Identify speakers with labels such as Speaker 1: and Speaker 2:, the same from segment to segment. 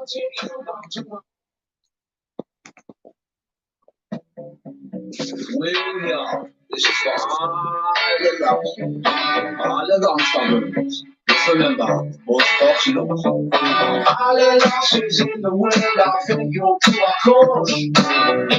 Speaker 1: Well, this is for all the gangsters. Remember, most folks know all the losses in the world. I think you'll pull a course.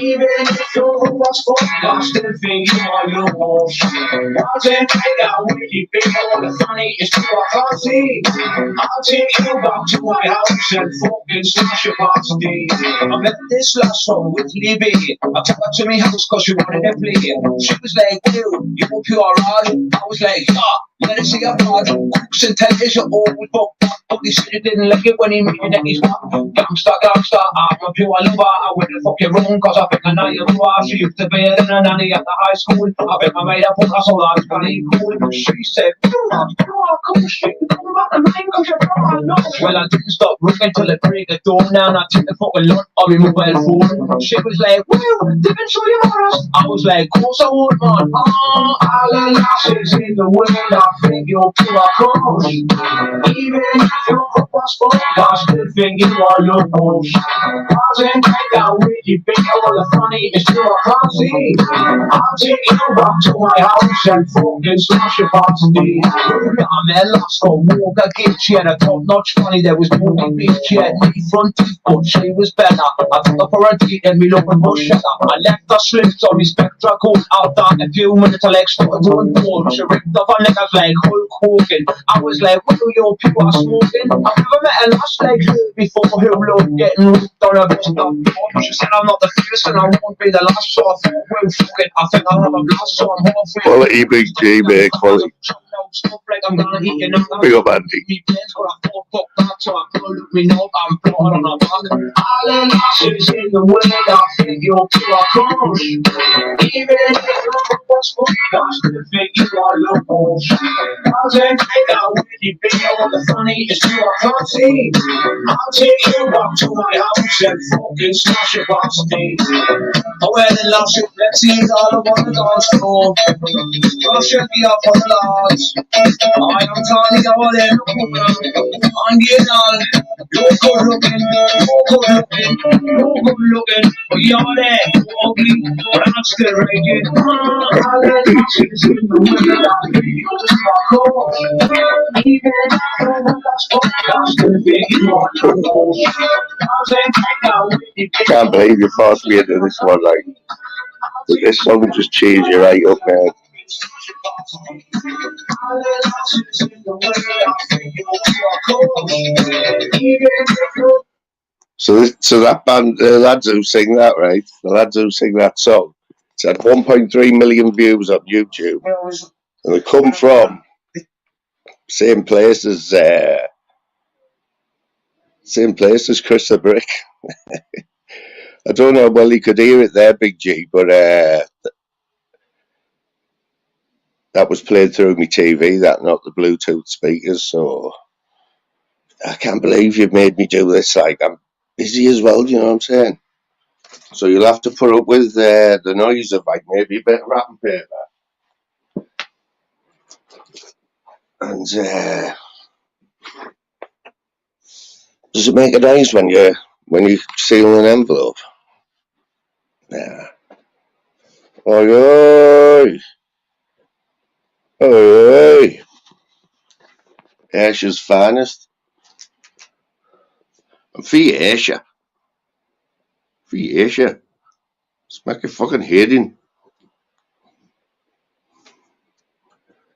Speaker 1: Even if you're was fucked, I still think you are yours. Watching take out with you, big all the funny is too I can't see. I'll take you back to my house and fucking smash your party. I met this last song with Libby. I took her to my house cause she wanted to play. She was like, "Ew, you hope you are right." I was like, "Ah, let us see your blood." Cooks and television all with book. But he said he didn't like it when he made it at his mouth. Gangsta, gangsta, I'm a pure lover. I went the fucking wrong cause I think I know you are. She used to be a nanny at the high school. I think I made up for her so that's funny cool. She said, come straight, come back and make cause you're wrong. Well, I didn't stop looking till the break of dawn. Now and I took the fucking lot of my mobile phone. She was like, well, didn't show you us. I was like, course I would, man. All the lashes in the world, I think you're pure cause. Even if you're a passport, I still think you are your boss. Watching take out with you, big all the funny is you I can't see. I'll take you back to my house and fucking smash your party. I met last for walk again. She had a top-notch funny, there was no debate. She had me front teeth, but she was better. I took her for a date and we looked for shut up. I left her slips on me Spectra coat out there. A few minutes I like started doing cold. She ripped up her niggas like Hulk Hogan. I was like, what do you people are smoking? I've never met a lash like her before who loved getting ripped on a bitch up. She said I'm not the first and I won't be the last, so I thought, well, fuck it, I think I'll have a blast, so I'm halfway.
Speaker 2: Quality, Big G, mate, quality. Big up, Andy.
Speaker 1: Me plans, but I thought, fuck that, so I couldn't look me up, I'm blood on a back. All the lashes in the world, I think you're pure cause. Even if you're a passport, I still think you are your boss. Watching take out with you, big all the funny is you I can't see. I'll take you back to my house and fucking smash your party. I wear the lashes, let's see all over the dance floor. I'll shut me up for the lads. I am Tony, I want them I'm getting on. You're good looking, you're good looking, you're good looking. But you're there, you're ugly, but I'm still raging. All the lashes in the window, I think you're just my cause. Even if you're the last one, I still think you are your boss.
Speaker 2: Can't believe you forced me into this one, like. But this song will just cheers you right up, man. So that band, the lads who sing that, right? The lads who sing that song, it's had 1.3 million views on YouTube, and they come from same place as Chris the Brick. I don't know how well he could hear it there, Big G, but that was played through my TV, that, not the Bluetooth speakers. So I can't believe you've made me do this. Like, I'm busy as well, do you know what I'm saying? So you'll have to put up with the noise of, like, maybe a bit of wrapping paper. And does it make a noise when you seal an envelope? Yeah. Oi, oi. Oi. Ayrshire finest. And for Ayrshire. Smack your fucking head in.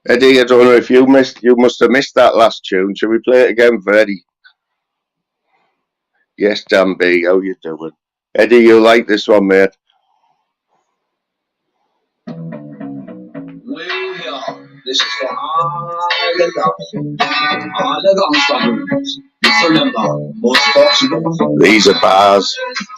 Speaker 2: Eddie, I don't know if you must have missed that last tune. Shall we play it again for Eddie? Yes, Dan B, how you doing? Eddie, you like this one, mate?
Speaker 1: This is for all the guns. Remember, most folks know.
Speaker 2: These are bars.
Speaker 1: Even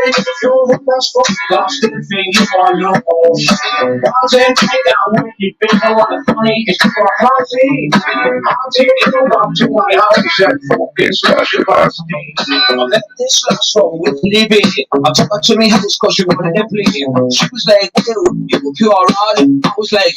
Speaker 1: if you're the best for I still think you are your boss. Watching take out with you, big all the funny is you I can't see. I'll take you back to my house and fucking smash your party. I met this last song with Libby. I took her to my house cause she wanted to play. She was like, well, you hope you are alright. I was like,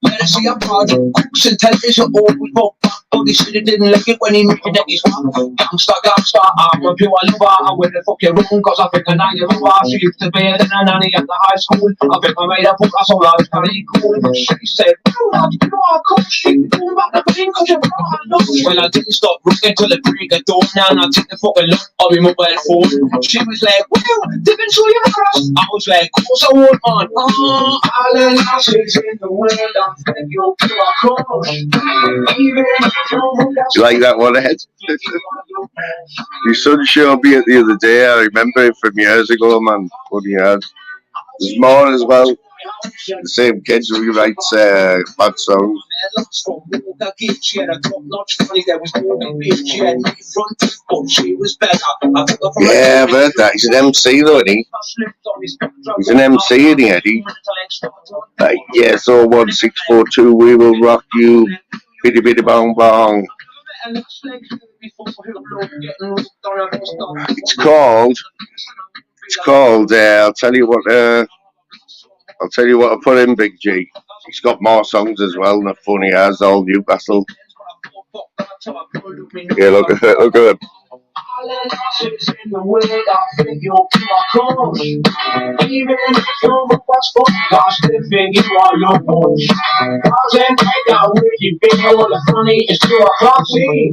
Speaker 1: Where they see a project, cooks and television all we broke back. But they said they didn't like it when he made it his back. Gangsta, gangsta, I'm a pure lover. I wear the fuck your room cause I think I know you over. She used to be in a nanny at the high school. I think I made her put us all out, it's very cool. She said, you know I cook shit, you about the pain cause you're wrong. Well, I didn't stop looking till the break of dawn. Now I take the fucking look of my mobile phone. She was like, well, didn't show you trust. I was like, of course I won't, man. All the lashes in the world, I think you'll be a crush. Even if
Speaker 2: You like that one, Ed? Your son showed me it the other day. I remember it from years ago, man. Funny had. There's more as well. The same kids who writes bad songs. Yeah, I've heard that. He's an MC though, isn't he? He's an MC, isn't he, Eddie? Like, yeah, so 1642, we will rock you. Bitty bitty bong bong. It's called. I'll tell you what I put in, Big G. He's got more songs as well. The funny as old Newcastle. Yeah, look at it.
Speaker 1: In the world, I think you'll be my crush. Even if you're a passport, I still think you are your push. Cause and right now, where you been, all the funny is you are classy.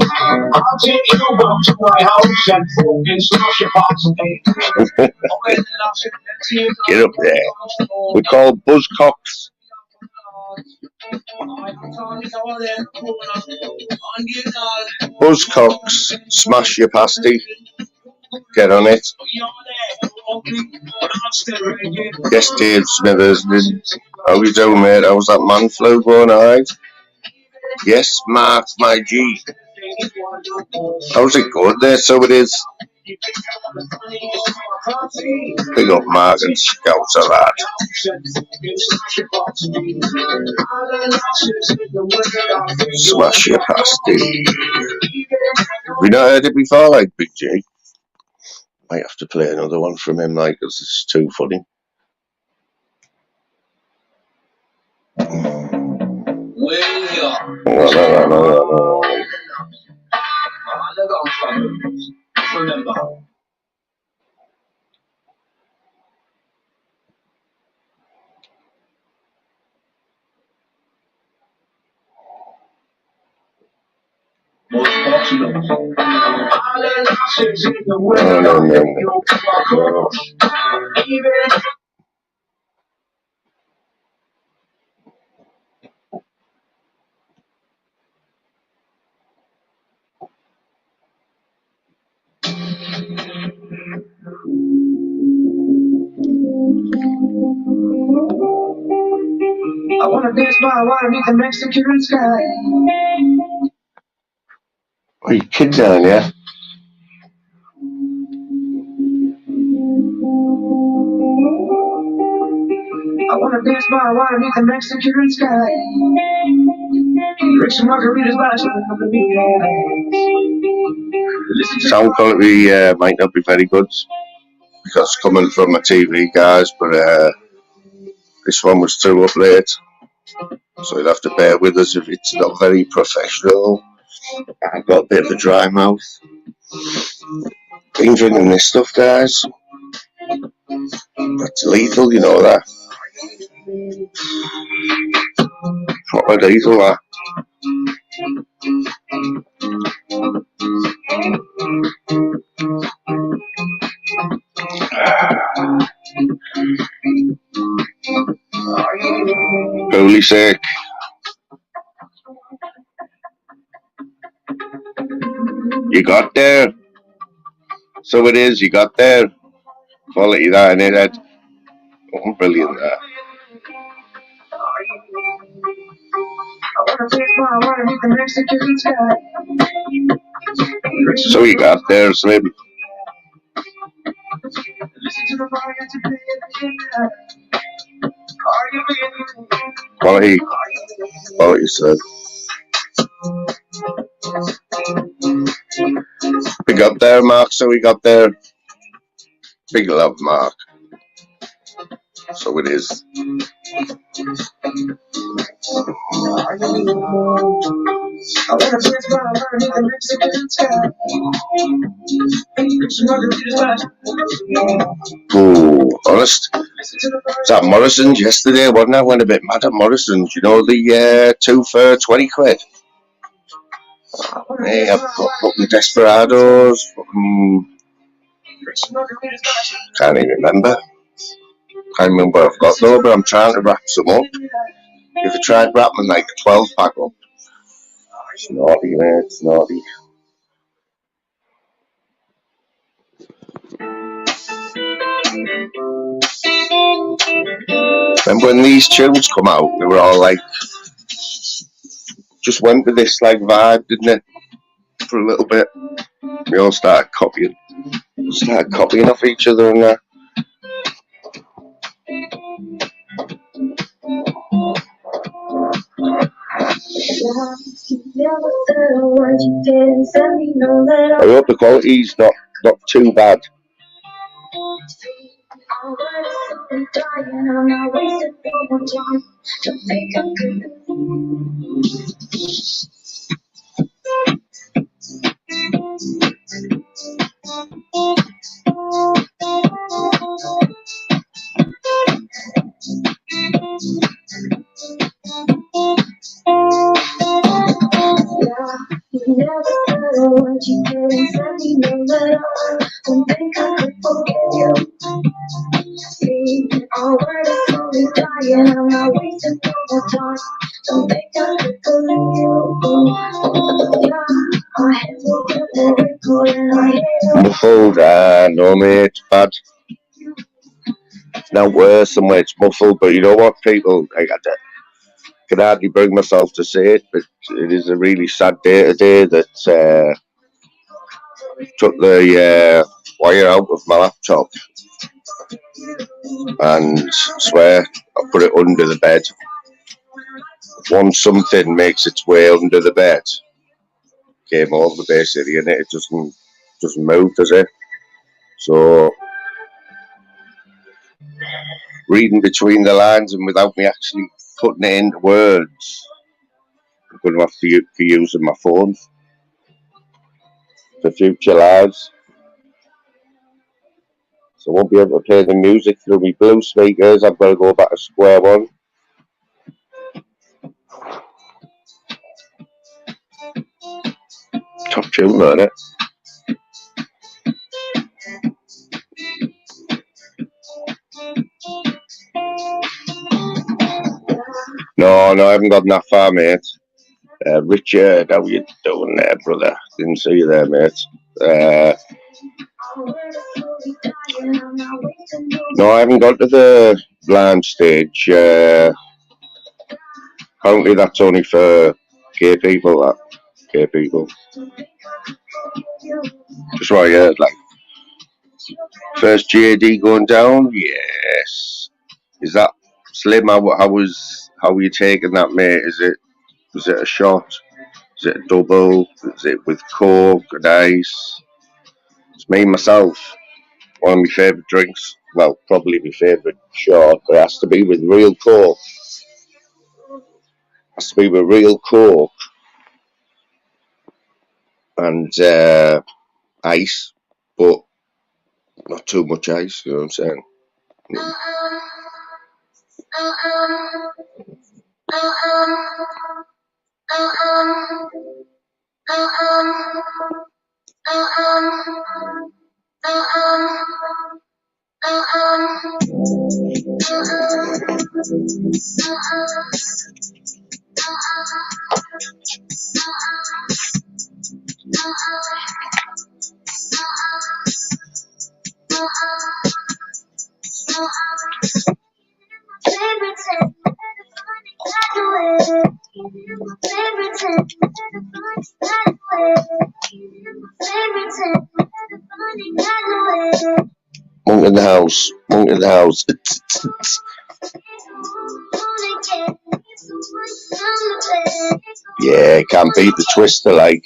Speaker 1: I'll take you up to my house and fucking smash your pots and things.
Speaker 2: Get up there. We call buzzcocks. Buzzcocks, smash your pasty. Get on it. Yes, Dave Smithers. How you doing, mate? How's that man flu going, alright? Yes, Mark, my G. How's it going there? So it is. Big up Mark and Scouts of that. Smash your pasty. We not heard it before, like Big G. Might have to play another one from him, like, because it's too funny. No.
Speaker 1: Remember.
Speaker 2: No.
Speaker 1: I wanna dance by water beneath the Mexican sky.
Speaker 2: Are you kids down, yeah?
Speaker 1: I wanna dance by water beneath the Mexican sky. Drink some margaritas by the sun of the beach.
Speaker 2: Sound quality might not be very good because coming from a TV, guys, but this one was too up late, so you'll have to bear with us if it's not very professional. I've got a bit of a dry mouth. Been drinking this stuff, guys. That's lethal, you know that. Proper lethal, that. Holy sick. You got there. So it is, you got there. Quality that, innit, Ed? Oh, brilliant that. So you got there, Slim. Quality, Slim. Big up there, Mark. So we got there. Big love, Mark. So it is. Ooh, honest. Was that Morrison's yesterday, wasn't I? I went a bit mad at Morrison's. You know, the 2 for 20 quid. Hey, I've got fucking Desperados. Can't even remember. Can't remember what I've got though, but I'm trying to wrap some up. If I tried wrapping like a 12 pack up, it's naughty, mate, it's naughty. Remember when these tunes come out, they were all like, just went with this like vibe, didn't it? For a little bit. We all started copying off each other and that. I hope the quality's not too bad. Muffled, no mate, bad. It's now worse than when it's muffled, but you know what, people, I can hardly bring myself to say it, but it is a really sad day today that took the wire out of my laptop and swear I put it under the bed. Once something makes its way under the bed, came over basically, and it doesn't move, does it? So reading between the lines and without me actually putting it into words, I'm going to have to be using my phone for future lives. So I won't be able to play the music through my blue speakers. I've got to go back to square one. Top tune, isn't it? No, I haven't gotten that far, mate. Richard, how you doing there, brother? Didn't see you there, mate. No, I haven't got to the blind stage. Apparently that's only for gay people, gay people. Just what I heard, like. First JD going down? Yes. Is that Slim? How are you taking that, mate? Was it a shot? Is it a double? Is it with Coke and ice? It's me myself. One of my favourite drinks. Well, probably my favourite shot, but it has to be with real Coke. Has to be with real Coke and ice, but not too much ice. You know what I'm saying? Monk in the house. Monk in the house. Yeah, can't beat the Twister, like.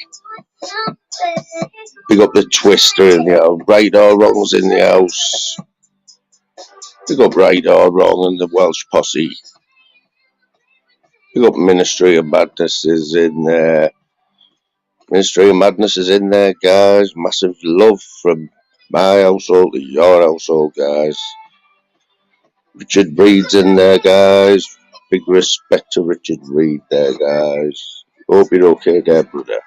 Speaker 2: Pick up the Twister in the house. Right or wrongs in the house. Big up Right or Wrong and the Welsh Posse. Big up Ministry of Madness is in there. Ministry of Madness is in there, guys. Massive love from my household to your household, guys. Richard Reed's in there, guys. Big respect to Richard Reed there, guys. Hope you're okay there, brother.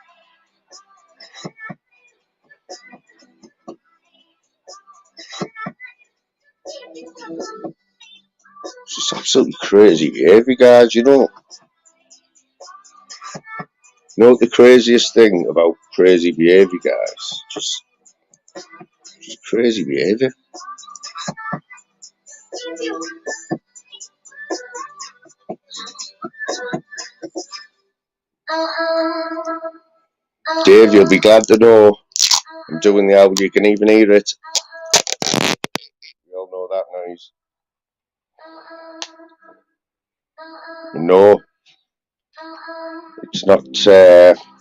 Speaker 2: It's just absolutely crazy behaviour, guys. You know the craziest thing about crazy behaviour, guys? Just crazy behaviour. Dave, you'll be glad to know I'm doing the album. You can even hear it. You all know that noise. No, it's not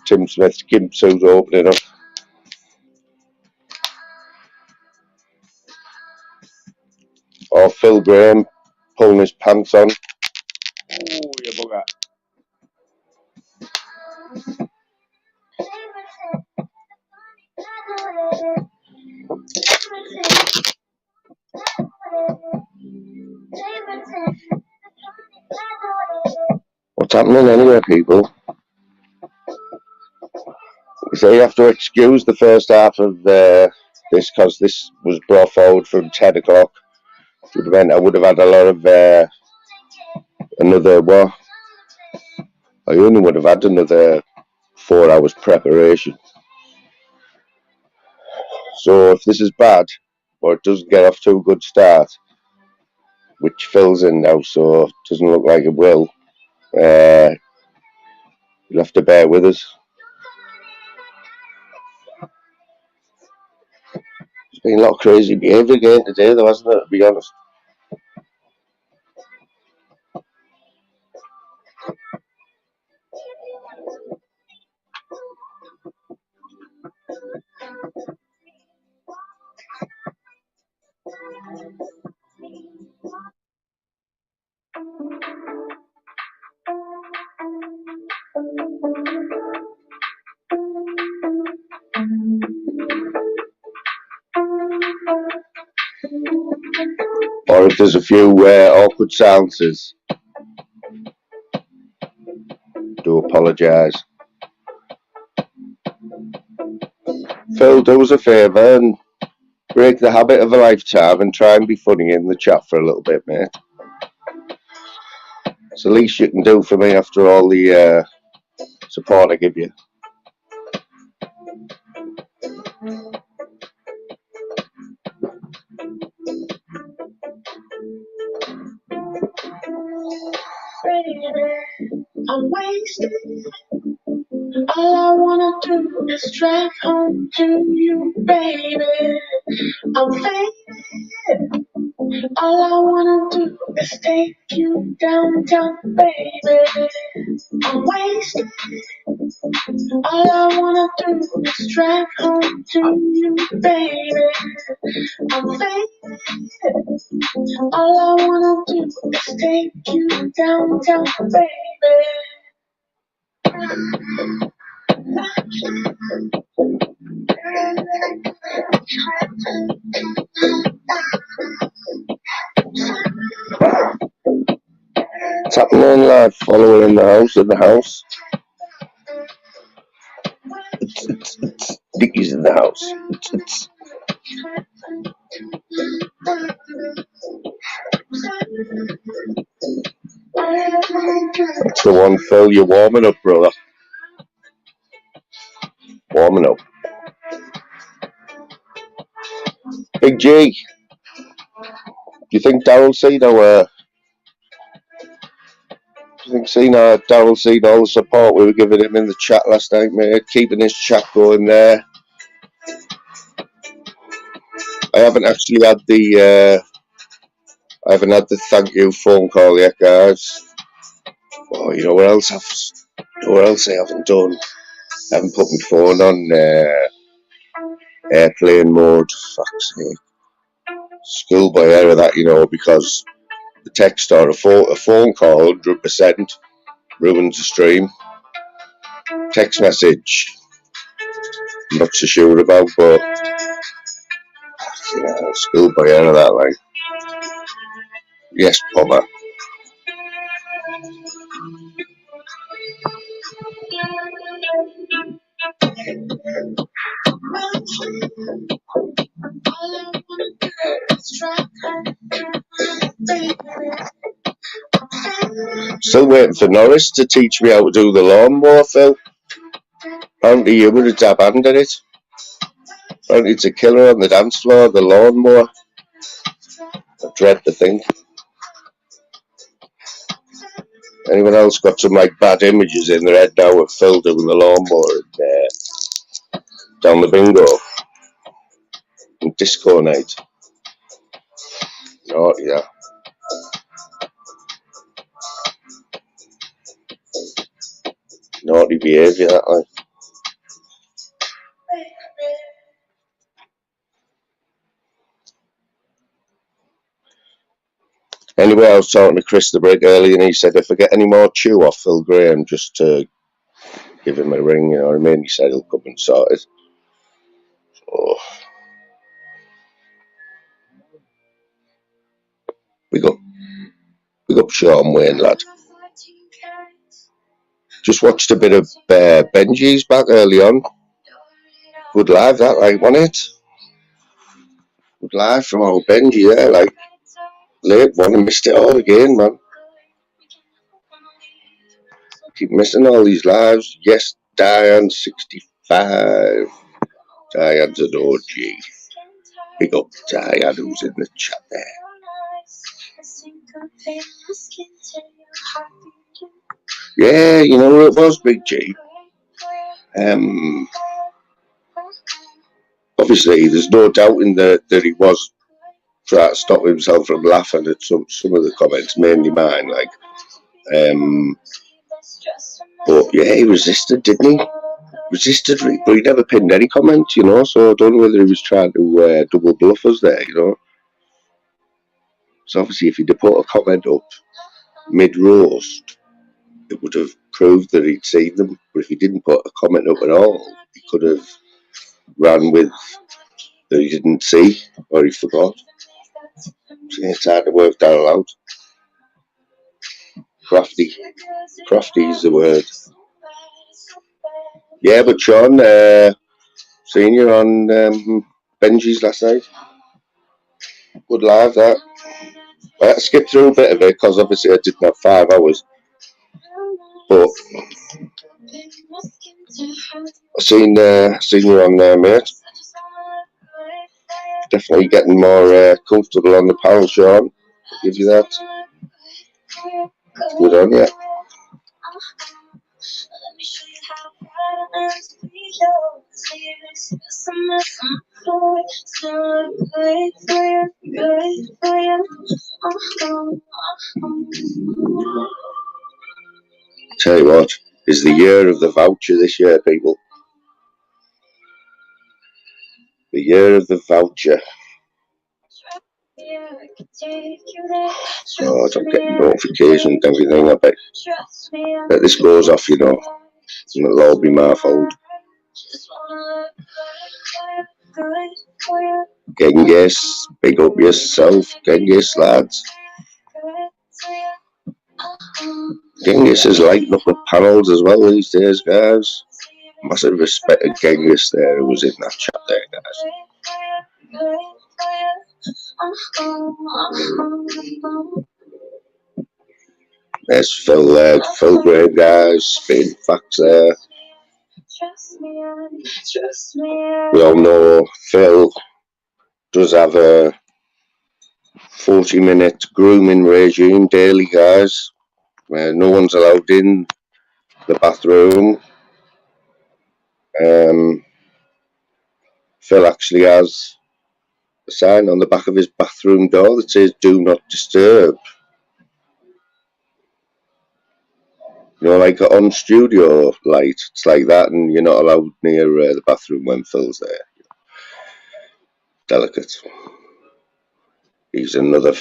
Speaker 2: Tim Smith's Gimp suit opening up. Or Phil Graham pulling his pants on. Oh, you bugger. What's happening anyway, people? So you have to excuse the first half of this because this was brought forward from 10 o'clock. Which would have meant I would have had a lot of another what? I only would have had another 4 hours preparation. So if this is bad, or it doesn't get off to a good start, which fills in now, so it doesn't look like it will, you'll have to bear with us. There's been a lot of crazy behaviour again today, though, hasn't it, to be honest? Or if there's a few awkward silences, do apologise. Phil, do us a favour and break the habit of a lifetime and try and be funny in the chat for a little bit, mate. It's the least you can do for me after all the support I give you.
Speaker 1: I'm wasted. All I wanna do is drive home to you, baby. I'm faded. All I wanna do is take you downtown, baby. I'm wasted. All I wanna do is drive home to you, baby. I'm faded. All I wanna do is take you downtown, baby.
Speaker 2: What's happening, lad? Following in the house, in the house. Dicky's in the house. It's the one, Phil. You're warming up, brother. Warming up. Big G, do you think Daryl's seen our? Do you think Daryl seen all the support we were giving him in the chat last night, mate? Keeping his chat going there. I haven't actually had the thank you phone call yet, guys. Oh, you know what else I haven't done? I haven't put my phone on airplane mode. Fuck's sake. Schoolboy error that, you know, because the text or a phone call 100% ruins the stream. Text message, I'm not so sure about, but yeah, schoolboy error that, like. Yes, Pommer. Still waiting for Norris to teach me how to do the lawnmower, Phil. Apparently you were a dab hand at it. Apparently it's a killer on the dance floor, the lawnmower. I dread to think. Anyone else got some like bad images in their head now of Phil doing the lawnmower down the bingo and disco night? Oh yeah. Naughty behaviour that like. Anyway, I was talking to Chris the Brick earlier and he said if I get any more chew off Phil Graham just to give him a ring, you know what I mean? He said he'll come and sort it. So big up Sean Wayne, lad. Just watched a bit of Benji's back early on. Good live that, like, wasn't it? Good live from old Benji there, like. Late one and missed it all again, man. Keep missing all these lives. Yes, Diane 65. Diane's an OG. Big up Diane who's in the chat there. Yeah, you know who it was, Big G. Obviously, there's no doubt in that he was trying to stop himself from laughing at some of the comments, mainly mine, like. But yeah, he resisted, didn't he? Resisted, but he never pinned any comment, you know. So I don't know whether he was trying to double bluff us there, you know. So obviously, if he'd have put a comment up mid-roast, it would have proved that he'd seen them. But if he didn't put a comment up at all, he could have ran with that he didn't see or he forgot. So it's hard to work that out. Crafty is the word. Yeah, but Sean, seen you on Benji's last night. Good live that. I had to skip through a bit of it because obviously I didn't have 5 hours. But I seen you on there, mate. Definitely getting more comfortable on the panel, Sean. I'll give you that. Good on you. Tell you what, is the year of the voucher this year, people. The year of the voucher. Oh, I'm getting notifications and everything. I bet this goes off, you know. And it'll all be my fault. Genghis, big up yourself, Genghis, lads. Genghis is lighting up the panels as well these days, guys. Massive respect to Genghis there, who was in that chat there, guys. There's Phil there, Phil Graham, guys, spitting facts there. We all know Phil does have a 40-minute grooming regime daily, guys, where no one's allowed in the bathroom. Phil actually has a sign on the back of his bathroom door that says "Do not disturb." You know, like on studio light, it's like that, and you're not allowed near the bathroom when Phil's there. Delicate. He's another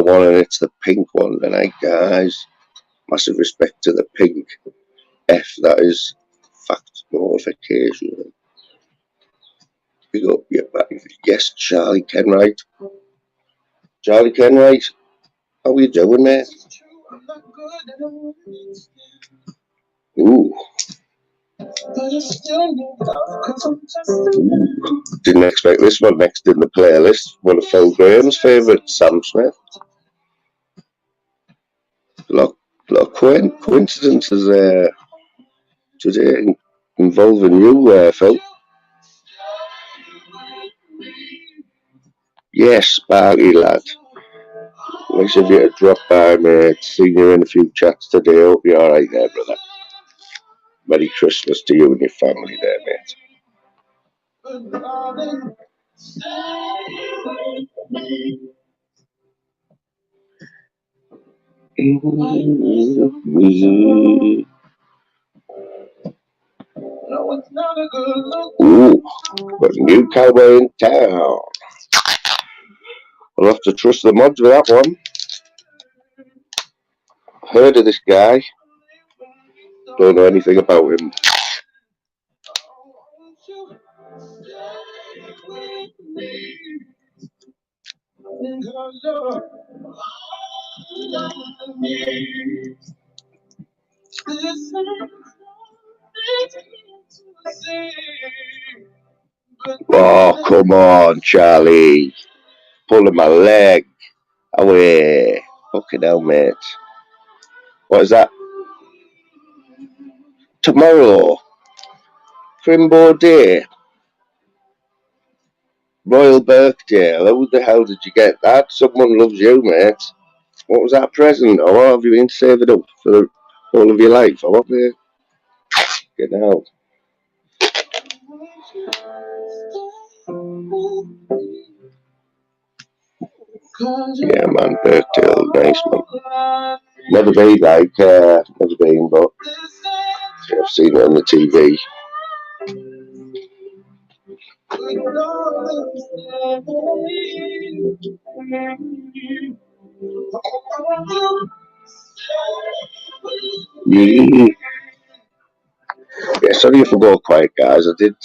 Speaker 2: one, and it's the pink one tonight, guys. Massive respect to the pink F. That is fact notification. Pick up your back. Yes, Charlie Kenwright. Charlie Kenwright, how you doing, mate? Ooh. Didn't expect this one next in the playlist. One of Phil Graham's favourite, Sam Smith. A lot of coincidences today involving you, Phil. Yes, Sparky lad. Nice of you to drop by, mate. Seen you in a few chats today. Hope you're alright there, brother. Merry Christmas to you and your family there, mate. Ooh, got a new cowboy in town. I'll have to trust the mods with that one. Heard of this guy. Don't know anything about him. Oh, come on, Charlie. Pulling my leg. Away. Fucking hell, mate. What is that? Tomorrow. Crimbo Day. Royal birthday. How the hell did you get that? Someone loves you, mate. What was that present? Or what have you been saving up for all of your life? Or what, mate? Get out. Yeah, man, birthday, nice, man. Never been, but I've seen it on the TV. Yeah, sorry if I go quiet, guys. I did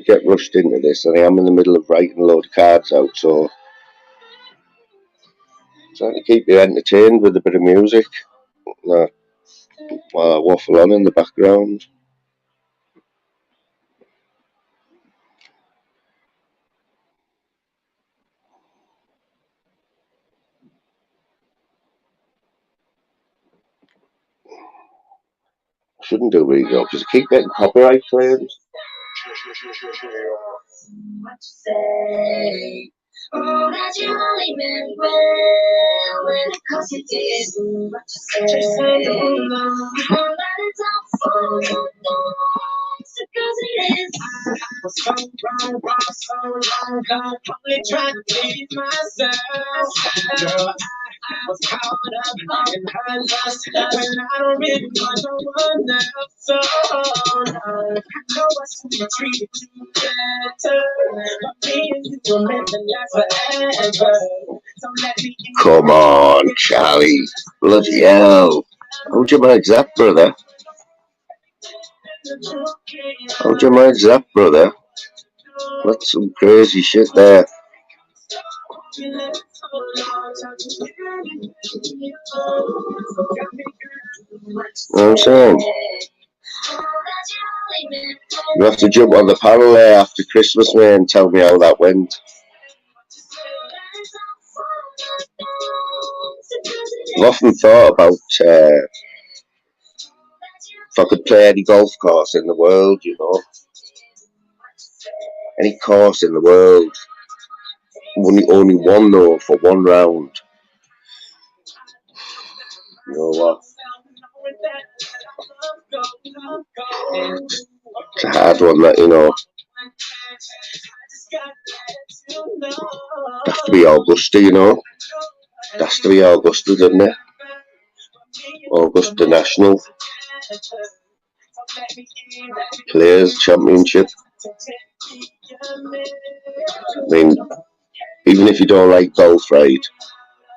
Speaker 2: get rushed into this, and I am in the middle of writing a load of cards out, so trying to keep you entertained with a bit of music while I waffle on in the background. Shouldn't do video because I keep getting copyright claims. What you say? Oh, that you only meant well, when of course you did. What you say? Oh, that it's all for no, because it is. I was so wrong, God, only trying to please myself. Girl, I was caught up in her lust when I don't really want no one else. So, no, I know I should have treated you better, but me and you were meant to last forever. So let me come on, Charlie. Bloody hell. How'd you manage that, brother? How'd you manage that, brother? That's some crazy shit there. You know what I'm saying? You have to jump on the panel there after Christmas, man, and tell me how that went. I've often thought about if I could play any golf course in the world, you know. Any course in the world. Only one though for one round. You know what? It's a hard one, that, you know. It has to be Augusta, you know. It has to be Augusta, doesn't it? Augusta National Players Championship. I mean, Even if you don't like golf, right?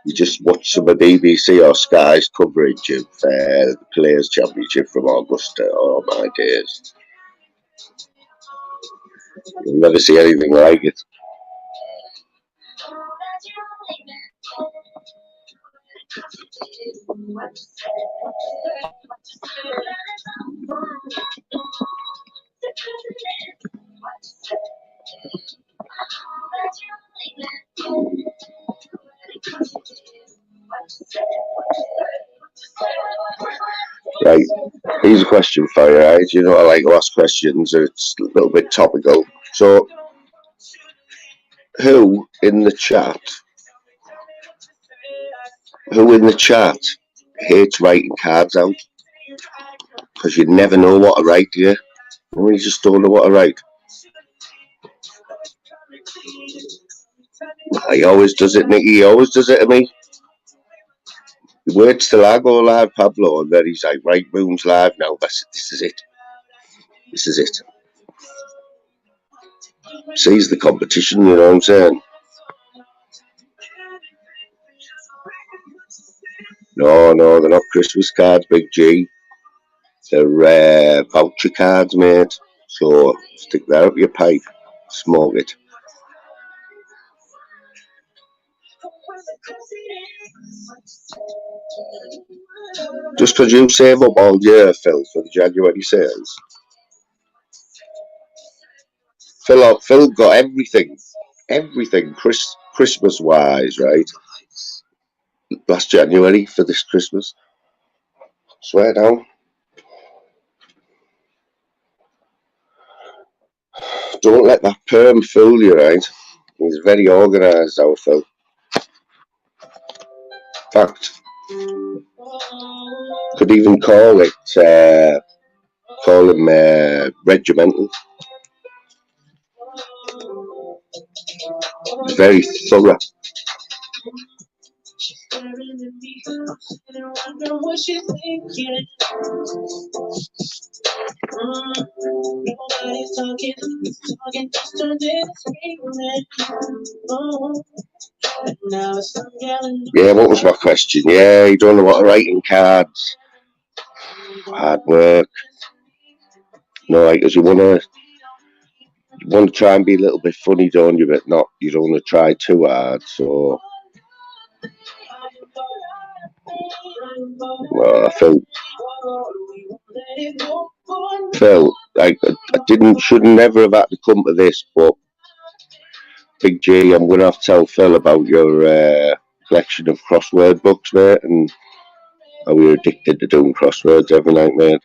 Speaker 2: You just watch some of BBC or Sky's coverage of the Players' Championship from Augusta. Oh my days. You'll never see anything like it. Right, here's a question for you, right? You know I like to ask questions, it's a little bit topical. So, who in the chat hates writing cards out? Because you never know what to write, do you? You just don't know what to write. He always does it, Nicky. He always does it to me. He waits till I go live, Pablo, and then he's like, right, Boom's live now. This is it. This is it. Sees the competition, you know what I'm saying? No, they're not Christmas cards, Big G. They're voucher cards, mate. So stick that up your pipe, smoke it. Just because you save up all year, Phil, for the January sales. Phil got everything Christmas wise, right? Last January for this Christmas. Swear down. Don't let that perm fool you, right? He's very organised, our Phil. In fact, could even call him regimental. He's very thorough. Yeah, what was my question? Yeah, you don't know what to write in cards. Hard work. No, like, because you want to try and be a little bit funny, don't you? But not, you don't want to try too hard. So, Phil, like, I should never have had to come to this, but Big G, I'm going to have to tell Phil about your collection of crossword books, mate, and how we're addicted to doing crosswords every night, mate.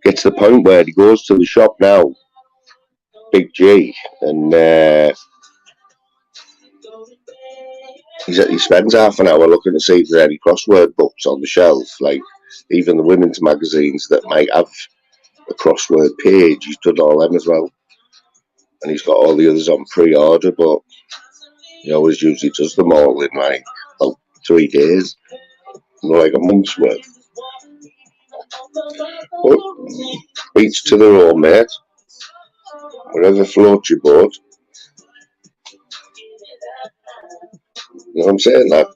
Speaker 2: Gets to the point where he goes to the shop now, Big G, and he spends half an hour looking to see if there's any crossword books on the shelf, like even the women's magazines that might have a crossword page. He's done all them as well, and he's got all the others on pre-order, but he always usually does them all in like about 3 days, like a month's worth. But each to their own, mate. Whatever floats your boat. You know what I'm saying, lad?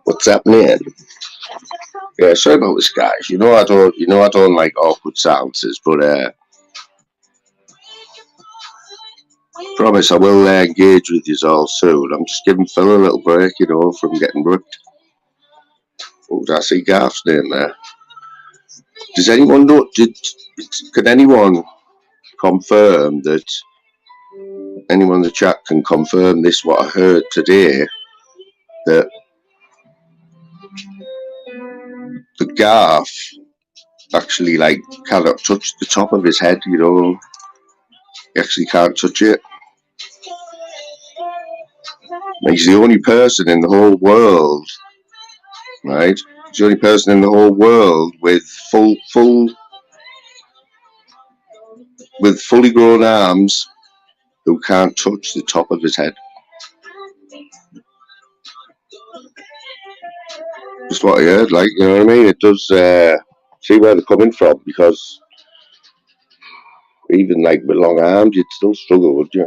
Speaker 2: What's happening? Yeah, sorry about this, guys. I don't like awkward silences, but Promise I will engage with you all soon. I'm just giving Phil a little break, you know, from getting ripped. Oh, did I see Garth's name there? Does anyone know? Can anyone confirm that? Anyone in the chat can confirm this? What I heard today, that the Garth actually like cannot touch the top of his head. You know, he actually can't touch it. He's the only person in the whole world, right? He's the only person in the whole world with fully grown arms who can't touch the top of his head. Just what I heard, like, you know what I mean? It does see where they're coming from, because even like with long arms, you'd still struggle, would you?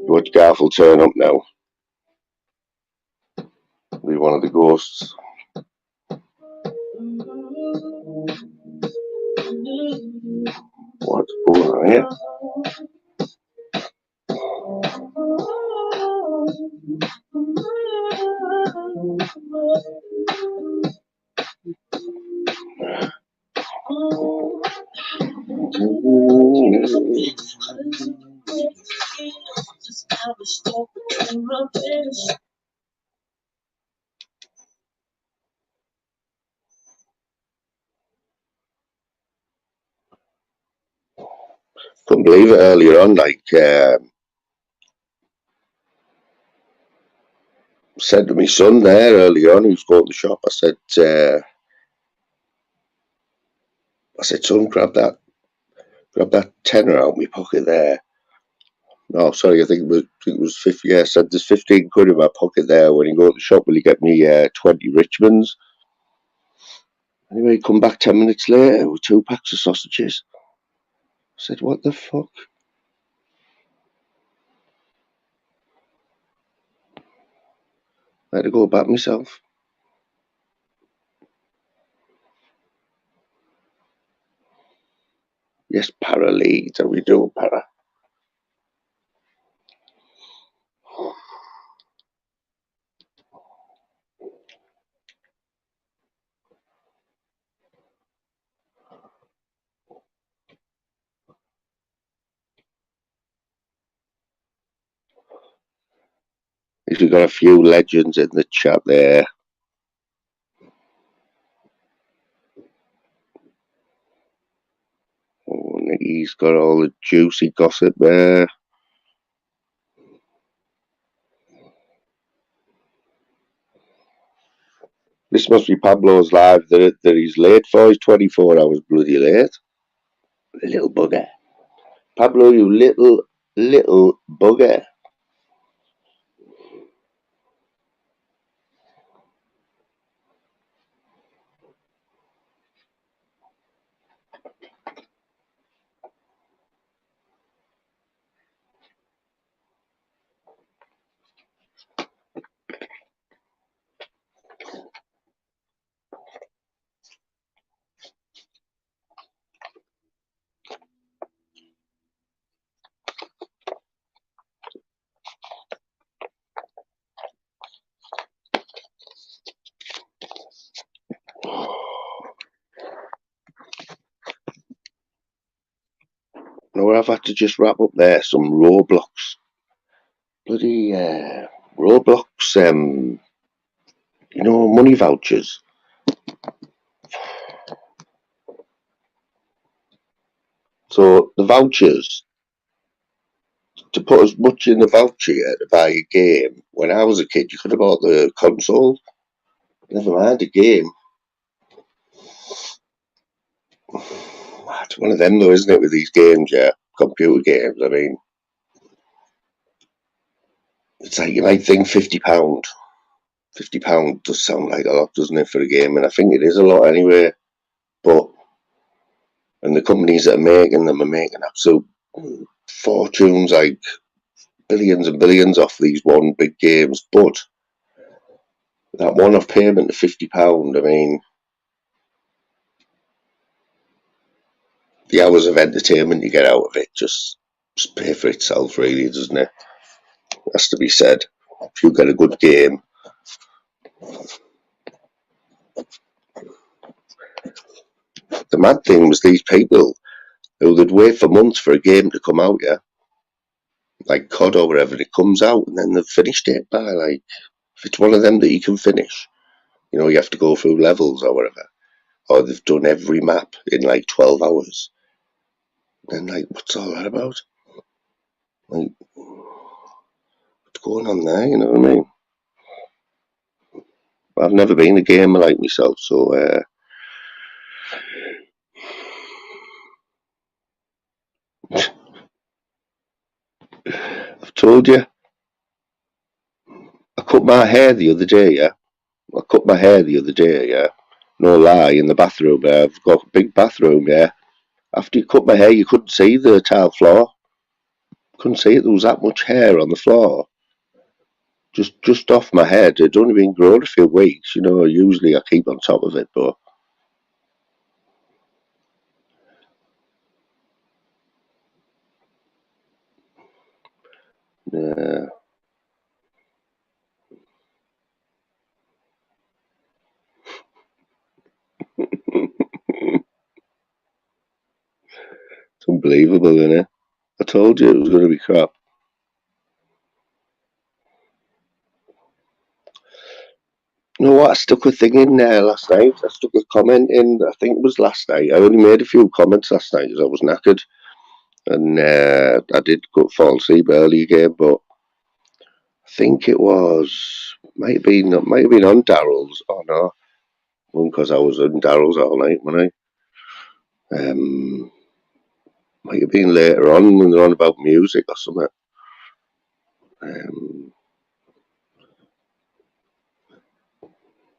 Speaker 2: Watch Garth will turn up now. Be one of the ghosts. What's going on here? Couldn't believe it earlier on, like, said to my son there earlier on, who's going to the shop, I said, son, grab that tenner out of my pocket there. No, sorry, I think it was 50. Yeah, I said there's 15 quid in my pocket there. When you go to the shop, will you get me 20 Richmonds? Anyway, come back 10 minutes later with 2 packs of sausages. I said, what the fuck? I had to go back myself. Yes, para leads. How we doing, para? We've got a few legends in the chat there. Oh, he's got all the juicy gossip there. This must be Pablo's live that he's late for. He's 24 hours bloody late. The little bugger. Pablo, you little bugger. Now I've had to just wrap up there some Roblox. Bloody Roblox, money vouchers. So the vouchers, to put as much in the voucher to buy a game. When I was a kid, you could have bought the console. Never mind a game. It's one of them though, isn't it, with these games, yeah? Computer games, I mean. It's like you might think £50. £50 does sound like a lot, doesn't it, for a game? And I think it is a lot anyway. But, and the companies that are making them are making absolute fortunes, like billions and billions off these one big games. But that one-off payment of £50, I mean, the hours of entertainment you get out of it just pay for itself, really, doesn't it? Has to be said. If you get a good game, the mad thing was these people who would wait for months for a game to come out, yeah, like COD or whatever, it comes out and then they've finished it by like, if it's one of them that you can finish, you know, you have to go through levels or whatever, or they've done every map in like 12 hours. Then like, what's all that about? Like, what's going on there? You know what I mean? I've never been a gamer like myself, so I've told you, I cut my hair the other day, yeah. I cut my hair the other day, yeah. No lie, in the bathroom. I've got a big bathroom, yeah. After you cut my hair, you couldn't see the tile floor. Couldn't see it. There was that much hair on the floor, just off my head. It'd only been grown a few weeks, you know. Usually I keep on top of it, but it's unbelievable, isn't it? I told you it was going to be crap. You know what? I stuck a thing in there last night. I stuck a comment in. I think it was last night. I only made a few comments last night because I was knackered, and I did fall asleep early again. But I think it was might have been on Daryl's. Oh no, because I was on Daryl's all night, wasn't I? Might have been later on when they're on about music or something. Um,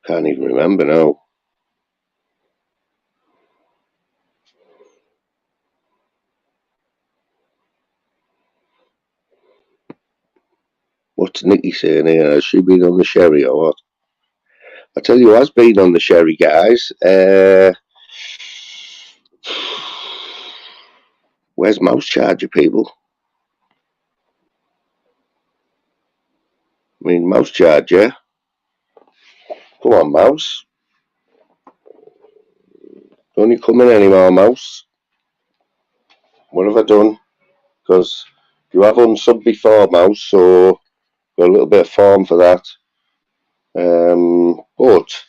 Speaker 2: can't even remember now. What's Nikki saying here? Has she been on the sherry or what? I tell you who has been on the sherry, guys. Where's Mouse Charger, people? I mean, Mouse Charger. Come on, Mouse. Don't you come in anymore, Mouse? What have I done? Because you have unsubbed before, Mouse, so got a little bit of form for that. But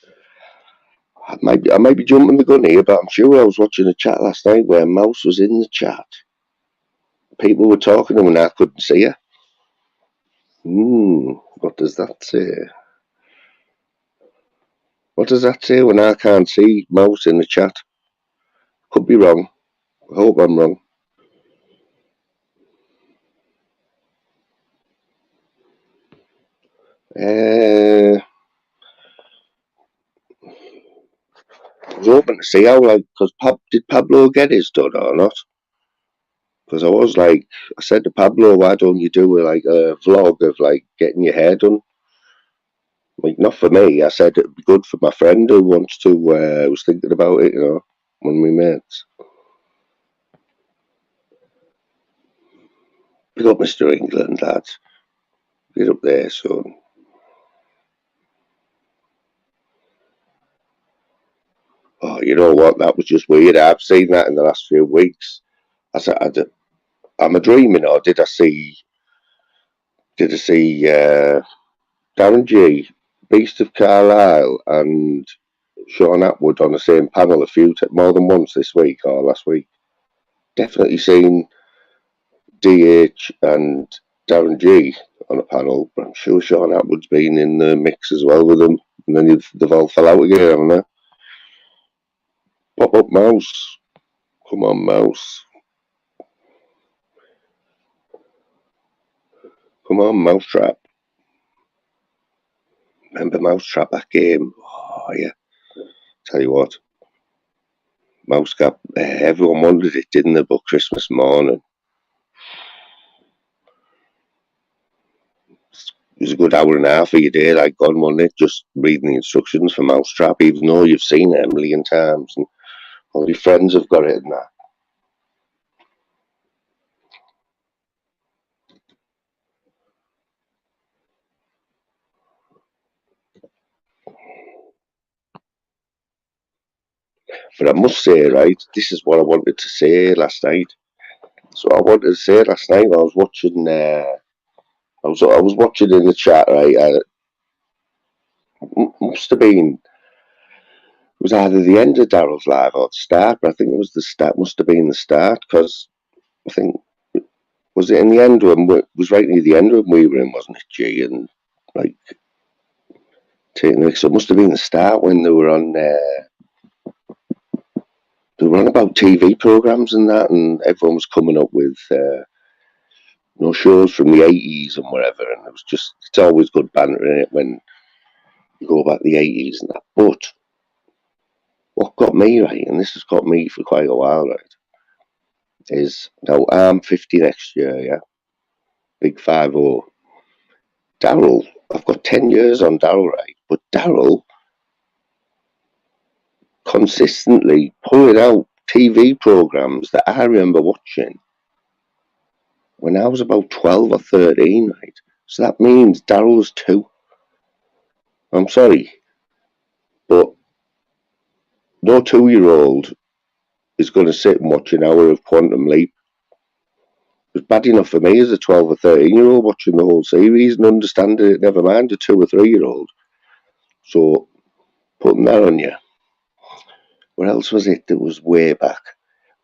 Speaker 2: I might be jumping the gun here, but I'm sure I was watching a chat last night where Mouse was in the chat. People were talking to him and I couldn't see her. What does that say? What does that say when I can't see Mouse in the chat? Could be wrong. I hope I'm wrong. I was hoping to see how, like, because did Pablo get his done or not? Because I said to Pablo, why don't you do like a vlog of like getting your hair done? Like, not for me. I said it'd be good for my friend who wants to, was thinking about it, you know, when we met. Pick up Mr. England, lad. Get up there, son. Oh, you know what? That was just weird. I've seen that in the last few weeks. I said, am I dreaming or did I see Darren G, Beast of Carlisle, and Sean Atwood on the same panel more than once this week or last week? Definitely seen DH and Darren G on a panel, but I'm sure Sean Atwood's been in the mix as well with them. And then they've all fell out again, haven't they? Pop up, Mouse. Come on, Mouse. Come on, Mousetrap. Remember Mousetrap, that game? Oh, yeah. Tell you what. Mousecap, everyone wanted it, didn't they, but Christmas morning. It was a good hour and a half of your day, like gone, wasn't it? Just reading the instructions for Mousetrap, even though you've seen it a million times and all your friends have got it and that. But I must say, right, this is what I wanted to say last night. So I wanted to say last night I was watching. I was watching in the chat, right. Must have been. It was either the end of Daryl's live or the start, but I think it was the start. Must have been the start because I think was it in the end when it was right near the end when we were in, wasn't it, G? And like taking the so it must have been the start when they were on. They were on about TV programs and that, and everyone was coming up with shows from the 80s and whatever, and it was just it's always good banter in it when you go back to the 80s and that. But what got me right, and this has got me for quite a while, right, is now I'm 50 next year, yeah, big 5-0. Daryl, I've got 10 years on Daryl, right, but Daryl consistently pulling out TV programs that I remember watching when I was about 12 or 13, right? So that means Daryl's 2. I'm sorry, but no 2-year-old is going to sit and watch an hour of Quantum Leap. It was bad enough for me as a 12 or 13-year-old watching the whole series and understanding it, never mind a 2 or 3-year-old. So, putting that on you. What else was it that was way back?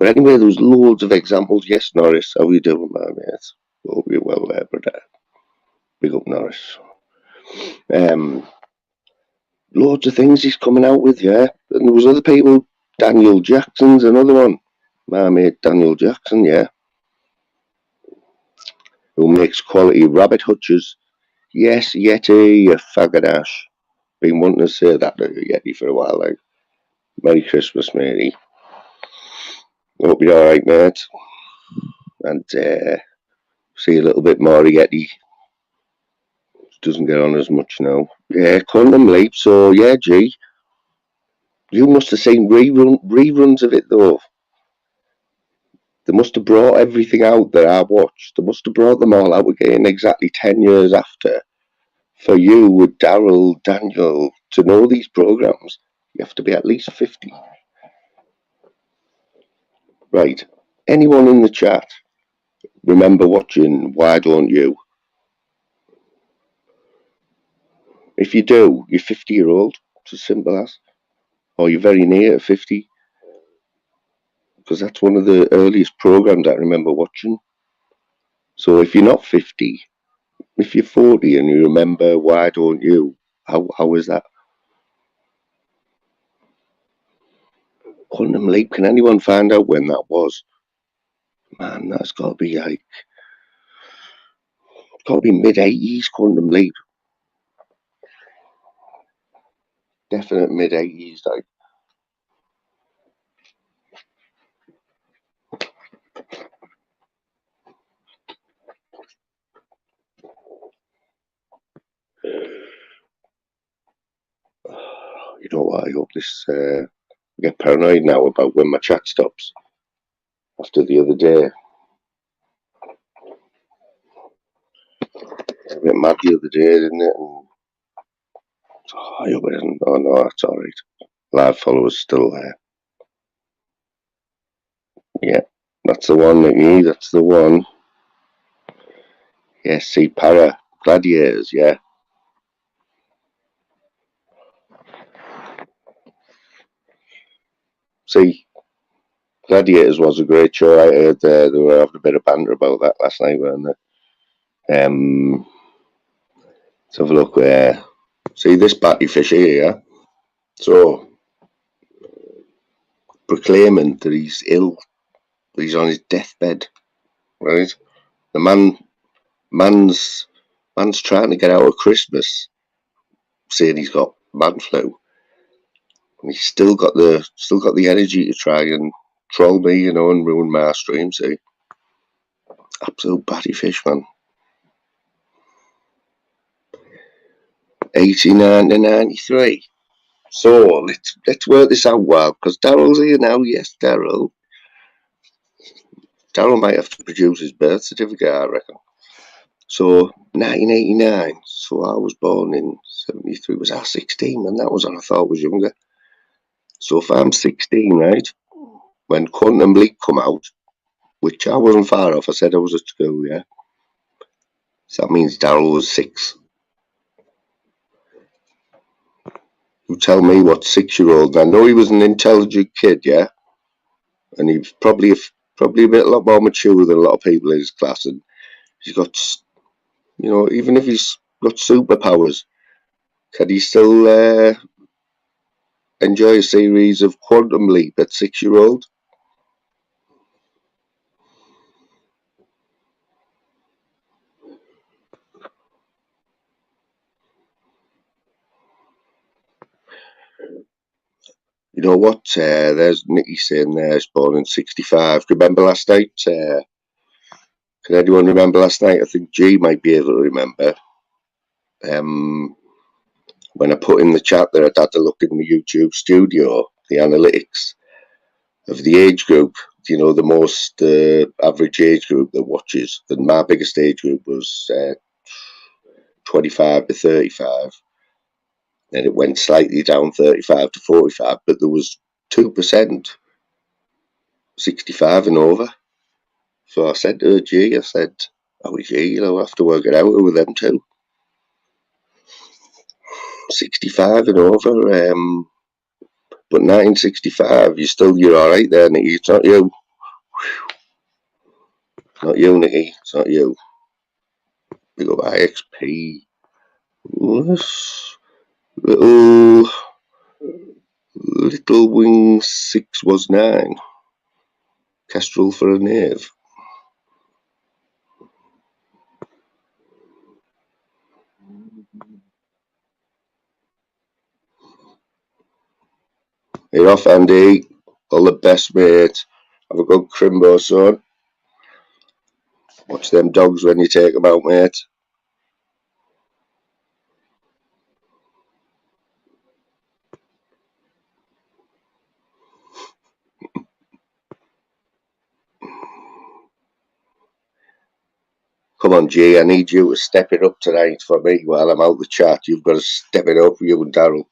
Speaker 2: But anyway, there was loads of examples. Yes, Norris, how you doing, my mate? Hope you're well there, brother. Big up, Norris. Loads of things he's coming out with, yeah. And there was other people. Daniel Jackson's another one. My mate Daniel Jackson, yeah. Who makes quality rabbit hutches. Yes, Yeti, you faggot ash. Been wanting to say that to Yeti for a while, like. Merry Christmas, matey. Hope you're alright, mate. And see a little bit more of Yeti. Doesn't get on as much now. Yeah, Quantum Leap, so yeah, G. You must have seen reruns of it, though. They must have brought everything out that I watched. They must have brought them all out again exactly 10 years after. For you, with Daryl, Daniel, to know these programs, you have to be at least 50. Right. Anyone in the chat remember watching Why Don't You? If you do, you're 50-year-old. It's as simple as. Or you're very near 50. Because that's one of the earliest programs I remember watching. So if you're not 50, if you're 40 and you remember Why Don't You, how is that? Quantum Leap, can anyone find out when that was? Man, that's got to be like, got to be mid-80s, Quantum Leap. Definite mid-80s, like. You know what, I hope this, I get paranoid now about when my chat stops. After the other day. I went mad the other day, didn't it? And, I hope it isn't. Oh no, that's alright. Live followers still there. Yeah, that's the one, Mickey, that's the one. Yes, see, Para, Gladiators, yeah. See, Gladiators was a great show. I heard they were having a bit of banter about that last night, weren't they? Let's have a look. See this batty fish here, yeah? So, proclaiming that he's ill, that he's on his deathbed, right? The man's trying to get out of Christmas, saying he's got man flu, and he's still got the energy to try and troll me, and ruin my stream. See, absolute batty fish, man. 89 to 93. So let's work this out well, because Daryl's here now. Yes, Daryl. Daryl might have to produce his birth certificate, I reckon. So 1989. So I was born in 73. Was I 16 when that was on? I thought I was younger. So if I'm 16, right, when Quantum Leap come out, which I wasn't far off, I said I was at school, yeah. So that means Daryl was 6. You tell me what 6-year-old, I know he was an intelligent kid, yeah, and he's probably a bit a lot more mature than a lot of people in his class, and he's got, even if he's got superpowers, can he still enjoy a series of Quantum Leap at 6-year-old? You know what? There's Nicky saying there, he's born in 65. Remember last night? Can anyone remember last night? I think G might be able to remember. When I put in the chat there, I'd had to look in the YouTube studio, the analytics of the age group, the most average age group that watches. And my biggest age group was 25 to 35. Then it went slightly down 35 to 45, but there was 2% 65 and over. So I said to G, I said, oh, G, I'll have to work it out with them too. 65 and over. But 1965, you're all right there, Nicky. It's not you. Not you, Nicky. It's not you. We go by XP. Little Little Wing 6 was 9. Kestrel for a knave. You're off, Andy. All the best, mate. Have a good crimbo, son. Watch them dogs when you take them out, mate. Come on, G, I need you to step it up tonight for me while I'm out the chat. You've got to step it up, you and Daryl.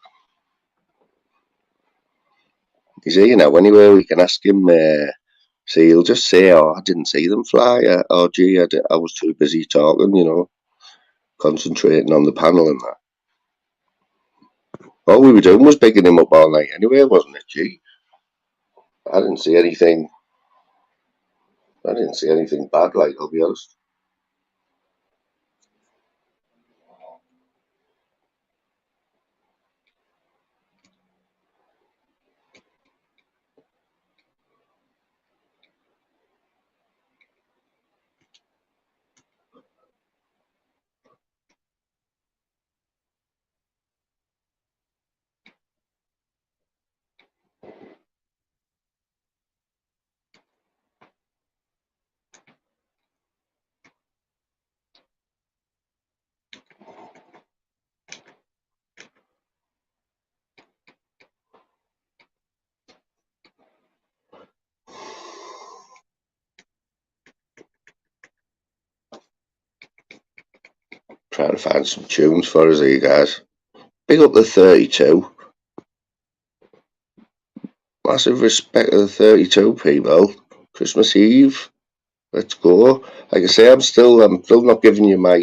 Speaker 2: He's here now anyway, we can ask him. See, he'll just say, oh, I didn't see them fly. Oh, gee, I was too busy talking, concentrating on the panel and that. All we were doing was bigging him up all night anyway, wasn't it, G? I didn't see anything. I didn't see anything bad, like, I'll be honest. Trying to find some tunes for us here, guys. Big up the 32. Massive respect to the 32 people. Christmas Eve. Let's go. Like I say, I'm still not giving you my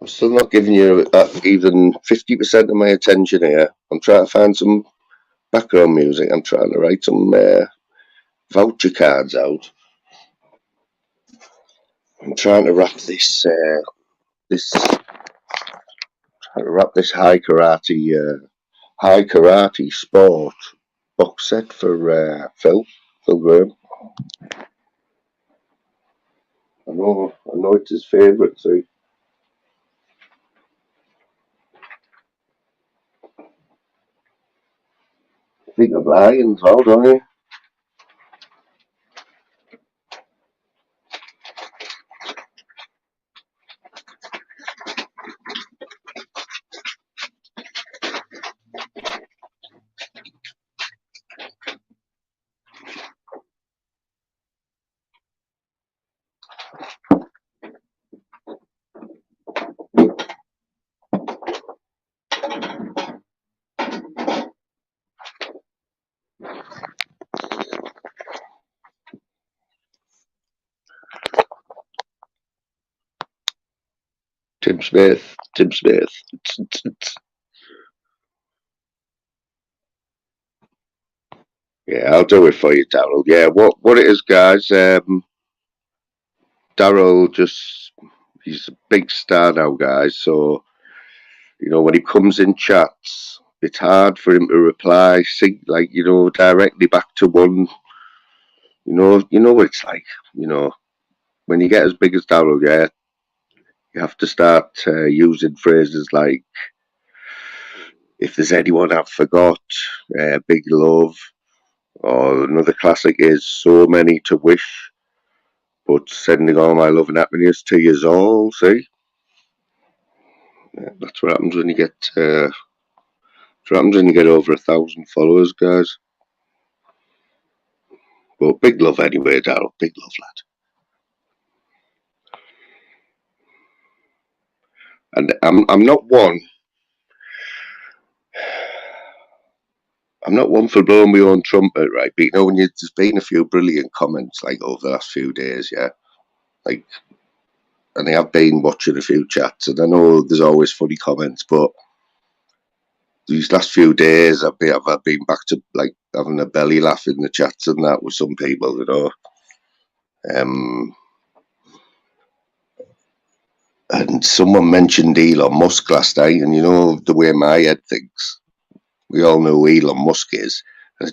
Speaker 2: I'm still not giving you even 50% of my attention here. I'm trying to find some background music. I'm trying to write some voucher cards out. I'm trying to wrap this high karate sport box set for Phil Graham. I know it's his favourite. See, think of Lions, well, don't you? Tim Smith. Tim Smith. Yeah, I'll do it for you, Daryl. Yeah, what it is, guys? Daryl he's a big star now, guys. So when he comes in chats, it's hard for him to reply, directly back to one. You know what it's like. You know, when you get as big as Daryl, yeah, you have to start using phrases like, "If there's anyone I've forgot, big love," or another classic is "so many to wish, but sending all my love and happiness to you all." See, yeah, that's what happens when you get. What happens when you get over 1,000 followers, guys. But big love anyway, Daryl. Big love, lad. And I'm not one. I'm not one for blowing my own trumpet, right? But when there's been a few brilliant comments like over the last few days, yeah. Like, and I have been watching a few chats, and I know there's always funny comments, but these last few days I've been back to like having a belly laugh in the chats and that with some people. And someone mentioned Elon Musk last night, and the way my head thinks, we all know who Elon Musk is, and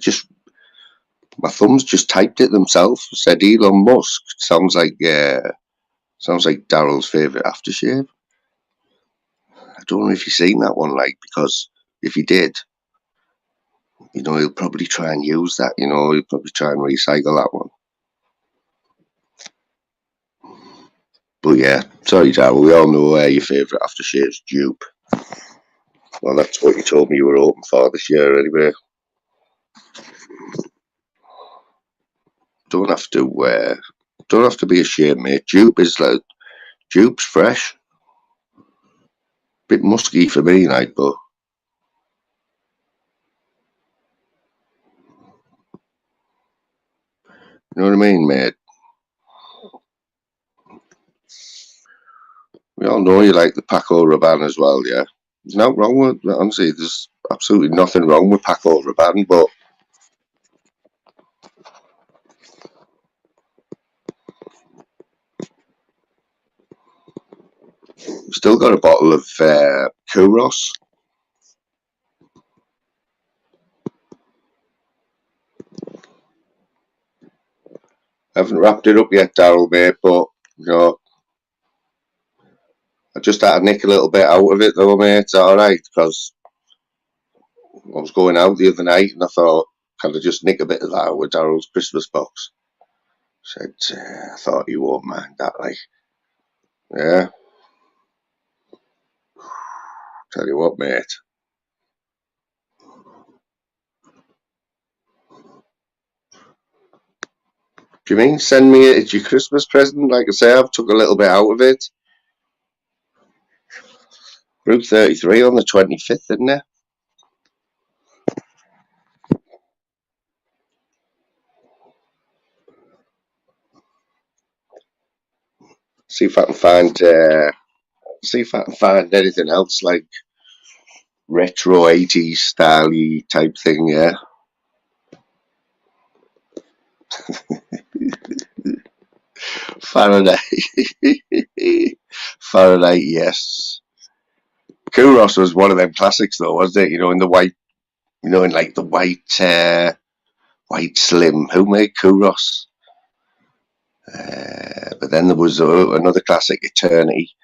Speaker 2: my thumbs just typed it themselves. Said Elon Musk sounds like Daryl's favourite aftershave. I don't know if you've seen that one, like, because if he did, he'll probably try and use that. He'll probably try and recycle that one. But yeah, sorry, Daryl. We all know your favourite aftershave's dupe. Well, that's what you told me you were hoping for this year, anyway. Don't have to be ashamed, mate. Dupe's fresh. Bit musky for me, like, but you know what I mean, mate. We all know you like the Paco Rabanne as well, yeah. There's no wrong with honestly. There's absolutely nothing wrong with Paco Rabanne, but we've still got a bottle of Kuros. I haven't wrapped it up yet, Daryl, mate, but I just had to nick a little bit out of it, though, mate. It's all right, because I was going out the other night and I thought, can I just nick a bit of that out of Daryl's Christmas box? Said, I thought you won't mind that, like, yeah. Tell you what, mate. Do you mean send me it as your Christmas present? Like I say, I've took a little bit out of it. Group 33 on the 25th, isn't it? See if I can find anything else like retro 80s style type thing, yeah. Fahrenheit. Fahrenheit, yes. Kuros was one of them classics though, wasn't it? In the white, in like the white slim. Who made Kuros? But then there was another classic, Eternity.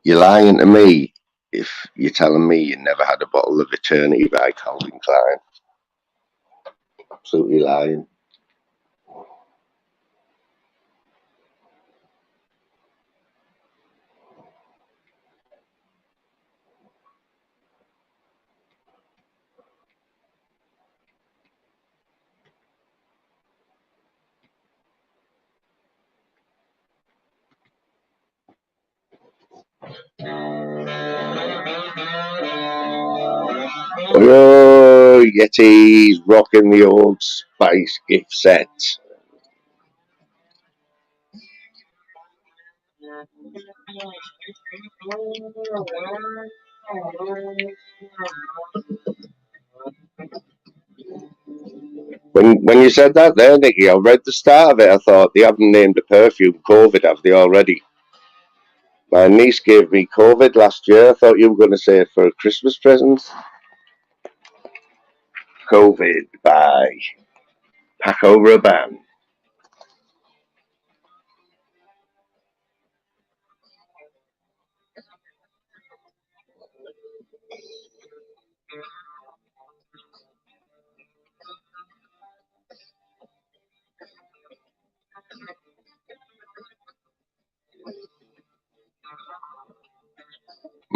Speaker 2: You're lying to me if you're telling me you never had a bottle of Eternity by Calvin Klein. Absolutely lying. Oh, Yeti's rocking the Old Spice gift set. When you said that there, Nicky, I read the start of it. I thought they haven't named the perfume COVID, have they already? My niece gave me COVID last year. I thought you were going to say it for a Christmas present. COVID by Paco Rabanne.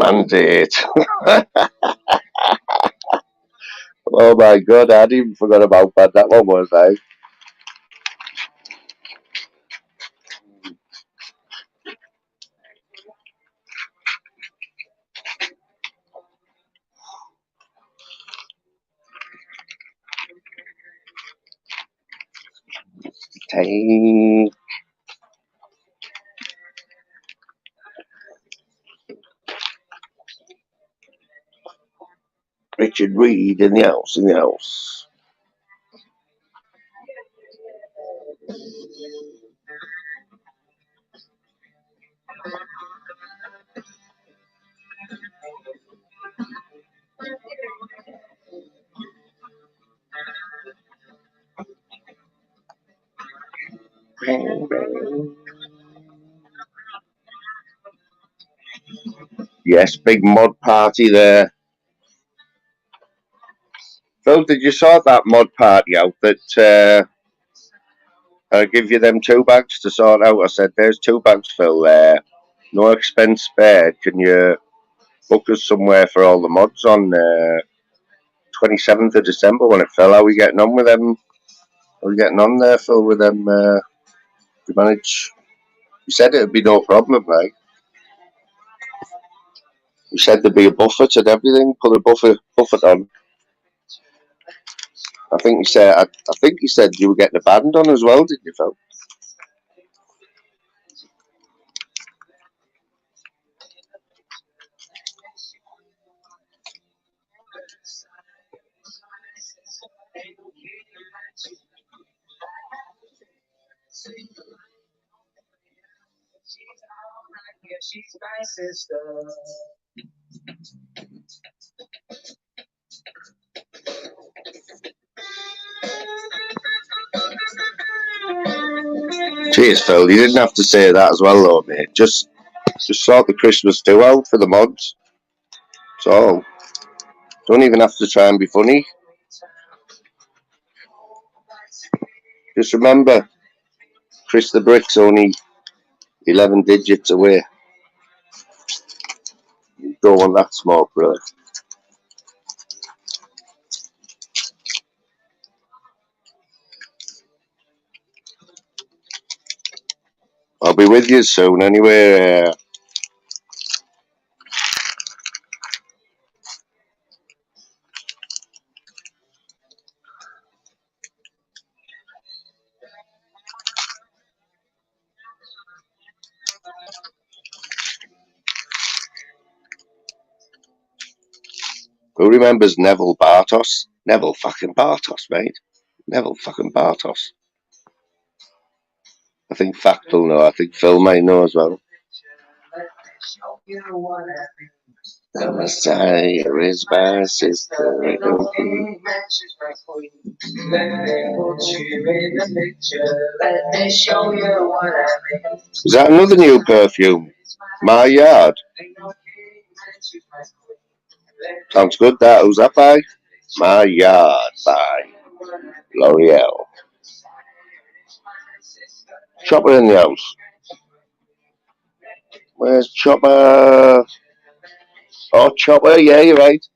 Speaker 2: Mandate. Oh my god, I'd even forgot about bad that one was, eh? Take Richard Reed in the house, in the house. Yes, big mod party there. Phil, did you sort that mod party out that I give you them 2 bags to sort out? I said, there's 2 bags, Phil, there. No expense spared. Can you book us somewhere for all the mods on 27th of December when it fell? How are we getting on with them? How are we getting on there, Phil, with them? You manage? You said it'd be no problem, right? You said there'd be a buffet and everything. Put a buffet on. I think you said you were getting a band on as well, didn't you, Phil? Cheers, Phil. You didn't have to say that as well, though, mate. Just sort the Christmas do out for the mods. So don't even have to try and be funny. Just remember, Chris the Brick's only 11 digits away. Don't want that smoke, brother. I'll be with you soon anyway. Who remembers Neville Bartos? Neville fucking Bartos, mate. Neville fucking Bartos. I think Fact will know. I think Phil may know as well. The Messiah is my sister. Is that another new perfume? My Yard. Sounds good, that. Who's that by? My Yard by L'Oreal. Chopper in the house. Where's Chopper? Oh, Chopper, yeah, you're right.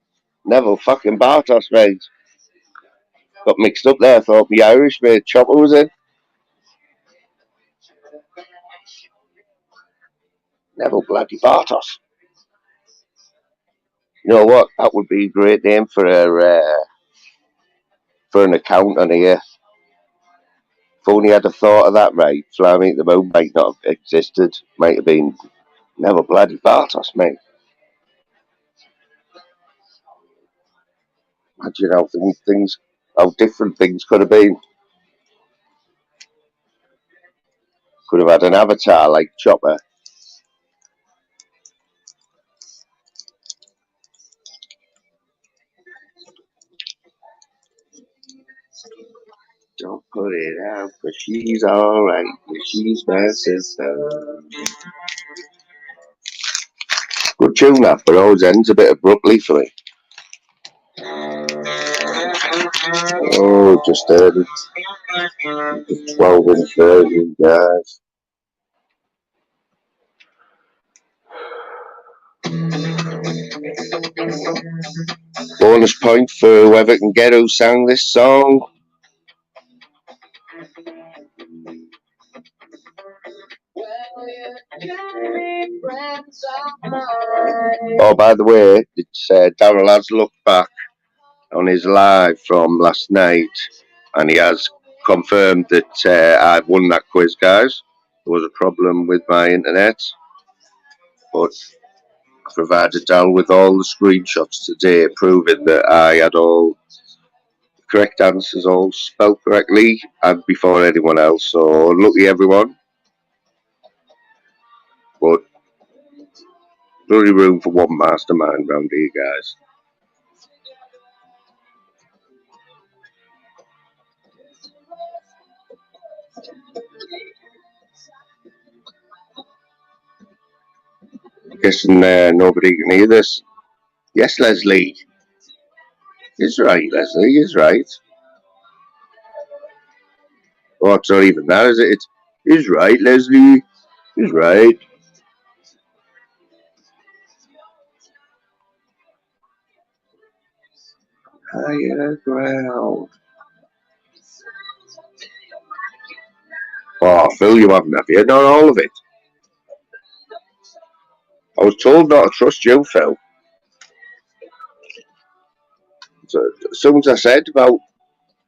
Speaker 2: Neville fucking Bartos, mate. Got mixed up there. Thought the Irish mate Chopper was in. Neville bloody Bartos. You know what? That would be a great name for an account on here. If only I'd have thought of that, right? Fly Me to the Moon might not have existed. Might have been Never bloody Bartos, mate. Imagine how different things could have been. Could have had an avatar like Chopper. Don't put it out, but she's alright, but she's my sister. Good tune that, but always ends a bit abruptly for me. Oh, just heard it. The 12-inch version, guys. Bonus point for whoever can get who sang this song. Oh, by the way, it's Daryl has looked back on his live from last night, and he has confirmed that I've won that quiz, guys. There was a problem with my internet, but I provided Daryl with all the screenshots today, proving that I had all the correct answers, all spelled correctly, and before anyone else. So lucky everyone, but only room for one mastermind round here, guys. Guessing nobody can hear this. Yes, Leslie. He's right, Leslie. He's right. Oh, it's not even that, is it? He's right, Leslie. He's right. Higher ground. Oh, Phil, you haven't, have you? Not all of it. I was told not to trust you, Phil. So, as soon as I said about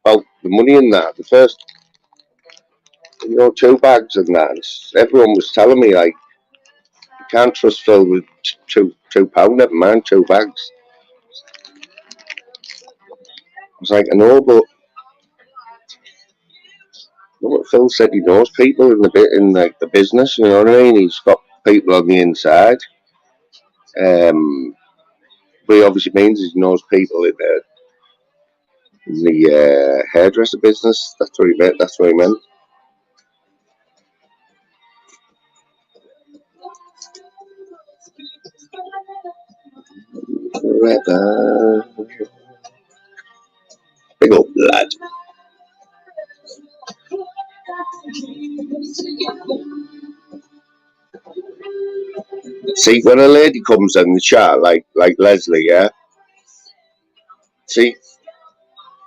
Speaker 2: the money and that, the first, 2 bags and that, everyone was telling me, like, you can't trust Phil with £2, never mind 2 bags. I was like, I know, but what Phil said, he knows people in the business, you know what I mean? He's got people on the inside. But he obviously means he knows people in the hairdresser business. That's what he meant. That's what he meant. Forever. Big up, lad. See, when a lady comes in the chat, like Leslie, yeah. See,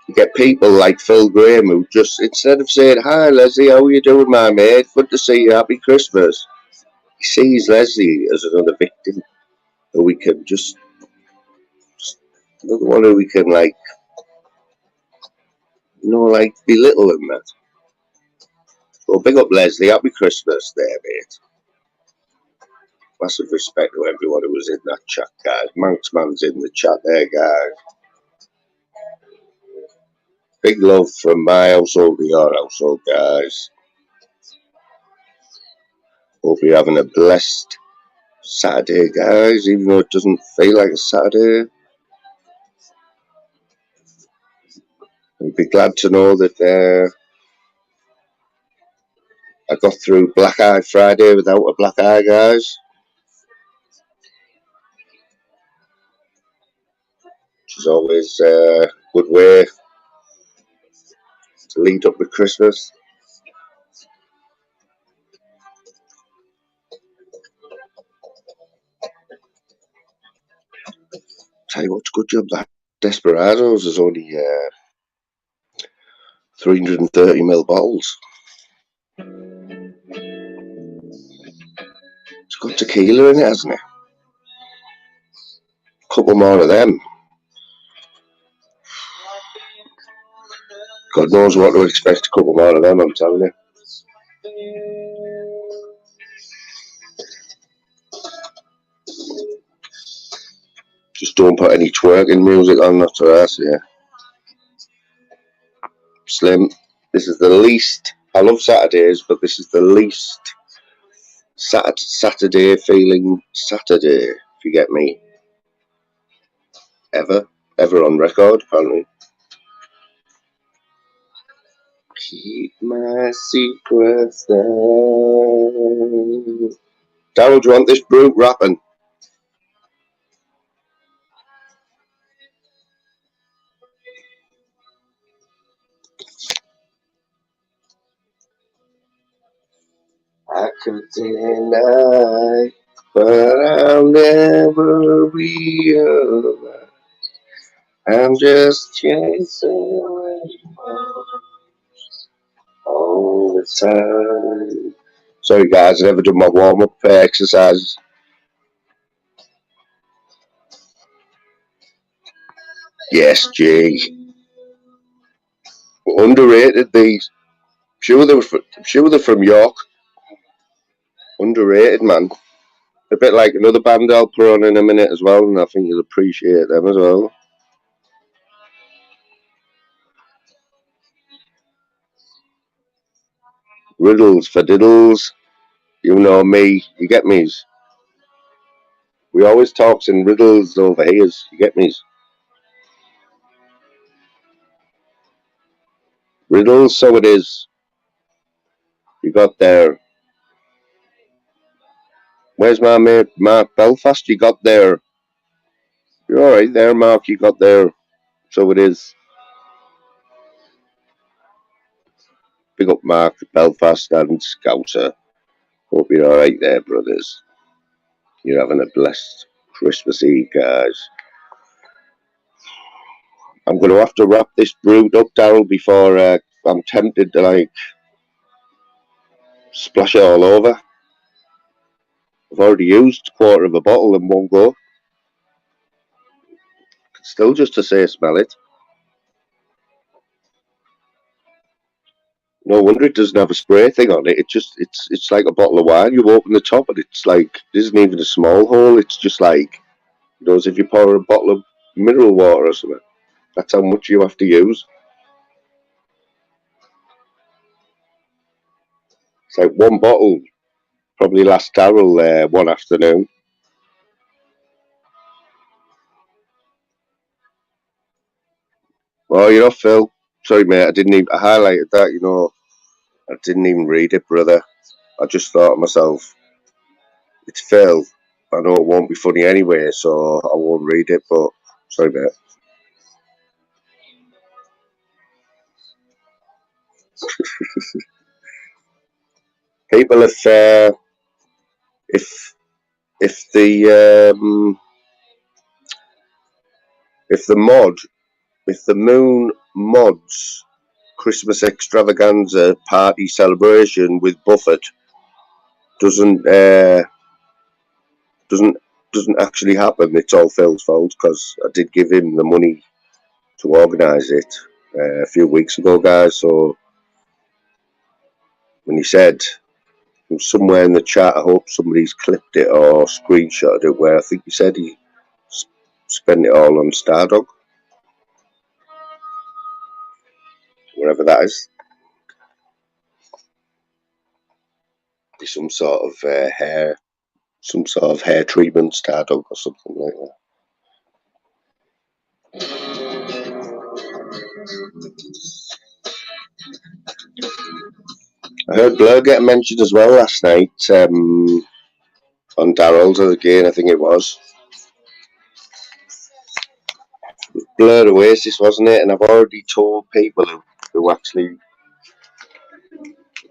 Speaker 2: you get people like Phil Graham who just, instead of saying, "Hi, Leslie, how are you doing, my mate? Good to see you. Happy Christmas." He sees Leslie as another victim who we can just another one who we can like belittle and that. Well, big up Leslie. Happy Christmas, there, mate. Massive respect to everyone who was in that chat, guys. Manxman's in the chat there, guys. Big love from my household to your household, guys. Hope you're having a blessed Saturday, guys, even though it doesn't feel like a Saturday. I'd be glad to know that I got through Black Eye Friday without a black eye, guys. Which is always a good way to lead up to Christmas. Tell you what's good job, that Desperados is only 330ml bottles. It's got tequila in it, hasn't it? A couple more of them. God knows what to expect. A couple more of them, I'm telling you. Just don't put any twerking music on, that's what I say. Slim, this is the least, I love Saturdays, but this is the least Saturday feeling Saturday, if you get me. Ever on record, apparently. Keep my secrets down. Daryl, do you want this brute rapping? I could deny, but I'll never realize. I'm just chasing all the time. Sorry guys, I never done my warm-up exercises. Yes, G. Underrated these. I'm sure they're from York. Underrated, man. A bit like another band I'll put on in a minute as well, and I think you'll appreciate them as well. Riddles for diddles. You know me. You get me? We always talks in riddles over here. You get me? Riddles, so it is. You got there. Where's my mate Mark Belfast? You got there. You're alright there, Mark. You got there. So it is. Big up Mark Belfast and Scouser. Hope you're alright there, brothers. You're having a blessed Christmas Eve, guys. I'm going to have to wrap this brood up, Daryl, before I'm tempted to, like, splash it all over. I've already used a quarter of a bottle in one go. Still just to say smell it. No wonder it doesn't have a spray thing on it. It's like a bottle of wine. You open the top and it's like, it isn't even a small hole. It's just like, you know, as if you pour a bottle of mineral water or something. That's how much you have to use. It's like one bottle probably lasts Daryl one afternoon. Oh, you know, Phil. Sorry, mate. I highlighted that. You know, I didn't even read it, brother. I just thought to myself, it's Phil. I know it won't be funny anyway, so I won't read it. But sorry, mate. People, if if the if the mod if the moon mods Christmas extravaganza party celebration with Buffett doesn't doesn't doesn't actually happen, it's all Phil's fault because I did give him the money to organise it a few weeks ago, guys. So when he said somewhere in the chat, I hope somebody's clipped it or screenshotted it, where I think he said he spent it all on Stardog, wherever that is. Some sort of hair treatment, Stardog or something like that. I heard Blur get mentioned as well last night on Daryl's again, I think it was. Blur Oasis, wasn't it? And I've already told people who actually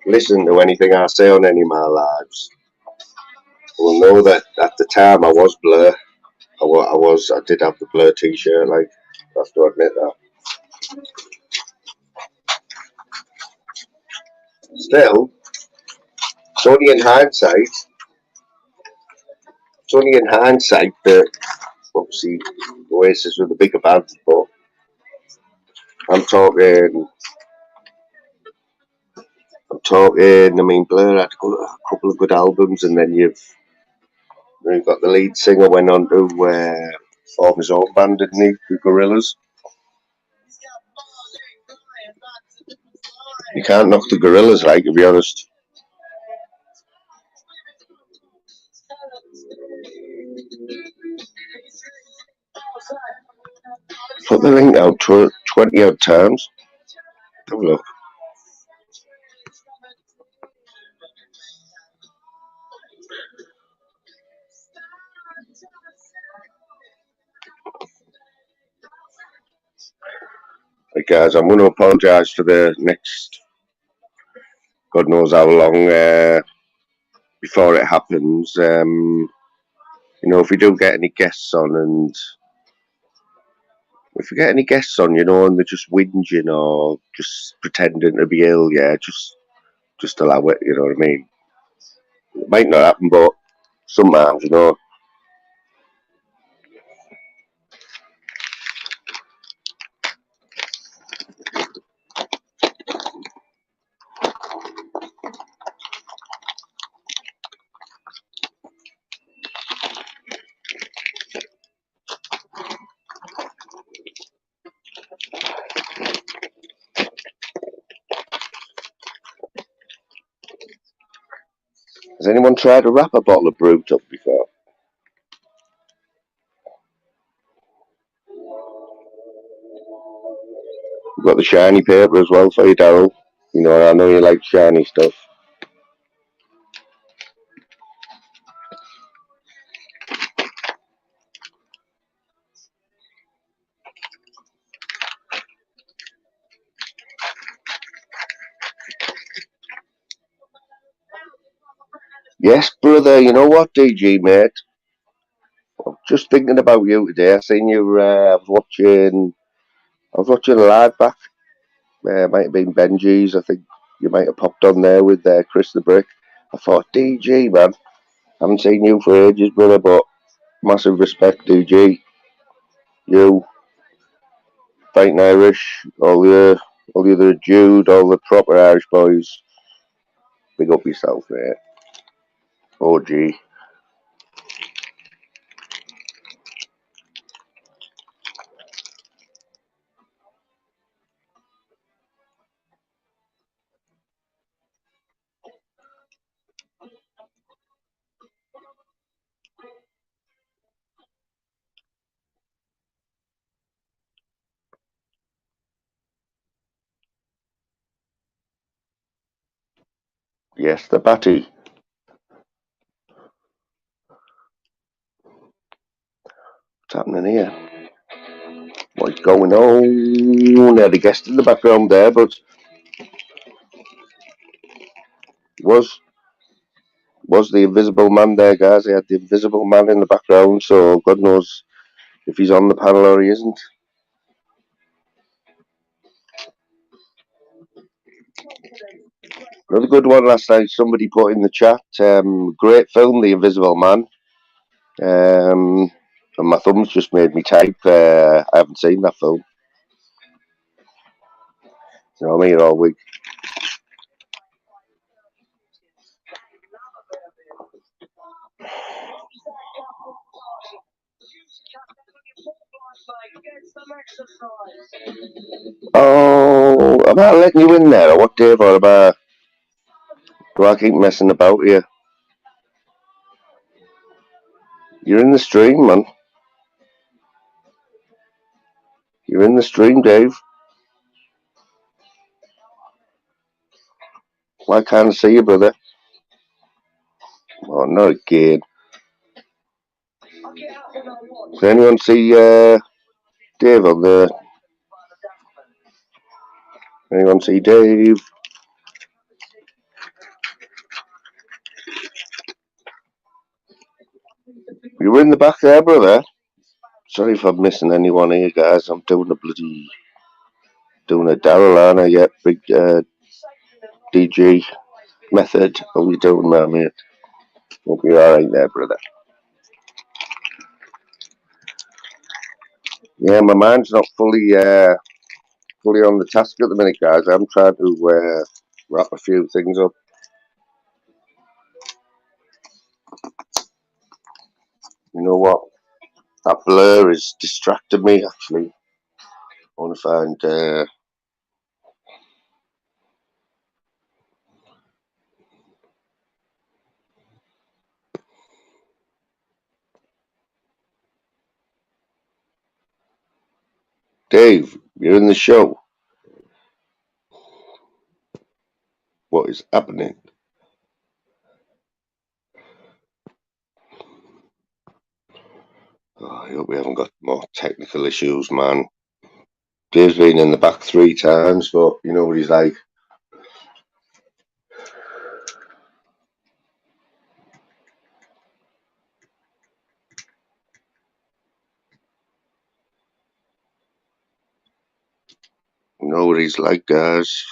Speaker 2: listen to anything I say on any of my lives will know that at the time I was Blur. I did have the Blur t-shirt, like, I have to admit that. Still, it's only in hindsight. It's only in hindsight that obviously Oasis were the bigger band, but I'm talking. I mean, Blur had a couple of good albums, and then you've got the lead singer went on to formed his own band, didn't he? The Gorillas. You can't knock the Gorillas, like, to be honest. Put the link out 20 odd times. Have a look. Right, guys, I'm going to apologise for the next God knows how long before it happens. If we do get any guests on, and if we get any guests on, and they're just whinging or just pretending to be ill, yeah, just allow it. You know what I mean? It might not happen, but sometimes. Has anyone tried to wrap a bottle of brewed up before? We've got the shiny paper as well for you, Daryl. I know you like shiny stuff. Yes, brother. You know what, DG, mate? I'm just thinking about you today. I seen you. I was watching. I was watching a live back. Might have been Benji's. I think you might have popped on there with Chris the Brick. I thought, DG, man. Haven't seen you for ages, brother. But massive respect, DG. You, fighting Irish. All the other Jude. All the proper Irish boys. Big up yourself, mate. OG. Yes, the Batty. What's happening here? What's going on? Had a guest in the background there, but was was the invisible man there, guys. He had the invisible man in the background, so God knows if he's on the panel or he isn't. Another good one last night. Somebody put in the chat. Great film, The Invisible Man. And my thumb's just made me type. I haven't seen that film. I'm here all week. Oh, am I letting you in there, or what, Dave? Or do I keep messing about here? You're in the stream, man. You're in the stream, Dave. Why can't I see you, brother? Oh, not again. Can anyone see Dave on there? Anyone see Dave? You were in the back there, brother. Sorry if I'm missing anyone here, guys. I'm doing a Daryl, aren't I? Yeah, big DG method. How you doing, man, mate? Hope you're alright there, brother. Yeah, my mind's not fully on the task at the minute, guys. I'm trying to wrap a few things up. You know what? That blur is distracted me, actually. I want to find... Dave, you're in the show. What is happening? Oh, I hope we haven't got more technical issues, man. Dave's been in the back 3 times, but you know what he's like. You know what he's like, guys.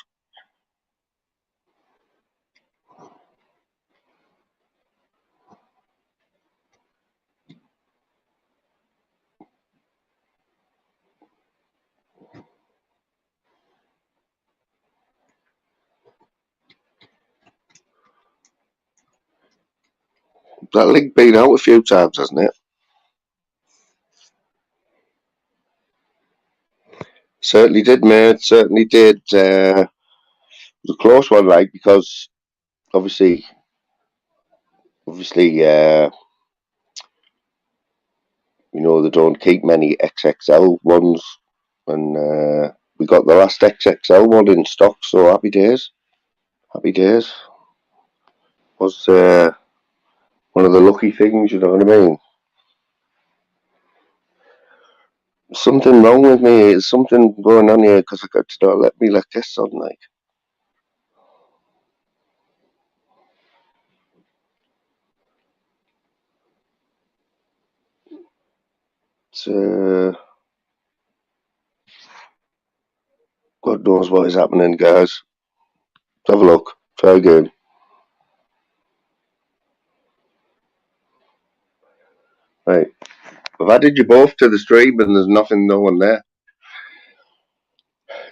Speaker 2: That link been out a few times, hasn't it? Certainly did, mate. Certainly did. It was a close one, like, because obviously, you know, they don't keep many XXL ones, and we got the last XXL one in stock, so happy days. Happy days. Was one of the lucky things, you know what I mean? Something wrong with me. There's something going on here because I got to not let me let guests on, like. It's, God knows what is happening, guys. Let's have a look. Try again. Right. I've added you both to the stream and there's no one there.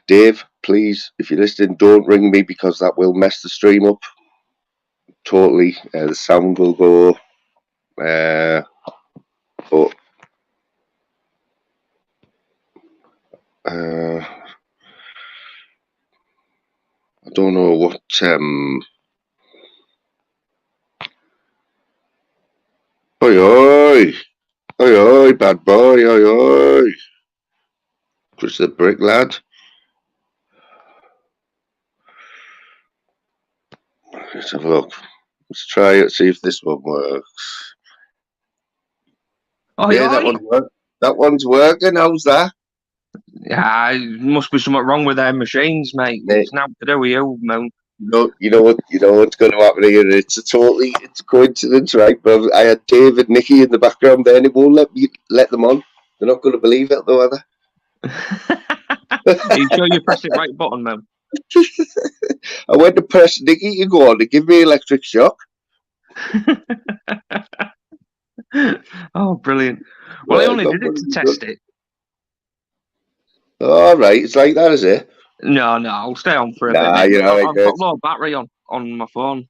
Speaker 2: Dave, please, if you're listening, don't ring me because that will mess the stream up. Totally. The sound will go. But I don't know what. Oi, oi! Oi, oi, bad boy, oi, oi! Chris the Brick Lad. Let's have a look. Let's try it, see if this one works.
Speaker 1: Oh,
Speaker 2: yeah, that one's working. How's that?
Speaker 1: Yeah, must be something wrong with their machines, mate. It's now to do with you, man.
Speaker 2: You know what's going to happen here. It's a coincidence, right? But I had Dave and Nikki in the background there, and it won't let them on. They're not going to believe it, though, are they?
Speaker 1: Are you sure you press it right button, man?
Speaker 2: I went to press Nikki to go on to give me electric shock.
Speaker 1: Oh, brilliant. Well, I only did it to test it.
Speaker 2: All right, it's like that, is it?
Speaker 1: No, I'll stay on for a bit,
Speaker 2: Nah,
Speaker 1: mate.
Speaker 2: you're all right,
Speaker 1: I've got low battery on my phone.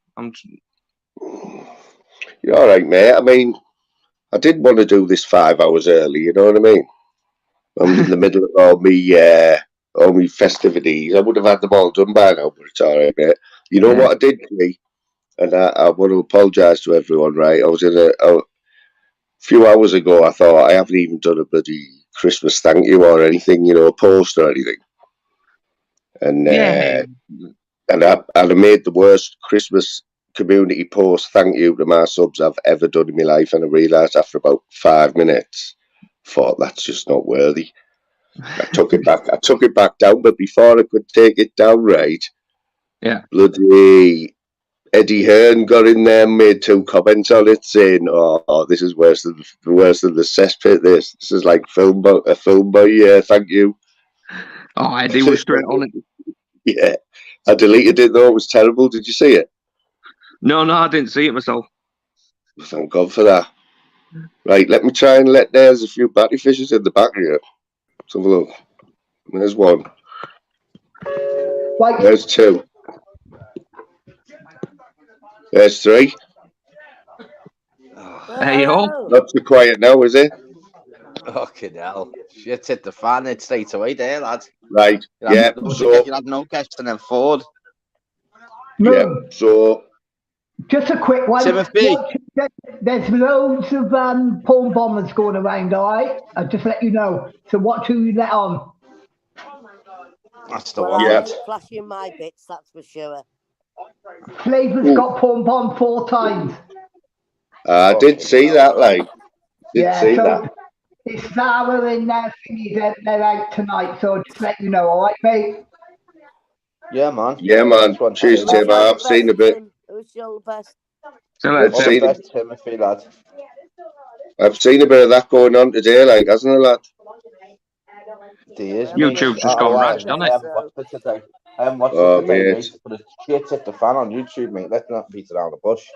Speaker 2: You're all right, mate. I mean, I did want to do this 5 hours early, you know what I mean? I was in the middle of all my festivities. I would have had them all done by now, but it's all right, mate. You know what I did to me? And I want to apologise to everyone, right? I was in a few hours ago, I thought I haven't even done a bloody Christmas thank you or anything, you know, a post or anything. And and I made the worst Christmas community post thank you to my subs I've ever done in my life, and I realised after about 5 minutes, thought that's just not worthy. I took it back down, but before I could take it down, right?
Speaker 1: Yeah.
Speaker 2: Bloody Eddie Hearn got in there and made 2 comments on it saying, "Oh, this is worse than the cesspit. This is like a film boy. Thank you."
Speaker 1: Oh, Eddie was straight on it.
Speaker 2: Yeah, I deleted it though. It was terrible. Did you see it?
Speaker 1: No, I didn't see it myself.
Speaker 2: Thank God for that. Right, let me try and there's a few batty fishes in the back here. Let's have a look. There's one. There's 2. There's 3.
Speaker 1: Hey, yo.
Speaker 2: Not too quiet now, is it?
Speaker 3: Fucking hell. Shit hit the fan. It's straight away there, lad.
Speaker 2: Right. Yeah.
Speaker 3: Don't
Speaker 2: So
Speaker 3: forget you had no guest and then Ford.
Speaker 2: yeah.
Speaker 1: Moon,
Speaker 2: So
Speaker 1: just a quick one.
Speaker 3: Timothy.
Speaker 1: There's loads of porn bombers going around, all right? I'll just let you know. So watch who you let on.
Speaker 3: That's the
Speaker 4: Well,
Speaker 3: one,
Speaker 4: I
Speaker 3: lad.
Speaker 4: ain't flashing my bits, that's for sure.
Speaker 1: Flavor's
Speaker 2: Ooh.
Speaker 1: got porn bombed 4 times.
Speaker 2: I did see that, like. Did
Speaker 1: Yeah,
Speaker 2: see
Speaker 1: so
Speaker 2: that.
Speaker 1: it's Zara and thingy, they're out tonight, so just let you know, all right, mate?
Speaker 3: Yeah, man.
Speaker 2: Yeah, man.
Speaker 3: Nice one,
Speaker 2: Cheers,
Speaker 3: Tim.
Speaker 4: Who's
Speaker 2: Tim.
Speaker 4: your
Speaker 2: I've seen a
Speaker 4: best,
Speaker 2: bit.
Speaker 4: Tim? Who's your best?
Speaker 5: See you
Speaker 2: I've
Speaker 5: later,
Speaker 3: All the
Speaker 5: Tim.
Speaker 2: seen
Speaker 3: best, Timothy, lad.
Speaker 2: I've seen a bit of that going on today, like, hasn't it, lad?
Speaker 3: He is,
Speaker 4: I
Speaker 3: mate.
Speaker 4: haven't
Speaker 5: YouTube's
Speaker 4: looked
Speaker 5: just
Speaker 4: at it
Speaker 5: gone
Speaker 3: I
Speaker 5: ratchet,
Speaker 4: yesterday,
Speaker 5: hasn't it?
Speaker 3: haven't
Speaker 4: so...
Speaker 3: watched it today. I haven't watched
Speaker 2: Oh,
Speaker 3: it today,
Speaker 2: mate.
Speaker 3: mate. But it's shit hit the fan on YouTube, mate. Let's not beat it around the bush.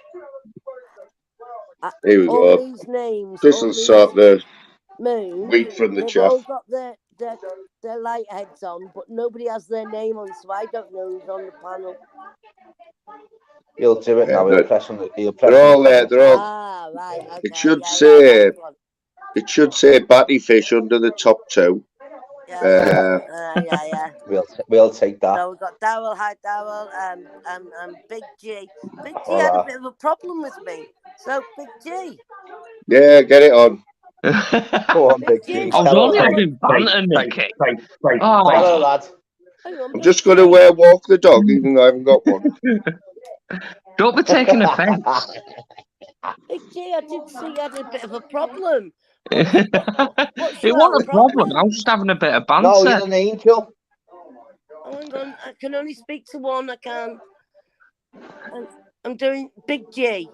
Speaker 2: Here we
Speaker 4: all
Speaker 2: go.
Speaker 4: these names,
Speaker 2: This
Speaker 4: all
Speaker 2: will
Speaker 4: these
Speaker 2: sort the
Speaker 4: moon,
Speaker 2: wheat from the
Speaker 4: they've
Speaker 2: chaff.
Speaker 4: all got their light heads on, but nobody has their name on, so I don't know who's on the panel.
Speaker 3: He'll do it
Speaker 2: Yeah,
Speaker 3: now. He'll press on
Speaker 2: they're all there. They're all.
Speaker 4: Ah, right, okay.
Speaker 2: It should
Speaker 4: Yeah,
Speaker 2: say.
Speaker 4: that's one.
Speaker 2: It should say Batty Fish under the top 2.
Speaker 4: Yeah.
Speaker 3: We'll take that.
Speaker 4: So we've got Darryl, hi Darryl, Big G. Big G
Speaker 3: Hola.
Speaker 4: had a bit of a problem with me. So Big G.
Speaker 2: Yeah, get it on.
Speaker 3: Go on,
Speaker 4: Big
Speaker 3: Big
Speaker 4: G,
Speaker 3: G.
Speaker 5: I was
Speaker 3: Tell
Speaker 5: only
Speaker 3: us.
Speaker 5: having banter, Nicky. Oh,
Speaker 3: Hello, lad.
Speaker 4: Hang on,
Speaker 2: I'm
Speaker 4: Big
Speaker 2: just going to
Speaker 4: G.
Speaker 2: walk the dog, even though I haven't got one.
Speaker 5: don't be taking offence.
Speaker 4: Big G, I did see you had a bit of a problem.
Speaker 5: It
Speaker 4: What's your
Speaker 5: wasn't a problem. I
Speaker 4: problem?
Speaker 5: was just having a bit of
Speaker 3: No,
Speaker 5: banter.
Speaker 3: you're an angel.
Speaker 4: Oh, hang on, I can only speak to one. I can't. I'm doing Big G.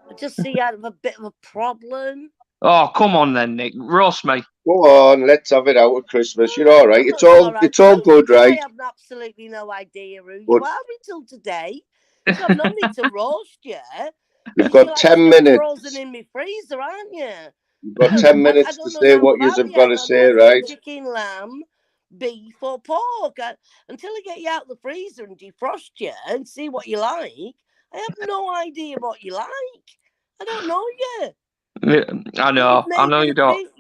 Speaker 4: I just see you had a bit of a problem.
Speaker 5: Oh, come on then, Nick. Roast me.
Speaker 2: Go on, let's have it out at Christmas. You're all right.
Speaker 4: Oh,
Speaker 2: It's all
Speaker 4: right.
Speaker 2: it's all good,
Speaker 4: I
Speaker 2: right?
Speaker 4: have absolutely no idea who you
Speaker 2: But
Speaker 4: are until today. So I'm not need to roast you.
Speaker 2: you've
Speaker 4: You're
Speaker 2: got
Speaker 4: like
Speaker 2: 10
Speaker 4: still frozen
Speaker 2: minutes.
Speaker 4: in my freezer, aren't you?
Speaker 2: You've got 10
Speaker 4: I
Speaker 2: minutes to
Speaker 4: don't know
Speaker 2: say
Speaker 4: now
Speaker 2: what you
Speaker 4: about
Speaker 2: have
Speaker 4: the
Speaker 2: got to
Speaker 4: effort,
Speaker 2: say,
Speaker 4: whether it's
Speaker 2: right?
Speaker 4: chicken, lamb, beef or pork. Until I get you out of the freezer and defrost you and see what you like, I have no idea what you like. I don't know you.
Speaker 5: I know. I know you don't.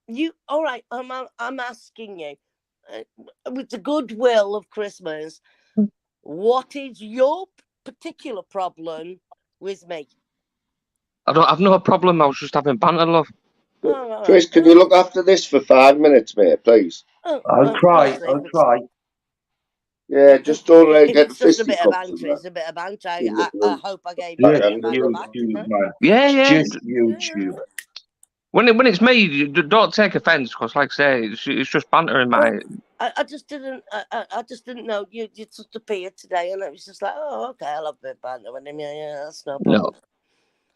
Speaker 4: You all right? I'm asking you, with the goodwill of Christmas, what is your particular problem with me?
Speaker 5: I don't have no problem. I was just having banter, love.
Speaker 4: Oh,
Speaker 2: Chris, can you look after this for 5 minutes, mate, please?
Speaker 6: I'll try. Yeah,
Speaker 2: just don't let
Speaker 4: If
Speaker 2: get the
Speaker 4: it's just a bit of
Speaker 2: fisticuffs
Speaker 4: banter,
Speaker 2: and
Speaker 4: it's a bit of banter.
Speaker 2: in the
Speaker 4: I
Speaker 2: blue
Speaker 4: hope I gave you a
Speaker 2: back
Speaker 4: bit
Speaker 6: just
Speaker 4: of
Speaker 2: end of
Speaker 4: banter
Speaker 2: it.
Speaker 4: back, didn't
Speaker 6: YouTube,
Speaker 4: I?
Speaker 6: man.
Speaker 5: Yeah.
Speaker 6: Just YouTube.
Speaker 5: When it's me, don't take offence, because, like I say, it's just banter in my.
Speaker 4: I just didn't. I just didn't know you just appeared today, and it was just like, oh, okay, I love a bit of banter with him. Yeah, that's no problem.
Speaker 5: No,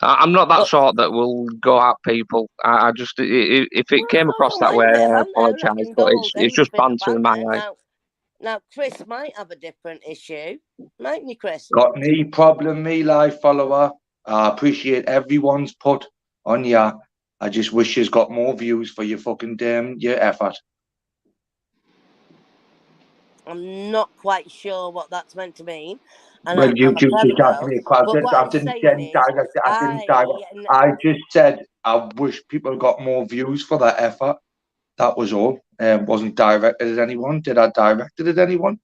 Speaker 5: I'm not that sort that will go at people. I just, if it came across that way, I apologise,
Speaker 4: I can
Speaker 5: but
Speaker 4: go all day
Speaker 5: it's
Speaker 4: with a
Speaker 5: just
Speaker 4: bit of
Speaker 5: banter in my eye.
Speaker 4: Now, Chris might have a different issue, mightn't you, Chris?
Speaker 6: Got any problem, me live follower? I appreciate everyone's put on ya. I just wish you's got more views for your fucking your effort.
Speaker 4: I'm not quite sure what that's meant to mean, and
Speaker 6: Well,
Speaker 4: I'm a
Speaker 6: YouTube
Speaker 4: clever
Speaker 6: just asked
Speaker 4: girl.
Speaker 6: me a
Speaker 4: But
Speaker 6: question.
Speaker 4: what
Speaker 6: I
Speaker 4: I'm
Speaker 6: didn't
Speaker 4: saying is,
Speaker 6: direct. I didn't direct. I just said I wish people got more views for that effort. That was all. Wasn't directed at anyone. Did I direct it at anyone?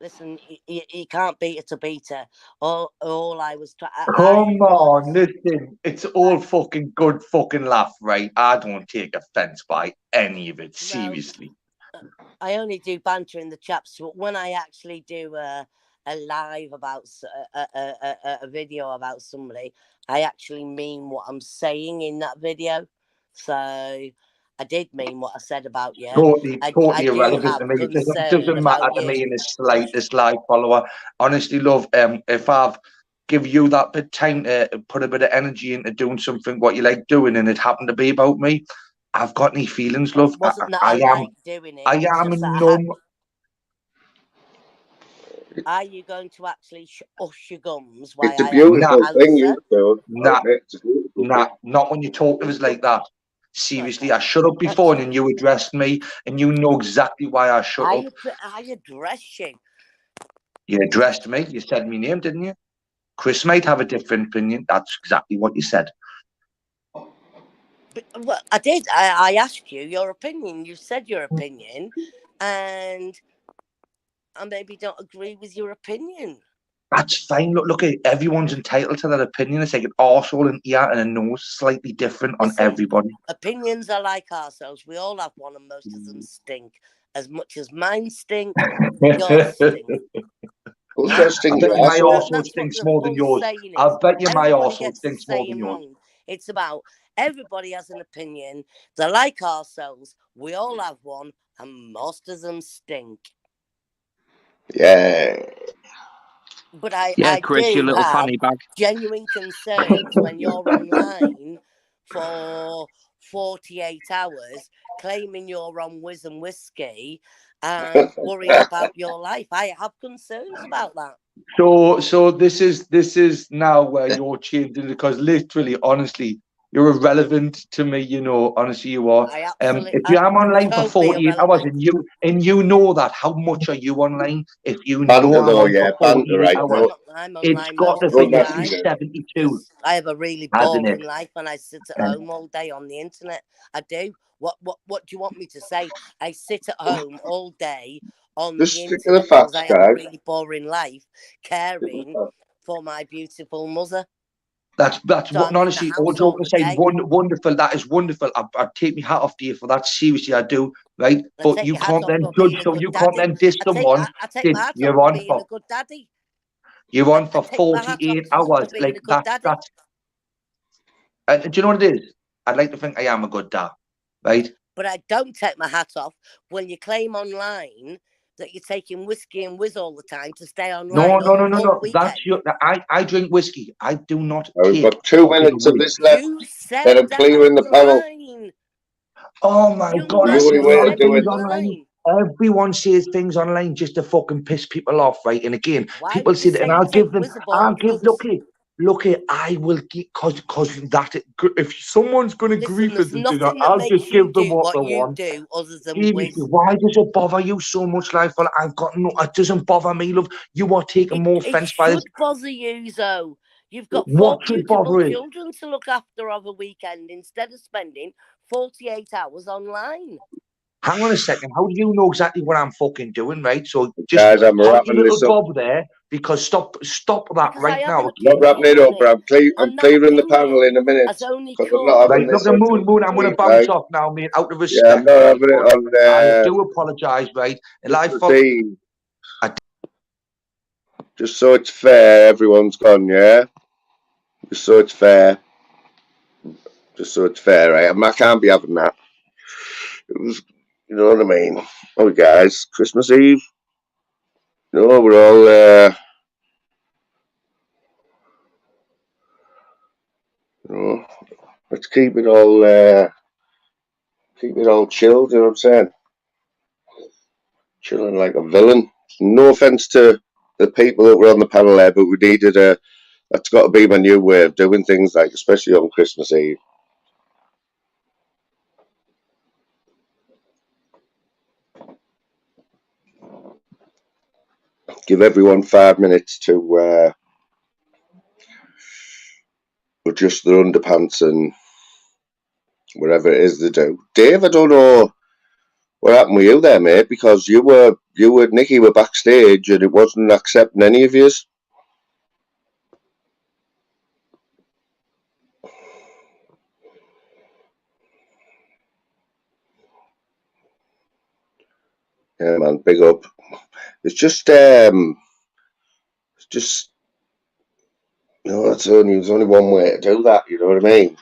Speaker 4: listen, you can't beat it to beat her. All I was trying.
Speaker 6: Come on, listen. It's all fucking good fucking laugh, right? I don't take offence by any of it. Seriously.
Speaker 4: No, I only do banter in the chaps, but when I actually do a live about a video about somebody, I actually mean what I'm saying in that video. So I did mean what I said about you.
Speaker 6: Totally
Speaker 4: I do
Speaker 6: irrelevant to
Speaker 4: have
Speaker 6: me. It
Speaker 4: concern
Speaker 6: doesn't
Speaker 4: about
Speaker 6: matter to
Speaker 4: you.
Speaker 6: me in the slightest, live follower. Honestly, love, if I've give you that bit of time to put a bit of energy into doing something what you like doing, and it happened to be about me, I've got any feelings, love.
Speaker 4: It wasn't that
Speaker 6: I
Speaker 4: like doing it.
Speaker 6: I
Speaker 4: It's
Speaker 6: am
Speaker 4: just that
Speaker 6: numb.
Speaker 4: are you going to actually hush your gums while
Speaker 2: It's a
Speaker 4: I
Speaker 2: beautiful thing,
Speaker 4: answer?
Speaker 2: you do.
Speaker 6: Nah,
Speaker 2: It's a beautiful thing.
Speaker 6: not when you talk to us like that. Seriously,
Speaker 4: Okay.
Speaker 6: I shut up before and you addressed me, and you know exactly why I shut up.
Speaker 4: I address you.
Speaker 6: You addressed me. You said my name, didn't you? Chris might have a different opinion. That's exactly what you said.
Speaker 4: Well, I did. I asked you your opinion. You said your opinion, and I maybe don't agree with your opinion.
Speaker 6: That's fine. Look, everyone's entitled to their opinion. It's like an arsehole and ear and a nose, slightly different on
Speaker 4: Listen,
Speaker 6: everybody.
Speaker 4: Opinions are like ourselves. We all have one, and most of them stink. As much as mine stink, yours stink.
Speaker 2: Who's got
Speaker 6: I
Speaker 2: sting
Speaker 6: bet
Speaker 2: your
Speaker 6: you my
Speaker 2: arsehole?
Speaker 6: arsehole
Speaker 4: That's what
Speaker 6: stinks
Speaker 4: the
Speaker 6: more than
Speaker 4: full
Speaker 6: yours.
Speaker 4: saying
Speaker 6: I
Speaker 4: is.
Speaker 6: bet you my
Speaker 4: Everybody
Speaker 6: arsehole
Speaker 4: gets the
Speaker 6: stinks more than
Speaker 4: saying
Speaker 6: yours.
Speaker 4: wrong. It's about everybody has an opinion. They're like ourselves. We all have one, and most of them stink.
Speaker 2: Yeah.
Speaker 4: But I
Speaker 5: Chris, you
Speaker 4: do
Speaker 5: little
Speaker 4: have
Speaker 5: fanny bag.
Speaker 4: genuine concerns when you're online for 48 hours claiming you're on whiz and whiskey and worrying about your life. I have concerns about that.
Speaker 6: So this is now where you're changing, because literally, honestly, you're irrelevant to me. You know, honestly, you are.
Speaker 4: I absolutely,
Speaker 6: If you am online for
Speaker 4: totally
Speaker 6: 48 hours
Speaker 4: irrelevant.
Speaker 6: and you know that, how much are you online? If you know
Speaker 2: Banter
Speaker 6: I'm
Speaker 2: though,
Speaker 6: on
Speaker 2: yeah,
Speaker 6: for
Speaker 2: banter,
Speaker 6: 48
Speaker 2: right?
Speaker 6: hours,
Speaker 2: No,
Speaker 4: I'm
Speaker 6: it's
Speaker 4: online
Speaker 6: got to
Speaker 4: most of
Speaker 2: don't
Speaker 6: be
Speaker 4: the
Speaker 6: at
Speaker 2: mess with
Speaker 6: least
Speaker 4: time
Speaker 2: it.
Speaker 6: 72,
Speaker 4: because I have a really
Speaker 6: hasn't it?
Speaker 4: boring life and I sit at home all day on the internet. I do. What do you want me to say? I sit at home all day on
Speaker 2: Just
Speaker 4: the
Speaker 2: stick to the
Speaker 4: internet because
Speaker 2: facts,
Speaker 4: I have a
Speaker 2: guys.
Speaker 4: really boring life, caring for my beautiful mother.
Speaker 6: That's
Speaker 4: So I'm in the
Speaker 6: honestly, all
Speaker 4: house
Speaker 6: joke
Speaker 4: all
Speaker 6: aside,
Speaker 4: day.
Speaker 6: wonderful. That is wonderful. I'd take my hat off to you for that. Seriously, I do. Right,
Speaker 4: I
Speaker 6: but
Speaker 4: take
Speaker 6: you
Speaker 4: your hat
Speaker 6: can't
Speaker 4: off
Speaker 6: then
Speaker 4: for being
Speaker 6: judge.
Speaker 4: a
Speaker 6: So
Speaker 4: good
Speaker 6: you can't
Speaker 4: daddy.
Speaker 6: then diss someone.
Speaker 4: I take my hat off
Speaker 6: You're
Speaker 4: for
Speaker 6: on
Speaker 4: being a
Speaker 6: for
Speaker 4: good daddy.
Speaker 6: you're on
Speaker 4: I
Speaker 6: for
Speaker 4: take my hat off
Speaker 6: 48
Speaker 4: for
Speaker 6: hours.
Speaker 4: being
Speaker 6: Like
Speaker 4: a good daddy.
Speaker 6: that's. Do you know what it is? I'd like to think I am a good dad, right?
Speaker 4: But I don't take my hat off when you claim online that you're taking whiskey and whiz all the time to stay online all weekend.
Speaker 6: That's your. I drink whiskey. I do not
Speaker 2: Now we've
Speaker 6: take
Speaker 2: got 2 minutes of
Speaker 6: fucking whiz.
Speaker 2: this left.
Speaker 4: You said
Speaker 2: Then I'm
Speaker 4: that
Speaker 2: clearing the panel.
Speaker 4: online.
Speaker 6: Oh my
Speaker 4: You
Speaker 6: god!
Speaker 2: The
Speaker 6: I
Speaker 2: only
Speaker 6: see a
Speaker 4: never
Speaker 2: way
Speaker 6: lot
Speaker 2: to
Speaker 6: of
Speaker 4: said
Speaker 2: do
Speaker 6: things
Speaker 2: it.
Speaker 6: online.
Speaker 4: online.
Speaker 6: Everyone says things online just to fucking piss people off, right? And again,
Speaker 4: Why
Speaker 6: people
Speaker 4: would you
Speaker 6: say that,
Speaker 4: say
Speaker 6: and
Speaker 4: you
Speaker 6: I'll
Speaker 4: take
Speaker 6: give them.
Speaker 4: Whizzerball
Speaker 6: I'll give.
Speaker 4: drugs?
Speaker 6: Look it. I will get cause that. If someone's gonna
Speaker 4: Listen,
Speaker 6: grief
Speaker 4: there's
Speaker 6: it,
Speaker 4: nothing that
Speaker 6: I'll just
Speaker 4: makes you
Speaker 6: give them
Speaker 4: do
Speaker 6: what they
Speaker 4: what you
Speaker 6: want.
Speaker 4: do other than
Speaker 6: Seriously,
Speaker 4: whiz.
Speaker 6: why does it bother you so much, life? Well, I've got no. It doesn't bother me, love. You are taking more
Speaker 4: It
Speaker 6: offence by this.
Speaker 4: should bother you, though. You've got 4
Speaker 6: What should
Speaker 4: beautiful
Speaker 6: bother it?
Speaker 4: children to look after over a weekend instead of spending 48 hours online.
Speaker 6: Hang on a second. How do you know exactly what I'm fucking doing, right? So just
Speaker 2: Guys, I'm
Speaker 6: hold your
Speaker 2: wrapping
Speaker 6: little
Speaker 2: this up.
Speaker 6: gob there, because stop that
Speaker 4: Because I
Speaker 6: right
Speaker 4: have
Speaker 6: now.
Speaker 4: an
Speaker 2: Not wrapping
Speaker 4: opinion
Speaker 2: it
Speaker 4: on
Speaker 2: up, but
Speaker 4: it.
Speaker 2: I'm
Speaker 4: And that
Speaker 2: clearing the panel in
Speaker 4: opinion
Speaker 2: a minute
Speaker 4: has only
Speaker 2: because I'm not
Speaker 4: come.
Speaker 2: having
Speaker 6: Right, look
Speaker 2: this
Speaker 6: at
Speaker 2: on
Speaker 6: Moon. I'm going to
Speaker 2: Christmas Eve,
Speaker 6: bounce
Speaker 2: right?
Speaker 6: off now, mate, out of
Speaker 2: Yeah, I'm
Speaker 6: respect,
Speaker 2: not
Speaker 6: right?
Speaker 2: having it
Speaker 6: But
Speaker 2: on
Speaker 6: I do apologise, right? Life
Speaker 2: Christmas Eve.
Speaker 6: I-
Speaker 2: Just so it's fair, everyone's gone, yeah? Just so it's fair. Just so it's fair, right? I can't be having that. It was, you know what I mean? Oh, guys, Christmas Eve. No, we're all, you know, let's keep it all chilled, you know what I'm saying? Chilling like a villain. No offence to the people that were on the panel there, but we needed that's got to be my new way of doing things, like especially on Christmas Eve. Give everyone 5 minutes to adjust their underpants and whatever it is they do. Dave, I don't know what happened with you there, mate, because you and Nikki were backstage and it wasn't accepting any of yous. Yeah, man, big up. It's just you know, there's only one way to do that. You know what I mean?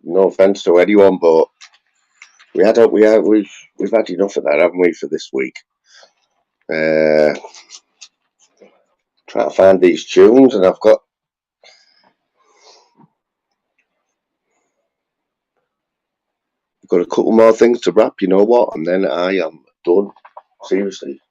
Speaker 2: No offense to anyone, but we've had enough of that, haven't we, for this week? Trying to find these tunes, and I've got a couple more things to wrap. You know what? And then I am done. Seriously.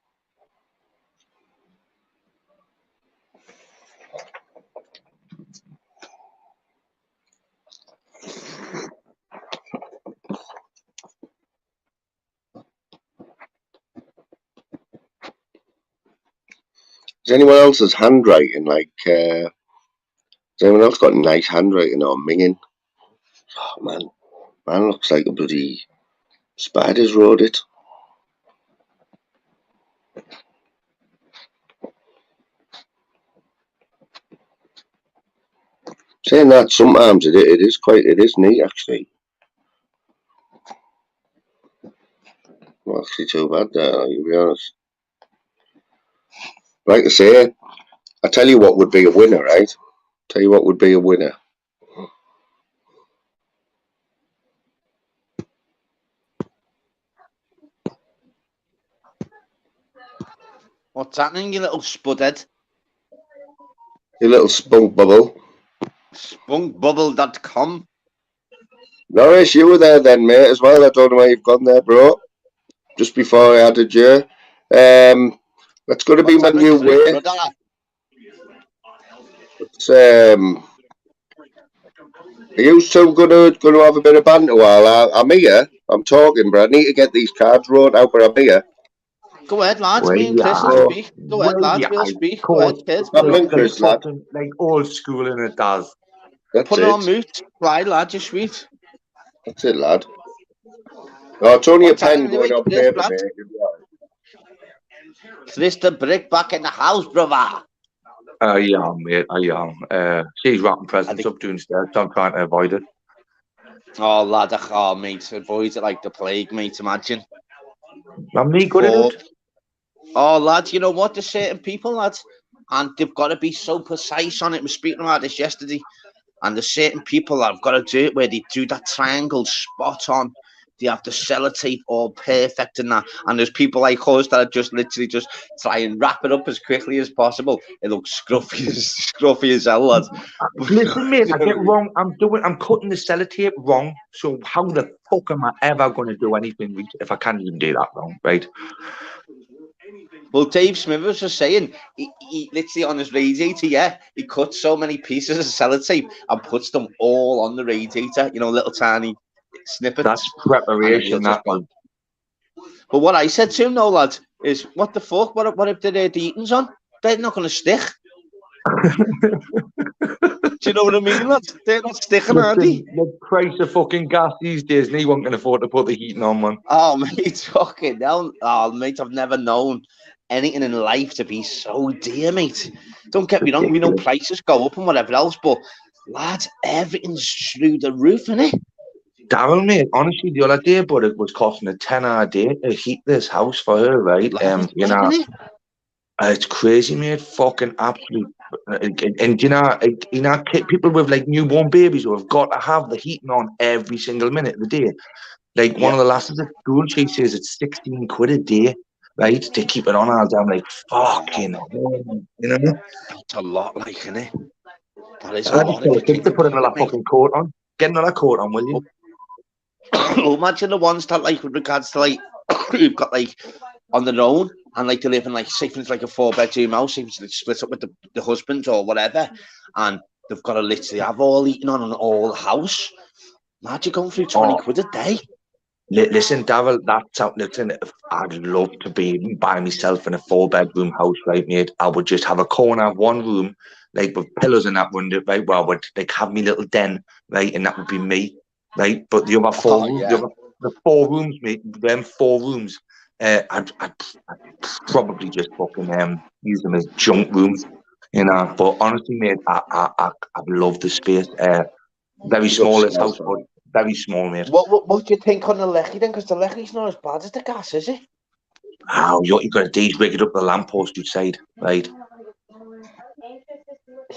Speaker 2: Is anyone else's handwriting like? Has anyone else got nice handwriting or minging? Oh man, Man, looks like a bloody spiders rode it. Saying that, sometimes it is neat actually. Not actually too bad there, to be honest. Like I say, I tell you what would be a winner, right? Tell you what would be a winner.
Speaker 3: What's happening, you little spudhead?
Speaker 2: You little spunk bubble.
Speaker 3: Spunkbubble.com.
Speaker 2: Norris, you were there then, mate, as well. I don't know where you've gone there, bro. Just before I added you. That's going to be my new way. Are you two going to have a bit of banter while I'm here? I'm talking, but I need to get these cards wrote out, but I'm here.
Speaker 3: Go ahead, lads.
Speaker 6: Well,
Speaker 3: Me and Chris
Speaker 6: yeah,
Speaker 3: will speak. Go ahead,
Speaker 6: well,
Speaker 3: lads.
Speaker 6: yeah,
Speaker 3: We'll
Speaker 6: I
Speaker 3: speak. Go
Speaker 6: call
Speaker 3: ahead, kids.
Speaker 2: Come on,
Speaker 6: like
Speaker 2: Chris, lad.
Speaker 6: fucking like old school and it does.
Speaker 2: That's
Speaker 3: Put it on
Speaker 2: it.
Speaker 3: mute. Right, lad. You're sweet.
Speaker 2: That's it, lad. Oh, it's only
Speaker 3: What's
Speaker 2: a pen
Speaker 3: happening
Speaker 2: going
Speaker 3: anyway,
Speaker 2: on
Speaker 3: Chris,
Speaker 2: paper,
Speaker 3: lad?
Speaker 2: mate.
Speaker 3: Chris the brick back in the house, brother.
Speaker 6: Yeah, mate, I am. She's wrapping presents up downstairs, so I'm trying to avoid it.
Speaker 3: Oh, lad. Oh, mate. Avoid it like the plague, mate. Imagine.
Speaker 6: I'm me good at it.
Speaker 3: Oh, lads, you know what? There's certain people, lads, and they've got to be so precise on it. We're speaking about this yesterday, and there's certain people that have got to do it where they do that triangle spot on. They have the sellotape all perfect and that. And there's people like us that are just literally just try and wrap it up as quickly as possible. It looks scruffy as hell, lads.
Speaker 6: Listen, mate, I get wrong. I'm cutting the sellotape wrong. So how the fuck am I ever going to do anything if I can't even do that wrong, right?
Speaker 3: Well, Dave Smithers was saying he literally on his radiator, yeah, he cuts so many pieces of sellotape and puts them all on the radiator, you know, little tiny snippets.
Speaker 6: That's preparation, that one.
Speaker 3: But what I said to him, though, lad, is what the fuck? What if the eating's on? They're not going to stick. Do you know what I mean, lads? They're not sticking, are they?
Speaker 6: The price of fucking gas these days, and he won't can afford to put the heating on, man.
Speaker 3: Oh, mate, fucking hell. Oh, mate, I've never known anything in life to be so dear, mate. Don't get me wrong, we know prices go up and whatever else, but, lads, everything's through the roof, innit?
Speaker 6: Daryl, mate, honestly, the other day, but it was costing a tenner a day to heat this house for her, right? You know, it's crazy, mate. Fucking absolute. And you know, people with like newborn babies who have got to have the heating on every single minute of the day. Like one of the lasses at school, she says it's 16 quid a day, right, to keep it on all day. I'm like, fucking hell, you know?
Speaker 3: That's a lot, like, innit? That is
Speaker 6: I just think to put another fucking coat on. Get another coat on, will you?
Speaker 3: Well, imagine the ones that, like, with regards to, like, you've got, like, on their own, and, like, they live in, like, say, it's like a 4-bedroom house, say, they split up with the husband or whatever, and they've got to literally have all eating on an all house. Imagine going through 20 quid a day.
Speaker 6: Listen, Daryl, that's out. Listen, I'd love to be by myself in a 4-bedroom house, right, mate? I would just have a corner of one room, like, with pillows in that window, right, where I would, like, have me little den, right, and that would be me. Right, but the other four, the 4 rooms, mate. Them 4 rooms, I'd probably just fucking use them as junk rooms, you know. But honestly, mate, I love the space. Very small this house, but very small, mate.
Speaker 3: What do you think on the Lecky then? Because the Lecky's not as bad as the gas, is it?
Speaker 6: Oh, you got to rig it up the lamppost outside, right?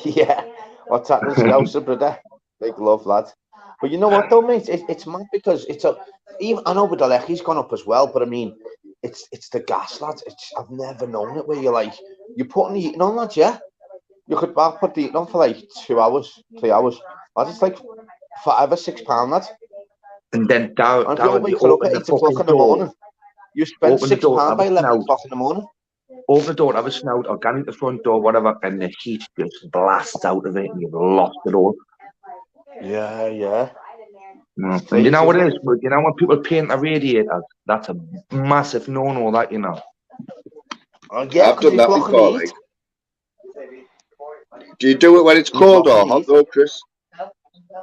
Speaker 3: Yeah. What's happening, Scouser, brother? Big love, lad. But you know what, though, mate? It's mad because it's a. Even I know, but the Lecky's gone up as well. But I mean, it's the gas, lads. I've never known it where you're like you're putting the heating on, lads. Yeah, you could put the heating on for like 2 hours, 3 hours. Lads, it's like £5 or £6, lads.
Speaker 6: And then down,
Speaker 3: and you wake up at 8 o'clock in the morning. You spend £6 by 11 o'clock in the morning.
Speaker 6: Open the door, have a snout, or get in the front door, whatever, and the heat just blasts out of it, and you've lost it all.
Speaker 3: Yeah.
Speaker 6: And you know what it is? You know when people paint the radiators, that's a massive no-no, that, you know.
Speaker 3: Yeah,
Speaker 2: I've done that before, like. Do you do it when it's cold or hot, though, Chris?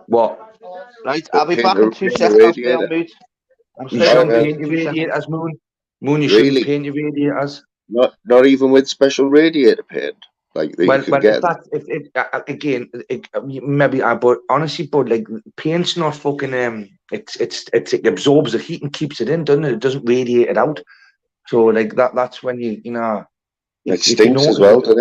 Speaker 6: What?
Speaker 3: Right, I'll be
Speaker 2: Paint
Speaker 3: back in 2
Speaker 2: the
Speaker 3: seconds. I'll stay on
Speaker 2: radiator.
Speaker 3: mute. I'm
Speaker 6: You
Speaker 3: staying on
Speaker 6: shouldn't
Speaker 2: Alright,
Speaker 3: mute
Speaker 6: paint
Speaker 3: for
Speaker 6: your
Speaker 3: 2 seconds.
Speaker 6: radiators, Moon. Moon, you shouldn't
Speaker 2: really?
Speaker 6: paint your radiators.
Speaker 2: Not even with special radiator paint, like that you
Speaker 6: Well,
Speaker 2: can
Speaker 6: well, if
Speaker 2: get.
Speaker 6: that, if again, maybe but honestly, but like paint's not fucking it absorbs the heat and keeps it in, doesn't it? It doesn't radiate it out. So like that's when you know
Speaker 2: It
Speaker 6: if you
Speaker 2: stinks as
Speaker 6: notice
Speaker 2: well,
Speaker 6: it,
Speaker 2: doesn't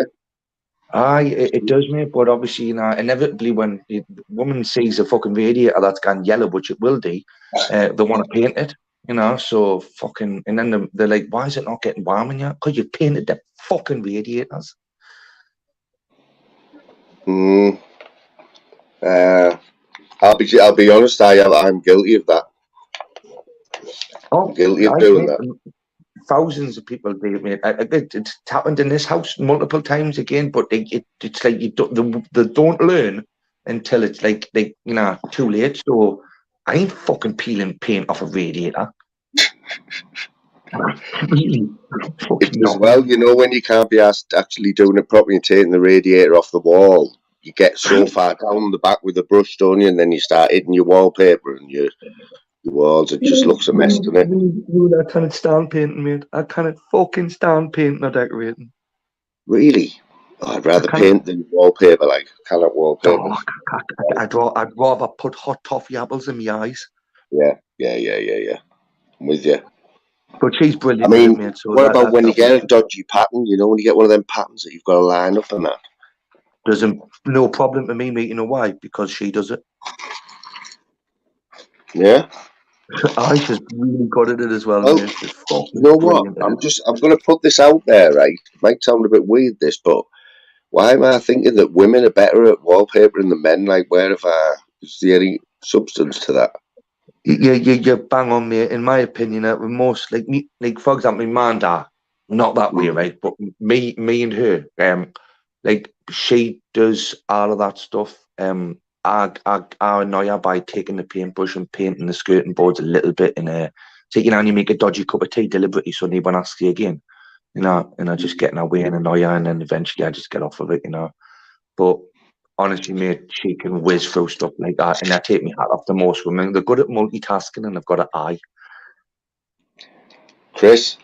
Speaker 2: it?
Speaker 6: it does, mate. But obviously, you know, inevitably when the woman sees a fucking radiator that's gone yellow, which it will do, they want to paint it. You know, so fucking, and then they're like, why is it not getting warm in here? Because you painted the fucking radiators.
Speaker 2: Mm, I'll be honest. I'm guilty of that. I'm
Speaker 6: Oh,
Speaker 2: guilty of
Speaker 6: I
Speaker 2: doing
Speaker 6: mate,
Speaker 2: that.
Speaker 6: thousands of people do it, mate. It's happened in this house multiple times again, but it's like you don't, they don't learn until it's like you know too late. So I ain't fucking peeling paint off a radiator. Really,
Speaker 2: It's
Speaker 6: fucking
Speaker 2: as
Speaker 6: not.
Speaker 2: well, you know, when you can't be asked actually doing it properly and taking the radiator off the wall. You get so far down the back with the brush, don't you? And then you start hitting your wallpaper and your walls. It just looks a mess, doesn't it?
Speaker 6: I can't stand painting, mate. I can't fucking stand painting or decorating.
Speaker 2: Really? Oh, I'd rather
Speaker 6: I can't.
Speaker 2: paint than wallpaper, like colour wallpaper.
Speaker 6: Oh, I'd rather put hot toffee apples in my eyes.
Speaker 2: Yeah. I'm with you.
Speaker 6: But she's
Speaker 2: I
Speaker 6: brilliant at it,
Speaker 2: mean,
Speaker 6: mate. So
Speaker 2: what about when you
Speaker 6: that
Speaker 2: get a dodgy pattern? You know, when you get one of them patterns that you've got to line up and that.
Speaker 6: there's no problem to me, mate. You know why? Because she does it.
Speaker 2: Yeah.
Speaker 6: She's really good at it as well,
Speaker 2: Well,
Speaker 6: mate. She's
Speaker 2: you
Speaker 6: fucking
Speaker 2: know what?
Speaker 6: brilliant at it.
Speaker 2: I'm going to put this out there, right? It might sound a bit weird, this, but why am I thinking that women are better at wallpapering than men? Like, where have I? Is there any substance to that?
Speaker 6: You bang on, mate. In my opinion, most like me, like for example, my man, dad, not that way, right? But me and her, like she does all of that stuff. I annoy her by taking the paintbrush and painting the skirting boards a little bit, and so you know, and you make a dodgy cup of tea deliberately, so no one asks you again, you know, and I just get in her way and annoy her, and then eventually I just get off of it, you know. But honestly, mate, she can whiz through stuff like that, and I take me hat off to most women. They're good at multitasking, and they've got an eye.
Speaker 2: Chris,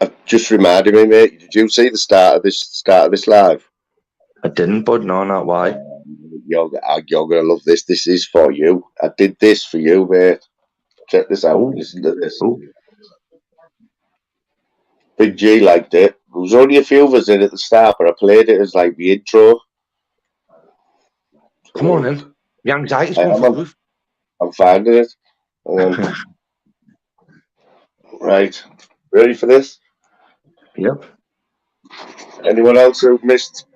Speaker 2: I've just reminded me, mate. Did you see the start of this live?
Speaker 6: I didn't, but no, not why.
Speaker 2: You're gonna love this. This is for you. I did this for you, mate. Check this out.
Speaker 6: Oh,
Speaker 2: Listen to this.
Speaker 6: oh,
Speaker 2: Big G liked it. There was only a few of us in at the start, but I played it as like the intro.
Speaker 6: come on then. The anxiety's
Speaker 2: I
Speaker 6: going
Speaker 2: am.
Speaker 6: for the roof.
Speaker 2: I'm finding it. Right. Ready for this?
Speaker 6: Yep.
Speaker 2: Anyone else who missed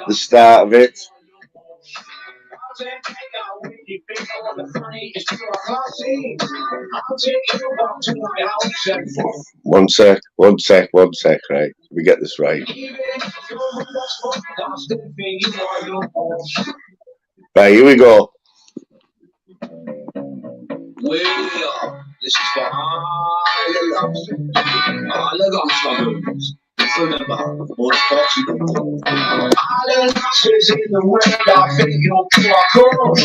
Speaker 2: the start of it? One sec, right? We get this right. Right, here we go. Well, this is for all the love remember, most folks you don't know. All the losses in the world are fake, you don't feel our cause.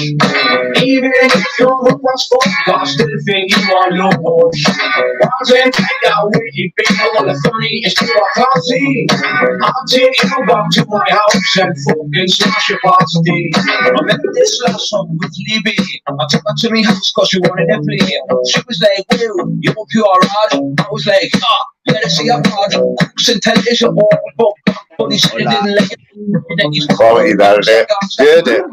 Speaker 2: Even if you're the worst folk, I still think you are yours. Watching take out where you been, all the funny is to our coffee. I'll take you back to my house and fucking smash your party. Remember this last song with Libby? I took her to my house cause she wanted to play. She was like, well, you're pure art. I was like, let us see a part. Cooks and television all but he said he didn't like it. Quality that is it. Did it?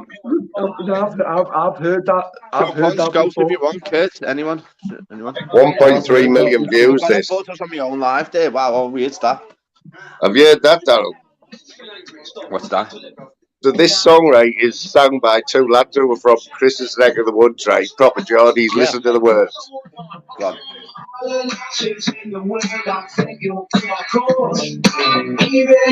Speaker 6: I've heard that. I've heard that
Speaker 3: Scout
Speaker 6: before.
Speaker 3: if you want, Kurt. Anyone?
Speaker 2: 1.3 million views.
Speaker 3: I've got
Speaker 2: This.
Speaker 3: photos on my own live there. Wow, how weird's that?
Speaker 2: Have you heard that, Darryl?
Speaker 3: What's that?
Speaker 2: So this song, right, is sung by two lads who were from Chris's neck of the woods, right? Proper Geordies.
Speaker 3: Yeah.
Speaker 2: Listen to the words.
Speaker 3: Go on.
Speaker 1: Even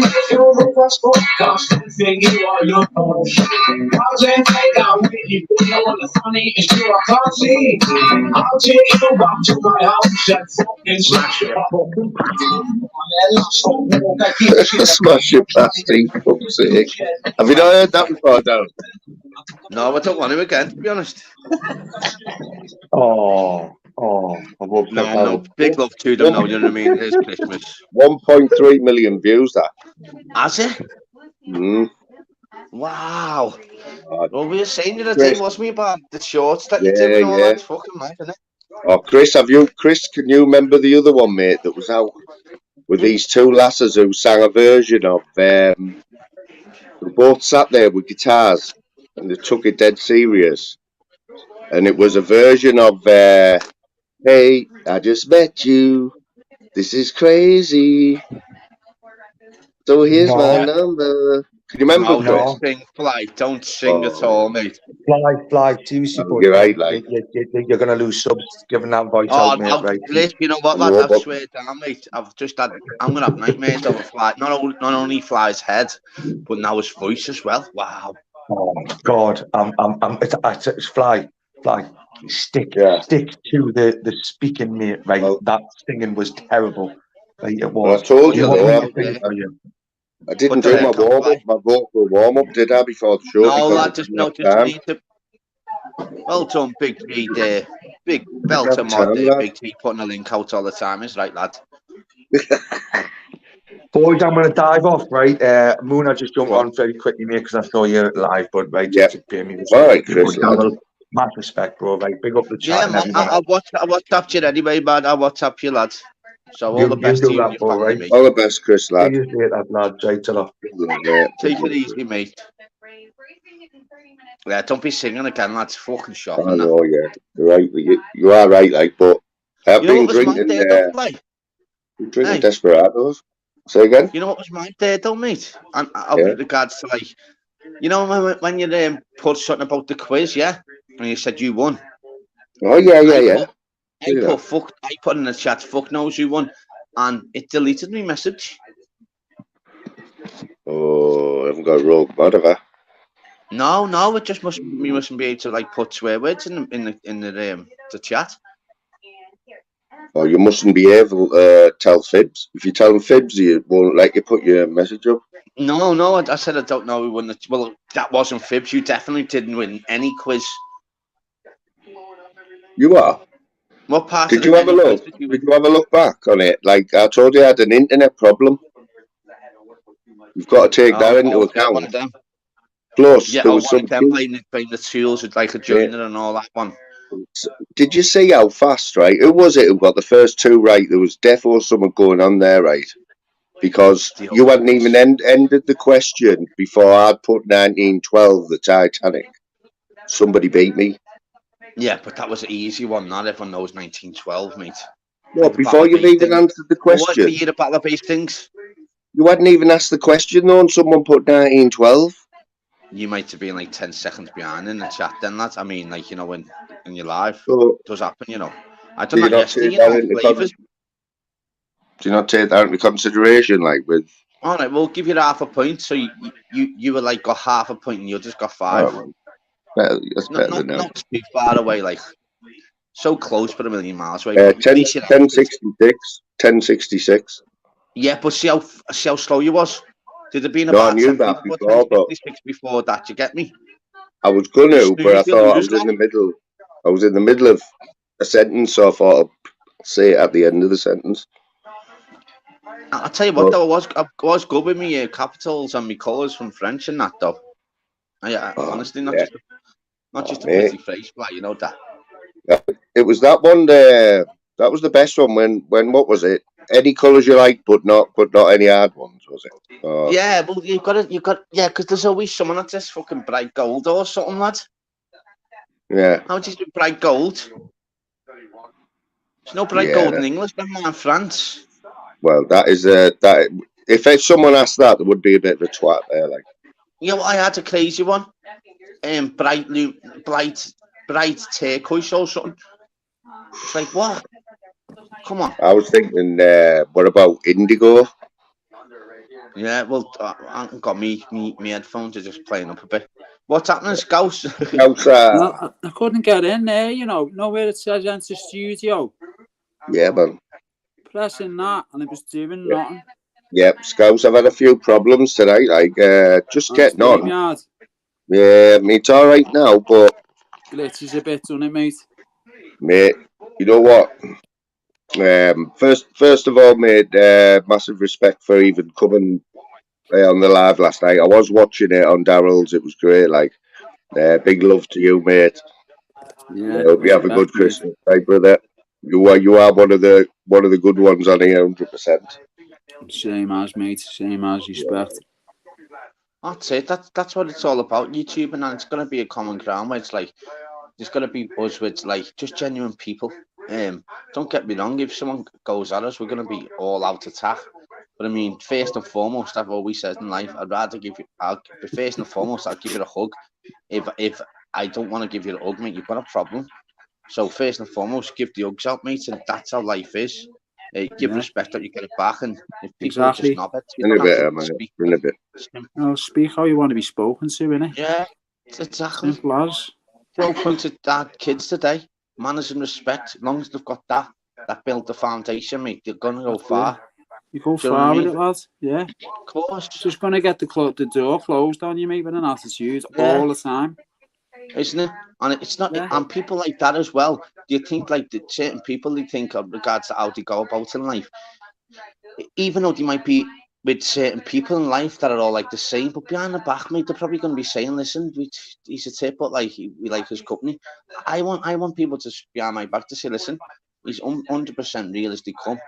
Speaker 1: if you're the first podcast, think you are your own. Wasn't take out with you, all the funny is you are coffee. I'll take you back to my house and fucking smash your fucking smash your plastic, fuck's sake. Have you not heard that before, Darren?
Speaker 3: No, I don't want him again, to be honest.
Speaker 6: Oh, I will pick that
Speaker 3: No,
Speaker 6: up.
Speaker 3: big love to them. No, you know what I mean. It's Christmas.
Speaker 2: 1.3 million views. That.
Speaker 3: Has it?
Speaker 2: Mm.
Speaker 3: Wow.
Speaker 2: Uh,
Speaker 3: Well, we were saying the other day,
Speaker 2: Chris.
Speaker 3: wasn't we, about the shorts that you
Speaker 2: Yeah,
Speaker 3: do and all
Speaker 2: yeah.
Speaker 3: that? Fucking mad, isn't it?
Speaker 2: Oh, Chris, can you remember the other one, mate, that was out with these two lasses who sang a version of, they both sat there with guitars and they took it dead serious. And it was a version of, hey, I just met you. This is crazy. So here's my
Speaker 6: No,
Speaker 2: number. Can you remember,
Speaker 3: No, don't
Speaker 2: Chris?
Speaker 6: no.
Speaker 3: sing, Fly. Don't sing at
Speaker 2: Oh,
Speaker 3: all, mate.
Speaker 6: Fly, seriously,
Speaker 2: no,
Speaker 6: but
Speaker 2: you're right, like,
Speaker 6: you're going to lose subs giving that voice
Speaker 3: Oh,
Speaker 6: out, mate,
Speaker 3: no,
Speaker 6: right?
Speaker 3: Liz, you know what,
Speaker 2: I
Speaker 3: lad?
Speaker 2: know,
Speaker 3: I
Speaker 2: but
Speaker 3: swear down, mate. I'm gonna have nightmares over Fly. Not only Fly's head, but now his voice as well. Wow.
Speaker 6: Oh, God, it's Fly. Stick
Speaker 2: yeah.
Speaker 6: to the speaking, mate, right?
Speaker 2: Well,
Speaker 6: That singing was terrible. Right, it
Speaker 2: well, I
Speaker 6: was.
Speaker 2: told
Speaker 3: Put
Speaker 2: you
Speaker 3: the
Speaker 6: What
Speaker 3: link
Speaker 6: were
Speaker 2: though,
Speaker 6: you
Speaker 3: out
Speaker 6: singing
Speaker 3: there.
Speaker 6: for you?
Speaker 2: I
Speaker 3: Put
Speaker 2: didn't
Speaker 3: the
Speaker 2: do my
Speaker 3: link out,
Speaker 2: warm up,
Speaker 3: Fly.
Speaker 2: my vocal warm up, did I, before the show?
Speaker 3: No,
Speaker 2: Because I
Speaker 3: lad,
Speaker 2: didn't
Speaker 3: just
Speaker 2: have time.
Speaker 3: need to. Well done, Big G there. Big
Speaker 2: Didn't have
Speaker 3: belter mod
Speaker 2: time,
Speaker 3: there,
Speaker 2: lad.
Speaker 3: Big T putting a link out all the time. Is right, lad.
Speaker 6: Boys, I'm going to dive off, right? Moon, I just jumped
Speaker 3: Go on.
Speaker 6: on very quickly, mate, because I saw you live, but right,
Speaker 2: Yeah.
Speaker 6: just to pay me
Speaker 2: All right,
Speaker 6: respect.
Speaker 2: Chris,
Speaker 6: But
Speaker 2: lad.
Speaker 6: Daryl, mass respect, bro, right? Big up the chat
Speaker 3: Yeah,
Speaker 6: and
Speaker 3: man.
Speaker 6: everyone
Speaker 3: I
Speaker 6: else.
Speaker 3: WhatsApp you anyway, man. I WhatsApp you, lad. So all the
Speaker 6: You
Speaker 3: best to
Speaker 6: do
Speaker 3: you and
Speaker 6: that,
Speaker 3: your
Speaker 6: bro,
Speaker 3: family,
Speaker 6: right?
Speaker 3: mate.
Speaker 2: All the best, Chris,
Speaker 6: See
Speaker 2: lad.
Speaker 6: you later, lad. Right, ta-ra.
Speaker 2: Good luck, mate. Good
Speaker 3: Take it
Speaker 2: luck.
Speaker 3: easy, mate. Yeah, don't be singing again, lads. Fucking
Speaker 2: I
Speaker 3: shocking, that.
Speaker 2: know, yeah. You're right. You are right, like, but I've
Speaker 3: You know
Speaker 2: been
Speaker 3: what was mine
Speaker 2: drinking,
Speaker 3: there, though, Fly? Hey,
Speaker 2: Desperados. Say again?
Speaker 3: you know what was mine there, though, mate? And of
Speaker 2: Yeah.
Speaker 3: regards to, like, you know when you put something about the quiz, yeah? And you said you won.
Speaker 2: Oh, yeah, yeah,
Speaker 3: I
Speaker 2: yeah.
Speaker 3: I put in the chat, fuck knows who won. And it deleted my message.
Speaker 2: Oh, I haven't got a rogue mod, have I?
Speaker 3: No, it just mustn't be able to like put swear words in the chat.
Speaker 2: Oh, you mustn't be able to tell fibs. If you tell them fibs, you won't let you put your message up.
Speaker 3: No, I said I don't know who won. Well, that wasn't fibs. You definitely didn't win any quiz.
Speaker 2: You are?
Speaker 3: What part
Speaker 2: Did
Speaker 3: of
Speaker 2: you
Speaker 3: the
Speaker 2: have a
Speaker 3: any quiz
Speaker 2: look?
Speaker 3: did you
Speaker 2: Did
Speaker 3: win?
Speaker 2: you have a look back on it? Like I told you, I had an internet problem. You've got to take that into
Speaker 3: Oh, yeah, one
Speaker 2: account.
Speaker 3: of them.
Speaker 2: Plus,
Speaker 3: Yeah,
Speaker 2: there was
Speaker 3: one
Speaker 2: some
Speaker 3: of them playing the tools with like a joiner and all that one.
Speaker 2: Did you see how fast, right? Who was it who got the first two right? There was definitely something going on there, right? Because you hadn't even ended the question before I'd put 1912, the Titanic. Somebody beat me.
Speaker 3: Yeah, but that was an easy one. Not everyone knows 1912, mate.
Speaker 2: What,
Speaker 3: Like the
Speaker 2: before
Speaker 3: Battle of
Speaker 2: you've even
Speaker 3: Hastings.
Speaker 2: answered the
Speaker 3: What was the
Speaker 2: question?
Speaker 3: year of Battle of Hastings?
Speaker 2: You hadn't even asked the question though, and someone put 1912.
Speaker 3: You might have been like 10 seconds behind in the chat then, lads. I mean, like, you know, when you're live,
Speaker 2: So,
Speaker 3: it does happen, you know. I
Speaker 2: do
Speaker 3: done
Speaker 2: you
Speaker 3: that
Speaker 2: not
Speaker 3: yesterday,
Speaker 2: take
Speaker 3: you know,
Speaker 2: that into
Speaker 3: flavours.
Speaker 2: Do you not take that into consideration, like with?
Speaker 3: All right, we'll give you half a point. So you were like got half a point and you just got 5.
Speaker 2: Oh, well, that's better than that.
Speaker 3: Not too far away, like so close but a million miles away. But at
Speaker 2: 10,
Speaker 3: least you answered.
Speaker 2: 1066, 1066.
Speaker 3: Yeah, but see how slow you was. Did there been
Speaker 2: No, I
Speaker 3: about
Speaker 2: knew
Speaker 3: 10
Speaker 2: that
Speaker 3: people put
Speaker 2: before, but
Speaker 3: 1066 before that? You get me?
Speaker 2: I was gonna,
Speaker 3: You
Speaker 2: but I
Speaker 3: snooze, you
Speaker 2: thought I
Speaker 3: lose
Speaker 2: was in the
Speaker 3: now.
Speaker 2: middle. I was in the middle of a sentence, so I thought I'd say it at the end of the sentence.
Speaker 3: I'll tell you what,
Speaker 2: But,
Speaker 3: though, I was good with me capitals and me colours from French and that, though. Yeah, honestly, not
Speaker 2: yeah.
Speaker 3: just a
Speaker 2: Mate.
Speaker 3: pretty face, but you know that.
Speaker 2: It was that one there. That was the best one. When what was it? Any colours you like, but not any hard ones, was it?
Speaker 3: Yeah, well, because there's always someone that says fucking bright gold or something, lad.
Speaker 2: Yeah.
Speaker 3: How do you do bright gold? There's no bright gold in English, never mind France.
Speaker 2: Well, that is that. If someone asked that, there would be a bit of a twat there, like.
Speaker 3: You know, I had a crazy one. Bright turquoise or something. It's like, what? Come on.
Speaker 2: I was thinking, what about indigo?
Speaker 3: Yeah, well, I haven't got me headphones are just playing up a bit. What's happening, Scouse?
Speaker 7: No, I couldn't get in there, you know where it says enter studio.
Speaker 2: Yeah, man.
Speaker 7: Pressing that, and it was doing nothing.
Speaker 2: Yep, Scouts, I've had a few problems tonight, like just getting on.
Speaker 7: StreamYard.
Speaker 2: Yeah, it's all right now, but
Speaker 7: glitches a bit, doesn't it, mate?
Speaker 2: Mate, you know what? First of all, mate, massive respect for even coming on the live last night. I was watching it on Daryl's. It was great. Like, big love to you, mate.
Speaker 7: Yeah.
Speaker 2: Hope you have a good
Speaker 7: respect, mate.
Speaker 2: Christmas, right, brother? You are one of the good ones on here, 100%.
Speaker 7: Same as, mate. Same as, respect.
Speaker 3: That's it. That's what it's all about. YouTube, and it's gonna be a common ground where it's like there's gonna be buzzwords like just genuine people. Don't get me wrong. If someone goes at us, we're gonna be all out attack. But I mean, first and foremost, I've always said in life, I'd rather give you. First and foremost, I'll give you a hug. If I don't want to give you a hug, mate, you've got a problem. So first and foremost, give the hugs out, mate, and that's how life is. Give
Speaker 7: Yeah.
Speaker 3: respect that you get it back, and if people are just
Speaker 7: Exactly.
Speaker 3: knobheads, you
Speaker 2: In a
Speaker 3: don't have
Speaker 2: bit,
Speaker 3: to
Speaker 2: man.
Speaker 3: speak.
Speaker 2: In a bit.
Speaker 7: Well, speak how you want to be spoken to, innit?
Speaker 3: Yeah, exactly.
Speaker 7: Simple as.
Speaker 3: Open to that kids today. Manners and respect. As long as they've got that built the foundation, mate, they're gonna go
Speaker 7: That's
Speaker 3: far.
Speaker 7: You go
Speaker 3: Do you know what I
Speaker 7: far with
Speaker 3: mean?
Speaker 7: it, lad. Yeah.
Speaker 3: Of course,
Speaker 7: Just going to get the door closed on you, mate, with an attitude
Speaker 3: Yeah.
Speaker 7: all the time.
Speaker 3: isn't it? And it's not.
Speaker 7: Yeah.
Speaker 3: And people like that as well. Do you think like the certain people they think of regards to how they go about in life, even though they might be with certain people in life that are all like the same, but behind the back, mate, they're probably going to be saying, "Listen, he's a tip, but like we like his company." I want people to behind my back to say, "Listen, he's 100% real as they come."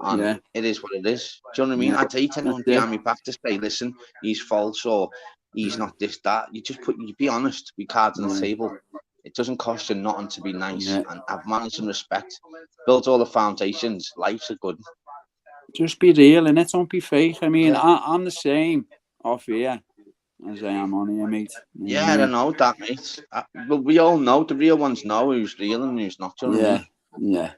Speaker 3: And
Speaker 7: Yeah.
Speaker 3: it is what it is. Do you know what I mean?
Speaker 7: Yeah.
Speaker 3: I'd hate anyone
Speaker 7: That's it.
Speaker 3: behind me back to say, listen, he's false or he's not this, that. You just you be honest, be cards on the
Speaker 7: Yeah.
Speaker 3: table. It doesn't cost you nothing to be nice
Speaker 7: Yeah.
Speaker 3: and have manners and respect. Build all the foundations. Life's a good.
Speaker 7: Just be real, innit? Don't be fake. I mean,
Speaker 3: Yeah.
Speaker 7: I'm the same off here as I am on here, mate. You know
Speaker 3: Yeah,
Speaker 7: what
Speaker 3: I
Speaker 7: I mean?
Speaker 3: know that, mate. But we all know, the real ones know who's real and who's not. Do you know what I
Speaker 7: Yeah.
Speaker 3: mean?
Speaker 7: Yeah.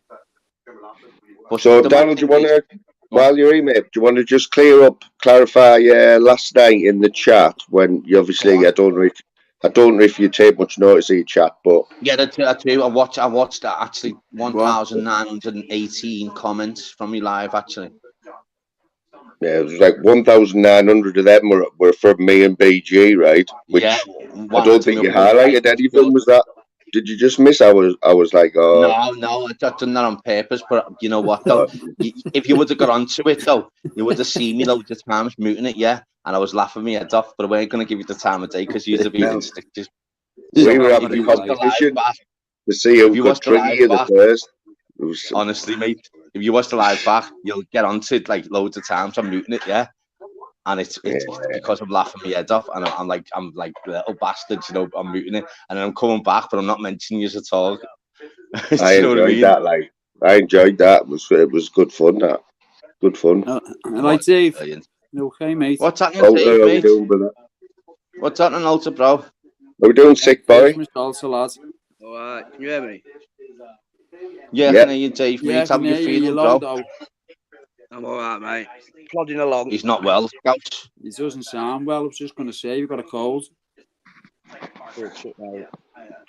Speaker 3: But
Speaker 2: So,
Speaker 3: there might
Speaker 2: Donald,
Speaker 3: be
Speaker 2: do you want to,
Speaker 3: Go on.
Speaker 2: while you're here, mate, do you want to just clarify last night in the chat when you obviously,
Speaker 3: Go on.
Speaker 2: I don't know if you take much notice of your chat, but
Speaker 3: Yeah, I too. I watched that actually 1,918 comments from me live actually.
Speaker 2: yeah, it was like 1,900 of them were from me and BG, right? Which
Speaker 3: Yeah,
Speaker 2: I don't think you highlighted any of them. Was that? Did you just miss? I was like, oh,
Speaker 3: No, I done that on purpose. But you know what though? If you would have got onto it though, you would have seen me loads of times muting it, yeah. And I was laughing my head off, but I weren't going to give you the time of day because you'd have been stickers.
Speaker 2: we were
Speaker 3: So
Speaker 2: having
Speaker 3: if you
Speaker 2: a
Speaker 3: watch the live
Speaker 2: competition
Speaker 3: back,
Speaker 2: to see
Speaker 3: if
Speaker 2: who
Speaker 3: you
Speaker 2: could
Speaker 3: watch the
Speaker 2: trigger
Speaker 3: live
Speaker 2: you the
Speaker 3: back,
Speaker 2: first. It was,
Speaker 3: honestly, mate, if you watch the live back, you'll get onto it like loads of times. I'm muting it, yeah. And it's because I'm laughing my head off, and I'm like little bastards, you know. I'm muting it, and then I'm coming back, but I'm not mentioning you at all. Do
Speaker 2: I
Speaker 3: you know what I
Speaker 2: enjoyed
Speaker 3: mean?
Speaker 2: that. Like, I enjoyed that. It was good fun. That good fun.
Speaker 7: Like Dave.
Speaker 3: Brilliant.
Speaker 7: You okay, mate?
Speaker 3: What's happening, Dave,
Speaker 2: How we
Speaker 3: mate?
Speaker 2: doing, brother?
Speaker 3: What's happening, Alta, bro?
Speaker 2: Are we doing sick, boy?
Speaker 7: Christmas also, lad.
Speaker 8: Alright, can you hear me?
Speaker 3: Yeah,
Speaker 2: Yeah.
Speaker 3: can I hear you, Dave,
Speaker 7: Yeah,
Speaker 3: mate? How you feeling,
Speaker 7: you're
Speaker 3: bro?
Speaker 7: low, though.
Speaker 8: I'm alright, mate. Plodding along.
Speaker 3: He's not well, Scout.
Speaker 7: It doesn't sound well. I was just going to say, you've got a cold.
Speaker 8: Oh, shit, mate.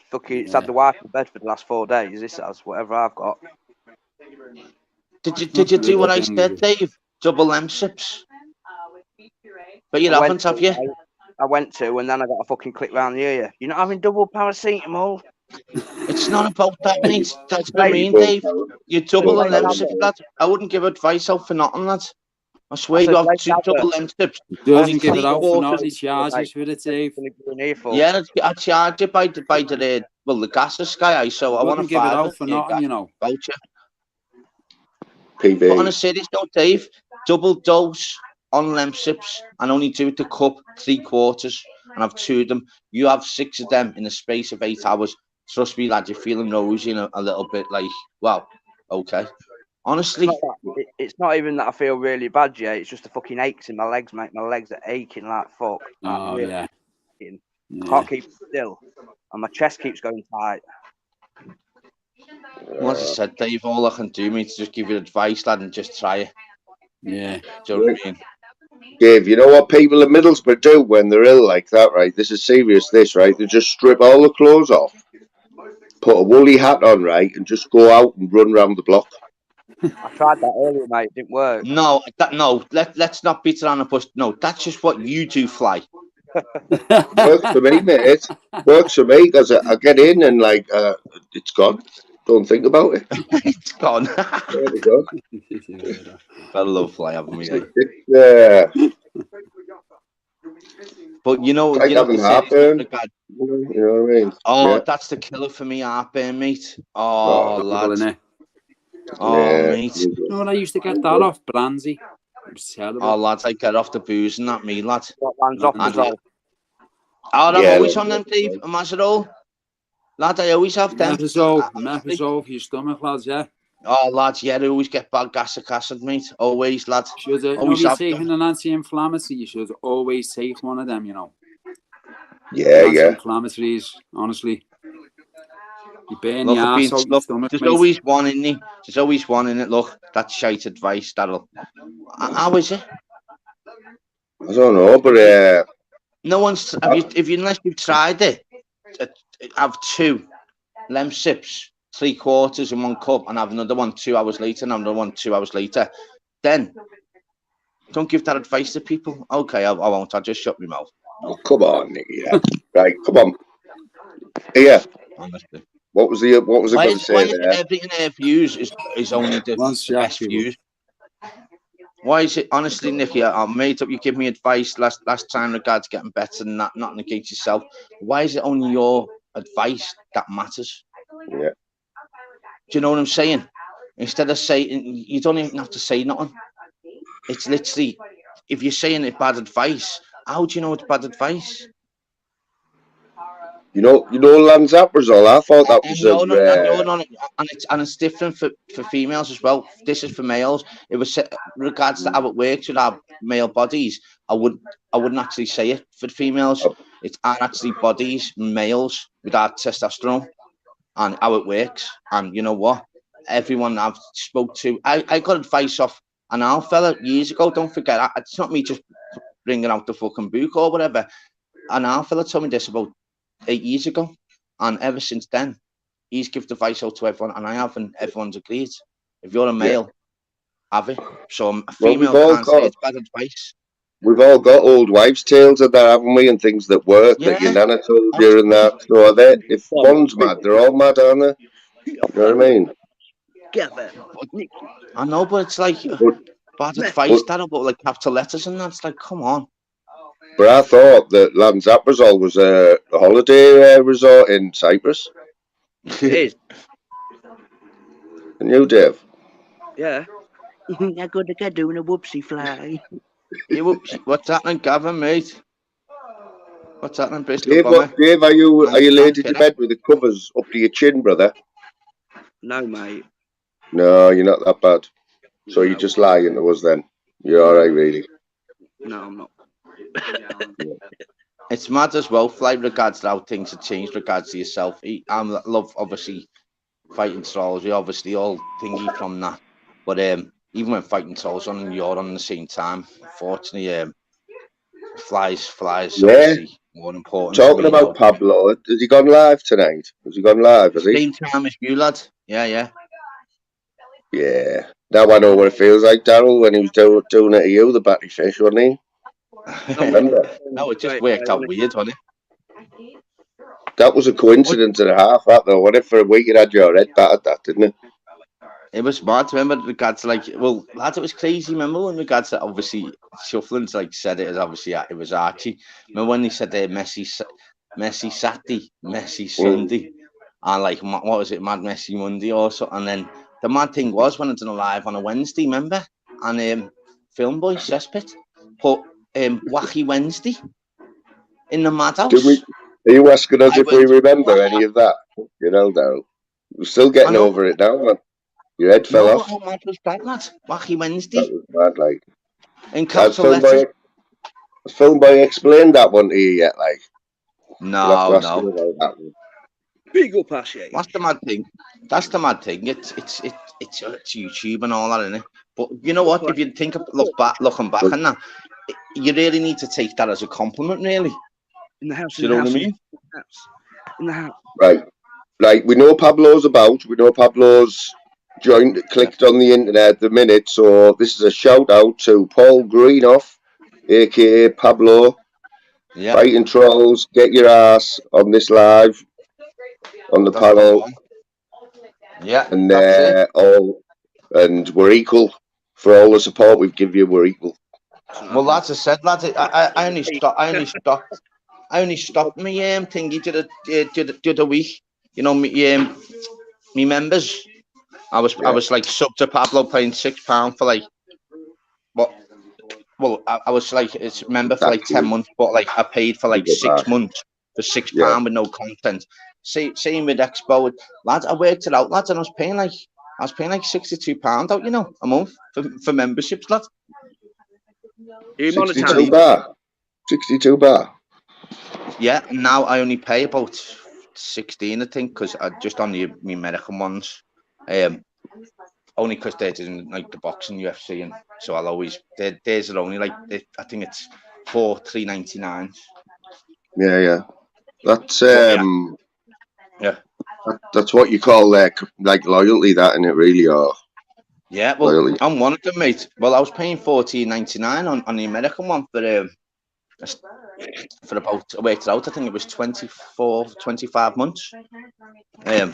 Speaker 8: Fucking, it's had the wife in bed for the last 4 days. This has whatever I've got.
Speaker 3: Did you
Speaker 7: Not
Speaker 3: do what I
Speaker 7: good,
Speaker 3: said, Dave? Double M sips. But you haven't, have you?
Speaker 8: I went to, and then I got a fucking click round the ear. You're not having double paracetamol?
Speaker 3: It's not about that, mate. That's what I mean, Dave. You double
Speaker 8: Right.
Speaker 3: M sips, lad. I wouldn't give advice out for nothing, lad. I swear
Speaker 8: I
Speaker 3: you
Speaker 8: said,
Speaker 3: have
Speaker 8: right,
Speaker 3: two
Speaker 8: have
Speaker 3: double
Speaker 8: it.
Speaker 3: M sips.
Speaker 7: Doesn't
Speaker 3: Only
Speaker 7: give it out for
Speaker 3: 3/4.
Speaker 7: nothing. He charges for it, Dave.
Speaker 3: Yeah, I charge it by the well, the gas is sky high, so I want to
Speaker 7: Wouldn't give it out
Speaker 3: $5
Speaker 7: for nothing, you know.
Speaker 3: voucher.
Speaker 2: PB.
Speaker 3: But on a serious note, Dave, double dose on lem sips and only do it to cup 3/4 and have 2 of them. You have 6 of them in the space of 8 hours. Trust me, lad, you're feeling rosy and a little bit like, well, okay. Honestly,
Speaker 8: it's not even that I feel really bad yet. It's just the fucking aches in my legs, mate. My legs are aching like fuck.
Speaker 7: Oh,
Speaker 8: really
Speaker 7: yeah.
Speaker 8: Can't keep still, and my chest keeps going tight.
Speaker 3: well, as I said, Dave, all I can do, mate, is just give you advice, lad, and just try it.
Speaker 7: Yeah.
Speaker 3: Do you know what I mean?
Speaker 2: Dave, you know what people in Middlesbrough do when they're ill like that, right? This is serious, this, right? They just strip all the clothes off, put a woolly hat on, right, and just go out and run around the block.
Speaker 8: I tried that earlier, mate. It didn't work.
Speaker 3: No, let's not beat around the bush. No, that's just what you do, Fly.
Speaker 2: Works for me, mate. Works for me because I get in and like it's gone. Don't think about it.
Speaker 3: It's gone.
Speaker 2: There we go.
Speaker 3: I love fly having me. Like.
Speaker 2: Yeah.
Speaker 3: But you know,
Speaker 2: It's like
Speaker 3: you know
Speaker 2: having
Speaker 3: the series
Speaker 2: heartburn.
Speaker 3: regard.
Speaker 2: You know what I mean?
Speaker 3: Oh,
Speaker 2: Yeah.
Speaker 3: that's the killer for me, heartburn, mate.
Speaker 2: Oh,
Speaker 3: Oh, lad.
Speaker 7: Innit?
Speaker 3: Oh,
Speaker 2: yeah.
Speaker 3: mate.
Speaker 7: You know what I used to get that off? Brandy. It was
Speaker 3: Oh,
Speaker 7: terrible.
Speaker 3: lads, I get off the booze and that me, lad.
Speaker 8: What lands off
Speaker 7: And
Speaker 8: as well?
Speaker 3: Oh, I'm
Speaker 2: Yeah,
Speaker 3: always
Speaker 2: like,
Speaker 3: on them, Dave. Am I at all? Lad, I always have them.
Speaker 7: Mephisol for your stomach, lads, yeah.
Speaker 3: Oh, lads, yeah, I always get bad gastric acid, mate. Always, lad.
Speaker 7: Should you know,
Speaker 3: Always
Speaker 7: if you're
Speaker 3: have
Speaker 7: taking
Speaker 3: them.
Speaker 7: an anti-inflammatory, you should always take one of them, you know.
Speaker 2: yeah, yeah.
Speaker 7: Anti-inflammatories, honestly. You burn
Speaker 3: Look,
Speaker 7: your
Speaker 3: I've been,
Speaker 7: ass out your
Speaker 3: look,
Speaker 7: stomach,
Speaker 3: there's
Speaker 7: mate.
Speaker 3: always one in it. There's always one in it. Look, that's shite advice, that'll. How is it?
Speaker 2: I don't know, but
Speaker 3: No one's. Unless you've tried it, have 2 lem sips, 3/4 in 1 cup, and have another one 2 hours later, and another one 2 hours later. Then don't give that advice to people. Okay, I won't. I'll just shut my mouth.
Speaker 2: oh, come on, Nicky. Yeah. Right, come on. Yeah.
Speaker 3: Honestly.
Speaker 2: What was I going to say there?
Speaker 3: Everything their views is only the best views? Why is it, honestly, Nicky, I'm made up, you give me advice last time regards getting better than that, not negate yourself. Why is it only your advice that matters?
Speaker 2: Yeah.
Speaker 3: Do you know what I'm saying? Instead of saying, you don't even have to say nothing. It's literally, if you're saying it's bad advice, how do you know it's bad advice?
Speaker 2: You know, Lanzaprazole. I thought that was
Speaker 3: and it's different for females as well. This is for males. It was regards to how it works with our male bodies. I wouldn't actually say it for females. It's actually bodies, males with our testosterone, and how it works. And you know what? Everyone I've spoke to, I got advice off an old fella years ago. Don't forget, it's not me just bringing out the fucking book or whatever. An old fella told me this about 8 years ago, and ever since then he's given advice out to everyone, and I haven't. Everyone's agreed. If you're a male, have it. So a female can't say it's bad advice.
Speaker 2: We've all got old wives' tales of that, haven't we? And things that work that your nana told you and that. So if one's mad, they're all mad, aren't they? You know what I mean?
Speaker 3: I know, but it's like bad advice that about like capital letters and that's like, come on.
Speaker 2: But I thought that Lanzaprazole was a holiday resort in Cyprus.
Speaker 8: It is.
Speaker 2: And you, Dave?
Speaker 8: Yeah.
Speaker 9: I'm going to doing a whoopsie fly.
Speaker 3: What's happening, Gavin, mate? What's happening, Bristol?
Speaker 2: Dave, are you laid in your bed with the covers up to your chin, brother?
Speaker 8: No, mate.
Speaker 2: No, you're not that bad. So you're just lying to us then. You're all right, really.
Speaker 8: No, I'm not.
Speaker 3: It's mad as well, fly regards to how things have changed regards to yourself. I love obviously fighting trolls. We obviously all thingy from that, but even when fighting trolls on and you're on the same time, unfortunately, flies obviously more important.
Speaker 2: Talking about Pablo, has he gone live tonight? Has he gone live? Has he?
Speaker 3: Same time as you, lad. Yeah.
Speaker 2: Yeah. Now I know what it feels like, Daryl, when he was doing it to you, the batty fish, wasn't he?
Speaker 3: No, it just worked out weird, wasn't it?
Speaker 2: That was a coincidence and a half, that though. What if for a week you had your head battered, that, didn't it?
Speaker 3: It was mad. Remember, regards to like, well, lads, it was crazy. Remember when regards to obviously Shuffling's like said it as obviously it was Archie. Remember when they said they Messi Saturday, Messi Sunday, and like what was it, Mad Messi Monday or so? And then the mad thing was when I done a live on a Wednesday, remember? And Film Boy Cesspit put Wacky Wednesday in the madhouse.
Speaker 2: Are you asking us if we remember any of that? You know, Daryl. We're still getting over it now, man. Your head fell off.
Speaker 3: How mad was that, lad? Wacky Wednesday.
Speaker 2: That was mad, like.
Speaker 3: In capital letters.
Speaker 2: Has Film Boy explained that one to you yet, like?
Speaker 3: No.
Speaker 8: Big up, Ashley.
Speaker 3: That's the mad thing. It's YouTube and all that, isn't it? But you know what? If you think of looking back on that, you really need to take that as a compliment, really.
Speaker 8: In the house.
Speaker 3: Do you know what I mean?
Speaker 8: In the house.
Speaker 2: Right. Like, we know Pablo's about. We know Pablo's clicked on the internet at the minute. So this is a shout out to Paul Greenoff, aka Pablo.
Speaker 3: Yeah,
Speaker 2: Fighting trolls, get your ass on this live on the
Speaker 3: that's the
Speaker 2: panel,
Speaker 3: one. Yeah,
Speaker 2: and
Speaker 3: that's it.
Speaker 2: we're equal for all the support we've given you. We're equal.
Speaker 3: Well, lads, I said, lads, I only stopped. I only stopped my thingy the other week. You know, me members. I was like sub to Pablo paying £6 for like what? Well, I was like it's member for like 10 months, but like I paid for like 6 months for £6
Speaker 2: Yeah.
Speaker 3: with no content. Same with Expo, lads. I worked it out, lads, and I was paying like £62 out, you know, a month for memberships, lads.
Speaker 8: You
Speaker 2: 62
Speaker 8: monetize.
Speaker 2: bar. 62 bar.
Speaker 3: Yeah, now I only pay about 16, I think, because I just on the American ones. Only because they're doing like the boxing UFC, and so I'll always theirs are only like I think it's $3.99.
Speaker 2: Yeah. That's
Speaker 3: Yeah.
Speaker 2: That's what you call like loyalty, that, and it really are.
Speaker 3: Yeah, well,
Speaker 2: loyalty.
Speaker 3: I'm one of them, mate. Well, I was paying $14.99 on the American one for about, I worked it out, I think it was 25 months.
Speaker 2: Yeah.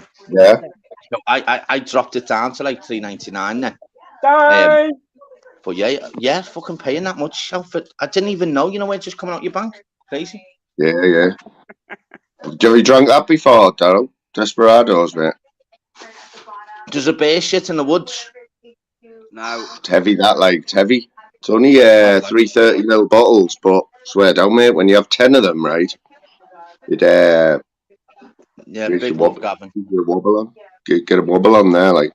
Speaker 3: So I dropped it down to like $3.99 then. But yeah, fucking paying that much, Alfred. I didn't even know, you know, it's just coming out your bank. Crazy.
Speaker 2: Yeah. Have you drunk that before, Daryl? Desperados, mate.
Speaker 3: There's a bear shit in the woods.
Speaker 8: No.
Speaker 2: It's heavy, that, like, it's heavy. It's only 330ml bottles, but swear down, mate, when you have 10 of them, right, it
Speaker 3: yeah,
Speaker 2: gives
Speaker 3: big
Speaker 2: you
Speaker 3: love, Gavin.
Speaker 2: a wobble on. Get a wobble on there, like.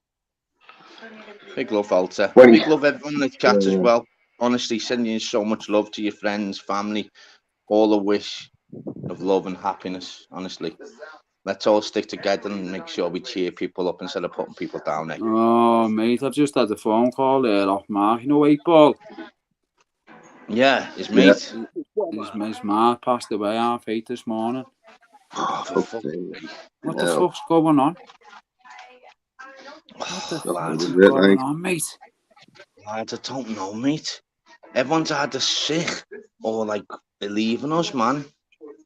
Speaker 3: Big love, Walter.
Speaker 2: When
Speaker 3: Big love, everyone in the chat as well. Honestly, sending you so much love to your friends, family, all a wish of love and happiness. Honestly, let's all stick together and make sure we cheer people up instead of putting people down. Eh?
Speaker 7: Oh, mate, I've just had a phone call there off Mark. You know, 8-ball.
Speaker 3: Yeah, his mate.
Speaker 7: His ma passed away 8:30 this morning.
Speaker 3: Oh, for fuck's
Speaker 7: sake. What the fuck's going on? What the fuck's going on, mate?
Speaker 3: Lads, I don't know, mate. Everyone's either sick or like believing us, man.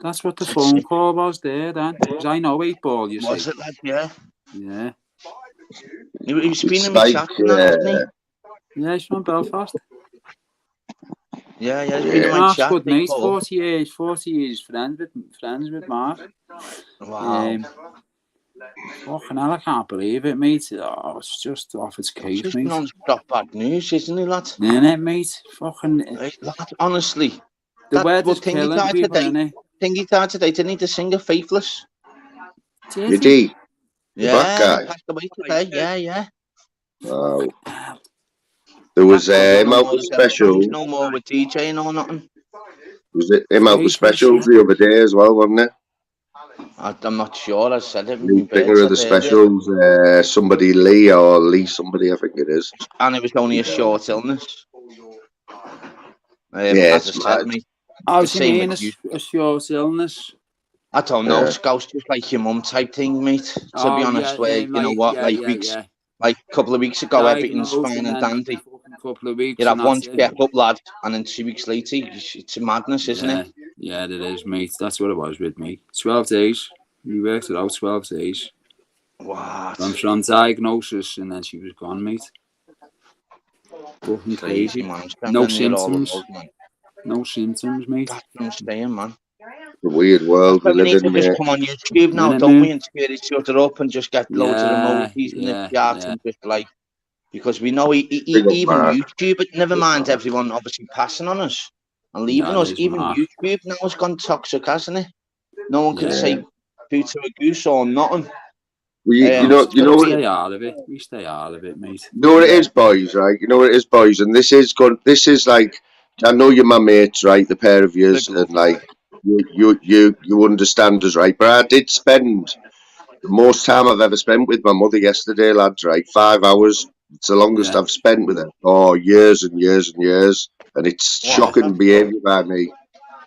Speaker 7: That's what the phone call was there, then. Because I know 8-ball, you see.
Speaker 3: Was it, lad? Yeah.
Speaker 7: Yeah.
Speaker 3: He was been in my chat, hasn't he?
Speaker 7: Yeah, he's from Belfast.
Speaker 3: Yeah, he's been in my
Speaker 7: Mark's
Speaker 3: chat.
Speaker 7: good mate, 40 years friends with Mark.
Speaker 3: Wow.
Speaker 7: Fucking hell, I can't believe it, mate. Oh, it's just off its case,
Speaker 3: just
Speaker 7: mate.
Speaker 3: non-stop bad news, isn't it, lad?
Speaker 7: Innit, mate? Fucking...
Speaker 3: Lad, honestly.
Speaker 7: The weather's killing people, innit?
Speaker 3: Thingy died today, didn't he? The singer, Faithless.
Speaker 2: Did he? The black guy?
Speaker 3: He passed away today, yeah.
Speaker 2: Wow. There was him out with specials.
Speaker 3: No more with DJing or nothing.
Speaker 2: Was it him out with specials the other day as well, wasn't it?
Speaker 3: I'm not sure. I said it.
Speaker 2: The singer of the specials, somebody Lee somebody, I think it is.
Speaker 3: And it was only a short illness.
Speaker 2: Yes,
Speaker 3: as I said, mate.
Speaker 7: How do you mean a short illness?
Speaker 3: I don't know. Scouse just like your mum type thing, mate. To be honest, where you know what, like a couple of weeks ago, everything's fine and dandy.
Speaker 7: Couple of weeks.
Speaker 3: You'd have one check up, lad, and then 2 weeks later, it's a madness, isn't it?
Speaker 7: Yeah, it is, mate. That's what it was with me. 12 days. We worked it out. 12 days.
Speaker 3: What?
Speaker 7: From diagnosis, and then she was gone, mate. Fucking
Speaker 3: crazy, man.
Speaker 7: No symptoms. No symptoms, mate.
Speaker 3: That's what I'm saying, man.
Speaker 2: The weird world we live in.
Speaker 3: We just come on YouTube now, don't we, and cheer each other up and just get loads of emojis in the chat and just like, because we know even YouTube, but never mind everyone obviously passing on us and leaving us. Even YouTube now has gone toxic, hasn't it? No one can say boo to a goose or nothing.
Speaker 2: We
Speaker 7: stay out of it. We stay out of it, mate.
Speaker 2: You know what it is, boys, right? You know what it is, boys, and this is like, I know you're my mates, right? The pair of yous, and like you understand us, right? But I did spend the most time I've ever spent with my mother yesterday, lads, right? 5 hours. It's the longest I've spent with her. Oh, years and years and years. And it's shocking behaviour by me.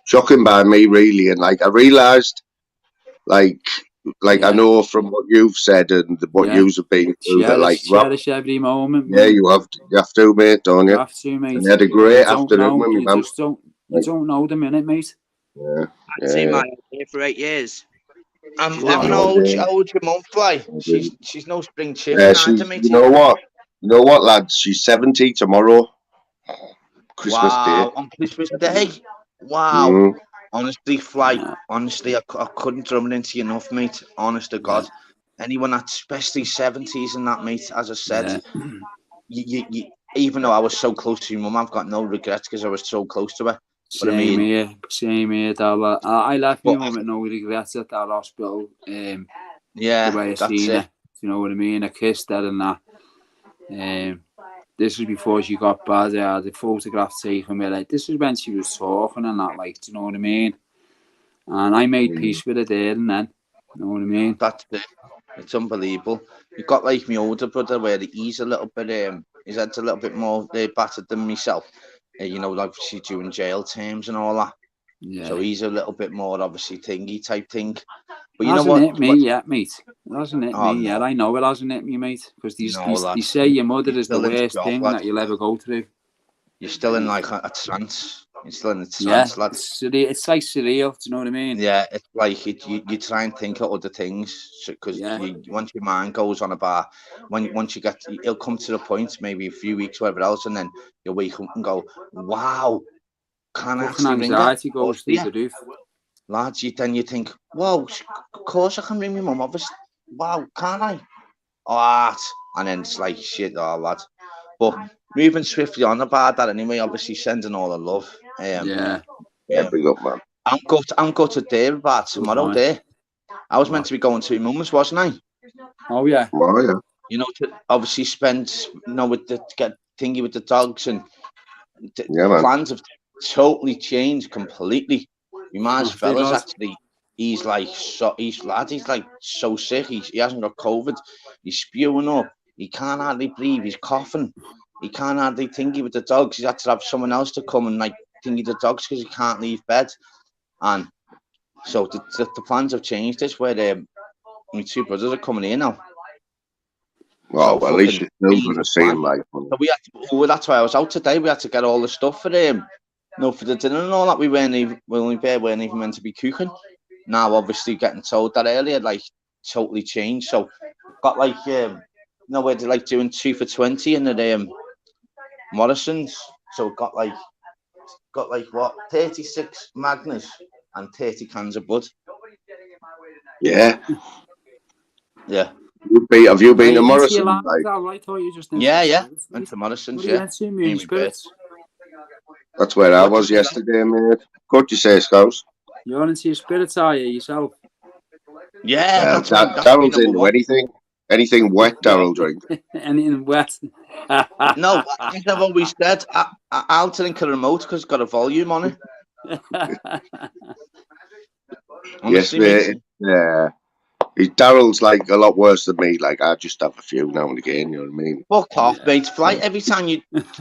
Speaker 2: Shocking by me, really. And like I realised, like I know from what you've said and what you've been through, that like
Speaker 7: cherish every moment.
Speaker 2: Yeah, you have to, mate, don't you?
Speaker 7: You have to, mate.
Speaker 2: And they had a great afternoon with me, man.
Speaker 7: You don't know the minute, mate.
Speaker 2: Yeah,
Speaker 8: I'd say
Speaker 2: yeah.
Speaker 8: my here for 8 years.
Speaker 3: I'm
Speaker 2: Yeah,
Speaker 3: how
Speaker 2: no,
Speaker 3: old your mum, Fly?
Speaker 2: yeah.
Speaker 3: She's no spring chicken either,
Speaker 2: She's,
Speaker 3: matey.
Speaker 2: you know what, lads? She's 70 tomorrow, Christmas Day.
Speaker 3: Wow, on Christmas Day. Wow.
Speaker 2: Mm,
Speaker 3: Honestly, Fly.
Speaker 7: Yeah.
Speaker 3: Honestly, I couldn't drum it into you enough, mate. Honest to
Speaker 7: Yeah.
Speaker 3: God. Anyone that's especially 70s and that, mate, as I said,
Speaker 7: Yeah.
Speaker 3: even though I was so close to your mum, I've got no regrets because I was so close to her. But I
Speaker 7: Same
Speaker 3: mean,
Speaker 7: here. Same here, Dalla. I left my
Speaker 3: but
Speaker 7: mum with no regrets at that hospital. The
Speaker 3: yeah,
Speaker 7: way I
Speaker 3: that's
Speaker 7: seen
Speaker 3: it.
Speaker 7: her. You know what I mean? I kissed her and that. This was before she got bad. I had a photograph taken me. Like, this is when she was talking and that. Like, do you know what I mean? And I made peace with her there and then. You know what I mean?
Speaker 3: That's it. It's unbelievable. You've got like my older brother where he's a little bit his head's a little bit more battered than myself. You know, like she's doing jail terms and all that. So
Speaker 7: Yeah.
Speaker 3: he's a little bit more obviously thingy type thing. But you know
Speaker 7: Hasn't
Speaker 3: what?
Speaker 7: hit me yet, mate. It hasn't hit
Speaker 3: Oh
Speaker 7: me yet.
Speaker 3: no,
Speaker 7: I know it hasn't hit me, mate. Because
Speaker 3: no,
Speaker 7: they
Speaker 3: lad.
Speaker 7: say your mother
Speaker 3: You're
Speaker 7: is the
Speaker 3: still in
Speaker 7: worst
Speaker 3: shock,
Speaker 7: thing
Speaker 3: lad.
Speaker 7: that you'll ever go through.
Speaker 3: You're still in like a trance. You're still in a
Speaker 7: Yeah,
Speaker 3: trance, lad.
Speaker 7: it's like surreal. Do you know what I mean?
Speaker 3: Yeah, it's like you try and think of other things because
Speaker 7: Yeah.
Speaker 3: once your mind goes on about once you get it'll come to the point maybe a few weeks whatever else and then you'll wake up and go, wow, can I
Speaker 7: Fucking
Speaker 3: actually ring her?
Speaker 7: anxiety goes through the roof.
Speaker 3: Lads, then you think, well, of course I can ring my mum. Obviously, wow, can't I? Oh, and then it's like shit, oh lad. But moving swiftly on about that anyway. Obviously, sending all the love.
Speaker 7: Yeah.
Speaker 2: yeah, big up, man.
Speaker 3: I'm gutted there about
Speaker 7: Good
Speaker 3: tomorrow.
Speaker 7: man.
Speaker 3: There, I was meant
Speaker 7: What?
Speaker 3: to be going to mum's, wasn't I?
Speaker 7: Oh yeah.
Speaker 2: Oh, yeah.
Speaker 3: You know, to obviously spend, with the get thingy with the dogs and
Speaker 2: Yeah,
Speaker 3: the
Speaker 2: man.
Speaker 3: plans have totally changed completely. My man's
Speaker 7: Have they,
Speaker 3: fella's
Speaker 7: lad?
Speaker 3: actually, he's like he's like so sick. He hasn't got COVID. He's spewing up. He can't hardly breathe. He's coughing. He can't hardly thingy with the dogs. He's had to have someone else to come and like thingy the dogs because he can't leave bed. And so the plans have changed. This where my two brothers are coming here now.
Speaker 2: Oh,
Speaker 3: So
Speaker 2: well, at least
Speaker 3: fucking
Speaker 2: you're still going
Speaker 3: major
Speaker 2: to see
Speaker 3: plan.
Speaker 2: him, like.
Speaker 3: So we had to, well, that's why I was out today. We had to get all the stuff for for the dinner and all that. We weren't even meant to be cooking. Now, obviously, getting told that earlier, like totally changed. So got like where they like doing 2 for 20 in the Morrison's. So got like what 36 Magners and 30 cans of bud.
Speaker 2: Yeah.
Speaker 3: Yeah.
Speaker 2: Have you been to
Speaker 7: Into your
Speaker 2: Morrison?
Speaker 7: land,
Speaker 2: Like,
Speaker 7: I thought you just into
Speaker 3: Yeah,
Speaker 7: your
Speaker 3: yeah.
Speaker 7: spirits,
Speaker 3: Went
Speaker 7: mate.
Speaker 3: to Morrison's.
Speaker 7: What are you
Speaker 3: Yeah.
Speaker 7: into?
Speaker 3: Me
Speaker 7: Moon
Speaker 3: and my bird.
Speaker 7: spirits?
Speaker 2: that's where I
Speaker 3: What
Speaker 2: was
Speaker 3: did you say?
Speaker 2: yesterday, mate. What you say, Scouse?
Speaker 7: You're into your spirits, are you, yourself?
Speaker 3: Yeah,
Speaker 2: Well,
Speaker 3: that's my
Speaker 2: Daryl's
Speaker 3: number
Speaker 2: into
Speaker 3: one.
Speaker 2: anything wet.
Speaker 3: Yeah.
Speaker 2: Daryl drinks.
Speaker 7: Anything wet?
Speaker 3: No, as I've always said, I'll link a remote because it's got a volume on it.
Speaker 2: Yes,
Speaker 3: Honestly,
Speaker 2: mate.
Speaker 3: mate.
Speaker 2: Daryl's like a lot worse than me. Like, I just have a few now and again. You know what I mean?
Speaker 3: Fuck off,
Speaker 7: Yeah.
Speaker 3: mate. Flight every time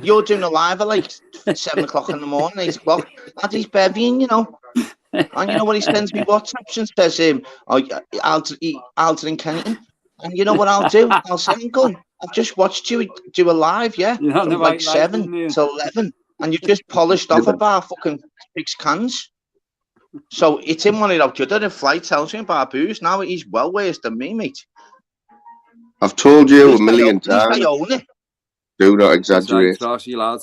Speaker 3: you're doing a live at like 7 o'clock in the morning, 8 o'clock. And he's bevying, you know. And you know what he sends me WhatsApps and says, I'll drink anything. And you know what I'll do? I'll say, Uncle, I've just watched you do a live, yeah,
Speaker 7: You're on the
Speaker 3: from like
Speaker 7: right line,
Speaker 3: 7
Speaker 7: isn't you?
Speaker 3: till 11. And you just polished off about fucking 6 cans. So it's him one of the other. If Flight tells me about booze, now he's well worse than me, mate.
Speaker 2: I've told you a
Speaker 3: At
Speaker 2: million
Speaker 3: least I
Speaker 2: times.
Speaker 3: own it.
Speaker 2: Do not
Speaker 7: It's like
Speaker 2: exaggerate.
Speaker 7: crossy, lad.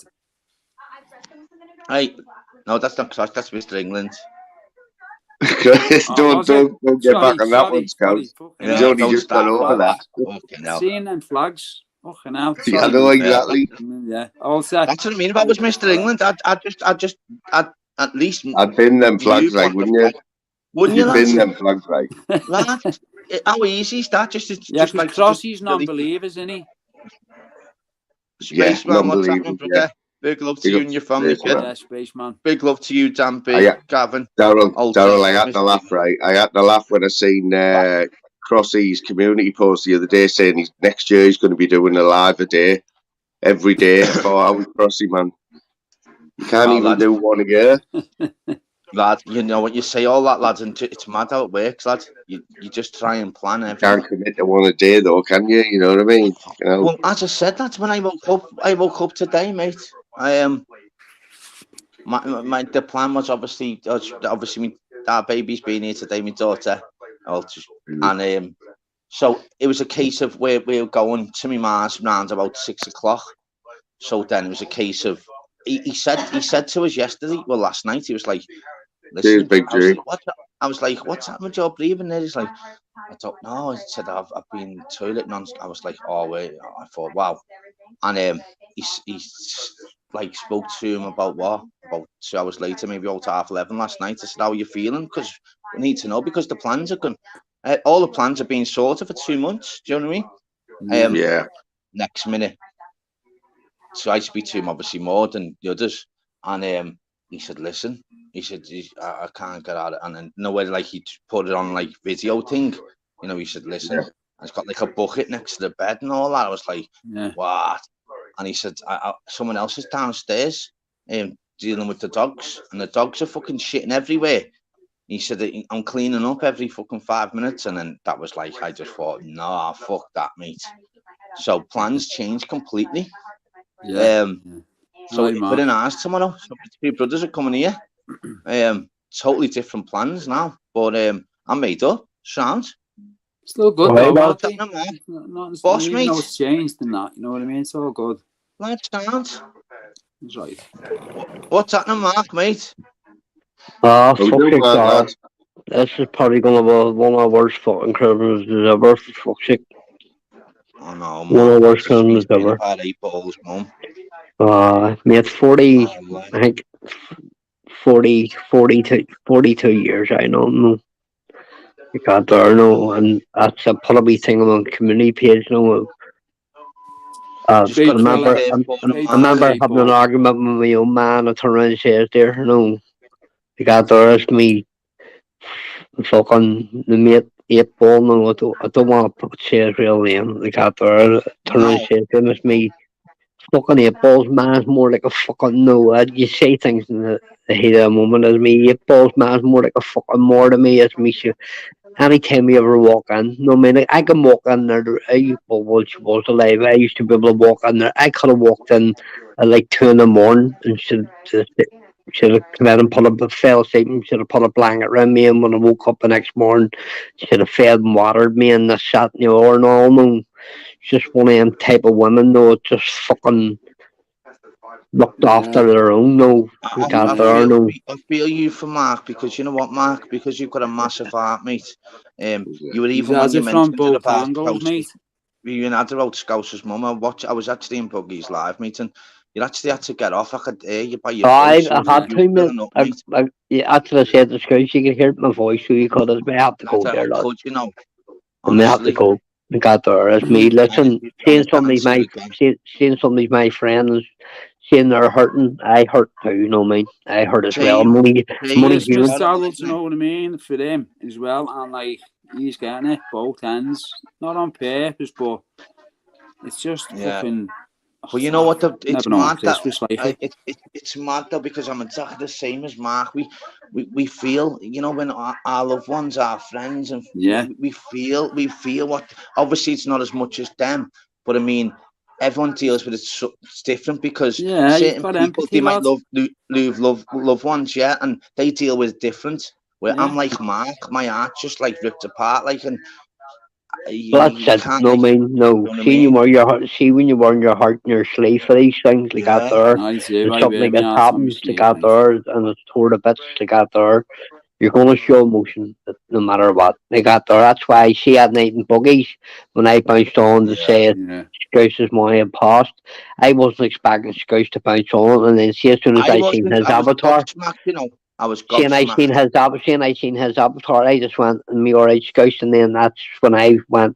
Speaker 3: Hey, no, that's not Crush, that's Mr. England.
Speaker 2: don't get back on that one, Scout.
Speaker 7: Fucking
Speaker 2: He's
Speaker 3: Yeah,
Speaker 7: hell.
Speaker 2: only
Speaker 3: don't
Speaker 2: just gone
Speaker 3: start
Speaker 2: over that.
Speaker 3: Fucking hell.
Speaker 7: Seeing them flags. Fucking hell.
Speaker 2: Yeah, I
Speaker 7: Sorry,
Speaker 2: know
Speaker 7: mate.
Speaker 2: exactly.
Speaker 7: Yeah. All set.
Speaker 3: That's what I mean. If I was Mr. England, I'd at least
Speaker 2: I'd bin them flags,
Speaker 3: move
Speaker 2: like,
Speaker 3: on the
Speaker 2: wouldn't you?
Speaker 3: flag. Wouldn't you,
Speaker 2: You'd bin
Speaker 3: lads?
Speaker 2: them flags, like.
Speaker 3: Lad, how easy is that? Just
Speaker 7: Yeah,
Speaker 3: just
Speaker 7: because
Speaker 3: like
Speaker 7: Crossy's non-believers, isn't he?
Speaker 2: Yeah,
Speaker 3: Spaceman, what's happening,
Speaker 2: non-believers,
Speaker 3: brother?
Speaker 2: yeah.
Speaker 3: Big love to
Speaker 2: Big
Speaker 3: you
Speaker 2: up
Speaker 3: and your family,
Speaker 2: Spaceman.
Speaker 3: kid.
Speaker 7: Yeah, Spaceman.
Speaker 3: Big love to you, Dan B, Gavin.
Speaker 2: Daryl, I had to
Speaker 3: Mr.
Speaker 2: laugh, right? I had to laugh when I seen Crossy's community post the other day saying next year he's going to be doing a live a day, every day. I thought, I was Crossy, man. You can't even
Speaker 3: lad.
Speaker 2: do one a year.
Speaker 3: Lad, you know what you say, all that, lads, and it's mad how it works, lad. You just try and plan
Speaker 2: You
Speaker 3: everything.
Speaker 2: can't commit to one a day, though, can you? You know what I mean? You know?
Speaker 3: Well, as I said, that's when I woke up today, mate. I the plan was obviously our baby's been here today, my daughter, and so it was a case of where we were going to my ma's round about 6 o'clock. So then it was a case of he said to us yesterday, well last night, he was like,
Speaker 2: Cheers,
Speaker 3: listen,
Speaker 2: Big
Speaker 3: I was
Speaker 2: G.
Speaker 3: like, what? I was like, what's happened with your breathing there? He's like, I don't know. I said, I've been in the toilet non. I was like, oh wait. I thought, wow. And he like spoke to him about 2 hours later, maybe about 11:30 last night. I said, how are you feeling? Because we need to know, because the plans are going. All the plans are being sorted for 2 months. Do you know what I mean?
Speaker 2: Yeah.
Speaker 3: Next minute, so I speak to him obviously more than the others, and he said, listen, he said, I can't get out of it, and then no way, like he put it on like video thing, he said, listen, and it's got like a bucket next to the bed and all that. I was like, what? And he said, someone else is downstairs dealing with the dogs, and the dogs are fucking shitting everywhere. He said, I'm cleaning up every fucking 5 minutes, and then that was like, I just thought, nah, fuck that, mate. So plans changed completely. So we're in ours tomorrow. So my two brothers are coming here. Totally different plans now, but I'm made up. Sound
Speaker 7: still good
Speaker 10: Right,
Speaker 7: though,
Speaker 10: well,
Speaker 7: Alfie. Nothing's,
Speaker 3: boss,
Speaker 7: even
Speaker 3: mate.
Speaker 7: though it's changed and that, you know what I mean? It's all good.
Speaker 3: Lad, sound.
Speaker 7: That's right.
Speaker 3: What's happening, Mark, mate?
Speaker 10: fuck's
Speaker 2: How we doing,
Speaker 10: sake,
Speaker 2: lad?
Speaker 10: this is probably going to be one of the worst fucking Christmases ever, for fuck's sake.
Speaker 3: Oh no,
Speaker 10: One of
Speaker 3: man.
Speaker 10: the worst Christmases
Speaker 3: Been
Speaker 10: ever.
Speaker 3: about 8 balls, mum.
Speaker 10: Mate, 40,
Speaker 3: Oh,
Speaker 10: I think 40, 42 years, I don't know. You got there, no, and that's a probably thing on the community page, no.
Speaker 3: just got to be
Speaker 10: I
Speaker 3: there for them,
Speaker 10: remember
Speaker 3: Mark.
Speaker 10: having an argument with my own man. I turned around and says, there, no. You got there, it's me fucking the mate 8 ball, no, I don't want to say his real name. You got there, turn around and
Speaker 3: No.
Speaker 10: says, it's me. Fucking 8 balls, man's more like a fucking no. You say things in the heat of the moment as me. 8 balls, man's more like a fucking more to me as me. Anytime you ever walk in, no, I mean, I can walk in there. She was alive. I used to be able to walk in there. I could have walked in at like 2 in the morning and should have come in and fell asleep and should have put a blanket around me. And when I woke up the next morning, should have fed and watered me and this, that, and the other and all. No, just one of them type of women, though, just fucking looked after their own, no.
Speaker 3: I feel you for Mark, because you know what, Mark? Because you've got a massive heart, mate. You were
Speaker 7: He's
Speaker 3: even when
Speaker 7: had
Speaker 3: you
Speaker 7: it from
Speaker 3: mentioned it
Speaker 7: both
Speaker 3: about
Speaker 7: angles, mate.
Speaker 3: you had about Scouser's mum. I was actually in Buggy's live, mate, and you actually had to get off. I could hear you by your voice.
Speaker 10: I had
Speaker 3: You were
Speaker 10: to, mate.
Speaker 3: filling up, mate.
Speaker 10: After I said the scouts, you could hear my voice, so you could have to go there, lad.
Speaker 3: Could, you know?
Speaker 10: I may have to
Speaker 3: Honestly.
Speaker 10: go. I got there. It's me. Listen, seeing somebody's my friends, seeing they're hurting, I hurt too. You know what I mean? I hurt as well. I'm only
Speaker 7: It's
Speaker 10: human.
Speaker 7: Mr. Adults, you know what I mean, for him as well, and like he's getting it both ends, not on purpose, but it's just fucking.
Speaker 3: Well, you know what? It's mad that
Speaker 7: it's
Speaker 3: mad though, because I'm exactly the same as Mark. We feel, when our loved ones, our friends, and we feel what. Obviously, it's not as much as them, but I mean, everyone deals with it. It's different because certain people
Speaker 7: empathy,
Speaker 3: they might lose loved ones, and they deal with it different. Where I'm like Mark, my heart just like ripped apart, like, and
Speaker 10: That's it. No, mean, no. See when you wear your heart in your sleeve for these things, like that there. If something like this happens, like that there, and it's tore to bits, like that there, you're going to show emotion no matter what. Like that there. That's why I see at night in Buggies, when I bounced on to say Scouse's money had passed, I wasn't expecting Scouse to bounce on, and then see as soon as I seen his avatar.
Speaker 3: I was
Speaker 10: Seeing I seen his avatar, I just went, me alright, Scouse, and then that's when I went.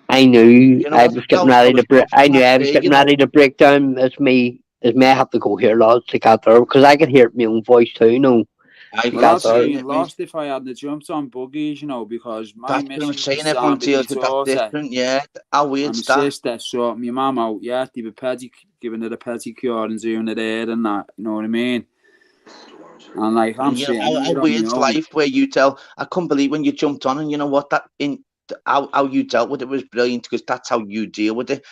Speaker 10: I knew I was getting ready to break. I knew I was getting ready to break down. As me, I have to go here, lads, to get there because I can hear my own voice too. You know,
Speaker 7: I'd been lost if I hadn't jumped on Buggies, because my missus was
Speaker 3: everyone deals
Speaker 7: with
Speaker 3: with that different. How weird's that?
Speaker 7: My sister sorted my mum out. Yeah, they were giving her a pedicure and doing it there and that. You know what I mean? And like I'm saying,
Speaker 3: how weird's life where you tell. I couldn't believe when you jumped on, and you know what? How you dealt with it was brilliant, because that's how you deal with it.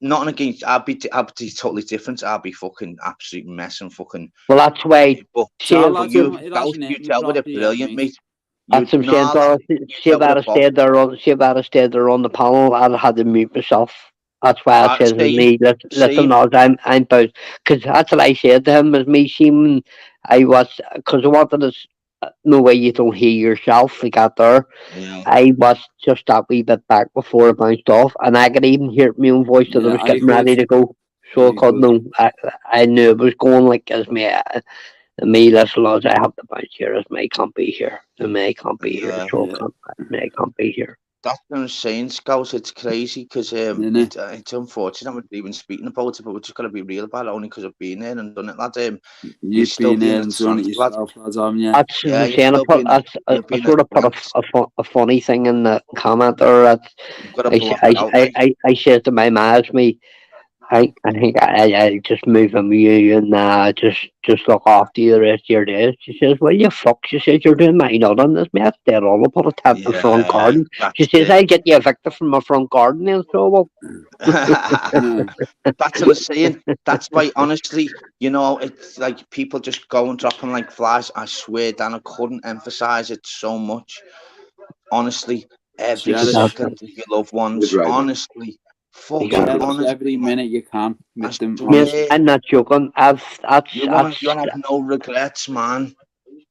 Speaker 3: nothing against. I'd be totally different. I'd be fucking absolute mess and fucking.
Speaker 10: Well, that's why.
Speaker 3: But
Speaker 10: See,
Speaker 7: Tell
Speaker 10: if
Speaker 7: lads,
Speaker 3: you,
Speaker 7: it
Speaker 3: Ghost,
Speaker 7: hasn't
Speaker 3: you
Speaker 7: hit me
Speaker 3: tell with it
Speaker 7: properly yet,
Speaker 3: brilliant,
Speaker 7: mate.
Speaker 3: mate.
Speaker 10: that's what I'm saying,
Speaker 3: Nah,
Speaker 10: Doris. See if
Speaker 3: tell with
Speaker 10: I'd
Speaker 3: it
Speaker 10: have
Speaker 3: Bob.
Speaker 10: stayed there on. See if I'd have stayed there on the panel, I'd have had to mute myself. That's why I says to
Speaker 3: Same,
Speaker 10: me, listen,
Speaker 3: same.
Speaker 10: lads, I'm both, because that's what I said to him. As me seeming, I was, because I wanted to. No way you don't hear yourself. We got there.
Speaker 3: Yeah,
Speaker 10: I was just that wee bit back before it bounced off, and I could even hear my own voice that I
Speaker 7: Yeah,
Speaker 10: was
Speaker 7: I
Speaker 10: getting
Speaker 7: could.
Speaker 10: ready to go. So I
Speaker 7: I
Speaker 10: could
Speaker 7: could.
Speaker 10: know. I knew it was going like as me. Me, listen, lads, I have to bounce here. As me can't be here. And me can't be here.
Speaker 3: yeah.
Speaker 10: So
Speaker 7: Yeah,
Speaker 10: me can't be here.
Speaker 3: That's what I'm saying, Scouse. It's crazy because
Speaker 7: innit?
Speaker 3: it's unfortunate we're even speaking about it, but we're just gotta be real about it. Only because I've been there and done it, lad. You're
Speaker 7: You've
Speaker 3: still
Speaker 7: been
Speaker 3: being
Speaker 7: there and done it
Speaker 3: responsible, lad.
Speaker 7: yourself, lads, haven't you?
Speaker 10: That's what
Speaker 3: Yeah,
Speaker 10: I'm
Speaker 3: you're
Speaker 10: saying.
Speaker 3: still being you're
Speaker 10: I
Speaker 3: being a
Speaker 10: sort of put
Speaker 3: twat.
Speaker 10: a funny thing in the comment there. That
Speaker 3: You've got to block it out, like.
Speaker 10: I said to my mom, me, I think I just move in with you and just look after you the rest of your days. She says, well, you fuck. She says, you're doing my nut on this, mate. They're all up on a tent in the front
Speaker 3: Yeah,
Speaker 10: garden. She
Speaker 3: that's
Speaker 10: says,
Speaker 3: it.
Speaker 10: I'll get you evicted from my front garden. And so, well,
Speaker 7: Yeah.
Speaker 3: That's what I'm saying. That's why, honestly, it's like people just go and dropping like flies. I swear, Dan, I couldn't emphasize it so much. Honestly, every
Speaker 7: Cherish,
Speaker 3: second with your loved ones.
Speaker 2: Right.
Speaker 3: Honestly,
Speaker 10: you got
Speaker 3: fucking
Speaker 10: it.
Speaker 7: cherish every
Speaker 3: honestly, man.
Speaker 7: minute you can
Speaker 3: I
Speaker 7: with them,
Speaker 10: Mate,
Speaker 7: honestly.
Speaker 3: swear,
Speaker 10: I'm not joking.
Speaker 3: you wanna have no regrets, man.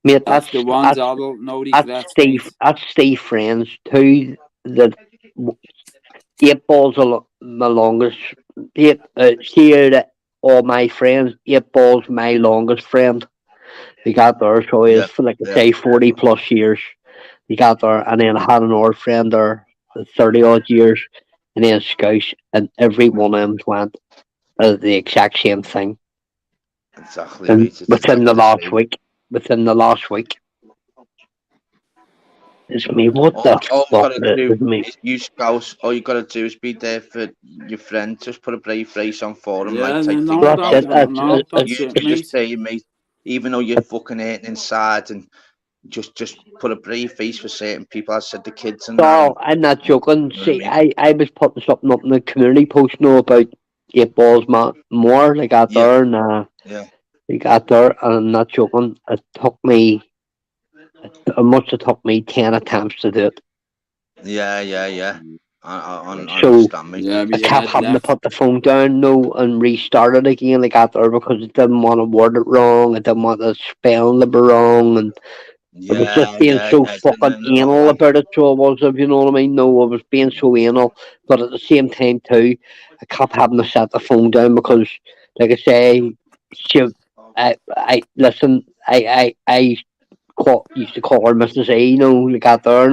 Speaker 10: Mate,
Speaker 7: That's the ones adult, no regrets, mate.
Speaker 10: That's Steve friends too. That 8 balls my longest. Here, all my friends. 8 balls my longest friend. He got there, so he is
Speaker 3: Yeah,
Speaker 10: for like I
Speaker 3: yeah,
Speaker 10: say 40+ years. He got there, and then I had another friend there, 30 odd years, and then Scouse, and every one of them went the exact same thing.
Speaker 3: exactly,
Speaker 10: And
Speaker 3: mate. It's
Speaker 10: within
Speaker 3: exactly
Speaker 10: the
Speaker 3: the
Speaker 10: last
Speaker 3: same.
Speaker 10: week, it's me. What the
Speaker 3: All you
Speaker 10: fuck
Speaker 3: gotta do
Speaker 10: is me?
Speaker 3: is you Scouse. All you gotta do is be there for your friend. Just put a brave face on for him, like
Speaker 7: Yeah,
Speaker 3: type thing,
Speaker 7: no,
Speaker 10: That's
Speaker 3: Scouse.
Speaker 10: it.
Speaker 7: no, that's
Speaker 3: You
Speaker 7: it,
Speaker 3: just
Speaker 7: mate.
Speaker 3: say, mate, even though you're fucking hurting inside, and just put a brave face for certain people. I said the kids and that,
Speaker 10: So
Speaker 3: and
Speaker 10: I'm not joking.
Speaker 3: you know what I
Speaker 10: See,
Speaker 3: mean.
Speaker 10: I was putting something up in the community post now about 8 balls more. They got
Speaker 3: Yeah,
Speaker 10: there, and
Speaker 3: yeah,
Speaker 10: they got there, and I'm not joking. It must have took me 10 attempts to do it.
Speaker 3: yeah. I
Speaker 10: So
Speaker 3: understand, mate.
Speaker 7: Yeah,
Speaker 10: I
Speaker 7: with your
Speaker 10: kept
Speaker 7: head
Speaker 10: having to
Speaker 7: left.
Speaker 10: put the phone down, no, and restart it again. I got there because I didn't want to word it wrong. I didn't want the spelling to be wrong, and I was just being so
Speaker 3: Yeah.
Speaker 10: fucking
Speaker 3: In the wrong
Speaker 10: anal
Speaker 3: way.
Speaker 10: about it, so I was, if you know what I mean. No, I was being so anal, but at the same time too, I kept having to set the phone down because, like I say, she, I listen. Used to call her Mrs. A, like that there,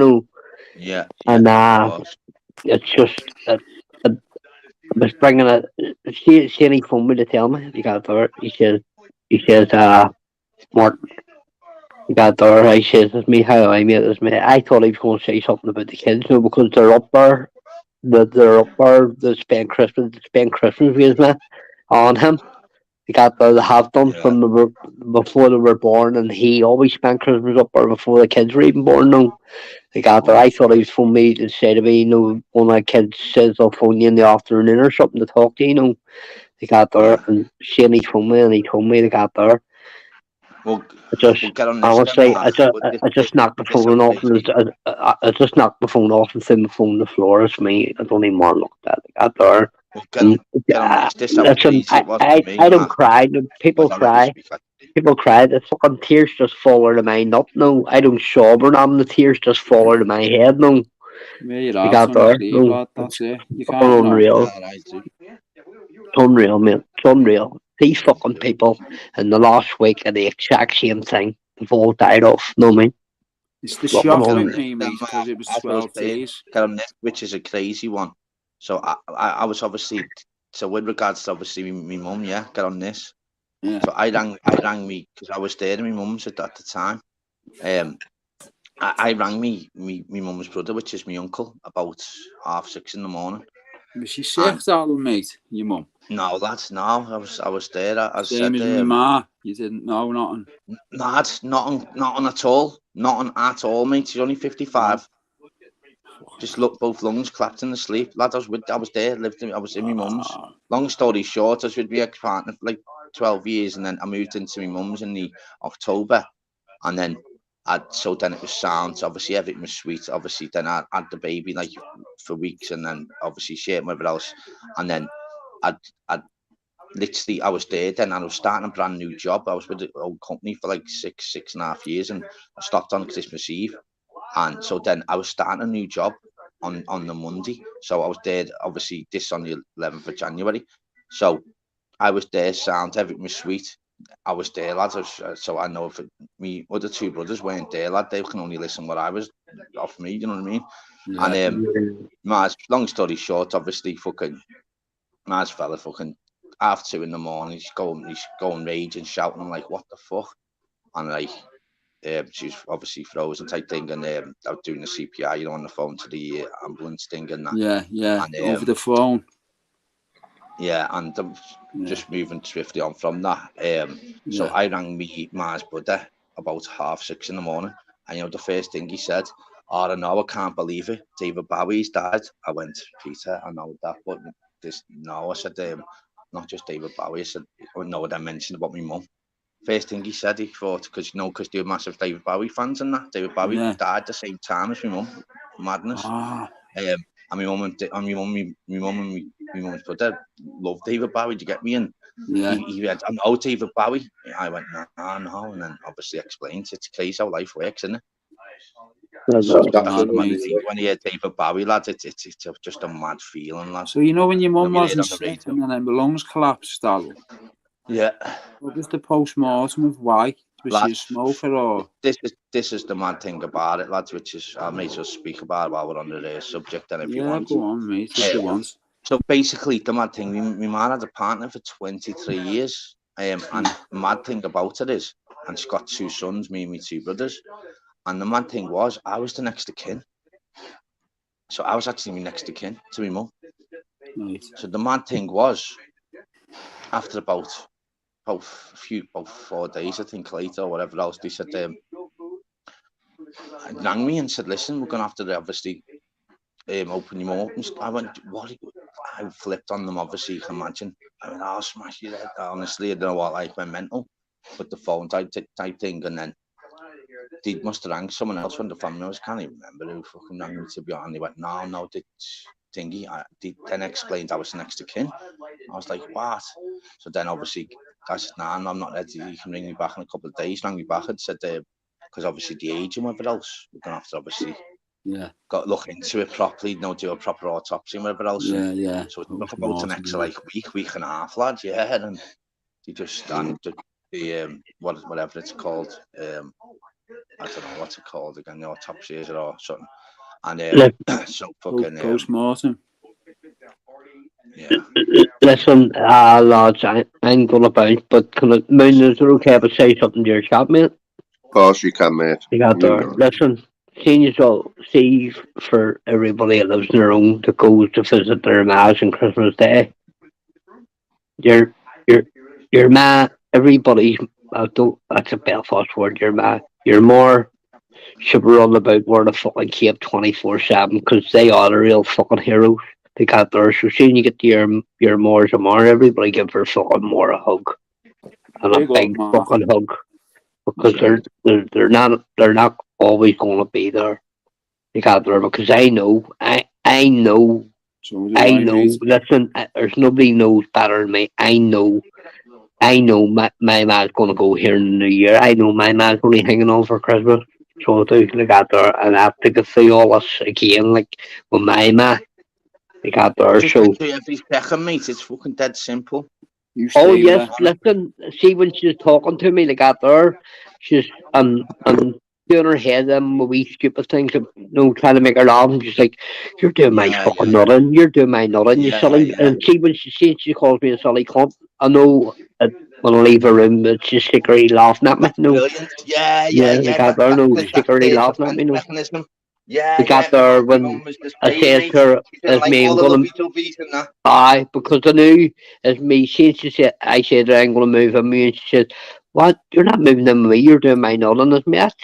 Speaker 3: Yeah,
Speaker 10: and
Speaker 3: of course.
Speaker 10: it's just it was bringing it. She only phoned me to tell me he got there. He says, Martin. He got there. I says, it's me. How I made this me. I thought he was going to say something about the kids, because they're up there. They're up there. They spend Christmas with me on him. They got there. They have done
Speaker 3: Yeah,
Speaker 10: from before they were born, and he always spent Christmas up there before the kids were even born. No, they got there. I thought he was phoning me to say to me, one of my kids says they'll phone you in the afternoon or something to talk to you. They got there,
Speaker 3: yeah.
Speaker 10: and Shane phoned me, and he told me they got there.
Speaker 3: Well,
Speaker 10: I just
Speaker 3: we'll get on this then,
Speaker 10: honestly,
Speaker 3: lad. But
Speaker 10: I just knocked the
Speaker 3: this
Speaker 10: phone off, and
Speaker 3: okay.
Speaker 10: I just knocked the phone off and threw my phone on the floor. It's me. I don't even want to look at it. They got there.
Speaker 3: We'll
Speaker 10: And,
Speaker 3: get on this. This how
Speaker 10: listen,
Speaker 3: crazy it was for me,
Speaker 10: I don't
Speaker 3: man.
Speaker 10: cry.
Speaker 3: I
Speaker 10: People
Speaker 3: don't let you
Speaker 10: cry.
Speaker 3: speak like
Speaker 10: People cry. The fucking tears just fall out of my nut. No, I don't sob or nothing. The tears just fall out of my head. No,
Speaker 7: Where your
Speaker 10: they
Speaker 7: heart's
Speaker 10: got
Speaker 7: on your
Speaker 10: there.
Speaker 7: sleeve,
Speaker 10: No,
Speaker 7: lad. That's it. You
Speaker 10: fucking
Speaker 7: can't,
Speaker 10: unreal.
Speaker 3: that. I do.
Speaker 10: Unreal, man. It's unreal. These fucking people in the last week are the exact same thing. They've all died off. No, man.
Speaker 7: It's the
Speaker 10: Fucking
Speaker 3: We'll
Speaker 7: shock
Speaker 3: get
Speaker 7: with
Speaker 3: on
Speaker 10: unreal.
Speaker 3: this
Speaker 7: me,
Speaker 3: then,
Speaker 7: mate, because
Speaker 3: man.
Speaker 7: it was
Speaker 3: As I was
Speaker 7: 12
Speaker 3: saying,
Speaker 7: days.
Speaker 3: get on this, which is a crazy one. So I was obviously, so with regards to obviously me mum, yeah, get on this.
Speaker 7: Yeah.
Speaker 3: So I rang me because I was there and my mum's at the time. I rang me mum's brother, which is my uncle, about 6:30 in the morning.
Speaker 7: Was she sick,
Speaker 3: And
Speaker 7: darling, mate? Your mum?
Speaker 3: no, lads, no, I was there. I
Speaker 7: Same
Speaker 3: said,
Speaker 7: as me ma. You didn't know nothing.
Speaker 3: lads, nothing at all, nothing at all, mate. She's only
Speaker 7: No.
Speaker 3: 55. just look, both lungs collapsed in the sleep. Lad, I was there, I was in my mum's. Long story short, I was with my ex-partner for like 12 years, and then I moved into my mum's in the October, and then so then it was sound. Obviously, everything was sweet. Obviously, then I had the baby like for weeks, and then obviously sharing whatever else, and then I'd literally I was there then, and I was starting a brand new job. I was with the old company for like 6.5 years, and I stopped on Christmas Eve, and so then I was starting a new job on the Monday. So I was there, obviously this on the 11th of January. So I was there, sound, everything was sweet. I was there, lads. So I know if me other two brothers weren't there, lad, they can only listen what I was off me. You know what I mean?
Speaker 7: Yeah.
Speaker 3: And Mars. Long story short, obviously, fucking Mars fella, fucking 2:30 in the morning. He's going raging, shouting. I'm like, what the fuck? And like, she's obviously frozen type thing, and I was doing the CPR, on the phone to the ambulance thing and that.
Speaker 7: Yeah,
Speaker 3: And,
Speaker 7: over the phone.
Speaker 3: Yeah, and just moving swiftly on from that. So I rang me Mars brother about 6:30 in the morning, and the first thing he said, "Oh, no, I can't believe it. David Bowie's died." I went, "Peter, I know that, but no." I said, "Not just David Bowie." I said, "I know what I mentioned about my mum." First thing he said, he thought, because they were massive David Bowie fans and that. David Bowie died the same time as my mum. Madness. And my mum and my mum's brother loved David Bowie. Do you get me? And he went, "I know David Bowie." I went, "No." And then obviously explains it's crazy how life works, isn't it? So when you hear David Bowie, lads, it's just a mad feeling, lads.
Speaker 7: So when your mum wasn't sick and then the lungs collapsed, Darryl.
Speaker 3: Yeah.
Speaker 7: What was the post-mortem of why? Was she a smoker or?
Speaker 3: This is the mad thing about it, lads, which is I may just speak about it while we're on the subject, and if you want.
Speaker 7: Go on, mate. If you want.
Speaker 3: So basically, the mad thing, my man had a partner for 23 years, and the mad thing about it is, and she's got 2 sons, me and my 2 brothers, and the mad thing was, I was the next of kin. So I was actually my next of kin to my mum.
Speaker 7: Right.
Speaker 3: So the mad thing was, after about 4 days, I think, later, or whatever else, they said, rang me and said, "Listen, we're going to have to obviously open your mum up." I went, "What?" I flipped on them, obviously, you can imagine. I went, "I'll smash your head." Honestly, I don't know what, like, went mental with the phone type thing, and then they must have rang someone else from the family. I can't even remember who fucking rang me, to be honest. And they went, no, the thingy. They then explained I was next to kin. I was like, "What?" So then obviously I said, "Nah, I'm not ready. You can ring me back in a couple of days." Rang me back and said, because obviously the age and whatever else, we're gonna have to obviously look into it properly, do a proper autopsy and whatever else.
Speaker 7: Yeah.
Speaker 3: So it took about an extra like week and a half, lads. Yeah, and they just the whatever it's called. I don't know what's it called again, the autopsy is it or something. And so fucking
Speaker 7: post-mortem.
Speaker 3: Yeah.
Speaker 10: Listen, lads, I'm gonna bounce, but can it, Moon, is it okay if I say something to your chat, mate?
Speaker 2: Of course you can, mate.
Speaker 10: You got there. Listen, seeing you all, see for everybody that lives in their own that goes to visit their ma's on Christmas Day. Your ma, everybody. That's a Belfast word. Your ma, your more should run about where the fucking Cape 24/7 because they are the real fucking heroes. They got there. So soon you get to your more tomorrow, everybody give her fucking more a hug and a big fucking hug because they're not always going to be there. They got there because I know. Listen, there's nobody knows better than me. I know my man's going to go here in the new year. I know my man's only hanging on for Christmas. So they got there and I have to go through all this again, like with my man. They got there, so.
Speaker 3: Every second, mate, it's fucking dead simple.
Speaker 10: Oh yes, listen. See when she's talking to me, they got there. She's doing her head with wee stupid things, trying to make her laugh. And she's like, "You're doing my fucking nothing. You're doing my nothing, you silly." And see when she calls me a silly cunt, I know when I leave her room, that she's secretly laughing at me. No,
Speaker 3: brilliant. Yeah.
Speaker 10: They got there, secretly laughing at me. No,
Speaker 3: mechanism. Yeah,
Speaker 10: they got there when I said to her, "As me, I'm gonna." Aye, because I knew as me. She said, "I said I'm gonna move him," and she said, What? You're not moving in with me, you're doing my nulling. His mate's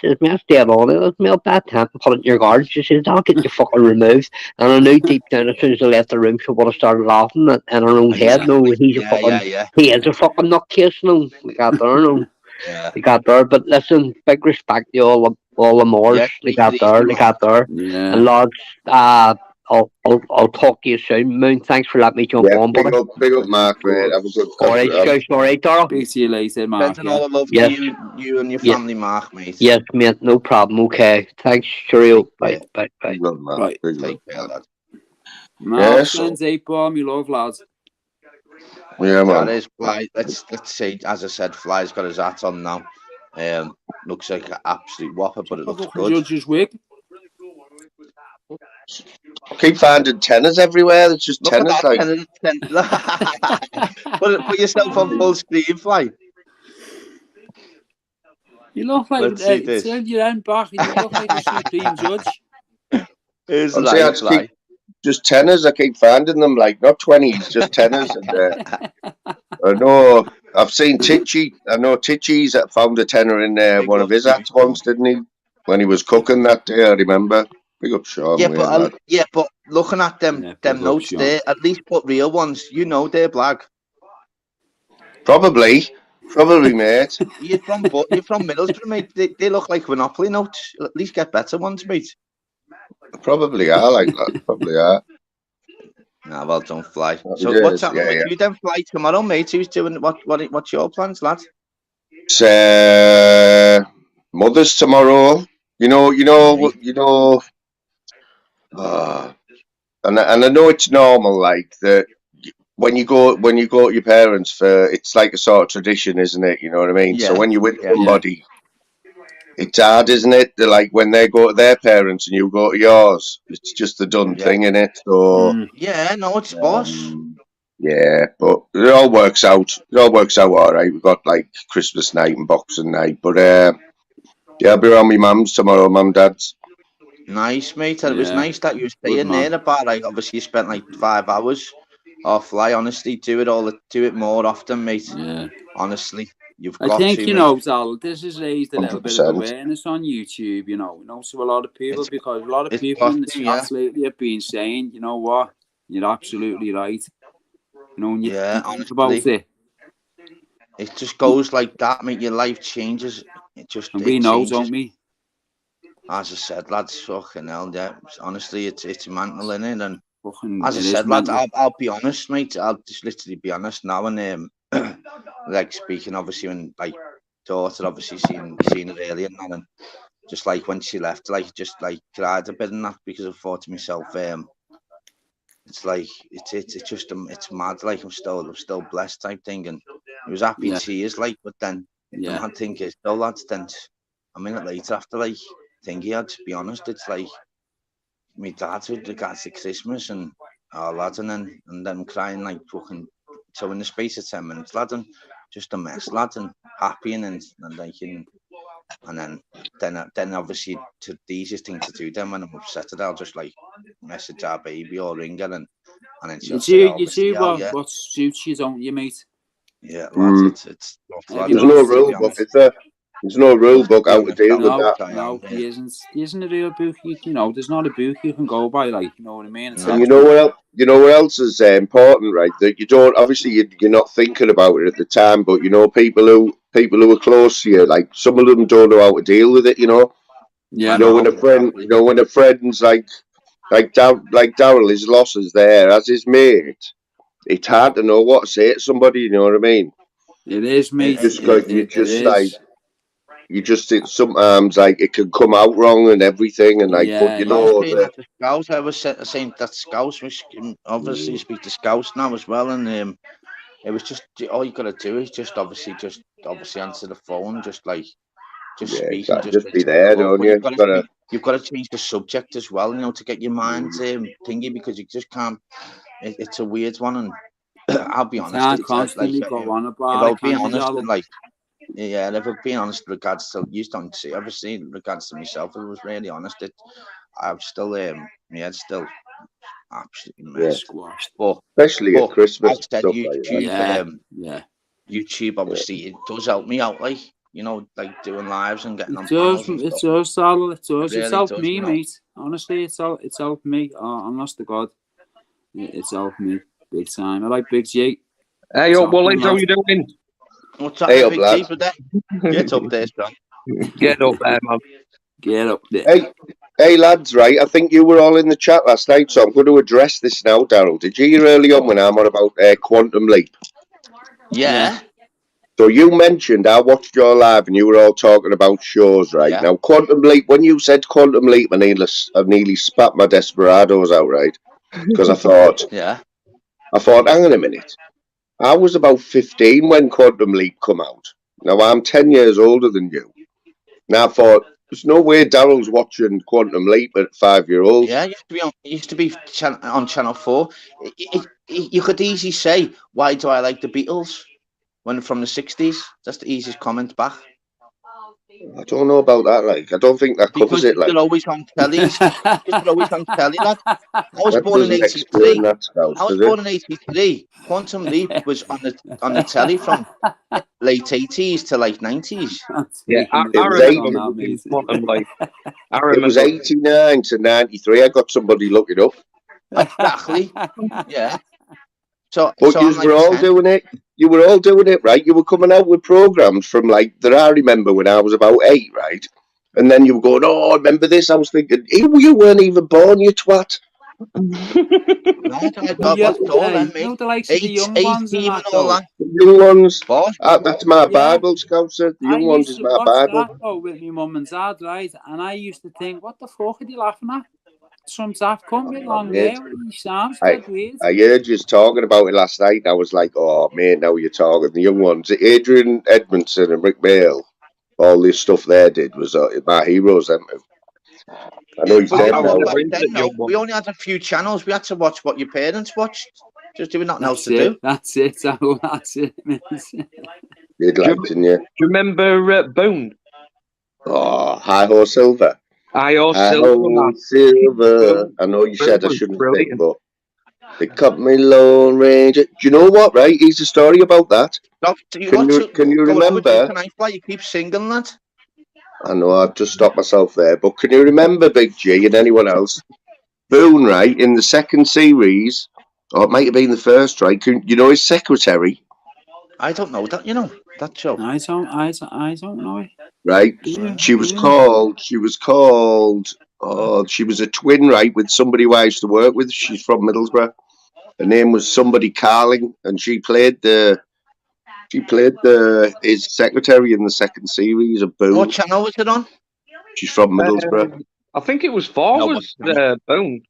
Speaker 10: dead on it. His mate bad temp and put it in your garden. She says, I'll get you fucking removed. And I knew deep down as soon as I left the room, she would have started laughing in her own head. No, he's a
Speaker 3: Yeah,
Speaker 10: fucking,
Speaker 3: yeah.
Speaker 10: he is a fucking nutcase. No, we got there, no.
Speaker 3: Yeah.
Speaker 10: They got there. But listen, big respect to all the Moors.
Speaker 3: Yeah,
Speaker 10: They
Speaker 3: take
Speaker 10: got
Speaker 3: it
Speaker 10: there,
Speaker 3: easy,
Speaker 10: they got there.
Speaker 7: Yeah.
Speaker 10: And lads, I'll talk to you soon. Moon, thanks for letting me jump
Speaker 2: Yeah,
Speaker 10: on, buddy.
Speaker 2: big up, Mark, mate. Have a good
Speaker 10: Alright, Scouse, alright, Darrell?
Speaker 7: Speak to you later, Mark.
Speaker 3: Sending all the love
Speaker 10: Yes.
Speaker 3: to you and your
Speaker 10: Yeah.
Speaker 3: family, Mark, mate.
Speaker 10: Yes, mate, no problem. Okay. Thanks, cheerio. Bye, bye, bye.
Speaker 2: Big up, Mark.
Speaker 7: Right.
Speaker 2: Big
Speaker 3: Take
Speaker 2: up,
Speaker 3: care,
Speaker 2: man.
Speaker 3: lad.
Speaker 7: Mark
Speaker 2: Yeah,
Speaker 7: sends 8 bomb, you love, lads.
Speaker 2: Yeah, man.
Speaker 3: That is Fly. Let's say, as I said, Fly's got his hat on now. Looks like an absolute whopper, but it looks good.
Speaker 7: Judge's wig.
Speaker 2: I keep finding tenors everywhere. It's just
Speaker 3: Look at
Speaker 2: tenors,
Speaker 3: that
Speaker 2: like.
Speaker 3: put yourself on full screen, Fly.
Speaker 7: You look like
Speaker 3: Let's see this.
Speaker 7: turn your hand back and you look like a supreme judge.
Speaker 3: Here's
Speaker 2: I'm saying I
Speaker 3: live,
Speaker 2: just
Speaker 3: Fly.
Speaker 2: keep just tenors. I keep finding them, like not 20s, just tenors. And I know I've seen Titchy. I know Titchy's found a tenor in one of his hats once, didn't he? When he was cooking that day, I remember. Big up Sean.
Speaker 3: Yeah, but looking at them,
Speaker 7: Yeah,
Speaker 3: them
Speaker 7: big up,
Speaker 3: notes
Speaker 7: Sean.
Speaker 3: there, at least put real ones. You know they're black.
Speaker 2: Probably, mate.
Speaker 3: You're from Middlesbrough, mate. They look like Monopoly notes. At least get better ones, mate.
Speaker 2: Probably are like that. Probably are.
Speaker 3: Nah, well done, Fly.
Speaker 2: Happy
Speaker 3: So
Speaker 2: days,
Speaker 3: what's happening
Speaker 2: yeah,
Speaker 3: with
Speaker 2: yeah.
Speaker 3: you then, Fly, tomorrow, mate? Who's doing what's your plans, lad?
Speaker 2: It's Mother's tomorrow. You know. And I know it's normal, like that. When you go to your parents for, it's like a sort of tradition, isn't it? You know what I mean?
Speaker 3: Yeah.
Speaker 2: So when you're with
Speaker 3: Yeah.
Speaker 2: somebody, it's hard, isn't it? They're like when they go to their parents and you go to yours, it's just a done thing, innit? So
Speaker 3: Yeah, no, it's boss.
Speaker 2: yeah, but it all works out. It all works out all right. We've got like Christmas night and Boxing night, but yeah, I'll be around my mum's tomorrow, mum, dad's.
Speaker 3: Nice, mate. And it was
Speaker 7: Yeah.
Speaker 3: nice that you were staying
Speaker 7: man.
Speaker 3: there about, like, obviously you spent like 5 hours. Oh, Fly, honestly, do it more often, mate.
Speaker 7: Yeah.
Speaker 3: Honestly, you've
Speaker 7: I
Speaker 3: got
Speaker 7: think,
Speaker 3: to,
Speaker 7: you
Speaker 3: mate.
Speaker 7: know, Zal, this has raised a little bit of
Speaker 2: 100%.
Speaker 7: awareness on YouTube, you know to a lot of people,
Speaker 3: It's-
Speaker 7: because a lot of
Speaker 3: it's
Speaker 7: people in the
Speaker 3: got to,
Speaker 7: chats lately have been saying, you know what, you're absolutely right. You know, when you
Speaker 3: Yeah,
Speaker 7: think about
Speaker 3: honestly.
Speaker 7: it.
Speaker 3: It just goes like that, mate. Your life changes.
Speaker 7: And
Speaker 3: it
Speaker 7: we know,
Speaker 3: changes.
Speaker 7: don't we?
Speaker 3: As I said, lads, fucking hell, yeah. Honestly, it's mental, innit? And
Speaker 7: Fucking,
Speaker 3: as I
Speaker 7: it is
Speaker 3: said, lads,
Speaker 7: mental.
Speaker 3: I'll be honest, mate. I'll just literally be honest now. And like speaking, obviously, when like daughter, obviously seen it earlier, and just like when she left, like just like cried a bit and that, because I thought to myself, it's like it's just it's mad. Like I'm still blessed type thing, and it was happy
Speaker 7: Yeah.
Speaker 3: tears, like. But then the
Speaker 7: Yeah.
Speaker 3: mad thing is, though, lads, then a minute later after like thingy, I'd to be honest, it's like me dad with regards to Christmas and our lads, and then crying like fucking. So in the space of 10 minutes, lad, and just a mess, lad, and happy and like and then obviously the easiest thing to do then when I'm upset at, I'll just like message our baby or ring her and then she'll say, oh,
Speaker 7: You do
Speaker 3: yeah.
Speaker 7: what suits you, don't you, mate?
Speaker 3: Yeah, lads, it's rough, lad.
Speaker 2: There's no rule book, is there? There's no rule book how to deal with that.
Speaker 7: No, there isn't a real book. You know, there's not a book you can go by, like, you know what I mean? It's
Speaker 2: And you know what else is important, right? That you don't, obviously you're not thinking about it at the time, but you know people who are close to you, like some of them don't know how to deal with it. You know,
Speaker 7: Yeah,
Speaker 2: you know when a friend's like Daryl, his loss is there as his mate. It's hard to know what to say to somebody. You know what I mean?
Speaker 7: It is, mate.
Speaker 2: Sometimes like it can come out wrong and everything, and like, but you know that.
Speaker 3: Scouts, I was saying that Scouts, we obviously speak to Scouts now as well, and it was just all you gotta do is just obviously answer the phone, just speak and
Speaker 2: just be there, don't you?
Speaker 3: You've got to change the subject as well, you know, to get your mind thingy, because you just can't. It's a weird one, and I'll be honest.
Speaker 7: Can't constantly go on about it.
Speaker 3: If I'm being honest, regards to you don't see, obviously, in regards to myself, if I was really honest, I'm still it's still absolutely messed.
Speaker 2: But especially at Christmas,
Speaker 3: stuff like that.
Speaker 7: Yeah.
Speaker 3: YouTube, obviously, it does help me out, like, you know, like doing lives and getting on
Speaker 7: It does,
Speaker 3: panels and
Speaker 7: it
Speaker 3: stuff.
Speaker 7: does, Saddle, it does.
Speaker 3: It
Speaker 7: It's
Speaker 3: really
Speaker 7: helped
Speaker 3: does,
Speaker 7: me,
Speaker 3: you know.
Speaker 7: mate. Honestly, it's helped me. Honest to God, it's helped me big time. I like Big G.
Speaker 5: Hey,
Speaker 7: It's
Speaker 5: up, Woolies,
Speaker 7: helping,
Speaker 5: how
Speaker 7: lad.
Speaker 5: you doing?
Speaker 3: What's that,
Speaker 2: Hey
Speaker 3: there,
Speaker 2: up,
Speaker 3: Big
Speaker 2: lad.
Speaker 3: G, brother? Get up there, son.
Speaker 5: Get up there, man.
Speaker 7: Get up there.
Speaker 2: Hey lads, right? I think you were all in the chat last night, so I'm going to address this now, Daryl. Did you hear early on when I'm on about Quantum Leap?
Speaker 3: Yeah.
Speaker 2: So you mentioned I watched your live and you were all talking about shows, right?
Speaker 3: Yeah.
Speaker 2: Now, Quantum Leap, when you said Quantum Leap, I nearly spat my Desperados out, right? Because I thought, hang on a minute. I was about 15 when Quantum Leap come out. Now, I'm 10 years older than you. Now, I thought, there's no way Daryl's watching Quantum Leap at 5-year-old.
Speaker 3: Yeah, it used to be on Channel 4. You could easily say, why do I like the Beatles? When from the 60s. That's the easiest comment back.
Speaker 2: I don't know about that, like. I don't think that covers it, like.
Speaker 3: They're always on telly. They're always on telly, lad. I was
Speaker 2: That
Speaker 3: born in
Speaker 2: doesn't
Speaker 3: 83.
Speaker 2: explain that, Scouse,
Speaker 3: I was
Speaker 2: does
Speaker 3: born
Speaker 2: it?
Speaker 3: in 83. Quantum Leap was on the telly from late 80s to like 90s.
Speaker 5: Yeah, I
Speaker 2: It was
Speaker 5: remember watching Quantum Leap. I
Speaker 2: It was
Speaker 5: remember.
Speaker 2: 89 to 93. I got somebody look it up.
Speaker 3: Exactly. Yeah. So
Speaker 2: you
Speaker 3: I'm like
Speaker 2: were all
Speaker 3: 10.
Speaker 2: doing it. You were all doing it, right? You were coming out with programs from like that. I remember when I was about 8, right? And then you were going, "Oh, I remember this." I was thinking, you weren't even born, you twat.
Speaker 3: Right, I got what's all them, mate.
Speaker 7: You know the likes of the young ones and
Speaker 3: 18
Speaker 7: that,
Speaker 3: and all
Speaker 7: though.
Speaker 3: that.
Speaker 2: The young ones.
Speaker 3: What?
Speaker 2: That's my
Speaker 7: Yeah.
Speaker 2: Bible, Scouser. The young
Speaker 7: I
Speaker 2: ones
Speaker 7: used
Speaker 2: is
Speaker 7: to
Speaker 2: my
Speaker 7: watch
Speaker 2: Bible.
Speaker 7: that though with my mum and dad, right? And I used to think, what the fuck are you laughing at? Some daft cunt with long hair. He sounds dead weird.
Speaker 2: I heard you talking about it last night. And I was like, "Oh man, now you're talking." The young ones, Adrian Edmondson and Rick Bale, all this stuff they did was my heroes. Them. I know he's
Speaker 3: But you
Speaker 2: dead
Speaker 3: know
Speaker 2: now.
Speaker 3: what? Back then, no, we only had a few channels. We had to watch what your parents watched. Just doing nothing else to do.
Speaker 7: That's it. That's it.
Speaker 2: You'd like, didn't you?
Speaker 5: Do you remember Boone?
Speaker 2: Oh, Hi Ho Silver.
Speaker 5: Hi Ho
Speaker 2: Silver.
Speaker 5: Silver.
Speaker 2: I know you said I shouldn't
Speaker 5: brilliant.
Speaker 2: think, but they cut me Lone Ranger. Do you know what? Right, here's a story about that. Can you remember?
Speaker 3: You keep singing that.
Speaker 2: I know I've just stopped myself there, but can you remember Big G and anyone else? Boone, right, in the second series, or it might have been the first, right? You know his secretary?
Speaker 3: I don't know that, you know, that show.
Speaker 7: I don't know it.
Speaker 2: Right? She was called, she was a twin, right, with somebody who I used to work with. She's from Middlesbrough. Her name was somebody Carling, and she played his secretary in the second series of Boone.
Speaker 3: What channel was it on?
Speaker 2: She's from Middlesbrough.
Speaker 5: I think it was 4 Boone.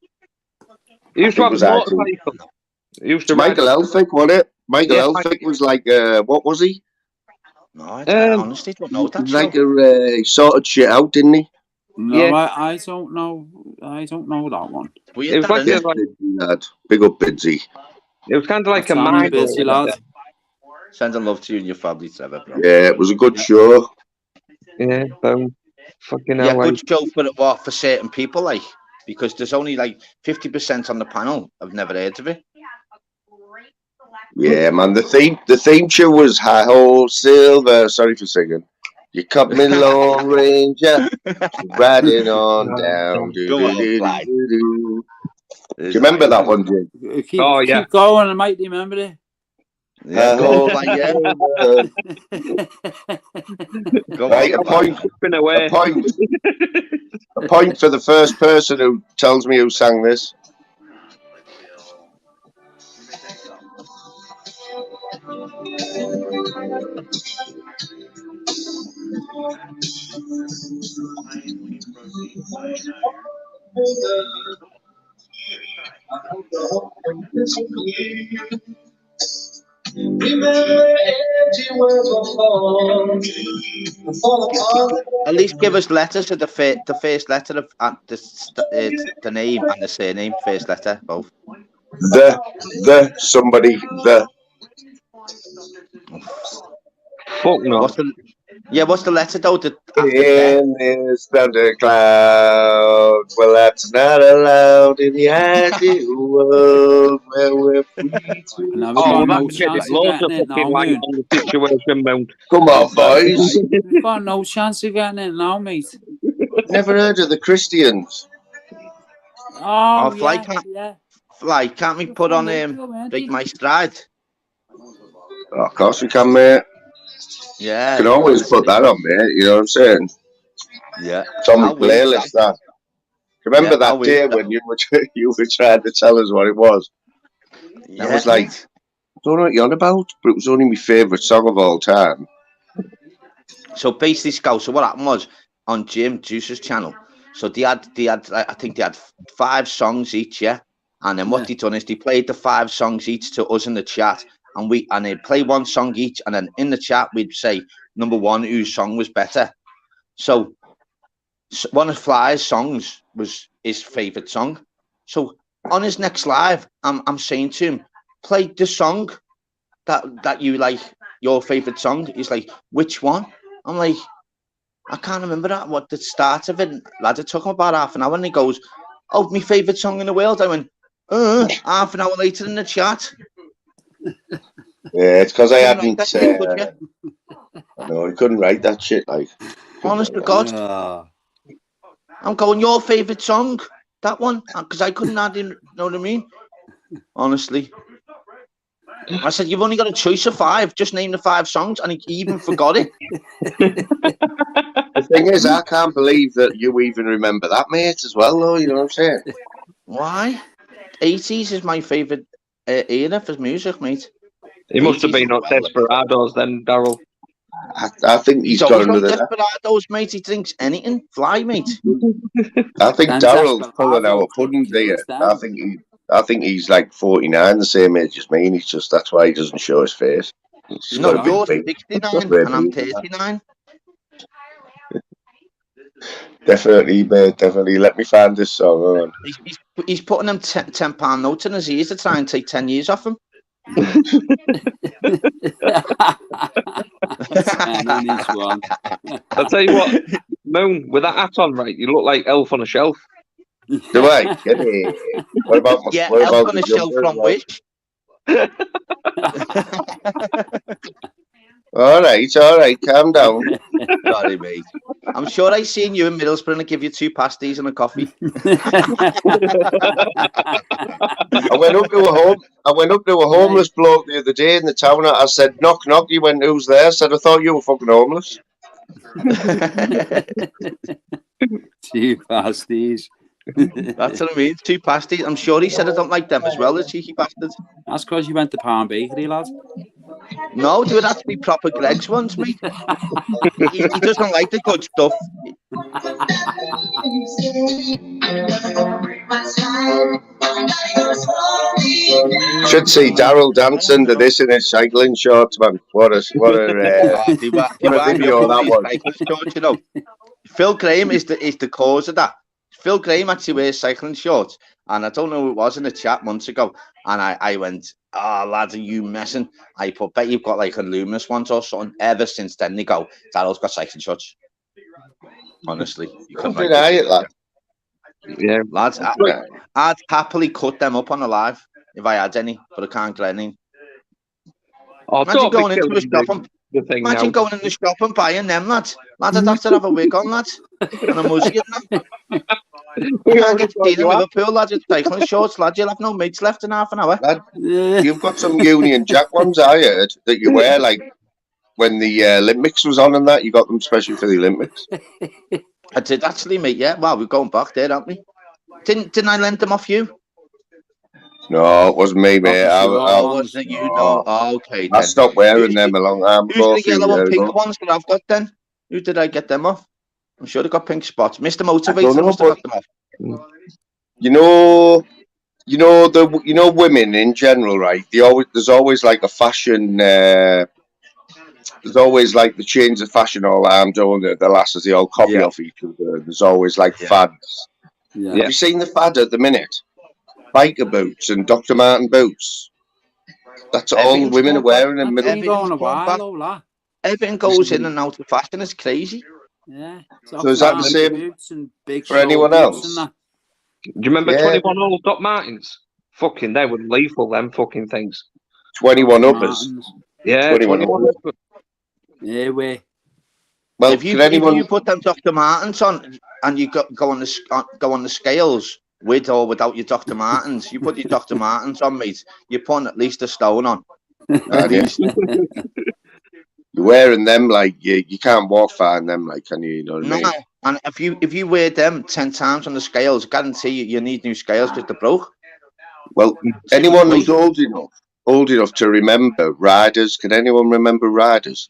Speaker 5: He used to have a motorcycle. He used to
Speaker 2: Michael Elphick, wasn't it? Michael Elphick was like, what was he?
Speaker 3: No, I honestly don't know that
Speaker 2: like
Speaker 3: show.
Speaker 2: He sorted shit out, didn't he?
Speaker 7: No, I don't know. I don't know that one.
Speaker 5: It was like
Speaker 2: big up Bidsy.
Speaker 5: It was kind of like a
Speaker 7: mind lad.
Speaker 3: Sending love to you and your family, Trevor. Bro.
Speaker 2: Yeah, it was a good show.
Speaker 5: Yeah, fucking
Speaker 3: yeah, good show for certain people, like, because there's only like 50% on the panel. I've never heard of it.
Speaker 2: Yeah, man. The theme tune was Hi Ho Silver. Sorry for singing. You cut me Lone Ranger, riding on down. Do you remember that one, Jim?
Speaker 7: Keep going, I might remember it.
Speaker 3: Yeah, go on, yeah.
Speaker 2: Right, a point for the first person who tells me who sang this.
Speaker 3: At least give us letters of the first letter of the name and the surname. First letter, both.
Speaker 2: Somebody.
Speaker 5: Fuck no.
Speaker 3: Yeah, what's the letter though? After
Speaker 2: In this thundercloud, well, that's not allowed in the ideal world where we're free to
Speaker 7: And we've
Speaker 5: Oh,
Speaker 7: got
Speaker 5: well,
Speaker 7: no
Speaker 5: that's it.
Speaker 7: chance of
Speaker 5: Loads of
Speaker 7: getting it
Speaker 5: fucking
Speaker 7: now,
Speaker 5: light
Speaker 7: Moon.
Speaker 5: on the situation, Mount.
Speaker 2: Come on, boys.
Speaker 7: We've got no chance of getting it now, mate.
Speaker 2: Never heard of the Christians.
Speaker 7: Oh,
Speaker 3: Fly
Speaker 7: yeah,
Speaker 3: can't
Speaker 7: yeah.
Speaker 3: can't we put on Break My Stride?
Speaker 2: Oh, of course we can, mate.
Speaker 3: Yeah,
Speaker 2: Can always put that on, mate. You know what I'm saying?
Speaker 3: Yeah.
Speaker 2: It's on my
Speaker 3: I'll wait for
Speaker 2: playlist. That. Remember
Speaker 3: Yeah, I'll
Speaker 2: that
Speaker 3: wait
Speaker 2: day
Speaker 3: for that.
Speaker 2: when you were trying to tell us what it was?
Speaker 3: Yeah,
Speaker 2: I was like,
Speaker 3: mate.
Speaker 2: I don't know what you're on about, but it was only my favourite song of all time.
Speaker 3: So basically, Scout. So what happened was on Jim Juice's channel. So they had I think they had 5 songs each, yeah. And then what they done is they played the 5 songs each to us in the chat, and they'd play one song each, and then in the chat we'd say number 1 whose song was better. So one of Fly's songs was his favourite song. So on his next live, I'm saying to him, play the song that you like, your favourite song. He's like, which one? I'm like, I can't remember what the start of it. Lad, it took him about half an hour, and he goes, oh, my favourite song in the world. I went, half an hour later in the chat.
Speaker 2: Yeah, it's because I hadn't.
Speaker 3: I
Speaker 2: No, I couldn't write that shit. Like,
Speaker 3: honest to God, I'm going, your favourite song, that one, because I couldn't add in. You know what I mean? Honestly, I said, you've only got a choice of 5. Just name the 5 songs, and he even forgot it.
Speaker 2: The thing is, I can't believe that you even remember that, mate, as well, though. You know what I'm saying?
Speaker 3: Why? 80s is my favourite era for music, mate.
Speaker 5: He must have been on Desperados then, Daryl.
Speaker 2: I think he's
Speaker 3: always
Speaker 2: gone
Speaker 3: on
Speaker 2: with it.
Speaker 3: Desperados, mate. He drinks anything. Fly, mate.
Speaker 2: I think
Speaker 7: And
Speaker 2: Daryl's pulling
Speaker 7: Desperados
Speaker 2: our pudding
Speaker 7: kill
Speaker 2: here.
Speaker 7: us then.
Speaker 2: I think he's like 49, the same age as me, and he's just that's why he doesn't show his face. He's
Speaker 3: No,
Speaker 2: got a big
Speaker 3: you're
Speaker 2: beard.
Speaker 3: 69 and I'm 39.
Speaker 2: Definitely, mate, definitely. Let me find this song. Hold on.
Speaker 3: He's putting them £10 notes in his ears to try and take 10 years off him.
Speaker 5: I'll tell you what, Moon, with that hat on, right, you look like Elf on a Shelf.
Speaker 2: Do I? Get it. What about my,
Speaker 3: Yeah,
Speaker 2: what
Speaker 3: Elf
Speaker 2: about
Speaker 3: on
Speaker 2: the
Speaker 3: a Shelf
Speaker 2: jumper as
Speaker 3: from
Speaker 2: well?
Speaker 3: Which?
Speaker 2: All right, calm down.
Speaker 3: Sorry, mate. I'm sure I seen you in Middlesbrough and I give you 2 pasties and a coffee.
Speaker 2: I went up to a homeless bloke the other day in the town. I said, knock, knock. He went, who's there? I said, I thought you were fucking homeless.
Speaker 7: 2 pasties.
Speaker 3: That's what I mean. 2 pasties. I'm sure he said I don't like them as well, the cheeky bastard.
Speaker 7: That's because you went to Palm Bakery, lad.
Speaker 3: No, they would have to be proper Greg's ones, mate. he doesn't like the good stuff.
Speaker 2: Should see Daryl dancing to this in his cycling shorts, man. What a video that was.
Speaker 3: Shorts, you know. Phil Graham is the cause of that. Phil Graham actually wears cycling shorts, and I don't know who it was in the chat months ago, and I went, lads, are you messing? I put, bet you've got like a luminous ones or something. Ever since then they go, Daryl's got cycling shorts. Honestly, you couldn't
Speaker 2: deny it, lad.
Speaker 5: Yeah,
Speaker 3: lads, I'd happily cut them up on a live if I had any, but I can't get any. Imagine going into a shop and imagine going in the shop and buying them, lads. Lads, I'd have to have a wig on, lads, and a muzzy and that. You can't get seen in Liverpool, lads, in cycling shorts, lads. You'll have no mates left in half an hour.
Speaker 2: Lad, you've got some Union Jack ones, I heard, that you wear like when the Olympics was on and that. You got them special for the Olympics.
Speaker 3: I did actually, mate. Yeah, well, we're going back there, aren't we? Didn't I lend them off you?
Speaker 2: No, it wasn't me, mate.
Speaker 3: Wasn't you? No. Oh, okay.
Speaker 2: I stopped wearing them a long time ago.
Speaker 3: Who's the yellow and pink ones that I've got then? Who did I get them off? I'm sure they got pink spots. Mr. Motivator must have got them off.
Speaker 2: You know, women in general, right? There's always like a fashion. There's always like the chains of fashion all around, the lasses, they all copy off each other. There's always like fads.
Speaker 7: Yeah.
Speaker 2: Have you seen the fad at the minute? Biker boots and Dr. Martin boots. That's all women are wearing in middle.
Speaker 7: Going a while,
Speaker 3: Everything goes in and out of fashion. It's crazy.
Speaker 7: Yeah.
Speaker 2: So is that the same
Speaker 7: boots and big
Speaker 2: for anyone
Speaker 7: sole boots
Speaker 2: else?
Speaker 7: and that.
Speaker 5: Do you remember
Speaker 2: Yeah.
Speaker 5: 21 old Doc Martens? Fucking, they were lethal, them fucking things.
Speaker 2: 21
Speaker 7: Dr.
Speaker 2: uppers.
Speaker 7: Martens.
Speaker 5: Yeah,
Speaker 2: 21
Speaker 5: 21
Speaker 2: uppers.
Speaker 5: uppers.
Speaker 7: Yeah, way.
Speaker 2: Well,
Speaker 3: If you
Speaker 2: can anyone...
Speaker 3: put them Dr. Martens on and you go on the scales with or without your Dr. Martens, you put your Dr. Martens on, mate. You're putting at least a stone on. At least.
Speaker 2: You're wearing them like you can't walk far in them, like, can you? You know what I mean?
Speaker 3: No, and if you wear them 10 times on the scales, I guarantee you need new scales because they're broke.
Speaker 2: Well, anyone who's old enough to remember riders, can anyone remember riders?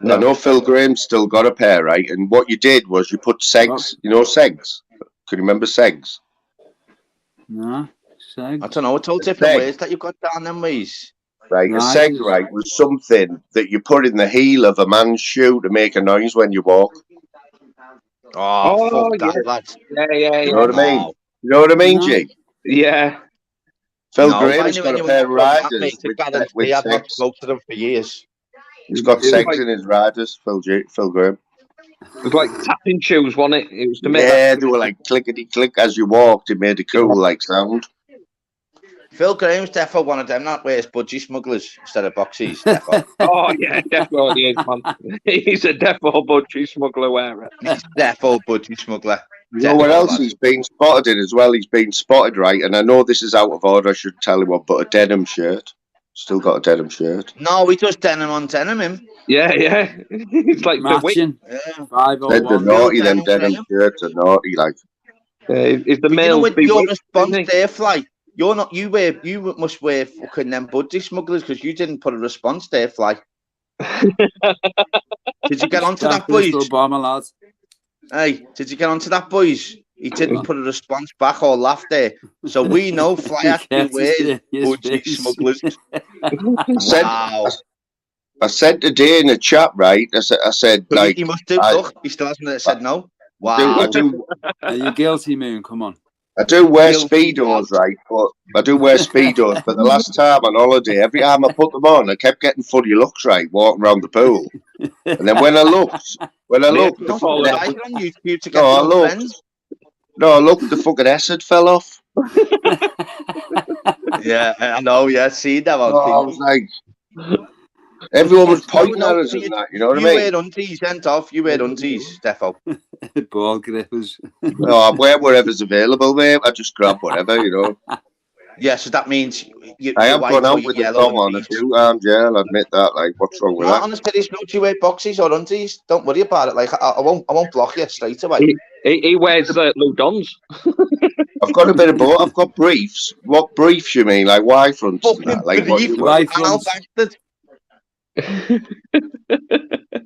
Speaker 3: No.
Speaker 2: I know Phil Graham's still got a pair, right? And what you did was you put segs. You know segs? Can you remember segs?
Speaker 7: No, segs.
Speaker 3: I don't know. It's all different ways that you've got down them ways.
Speaker 2: Right, a seg, right, was something that you put in the heel of a man's shoe to make a noise when you walk.
Speaker 3: Oh, fuck that, lad.
Speaker 5: Yeah.
Speaker 2: You know what I mean? You know what I mean, G?
Speaker 5: Yeah.
Speaker 2: Phil Graham's got a pair of riders with
Speaker 3: I've not
Speaker 2: segs.
Speaker 3: spoke to them for years.
Speaker 2: He's got segs in his riders, Phil Graham.
Speaker 5: It was like tapping shoes, wasn't it? It was to make
Speaker 2: they were like clickety click as you walked. It made a cool like sound.
Speaker 3: Phil Graham's defo one of them that wears budgie smugglers instead of boxies. Defo.
Speaker 5: Oh yeah, defo he is, man. He's a defo budgie smuggler wearer.
Speaker 3: He's defo budgie smuggler.
Speaker 2: You know what else he's been spotted in as well? He's been spotted, right? And I know this is out of order. I should tell him what, but a denim shirt. Still got a denim shirt.
Speaker 3: No, he does denim on denim, him.
Speaker 5: Yeah. It's like
Speaker 7: matching.
Speaker 3: Yeah.
Speaker 7: 501.
Speaker 2: They're naughty, them denim shirts are naughty, like.
Speaker 5: Is the male
Speaker 3: with your response there, Fly? You're not. You must wear fucking them budgie smugglers because you didn't put a response there, Fly. Did you get onto that, boys?
Speaker 7: Bomber, lads.
Speaker 3: Hey, did you get onto that, boys? He didn't put a response back or laugh there, so we know Fly actually wears budgie smugglers. Wow.
Speaker 2: I said today in the chat, right? I said
Speaker 3: but
Speaker 2: like
Speaker 3: he must do. Look, he still hasn't said no. Wow.
Speaker 2: I do.
Speaker 7: Are you guilty, Moon? Come on.
Speaker 2: I do wear speedos, right? But I do wear speedos. But the last time on holiday, every time I put them on, I kept getting funny looks, right, walking around the pool. And then when I looked, the fucking acid fell off.
Speaker 3: Yeah, I know. Yeah, see that one.
Speaker 2: I was like, everyone was pointing at us and that. You know what I mean?
Speaker 3: You wear undies, sent off. You wear undies, Defo.
Speaker 7: Ball grippers.
Speaker 2: No, I wear whatever's available, mate. I just grab whatever, you know.
Speaker 3: Yeah, so that means
Speaker 2: I have gone out with the thong on a few times. Yeah, I'll admit that. Like, what's wrong with that?
Speaker 3: Honestly, there's no you wear boxes or undies. Don't worry about it. Like, I won't block you straight away.
Speaker 5: He wears Lou Dons.
Speaker 2: I've got a bit of both. I've got briefs. What briefs you mean? Like Y fronts and that? Like what you wear?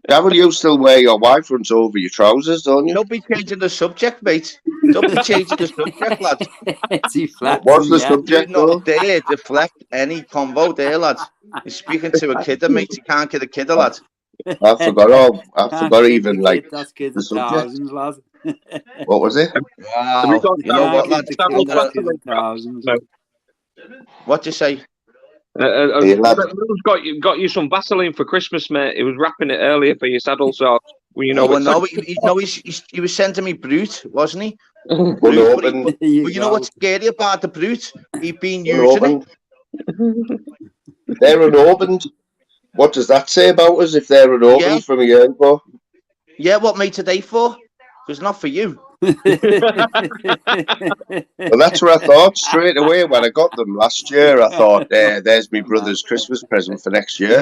Speaker 2: Gavin, you still wear your Y fronts over your trousers, don't you?
Speaker 3: Don't be changing the subject, mate. Don't be changing the subject, lads.
Speaker 2: What's the subject, though?
Speaker 3: There, deflect any convo there, lads. You're speaking to a kidder, mate. You can't kid a kidder, lad.
Speaker 2: I forgot even like
Speaker 7: the
Speaker 2: subject.
Speaker 7: Lad.
Speaker 2: What was it?
Speaker 3: Wow. You know what, lads? What'd you say?
Speaker 5: Lou's got you some Vaseline for Christmas, mate. He was wrapping it earlier for your saddle, so well, you know.
Speaker 3: He was sending me Brute, wasn't he?
Speaker 2: Unopened.
Speaker 3: But you know what's scary about the Brute? He'd been using it.
Speaker 2: They're unopened. What does that say about us if they're unopened from a year ago?
Speaker 3: Yeah, what mate are they for? Because not for you.
Speaker 2: Well, that's what I thought straight away when I got them last year. I thought, there's my brother's Christmas present for next year.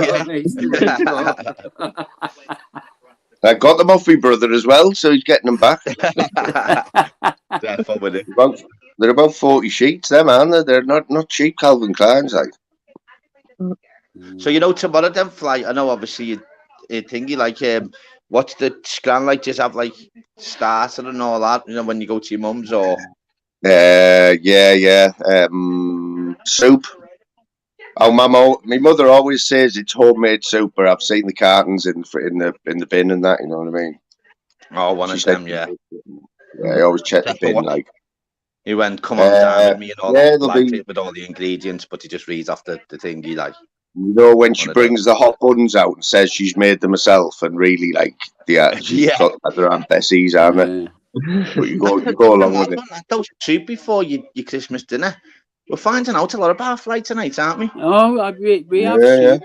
Speaker 2: I got them off my brother as well, so he's getting them back. They're about 40 sheets, them, aren't they? They're not cheap Calvin Klein's, like.
Speaker 3: So, you know, tomorrow then, Fly, I know obviously you thingy, like, what's the scran like? Just have like starter and all that, you know, when you go to your mum's or?
Speaker 2: Soup. Oh, my mother always says it's homemade soup, but I've seen the cartons in the bin and that. You know what I mean?
Speaker 3: Oh, one of them, yeah.
Speaker 2: Yeah, I always check the bin, like.
Speaker 3: He went, come on down with me and all
Speaker 2: yeah,
Speaker 3: that, with all the ingredients, but he just reads off the thingy, like.
Speaker 2: You know, when she
Speaker 3: One of them.
Speaker 2: brings the hot buns out and says she's made them herself, and really like, she's
Speaker 3: Yeah.
Speaker 2: got other Aunt Bessie's, aren't it? But you go along with it.
Speaker 3: Those soup before your Christmas dinner. We're finding out a lot about fly tonight, aren't we?
Speaker 7: Oh, we have
Speaker 2: Yeah,
Speaker 7: soup.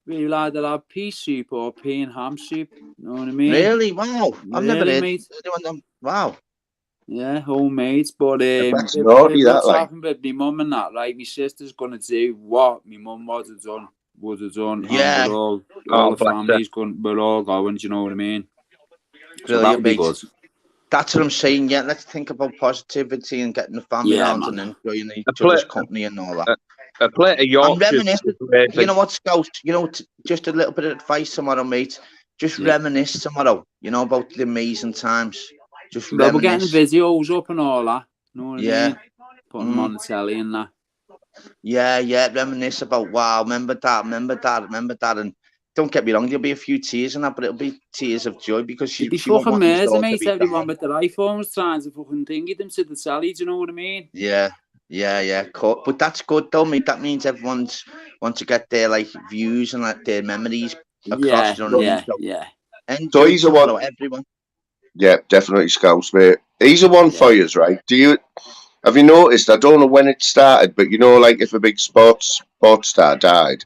Speaker 7: We either have pea soup or pea and ham soup. You know what I mean?
Speaker 3: Really? Wow. I've never
Speaker 7: Really,
Speaker 3: heard
Speaker 7: mate.
Speaker 3: anyone. Wow.
Speaker 7: Yeah, homemade. But
Speaker 2: That's naughty, that,
Speaker 7: what's
Speaker 2: like.
Speaker 7: happened with my mum and that, right? My sister's gonna do what my mum would have done,
Speaker 3: Yeah.
Speaker 7: and all
Speaker 5: Oh,
Speaker 7: the
Speaker 5: bless her.
Speaker 7: families we're all going. Do you know what I mean? So
Speaker 3: Brilliant,
Speaker 7: that'll be
Speaker 3: mate.
Speaker 7: good.
Speaker 3: That's what I'm saying. Yeah, let's think about positivity and getting the family
Speaker 7: Yeah,
Speaker 3: around
Speaker 7: man.
Speaker 3: and enjoying each
Speaker 5: A
Speaker 3: other's
Speaker 5: plate-
Speaker 3: company and all that.
Speaker 5: A plate of
Speaker 3: I'm
Speaker 5: Yorkshire.
Speaker 3: reminiscing. You know what, Scout? You know, just a little bit of advice tomorrow, mate. Just reminisce tomorrow. You know, about the amazing times. Just
Speaker 7: Well, we're getting
Speaker 3: reminisce.
Speaker 7: the videos up and all that. You know what I
Speaker 3: Yeah.
Speaker 7: mean? Putting them on the telly and that.
Speaker 3: Yeah, reminisce about, wow, remember that, and don't get me wrong, there'll be a few tears in that, but it'll be tears of joy because
Speaker 7: It'd be
Speaker 3: she won't
Speaker 7: fucking
Speaker 3: want these
Speaker 7: murder,
Speaker 3: all to
Speaker 7: mate.
Speaker 3: be
Speaker 7: Everyone
Speaker 3: down.
Speaker 7: with their iPhones trying to fucking thingy them to the telly. Do you know what I mean?
Speaker 3: Yeah, cool. But that's good though, mate. That means everyone's want to get their like views and like their memories across. You know what I mean?
Speaker 7: Yeah.
Speaker 3: Enjoy
Speaker 2: he's the
Speaker 3: tomorrow,
Speaker 2: one.
Speaker 3: everyone.
Speaker 2: Yeah, definitely Scouts, mate. He's the one for yous, right? Have you noticed? I don't know when it started, but you know, like if a big sports star died,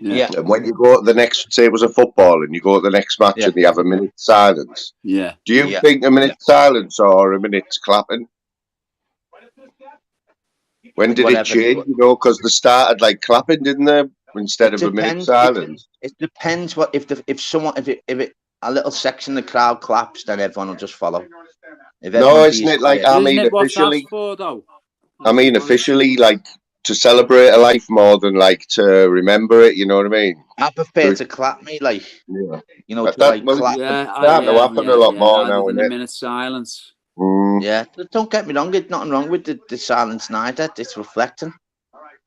Speaker 2: and when you go to the next, say it was a football, and you go to the next match and they have a minute silence.
Speaker 7: Yeah.
Speaker 2: Do you think a minute silence or a minute clapping? When did it change? You know, because they started like clapping, didn't they? Instead of a minute silence.
Speaker 3: It depends what if a little section of the crowd claps, then everyone will just follow. If
Speaker 2: No, isn't it like I mean officially?
Speaker 7: For, though?
Speaker 2: I mean officially, like to celebrate a life more than like to remember it. You know what I mean?
Speaker 3: I prefer to clap, me like you know, to
Speaker 2: that,
Speaker 3: like clap.
Speaker 2: It's starting to happen a lot more now,
Speaker 7: than
Speaker 2: isn't
Speaker 7: a
Speaker 2: it?
Speaker 7: minute silence.
Speaker 3: Yeah, don't get me wrong. There's nothing wrong with the silence neither. It's reflecting.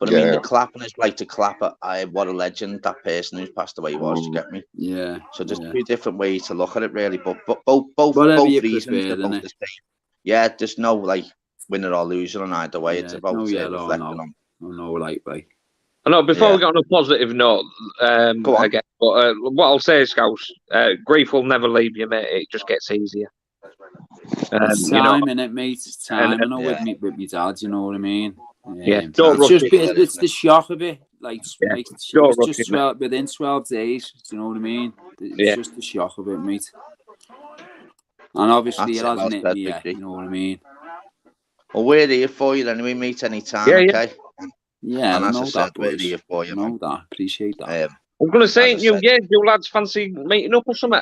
Speaker 3: But I mean, the clapping is like to clap at what a legend that person who's passed away was. To get me.
Speaker 7: Yeah.
Speaker 3: So there's two different ways to look at it, really. But both reasons are both the same. Yeah, there's no like winner or loser on either way. It's about reflecting on.
Speaker 7: No, like.
Speaker 5: I know. Before we get on a positive note,
Speaker 3: Go on.
Speaker 5: again, but what I'll say, Scouts, grief will never leave you, mate. It just gets easier.
Speaker 7: It's time, innit, mate? It's time. I know with me dad, you know what I mean?
Speaker 5: Don't rush it.
Speaker 7: It's the shock of it. Like, it's just 12, within 12 days. Do you know what I mean? It's just the shock of it, mate. And obviously, it hasn't hit me yet. You know what I mean?
Speaker 3: Well, we're here for you anyway, mate. Anytime, okay?
Speaker 7: Yeah,
Speaker 3: and
Speaker 7: I
Speaker 3: as
Speaker 7: know
Speaker 3: I said,
Speaker 7: that,
Speaker 3: we're here for you.
Speaker 7: Know that. Appreciate that.
Speaker 5: I'm going to say, you lads fancy meeting up or something?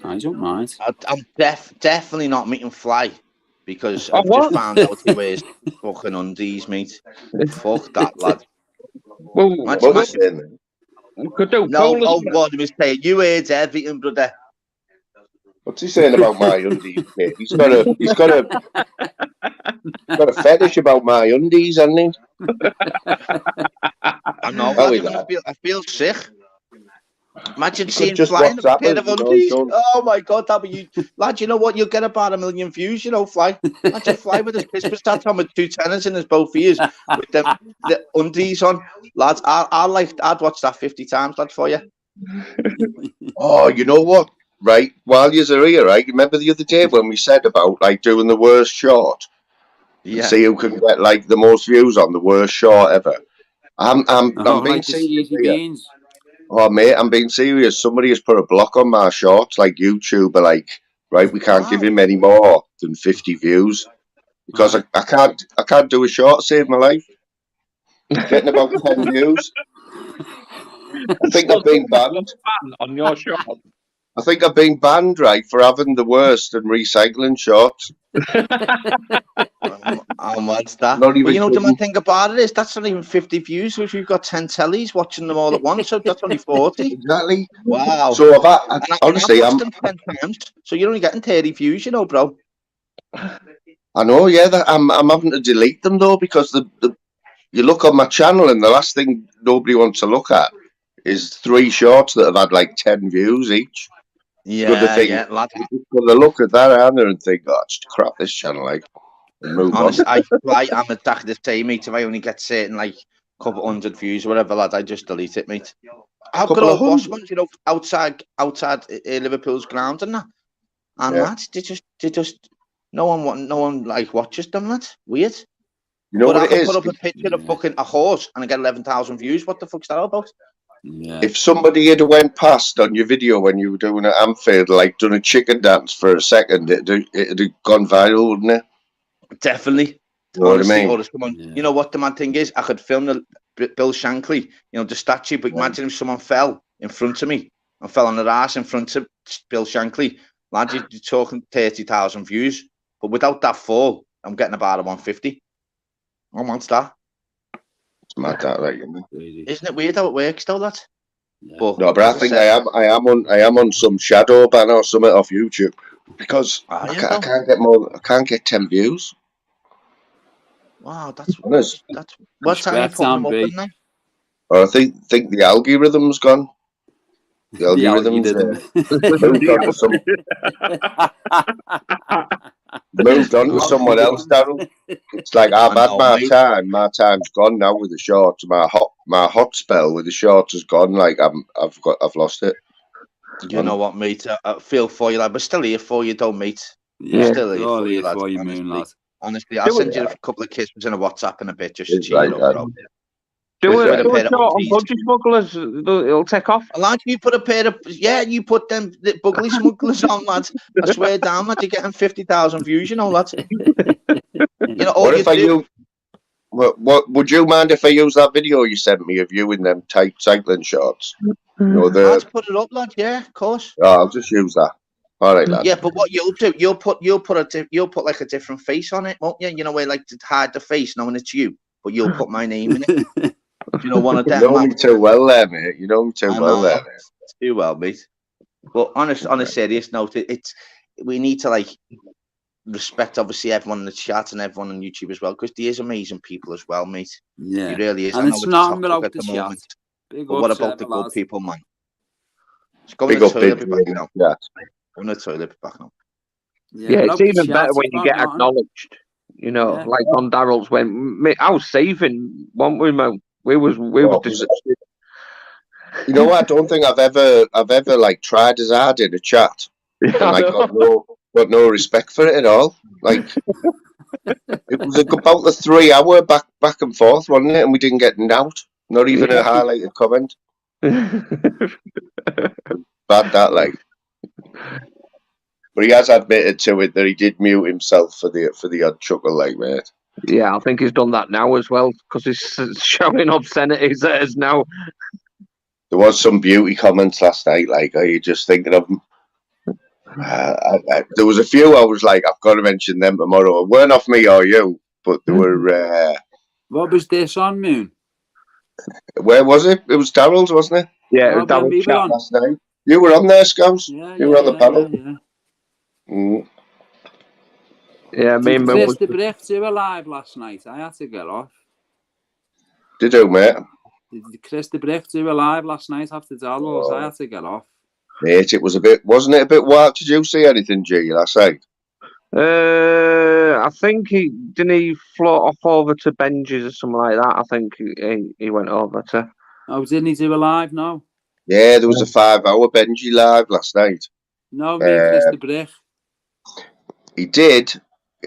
Speaker 7: I don't mind.
Speaker 3: I'm definitely not meeting Fly because I've just found out he wears fucking undies, mate. Fuck that, lad.
Speaker 5: Well,
Speaker 3: could do. No, God, he was saying you heard everything, brother.
Speaker 2: What's he saying about my undies, mate? He's got a fetish about my undies, hasn't he?
Speaker 3: I know. I feel sick. Imagine seeing Fly in a pair of undies. Oh my God, that'd be you, lad. You know what? You'll get about 1 million views. You know, Fly. Imagine Fly with his Christmas tat on with 2 tenors in his both ears with them the undies on, lads. I'd watch that 50 times, lad, for you.
Speaker 2: Oh, you know what? Right, while you're here, right? Remember the other day when we said about like doing the worst short? Yeah. See who can get like the most views on the worst short ever. I'm being serious here. Oh mate, I'm being serious. Somebody has put a block on my shorts, like YouTube are like, right, we can't give him any more than 50 views. Because I can't do a short, save my life. Getting about 10 views. I think I've been banned.
Speaker 5: On your short.
Speaker 2: I think I've been banned, right, for having the worst and recycling shorts.
Speaker 3: How much that? Well, you know, the thing about it is that's not even 50 views. If you've got 10 tellies watching them all at once, so that's only 40.
Speaker 2: Exactly.
Speaker 3: Wow.
Speaker 2: So honestly,
Speaker 3: I'm 10 times, so you're only getting 30 views, you know, bro.
Speaker 2: I know, yeah. I'm having to delete them though because you look on my channel and the last thing nobody wants to look at is 3 shorts that have had like 10 views each.
Speaker 3: Yeah, yeah.
Speaker 2: Well, they look at that Anna and think, oh, it's crap, this channel, like, and move
Speaker 3: honestly,
Speaker 2: on.
Speaker 3: I'm exactly the same, mate. If I only get certain, like, couple hundred views or whatever, lad, I just delete it, mate. I've got
Speaker 2: Couple
Speaker 3: all
Speaker 2: of
Speaker 3: boss
Speaker 2: hundred?
Speaker 3: ones, you know, outside Liverpool's ground and that. And
Speaker 2: Yeah.
Speaker 3: lads, they just no one like watches them, lad. Weird.
Speaker 2: You know
Speaker 3: But
Speaker 2: what
Speaker 3: I
Speaker 2: it
Speaker 3: can
Speaker 2: is?
Speaker 3: put up a picture of fucking a horse and I get 11,000 views. What the fuck's that all about?
Speaker 7: Yeah.
Speaker 2: If somebody had went past on your video when you were doing at Anfield, like done a chicken dance for a second, it'd have gone viral, wouldn't it?
Speaker 3: Definitely.
Speaker 2: You know
Speaker 3: Honestly,
Speaker 2: what I mean?
Speaker 3: someone,
Speaker 7: Yeah.
Speaker 3: you know what the mad thing is? I could film the Bill Shankly, you know, the statue, but imagine if someone fell in front of me and fell on their ass in front of Bill Shankly. Lad, you're talking 30,000 views. But without that fall, I'm getting about a 150. Oh, what's that?
Speaker 2: It's mad that, like, you know?
Speaker 3: Isn't it weird how it works, though, that?
Speaker 7: Yeah.
Speaker 2: No, but I
Speaker 3: as
Speaker 2: think
Speaker 3: said,
Speaker 2: I am on some shadow ban or something off YouTube because
Speaker 3: Are
Speaker 2: I
Speaker 3: you,
Speaker 2: can't,
Speaker 3: though?
Speaker 2: I can't get 10 views.
Speaker 3: Wow, that's
Speaker 2: Honest.
Speaker 3: what time you
Speaker 7: Respect,
Speaker 3: putting them up
Speaker 7: Ambi.
Speaker 3: in there?
Speaker 2: Or I think the algorithm's gone. The
Speaker 7: The
Speaker 2: algorithm's moved on to some moved on to someone else, Darryl. It's like I've
Speaker 3: I
Speaker 2: had
Speaker 3: know,
Speaker 2: my
Speaker 3: mate.
Speaker 2: time. My time's gone now with the shorts. My hot spell with the shorts is gone. Like I've lost it.
Speaker 3: You know what, mate? I feel for you, lad. We're still here for you, though, mate.
Speaker 7: Yeah,
Speaker 3: Still
Speaker 7: we're
Speaker 3: here
Speaker 7: all
Speaker 3: for you,
Speaker 7: here
Speaker 3: lad.
Speaker 7: for you, Moon, lad.
Speaker 3: Honestly, I'll send you a couple of kisses and a WhatsApp in a bit just to
Speaker 2: It's
Speaker 3: cheer you
Speaker 2: like
Speaker 3: up,
Speaker 2: that.
Speaker 3: bro.
Speaker 5: Do
Speaker 3: With
Speaker 5: a
Speaker 3: a pair of
Speaker 5: short on
Speaker 3: undies.
Speaker 5: budgie smugglers. It'll take off.
Speaker 3: Lad, you put a pair of you put them the buggly smugglers on, lad. I swear down, lad, you're getting 50,000 views, you know, lad. You know, all
Speaker 2: What
Speaker 3: you
Speaker 2: if I
Speaker 3: do.
Speaker 2: use? What would you mind if I use that video you sent me of you in them tight cycling shorts? You know
Speaker 3: Let's put it up, lad. Yeah, of course.
Speaker 2: Oh, I'll just use that. All right, lad.
Speaker 3: Yeah, but what you'll do, you'll put like a different face on it, won't you? You know, where like to hide the face, knowing it's you, but you'll put my name in it. You know, one of
Speaker 2: You
Speaker 3: them.
Speaker 2: know me too well there, mate. You know me too
Speaker 3: I
Speaker 2: well there,
Speaker 3: know. Too well, mate. But on a serious note, we need to like respect obviously everyone in the chat and everyone on YouTube as well, because there is amazing people as well, mate.
Speaker 7: Yeah,
Speaker 3: It really is.
Speaker 7: and
Speaker 3: I know
Speaker 7: it's
Speaker 3: it's
Speaker 7: not
Speaker 3: toxic
Speaker 7: without
Speaker 3: at
Speaker 7: the
Speaker 3: the
Speaker 7: chat.
Speaker 3: moment.
Speaker 7: Big
Speaker 3: But what
Speaker 7: up to
Speaker 3: about the
Speaker 7: everyone,
Speaker 3: good
Speaker 7: lads.
Speaker 3: people, man? Just go in
Speaker 2: Big
Speaker 3: the
Speaker 2: up,
Speaker 3: toilet,
Speaker 2: big
Speaker 3: be back now.
Speaker 2: yeah.
Speaker 3: Go in the toilet, be back now.
Speaker 5: Yeah, it's
Speaker 7: without the
Speaker 5: even
Speaker 7: chat,
Speaker 5: better when
Speaker 7: it's
Speaker 5: you
Speaker 7: got
Speaker 5: get
Speaker 7: nothing.
Speaker 5: acknowledged. You know,
Speaker 7: Yeah.
Speaker 5: like on Daryl's when I was saving, weren't we, Mo? We was
Speaker 2: You know what? I don't think I've ever like tried as hard in a chat and like got no respect for it at all. Like it was about the 3 hour back and forth, wasn't it? And we didn't get out. Not even a highlighted comment. Bad that, like. But he has admitted to it that he did mute himself for the odd chuckle, like, mate.
Speaker 5: Yeah, I think he's done that now as well because he's showing obscenities at us now.
Speaker 2: There was some beauty comments last night. Like, are you just thinking of them? There was a few I was like, I've got to mention them tomorrow. It weren't off me or you, but they were.
Speaker 7: What was this on, Moon?
Speaker 2: Where was it? It was Daryl's, wasn't it?
Speaker 5: Yeah,
Speaker 7: it was Daryl's chat
Speaker 2: last night. You were on there, Scouts.
Speaker 7: Yeah,
Speaker 2: you were on the panel.
Speaker 5: Yeah, me and
Speaker 7: Chris the Brick do a live last night. I had to get off.
Speaker 2: Did you, mate?
Speaker 7: Did Chris the Brick do a live last night after Daryl's? I had to get off.
Speaker 2: Mate, it was wasn't it a bit wild? Did you see anything, G, last night?
Speaker 5: I think he float off over to Benji's or something like that. I think he went over to.
Speaker 7: Oh, didn't he do a live? No.
Speaker 2: Yeah, there was a 5 hour Benji live last night.
Speaker 7: No, me and Chris the Brick.
Speaker 2: He did,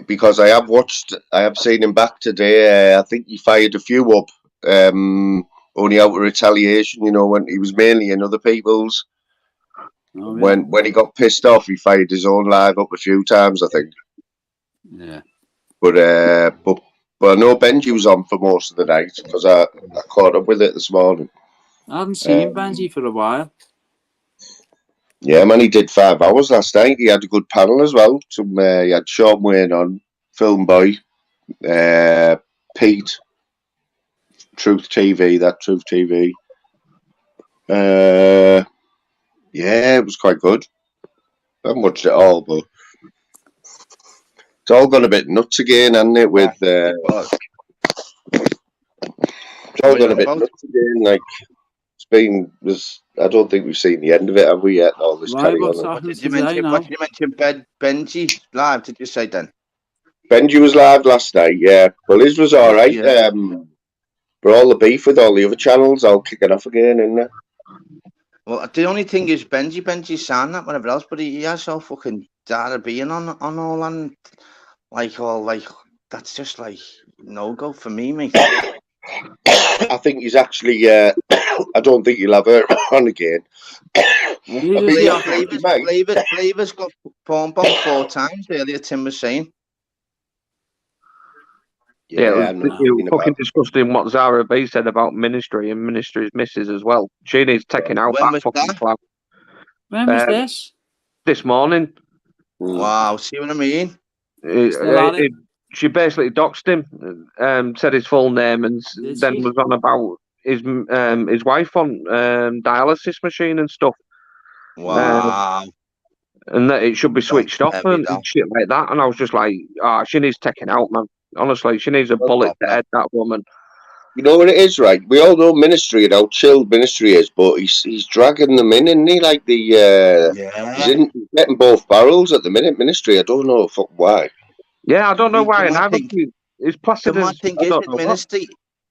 Speaker 2: because I have seen him back today. I think he fired a few up, only out of retaliation, you know, when he was mainly in other people's.
Speaker 7: Oh, yeah.
Speaker 2: When he got pissed off, he fired his own live up a few times, I think.
Speaker 7: Yeah.
Speaker 2: But I know Benji was on for most of the night because I caught up with it this morning.
Speaker 7: I haven't seen Benji for a while.
Speaker 2: Yeah, man, he did 5 hours last night. He had a good panel as well. He had Sean Wayne on, Film Boy, Pete, Truth TV. Yeah, it was quite good. I haven't watched it all, but it's all gone a bit nuts again, hasn't it? With it's all gone a bit nuts again. Like I don't think we've seen the end of it, have we yet? All this carry on.
Speaker 3: What did you mention? Benji live? Did you say then?
Speaker 2: Benji was live last night. Yeah, well, his was all right.
Speaker 3: Yeah.
Speaker 2: But all the beef with all the other channels, I'll kick it off again, isn't it?
Speaker 3: Well, the only thing is Benji's saying that, whatever else, but he has so fucking data being on all and like that's just like no go for me, mate.
Speaker 2: I think he's actually. I don't think he'll have her on again.
Speaker 3: Flavor's got porn bomb 4 times earlier. Tim was saying.
Speaker 5: Yeah, it was fucking disgusting what Zara B said about Ministry and Ministry's missus as well. She needs taking out
Speaker 3: When
Speaker 5: that
Speaker 3: was
Speaker 5: fucking
Speaker 3: that?
Speaker 5: clout.
Speaker 7: When was this?
Speaker 5: This morning.
Speaker 3: Wow, see what I mean?
Speaker 5: She basically doxed him, said his full name, and then was on about his wife on dialysis machine and stuff.
Speaker 3: Wow.
Speaker 5: And that it should be switched off and shit like that. And I was just like, she needs taking out, man. Honestly, she needs a bullet to head, that woman.
Speaker 2: You know what it is, right? We all know Ministry and how chilled Ministry is, but he's dragging them in, isn't he? Like he's getting both barrels at the minute, Ministry. I don't know why.
Speaker 5: Yeah, I don't know why. And he's placid as
Speaker 3: thing
Speaker 5: I
Speaker 3: is
Speaker 5: don't
Speaker 3: with
Speaker 5: know
Speaker 3: Ministry,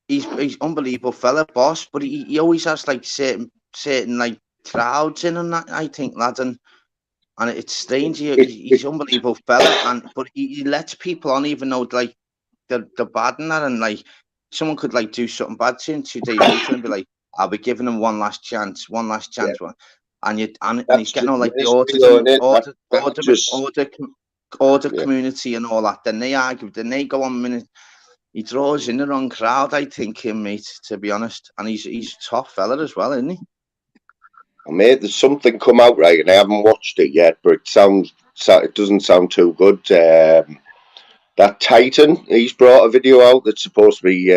Speaker 3: he's unbelievable fella, boss, but he always has like certain like crowds in and that, I think, lad, and it's strange. He's unbelievable fella, but he lets people on even though like they're bad and that, and like someone could like do something bad to him 2 days later and be like, I'll be giving him one last chance.
Speaker 2: Yeah.
Speaker 3: And he's getting all like the autism, order community and all that. Then they argue, then they go on minute. He draws in the wrong crowd, I think, him, mate, to be honest. And he's a tough fella as well, isn't he?
Speaker 2: Mate, there's something come out, right, and I haven't watched it yet, but it doesn't sound too good. That Titan, he's brought a video out that's supposed to be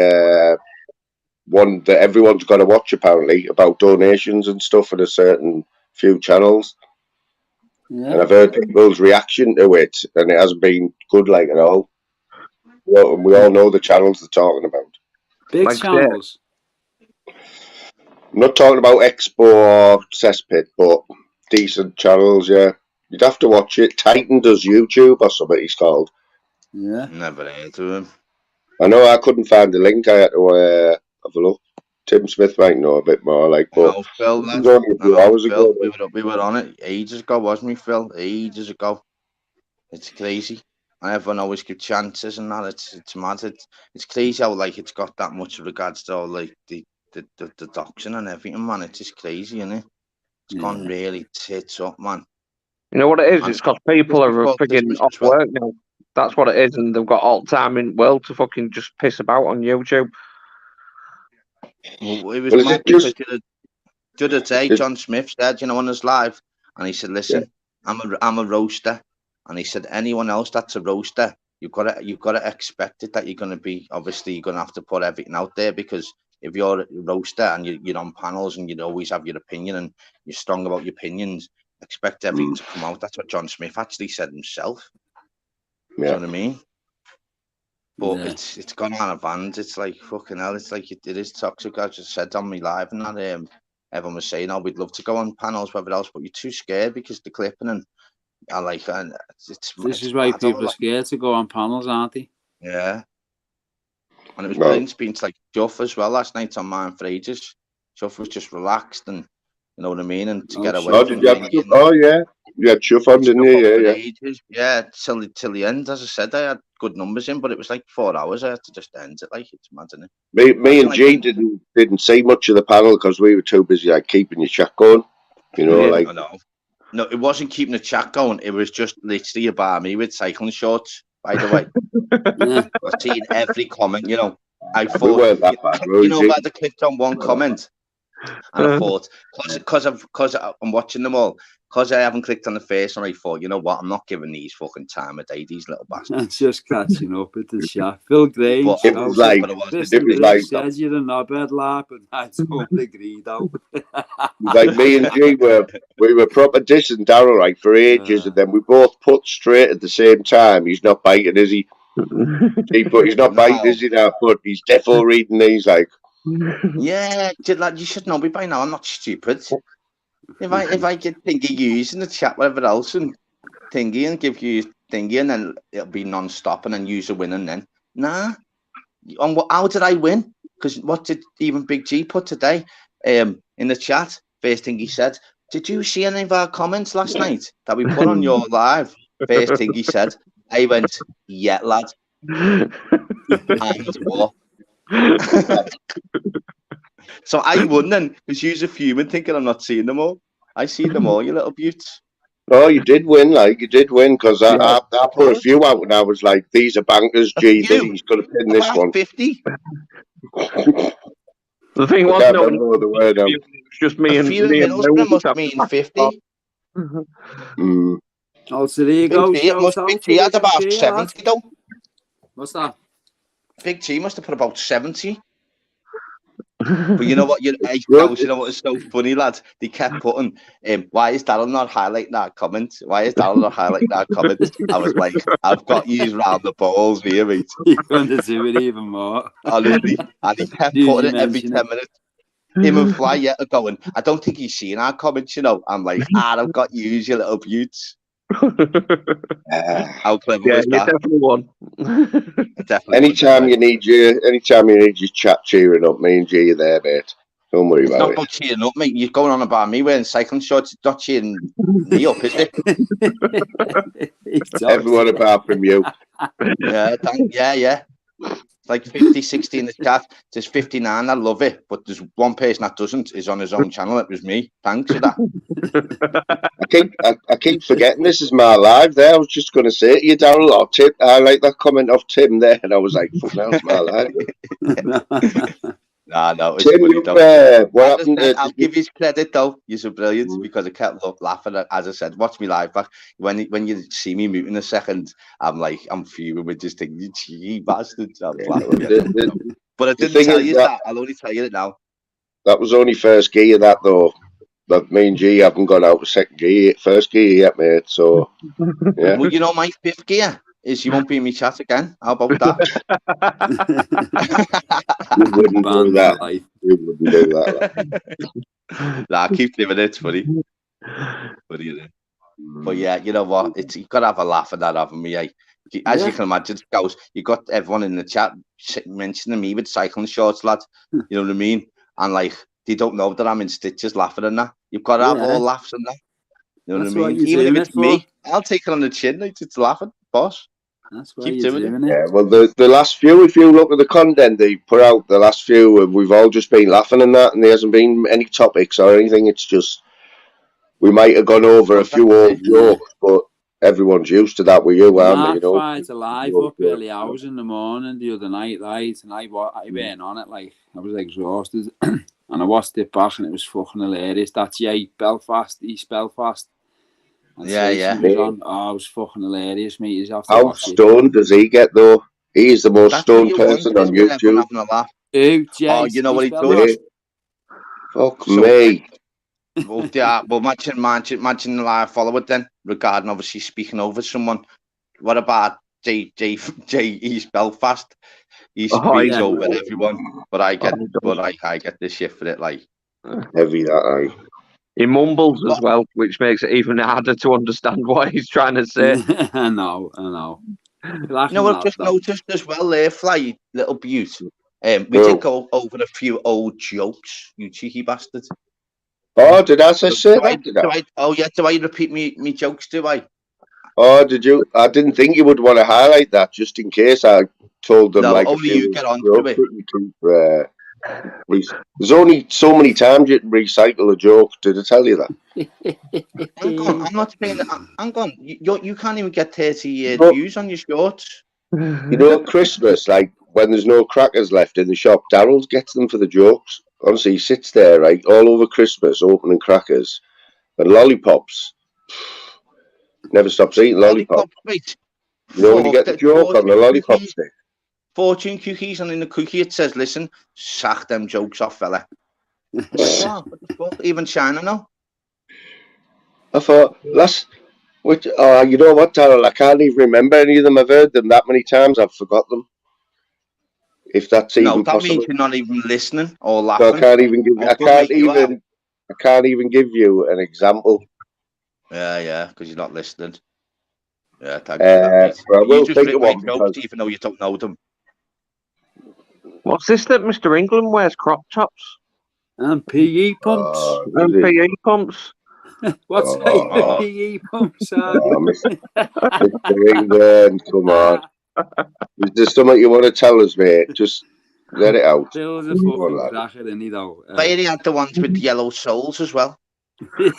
Speaker 2: one that everyone's got to watch, apparently, about donations and stuff at a certain few channels. Yeah. And I've heard people's reaction to it, and it hasn't been good, like, at all. Well, we all know the channels they're talking about.
Speaker 7: Big channels.
Speaker 2: I'm not talking about Expo or Cesspit, but decent channels, yeah. You'd have to watch it. Titan does YouTube or something, he's called.
Speaker 3: Yeah. Never heard of him.
Speaker 2: I know I couldn't find the link. I had to have a look. Tim Smith might know a bit more, like, but
Speaker 3: Phil,
Speaker 2: it was only a few hours ago.
Speaker 3: We were on it ages ago, wasn't we, Phil? Ages ago. It's crazy. And everyone always gives chances and that. It's mad. It's crazy how like it's got that much regards to all like the doxing and everything, man. It's just crazy, isn't it? It's gone really tits up, man.
Speaker 5: You know what it is? It's because people are frigging off work now. That's what it is, and they've got all the time in the world to fucking just piss about on YouTube.
Speaker 3: Well, it was mad because the other day, John Smith said, on his live, and he said, "Listen, I'm a roaster," and he said, "Anyone else that's a roaster, you've got to expect it that you're going to be. Obviously, you're going to have to put everything out there because if you're a roaster and you're on panels and you always have your opinion and you're strong about your opinions, expect everything to come out." That's what John Smith actually said himself. You know what I mean? But it's gone on a band. It's like fucking hell. It's like it is toxic. I just said on me live and that everyone was saying, "Oh, we'd love to go on panels, whatever else," but you're too scared because the clipping and I like and
Speaker 7: this is why people are scared to go on panels, aren't they?
Speaker 3: Yeah. And it was brilliant speaking to like Juff as well last night on Mine for Ages. Juff was just relaxed and you know what I mean, and to get away from
Speaker 2: you had Chuff on, didn't you?
Speaker 3: Yeah, till the end. As I said, I had good numbers in, but it was like 4 hours. I had to just end it. Like it's mad, isn't it?
Speaker 2: Me and G didn't see much of the panel because we were too busy like keeping your chat going. You know, like
Speaker 3: no, it wasn't keeping the chat going. It was just literally about me with cycling shorts. By the way, I've seen every comment. I thought
Speaker 2: we weren't that bad,
Speaker 3: I had to click on one comment. And I thought, because I'm watching them all, because I haven't clicked on the first one, I thought, you know what, I'm not giving these fucking time of day, these little bastards.
Speaker 7: It's just catching up at the chat. Phil Grange, says you're a knobhead lap, and I don't agree though.
Speaker 2: Like me and G we were proper dissing Daryl right for ages, and then we both put straight at the same time. He's not biting, is he? He's not biting, is he? Now, but he's definitely reading these like.
Speaker 3: Yeah, you should know me by now. I'm not stupid. If I get thingy used in the chat, whatever else, and thingy and give you thingy, and then it'll be non-stop, and then use a win, and then how did I win? because what did even Big G put today in the chat? First thing he said, did you see any of our comments last night that we put on your live? First thing he said, I went, yeah, lad. And what? So I won then, because you're a human thinking I'm not seeing them all. I see them all, you little beauts.
Speaker 2: Oh, you did win, like, you did win, because I put a few out and I was like, these are bankers, G, he's going to pin this one.
Speaker 3: 50.
Speaker 5: The thing was,
Speaker 2: no one knew the word.
Speaker 5: It was just me and
Speaker 3: Middlesbrough must mean 50.
Speaker 7: Oh, so there you go.
Speaker 3: Big T had about 70, though.
Speaker 7: What's that?
Speaker 3: Big T must have put about 70. But you know what? You know what is so funny, lads? They kept putting, why is Darryl not highlighting that comment? Why is Darryl not highlighting that comment? I was like, I've got you round the balls here, mate.
Speaker 7: You're going to do it even more.
Speaker 3: Honestly. And he kept putting it every 10 minutes. Him and Fly are going, I don't think he's seen our comments, you know. I'm like, I've got you, you little beauts. How clever was that?
Speaker 5: Definitely won.
Speaker 2: Anytime you need your chat cheering up, me and G are there, mate. Don't worry
Speaker 3: it's
Speaker 2: about
Speaker 3: not about cheering up, mate. You're going on about me wearing cycling shorts. It's not cheering me up, is it?
Speaker 2: Everyone apart from you.
Speaker 3: Yeah. Like 50, 60 in the chat. There's 59 that love it, but there's one person that doesn't, is on his own channel. It was me. Thanks for that.
Speaker 2: I keep forgetting this is my live there. I was just going to say to you, Darryl, or Tim, I like that comment of Tim there, and I was like, fuck, now it's my live.
Speaker 3: No, it's funny though. What happened? I'll give you credit though. You're so brilliant because I kept laughing at, as I said, watch me live back. When you see me muting a second, I'm like, I'm fuming with just thinking, you cheeky bastards. I'm laughing. But I didn't tell you that. I'll only tell you it now.
Speaker 2: That was only first gear, that though. That me and G haven't gone out with second gear, first gear yet, mate. So, yeah.
Speaker 3: Well, you know, my fifth gear is you won't be in my chat again. How about that?
Speaker 2: You wouldn't do that. You wouldn't do that.
Speaker 3: Nah, keep doing it. It's funny. What do you do? But yeah, you know what? You've got to have a laugh at that, haven't we? As you can imagine, goes. You got everyone in the chat mentioning me with cycling shorts, lad. You know what I mean? And like, they don't know that I'm in stitches laughing and that. You've got to have all laughs and that. You know what I mean? Even if it's me, I'll take it on the chin. It's laughing, boss.
Speaker 7: That's why
Speaker 3: keep doing it.
Speaker 2: Yeah, well, the last few, if you look at the content they put out, the last few, we've all just been laughing and that, and there hasn't been any topics or anything. It's just, we might have gone over a few old jokes, but everyone's used to that with you, aren't they? You know?
Speaker 7: I tried to live up early hours in the morning the other night, right? And I went on it, like, I was exhausted. And I watched it back and it was fucking hilarious. That's East Belfast. And
Speaker 3: yeah.
Speaker 7: Was on. Oh, it was fucking hilarious, mate. You have to
Speaker 2: How stoned does he get, though? He's the most stoned person on YouTube.
Speaker 7: Who? Jay?
Speaker 3: Oh, you know what he does?
Speaker 2: Fuck me.
Speaker 3: Well, yeah, well, imagine the live follower then, regarding obviously speaking over someone. What about J East Belfast? He speaks over everyone, but I get this shit for it, like
Speaker 2: heavy that I.
Speaker 5: He mumbles as well, which makes it even harder to understand what he's trying to say.
Speaker 7: I know.
Speaker 3: You know what I've just noticed as well there, Fly, little beaut. We did go over a few old jokes, you cheeky bastard.
Speaker 2: Oh, did I say that?
Speaker 3: Do I repeat me jokes, do I?
Speaker 2: Oh, did you? I didn't think you would want to highlight that, just in case I told them.
Speaker 3: No,
Speaker 2: like
Speaker 3: only you get on to it.
Speaker 2: There's only so many times you can recycle a joke. Did I tell you that?
Speaker 3: I'm not saying that. Hang on. You can't even get 30 views on your shorts.
Speaker 2: You know, at Christmas, like when there's no crackers left in the shop, Darryl gets them for the jokes. Honestly, he sits there, right, all over Christmas, opening crackers and lollipops. Never stops eating lollipops.
Speaker 3: Wait.
Speaker 2: You know when you get the joke on the lollipop stick?
Speaker 3: Fortune cookies, and in the cookie it says, listen, sack them jokes off, fella. What the fuck? Even China now?
Speaker 2: I thought, you know what, Darryl, I can't even remember any of them. I've heard them that many times, I've forgot them. If that's even possible. No, that
Speaker 3: means you're not even listening or laughing.
Speaker 2: So I can't even give you an example.
Speaker 3: Yeah, because you're not listening. Yeah, thank you.
Speaker 2: I will think of one
Speaker 3: jokes, even though you don't know them.
Speaker 5: What's this that Mr. England wears crop tops
Speaker 7: And PE pumps.
Speaker 5: and PE pumps?
Speaker 7: What's
Speaker 2: Oh,
Speaker 7: PE pumps?
Speaker 2: Mr. England, come on. Is there something you want to tell us, mate? Just let it out.
Speaker 7: Phil's a
Speaker 2: Come on,
Speaker 7: fucking
Speaker 2: lad.
Speaker 7: cracker, isn't he, though?
Speaker 3: But he had the ones with yellow soles as well. You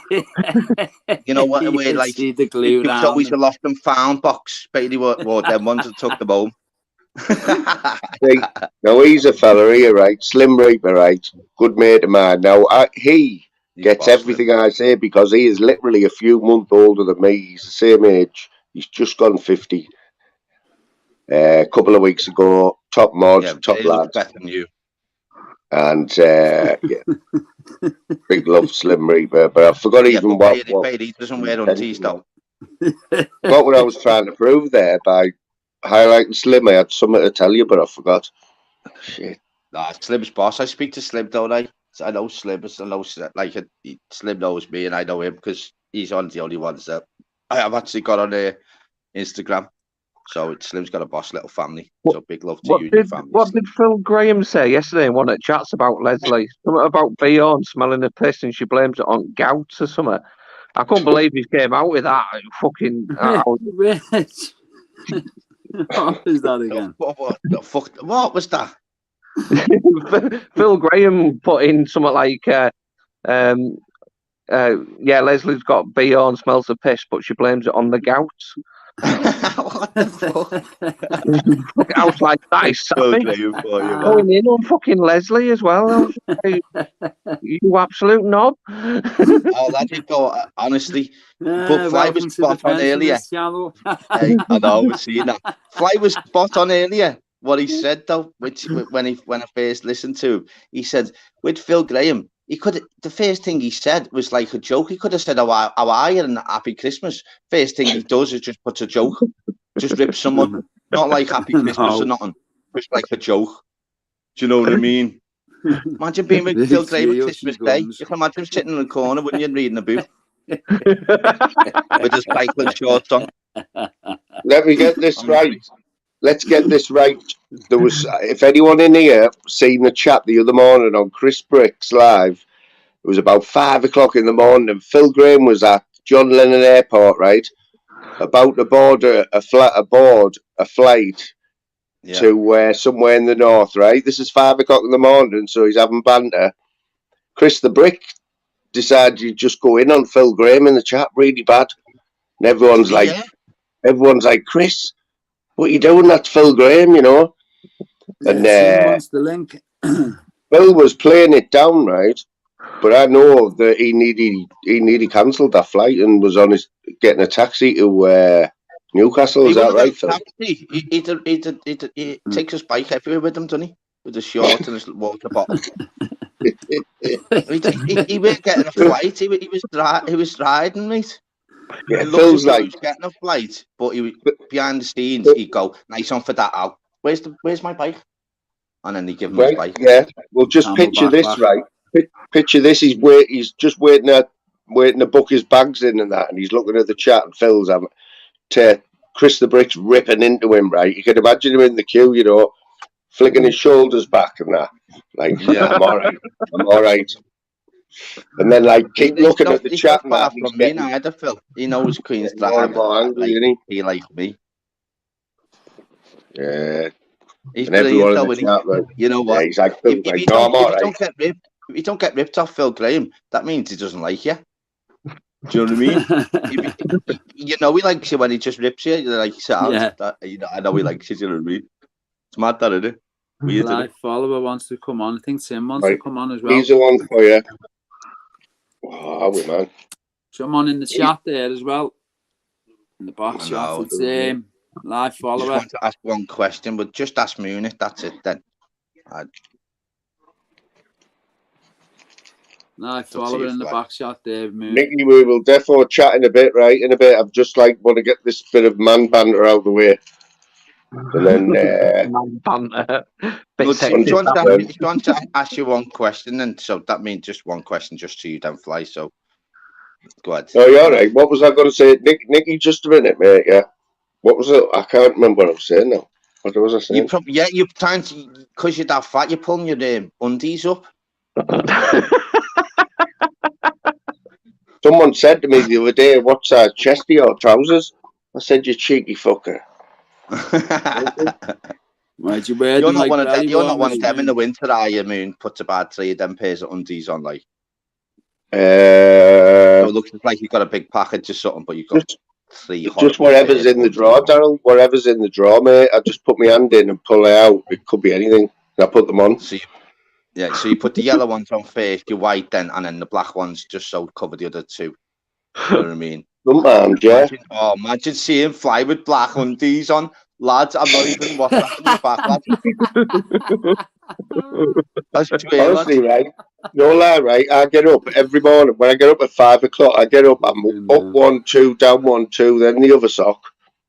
Speaker 3: know what?
Speaker 7: You
Speaker 3: Where
Speaker 7: can
Speaker 3: like
Speaker 7: see the
Speaker 3: it
Speaker 7: glue
Speaker 3: was
Speaker 7: down
Speaker 3: always a
Speaker 7: them.
Speaker 3: lost and found box. Bailey wore them ones and took them home.
Speaker 2: See, now he's a fella here, right? Slim Reaper, right? Good mate of mine. Now he gets everything I say because he is literally a few months older than me. He's the same age. He's just gone 50. A couple of weeks ago, top mod,
Speaker 3: Yeah,
Speaker 2: top
Speaker 3: he looks
Speaker 2: lad,
Speaker 3: better than you.
Speaker 2: and yeah, big love Slim Reaper. But I forgot
Speaker 3: Yeah,
Speaker 2: even
Speaker 3: but
Speaker 2: what
Speaker 3: Bailey doesn't wear undies though.
Speaker 2: What I was trying to prove there by highlighting Slim. I had something to tell you, but I forgot. Shit.
Speaker 3: Nah, Slim's boss. I speak to Slim, don't I? I know Slim. I know Slim knows me, and I know him because he's on the only ones that I have actually got on Instagram. So Slim's got a boss little family. So big love to you and your family.
Speaker 5: What did Phil Graham say yesterday in one of the chats about Leslie? Something about Beyonce smelling the piss and she blames it on gout or something. I couldn't believe he came out with that. Fucking.
Speaker 7: Rich. What was that again?
Speaker 3: What was that?
Speaker 5: Phil Graham put in something like, yeah, Leslie's got Beyonce smells the piss, but she blames it on the gout.
Speaker 3: What the fuck?
Speaker 5: I was like, that is sappy. Going in on fucking Leslie as well. I was like, you absolute knob.
Speaker 3: Oh, that did go, honestly. But Fly was spot on earlier. Hey, I know, we've seen that. Fly was spot on earlier. What he said though, when I first listened to him, he said with Phil Graham, the first thing he said was like a joke. He could have said how are you and Happy Christmas. First thing he does is just puts a joke, just rips someone, not like Happy Christmas or nothing, just like a joke. Do you know what I mean? Imagine being with Phil Graham on Christmas Day. You can imagine him sitting in the corner, wouldn't you, reading a book with his cycling shorts on.
Speaker 2: Let me get this right. Let's get this right. There was, if anyone in here seen the chat the other morning on Chris Bricks live, it was about 5 o'clock in the morning, and Phil Graham was at John Lennon Airport, right, about to board a flight to somewhere in the north, right. This is 5 o'clock in the morning, so he's having banter. Chris the Brick decided he'd just go in on Phil Graham in the chat really bad, and everyone's like, Chris, what are you doing? That's Phil Graham, you know. And
Speaker 7: wants the link.
Speaker 2: Phil was playing it down, right? But I know that he nearly cancelled that flight and was on getting a taxi to Newcastle. Is that right, Phil?
Speaker 3: He takes his bike everywhere with him, doesn't he? With his shorts and his water bottle. he weren't getting a flight. He was riding, mate.
Speaker 2: Yeah,
Speaker 3: it looks
Speaker 2: Phil's
Speaker 3: like
Speaker 2: like
Speaker 3: he was getting a flight, but he was behind the scenes. He'd go, "Nice one for that out. Where's my bike?" And then he give him his bike.
Speaker 2: Yeah. Well, just picture this, right? Picture this. He's just waiting to book his bags in and that, and he's looking at the chat, and Phil's having to Chris the Brick's ripping into him, right? You can imagine him in the queue, you know, flicking his shoulders back and that. Like, I'm all right. And then, like, keep looking at the chat and that.
Speaker 3: From me neither, Phil. He knows Queen's Drive. He like me.
Speaker 2: Yeah.
Speaker 3: He's
Speaker 2: and everyone in the
Speaker 3: chat,
Speaker 2: chat, like,
Speaker 3: you know what?
Speaker 2: Yeah, he's like, if you
Speaker 3: don't get ripped off Phil Graham, that means he doesn't like you. Do you know what I mean? You know he likes you when he just rips you. You're like, I know he likes you. Do you know what I mean? It's mad, that, isn't it? Weird,
Speaker 7: Live follower wants to come on. I think Tim wants to come on as well.
Speaker 2: He's the one for you. Oh, man.
Speaker 7: Someone in the chat there as well. In the box chat, it's live follower.
Speaker 3: I just want to ask one question, but just ask Moon if that's it then.
Speaker 7: Live follower in the back chat there, Moon.
Speaker 2: Nicky, we will definitely chat in a bit, right? In a bit. I'm just like want to get this bit of man banter out of the way. And then
Speaker 5: man banter.
Speaker 3: He wants to ask you one question, and so that means just one question just so you don't fly. So go ahead.
Speaker 2: Oh, yeah, all right. What was I going to say? Nicky, just a minute, mate, yeah. What was it? I can't remember what I was saying now. What was I
Speaker 3: You
Speaker 2: saying?
Speaker 3: probably you're trying to because you're that fat. You're pulling your undies up.
Speaker 2: Someone said to me the other day, "What size chest are your trousers?" I said, "You cheeky fucker."
Speaker 7: Right, you wear
Speaker 3: You're
Speaker 7: them
Speaker 3: not
Speaker 7: like
Speaker 3: one of them.
Speaker 7: belly
Speaker 3: You're not one
Speaker 7: warmers,
Speaker 3: of them in
Speaker 7: man.
Speaker 3: the winter, are you, Moon? Puts about 3 of them pairs of undies on, like. So it looks like you've got a big package or something, but you've got 3
Speaker 2: just
Speaker 3: horrible
Speaker 2: whatever's
Speaker 3: pairs
Speaker 2: in the
Speaker 3: of
Speaker 2: drawer, Daryl. Whatever's in the drawer, mate. I just put my hand in and pull it out. It could be anything. And I put them on.
Speaker 3: So you put the yellow ones on first, your white then, and then the black ones just so cover the other 2. You know what I mean?
Speaker 2: Sometimes, yeah.
Speaker 3: Imagine seeing Fly with black undies on. Lads, I'm not even WhatsApping you back, lads. I swear,
Speaker 2: Honestly,
Speaker 3: lads.
Speaker 2: right? No lie, right? I get up every morning. When I get up at 5 o'clock, I get up, I'm up 1, 2, down 1, 2, then the other sock,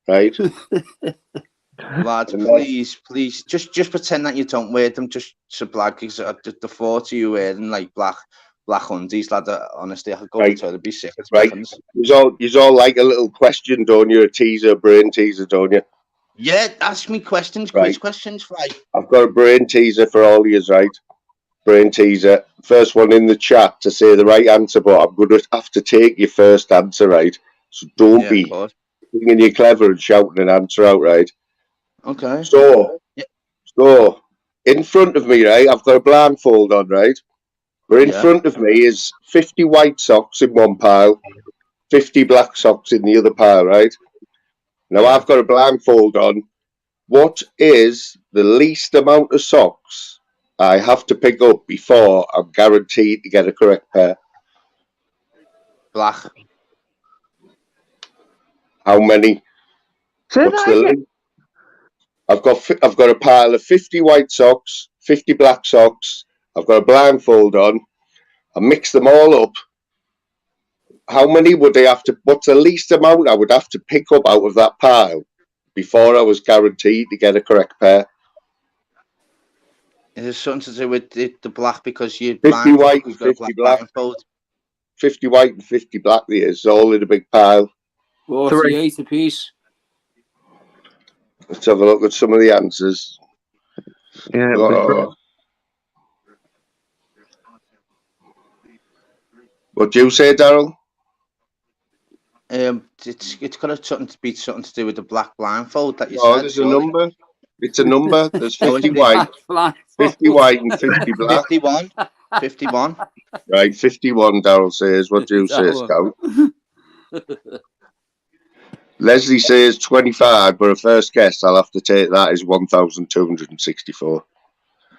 Speaker 2: right?
Speaker 3: Lads, please, just pretend that you don't wear them, just to black, because the 4 of you wearing like black undies, lad. Honestly, I could go to the toilet, be sick. It's
Speaker 2: Right. You all like a little question, don't you? A brain teaser, don't you?
Speaker 3: Yeah, ask me questions,
Speaker 2: Right.
Speaker 3: quiz questions, right?
Speaker 2: I've got a brain teaser for all yous, right? Brain teaser. First one in the chat to say the right answer, but I'm going to have to take your first answer, right? So don't be thinking you're clever and shouting an answer out, right?
Speaker 3: Okay.
Speaker 2: So in front of me, right, I've got a blindfold on, right? But in front of me is 50 white socks in one pile, 50 black socks in the other pile, right? Now I've got a blindfold on. What is the least amount of socks I have to pick up before I'm guaranteed to get a correct pair?
Speaker 3: Black.
Speaker 2: How many? What's the least? I've got a pile of 50 white socks, 50 black socks. I've got a blindfold on. I mix them all up. How many would they have to? What's the least amount I would have to pick up out of that pile before I was guaranteed to get a correct pair?
Speaker 3: Is it something to do with the black because you're
Speaker 2: 50 white and 50 black.
Speaker 3: Blindfold?
Speaker 2: 50 white and 50 black. It's all in a big pile.
Speaker 7: 48 a piece.
Speaker 2: Let's have a look at some of the answers.
Speaker 5: Yeah.
Speaker 2: What do you say, Daryl?
Speaker 3: It's got something to do with the black blindfold that you
Speaker 2: said.
Speaker 3: said.
Speaker 2: There's a number. It's a number. There's 50 white, 50 white and 50 black.
Speaker 3: 51.
Speaker 2: Right, 51, Daryl says. What do you say, Scout? Leslie says 25, but a first guess I'll have to take that is 1,264.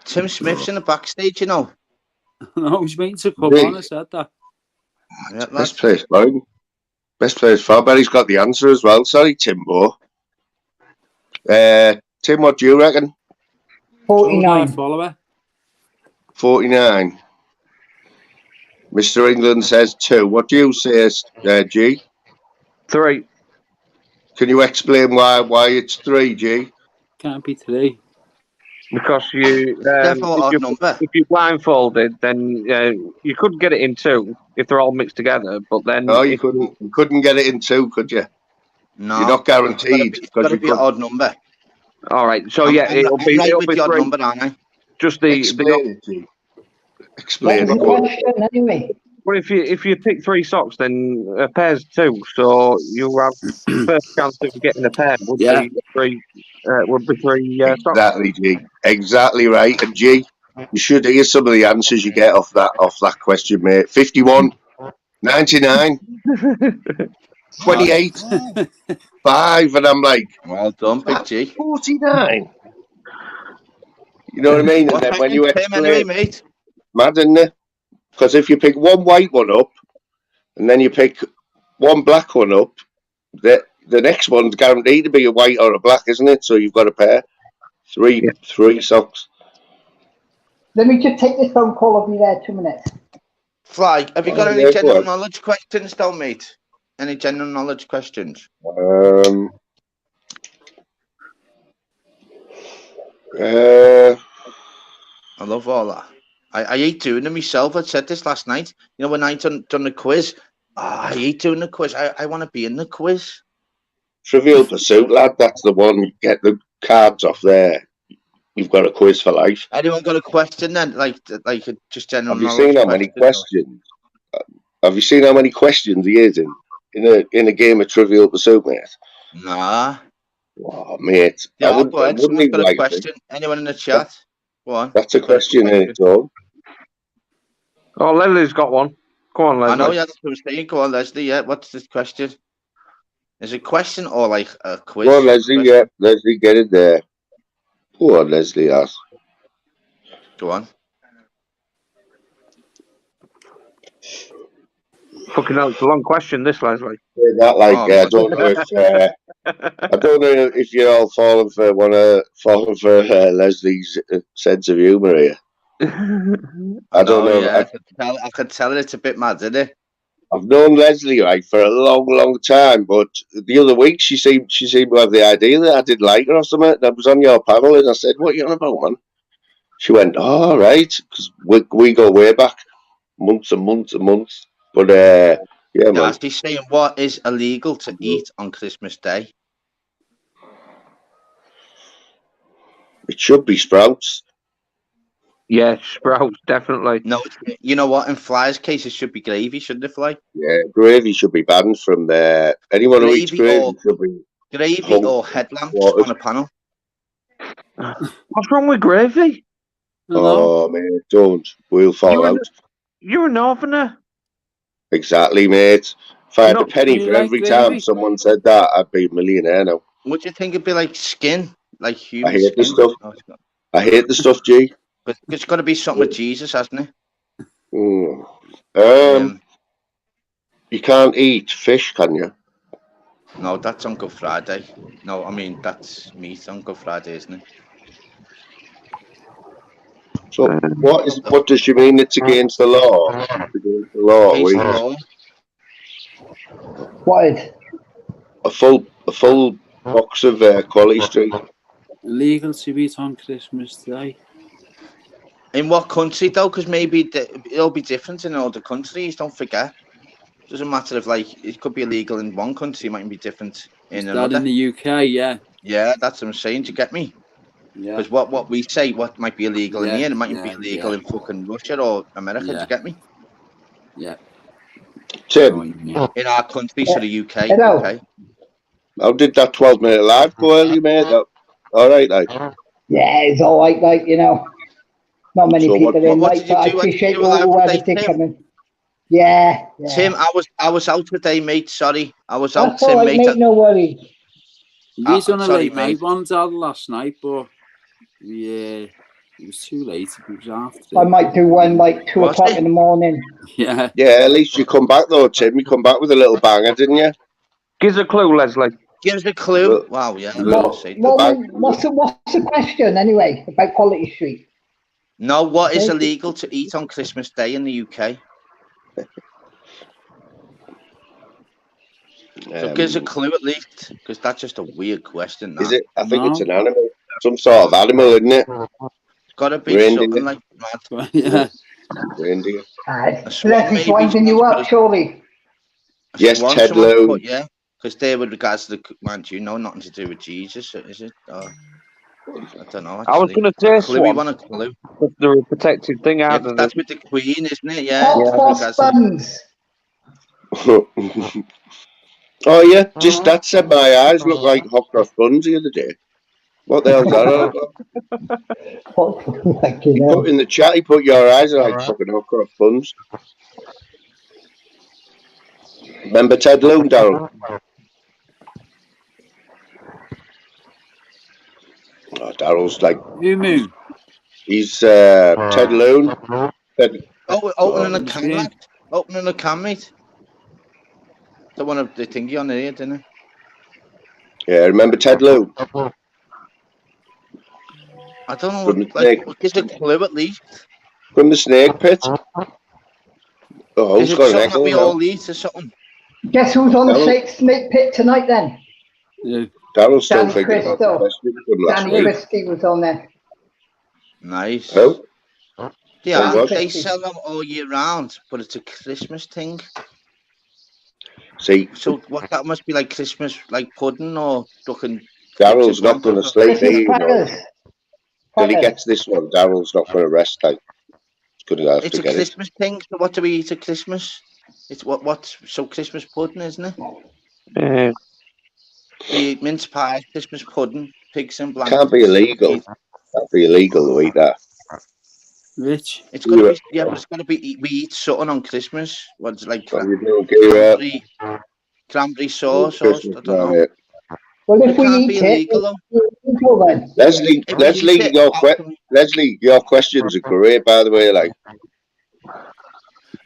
Speaker 3: Tim Smith's in the backstage, you know.
Speaker 7: No, he's meant to come on. I said that.
Speaker 3: Yeah,
Speaker 2: best place, Brian. Best place for. I bet he's got the answer as well. Sorry, Timbo. Tim, what do you reckon?
Speaker 7: 49 follower.
Speaker 2: 49. Mr. England says 2. What do you say, G?
Speaker 5: 3.
Speaker 2: Can you explain why it's 3, G?
Speaker 7: Can't be 3.
Speaker 5: Because if you're blindfolded, then you could get it in 2 if they're all mixed together. But then
Speaker 2: you couldn't get it in 2, could you?
Speaker 3: No,
Speaker 2: you're not guaranteed.
Speaker 3: It's got to be an odd number.
Speaker 5: All right, so
Speaker 3: it'll be
Speaker 5: the
Speaker 3: odd number, aren't I?
Speaker 5: Just
Speaker 2: explain
Speaker 5: the
Speaker 11: question anyway.
Speaker 5: Well, if you pick 3 socks, then a pair's 2, so you have first chance of getting a pair would be 3. Would be 3 socks.
Speaker 2: Exactly, G. Exactly right. And G, you should hear some of the answers you get off that question, mate. 51, 99, 28, 5, and I'm like,
Speaker 3: well done, Big G.
Speaker 2: 49. You know what I mean? And then when you explain,
Speaker 3: anyway, mate.
Speaker 2: Mad, isn't it? Because if you pick one white one up, and then you pick one black one up, the next one's guaranteed to be a white or a black, isn't it? So you've got a pair. 3 socks.
Speaker 11: Let me just take this phone call. I'll be there 2 minutes.
Speaker 3: Fly, have you got any general knowledge questions, though, mate? Any general knowledge questions? I love all that. I hate doing them myself. I said this last night. You know, when I done the quiz, I hate doing the quiz. I want to be in the quiz.
Speaker 2: Trivial Pursuit, lad. That's the one. Get the cards off there, you've got a quiz for life.
Speaker 3: Anyone got a question then? Like a just general
Speaker 2: Have you
Speaker 3: knowledge
Speaker 2: seen how many
Speaker 3: question?
Speaker 2: questions? Have you seen how many questions he is in a game of Trivial Pursuit, mate?
Speaker 3: Nah.
Speaker 2: Oh, mate.
Speaker 3: Yeah,
Speaker 2: I wouldn't
Speaker 3: someone's
Speaker 2: even
Speaker 3: got a
Speaker 2: like
Speaker 3: question. Anyone in the chat? Go on.
Speaker 2: That's a question in its own.
Speaker 5: Oh, Leslie's got one. Go on, Leslie.
Speaker 3: I know, yeah, that's what I'm saying. Go on, Leslie. Yeah, what's the question? Is it a question or like a quiz?
Speaker 2: Go on, Leslie. Yeah, Leslie, get it there. Go on, Leslie. Ask.
Speaker 3: Go on.
Speaker 5: Fucking hell, it's a long question, this, Leslie.
Speaker 2: That I don't know if I don't know if you're all falling for Leslie's sense of humour here. I don't know.
Speaker 3: Yeah, I could tell it's a bit mad, isn't it?
Speaker 2: I've known Leslie right for a long, long time, but the other week she seemed to have the idea that I didn't like her or something. I was on your panel and I said, "What are you on about, man?" She went, "Oh, right," because we go way back, months and months and months. But yeah, man.
Speaker 3: She's saying what is illegal to eat on Christmas Day?
Speaker 2: It should be sprouts.
Speaker 5: Yeah, sprouts, definitely.
Speaker 3: No, you know what? In Fly's case, it should be gravy, shouldn't it, Fly?
Speaker 2: Yeah, gravy should be banned from there. Anyone who eats gravy should be
Speaker 3: gravy or headlamps on a panel.
Speaker 5: What's wrong with gravy?
Speaker 2: Oh, man, don't. We'll fall out.
Speaker 5: You're a northerner.
Speaker 2: Exactly, mate. If I had a penny for every time someone said that, I'd be a millionaire now.
Speaker 3: Would you think it'd be like skin? Like human
Speaker 2: I hate
Speaker 3: skin?
Speaker 2: the stuff. I hate the stuff, G.
Speaker 3: But it's got to be something with Jesus, hasn't it?
Speaker 2: You can't eat fish, can you?
Speaker 3: No, that's on Good Friday. No, I mean, that's meat on Good Friday, isn't it?
Speaker 2: So what does she mean? It's against the law. It's against the law.
Speaker 3: Against the law.
Speaker 11: What?
Speaker 2: A full box of Quality Street.
Speaker 7: Illegal to eat on Christmas Day.
Speaker 3: In what country though? Because maybe it'll be different in other countries. Don't forget. It doesn't matter if it could be illegal in one country, it might be different in another.
Speaker 7: That in the UK, yeah.
Speaker 3: Yeah, that's what I'm saying. Do you get me?
Speaker 7: Yeah.
Speaker 3: Because what we say, what might be illegal in here, it might be illegal in fucking Russia or America. Do you get me?
Speaker 7: Yeah.
Speaker 2: Tim.
Speaker 3: In our country, so the UK.
Speaker 11: Hello.
Speaker 3: Okay.
Speaker 2: How did that 12-minute live go earlier, mate? All right, like.
Speaker 11: Yeah, it's all right, like, you know. Not many people in, like, but I appreciate whoever did come in. Yeah.
Speaker 3: Tim, I was out today, mate. Sorry, I was out.
Speaker 11: That's all right, mate. No worries.
Speaker 7: He's on a late night one last night, but yeah, it was too late. It was after.
Speaker 11: I might do one like 2 o'clock in the morning.
Speaker 7: Yeah.
Speaker 2: Yeah, at least you come back though, Tim. You come back with a little banger, didn't you?
Speaker 5: Give us a clue, Leslie.
Speaker 3: Give us a clue. Wow, yeah.
Speaker 11: What's the question anyway about Quality Street?
Speaker 3: No, what is illegal to eat on Christmas Day in the UK? So give us a clue at least, because that's just a weird question. That.
Speaker 2: Is it? I think it's an animal. Some sort of animal, isn't it?
Speaker 3: It's got to be something like mad.
Speaker 2: Yeah. Reindeer.
Speaker 11: Leslie's winding you up, surely.
Speaker 2: Yes, Ted Lowe.
Speaker 3: Yeah, because they with regards to the man, you know, nothing to do with Jesus, is it? I don't know. Actually.
Speaker 5: I was going to say
Speaker 3: clue. We want a clue.
Speaker 5: They're a protected thing out of
Speaker 3: that's with the Queen, isn't it? Yeah.
Speaker 11: Hot buns.
Speaker 2: Oh yeah, just that said my eyes look like hot cross buns the other day. What the hell's that all about? He put in the chat, he put your eyes are like fucking hot cross buns. Remember Ted Lowe, Darryl? Oh, Darryl's like...
Speaker 7: Moon.
Speaker 2: He's Ted Lowe.
Speaker 3: Opening a can, lad. Opening a can, mate. The one of the thingy on here, didn't it?
Speaker 2: Yeah, remember Ted Lowe?
Speaker 3: I don't know. Is a clue at least?
Speaker 2: From the snake pit. Oh, who's got an echo
Speaker 3: we all eat or something?
Speaker 11: Guess who's on the snake pit tonight then?
Speaker 7: Yeah.
Speaker 2: Darryl's still thinking about the question from last
Speaker 11: Danny
Speaker 2: week.
Speaker 11: Christie was on there.
Speaker 3: Nice.
Speaker 2: Who?
Speaker 3: Yeah, they sell them all year round, but it's a Christmas thing.
Speaker 2: See,
Speaker 3: so what? That must be like Christmas, like pudding or fucking
Speaker 2: Daryl's not going to sleep
Speaker 11: Christmas
Speaker 2: here, you know.
Speaker 11: crackers.
Speaker 2: Till he
Speaker 11: Crackers.
Speaker 2: gets this one, Daryl's not going to rest. Like, he's going to have
Speaker 3: It's
Speaker 2: to
Speaker 3: a
Speaker 2: get it.
Speaker 3: Christmas thing. So what do we eat at Christmas? It's so Christmas pudding, isn't it? We eat mince pie, Christmas pudding, pigs and blankets.
Speaker 2: Can't be illegal. Can't be illegal to eat that.
Speaker 7: Rich.
Speaker 3: It's got to be, yeah, but it's got to be. We eat something on Christmas. What's like cranberry sauce or I don't know.
Speaker 2: Yeah.
Speaker 11: Well, if
Speaker 3: It
Speaker 11: we
Speaker 3: can't be
Speaker 11: eat
Speaker 3: illegal,
Speaker 11: it, then.
Speaker 2: Leslie, your questions are great, by the way. Like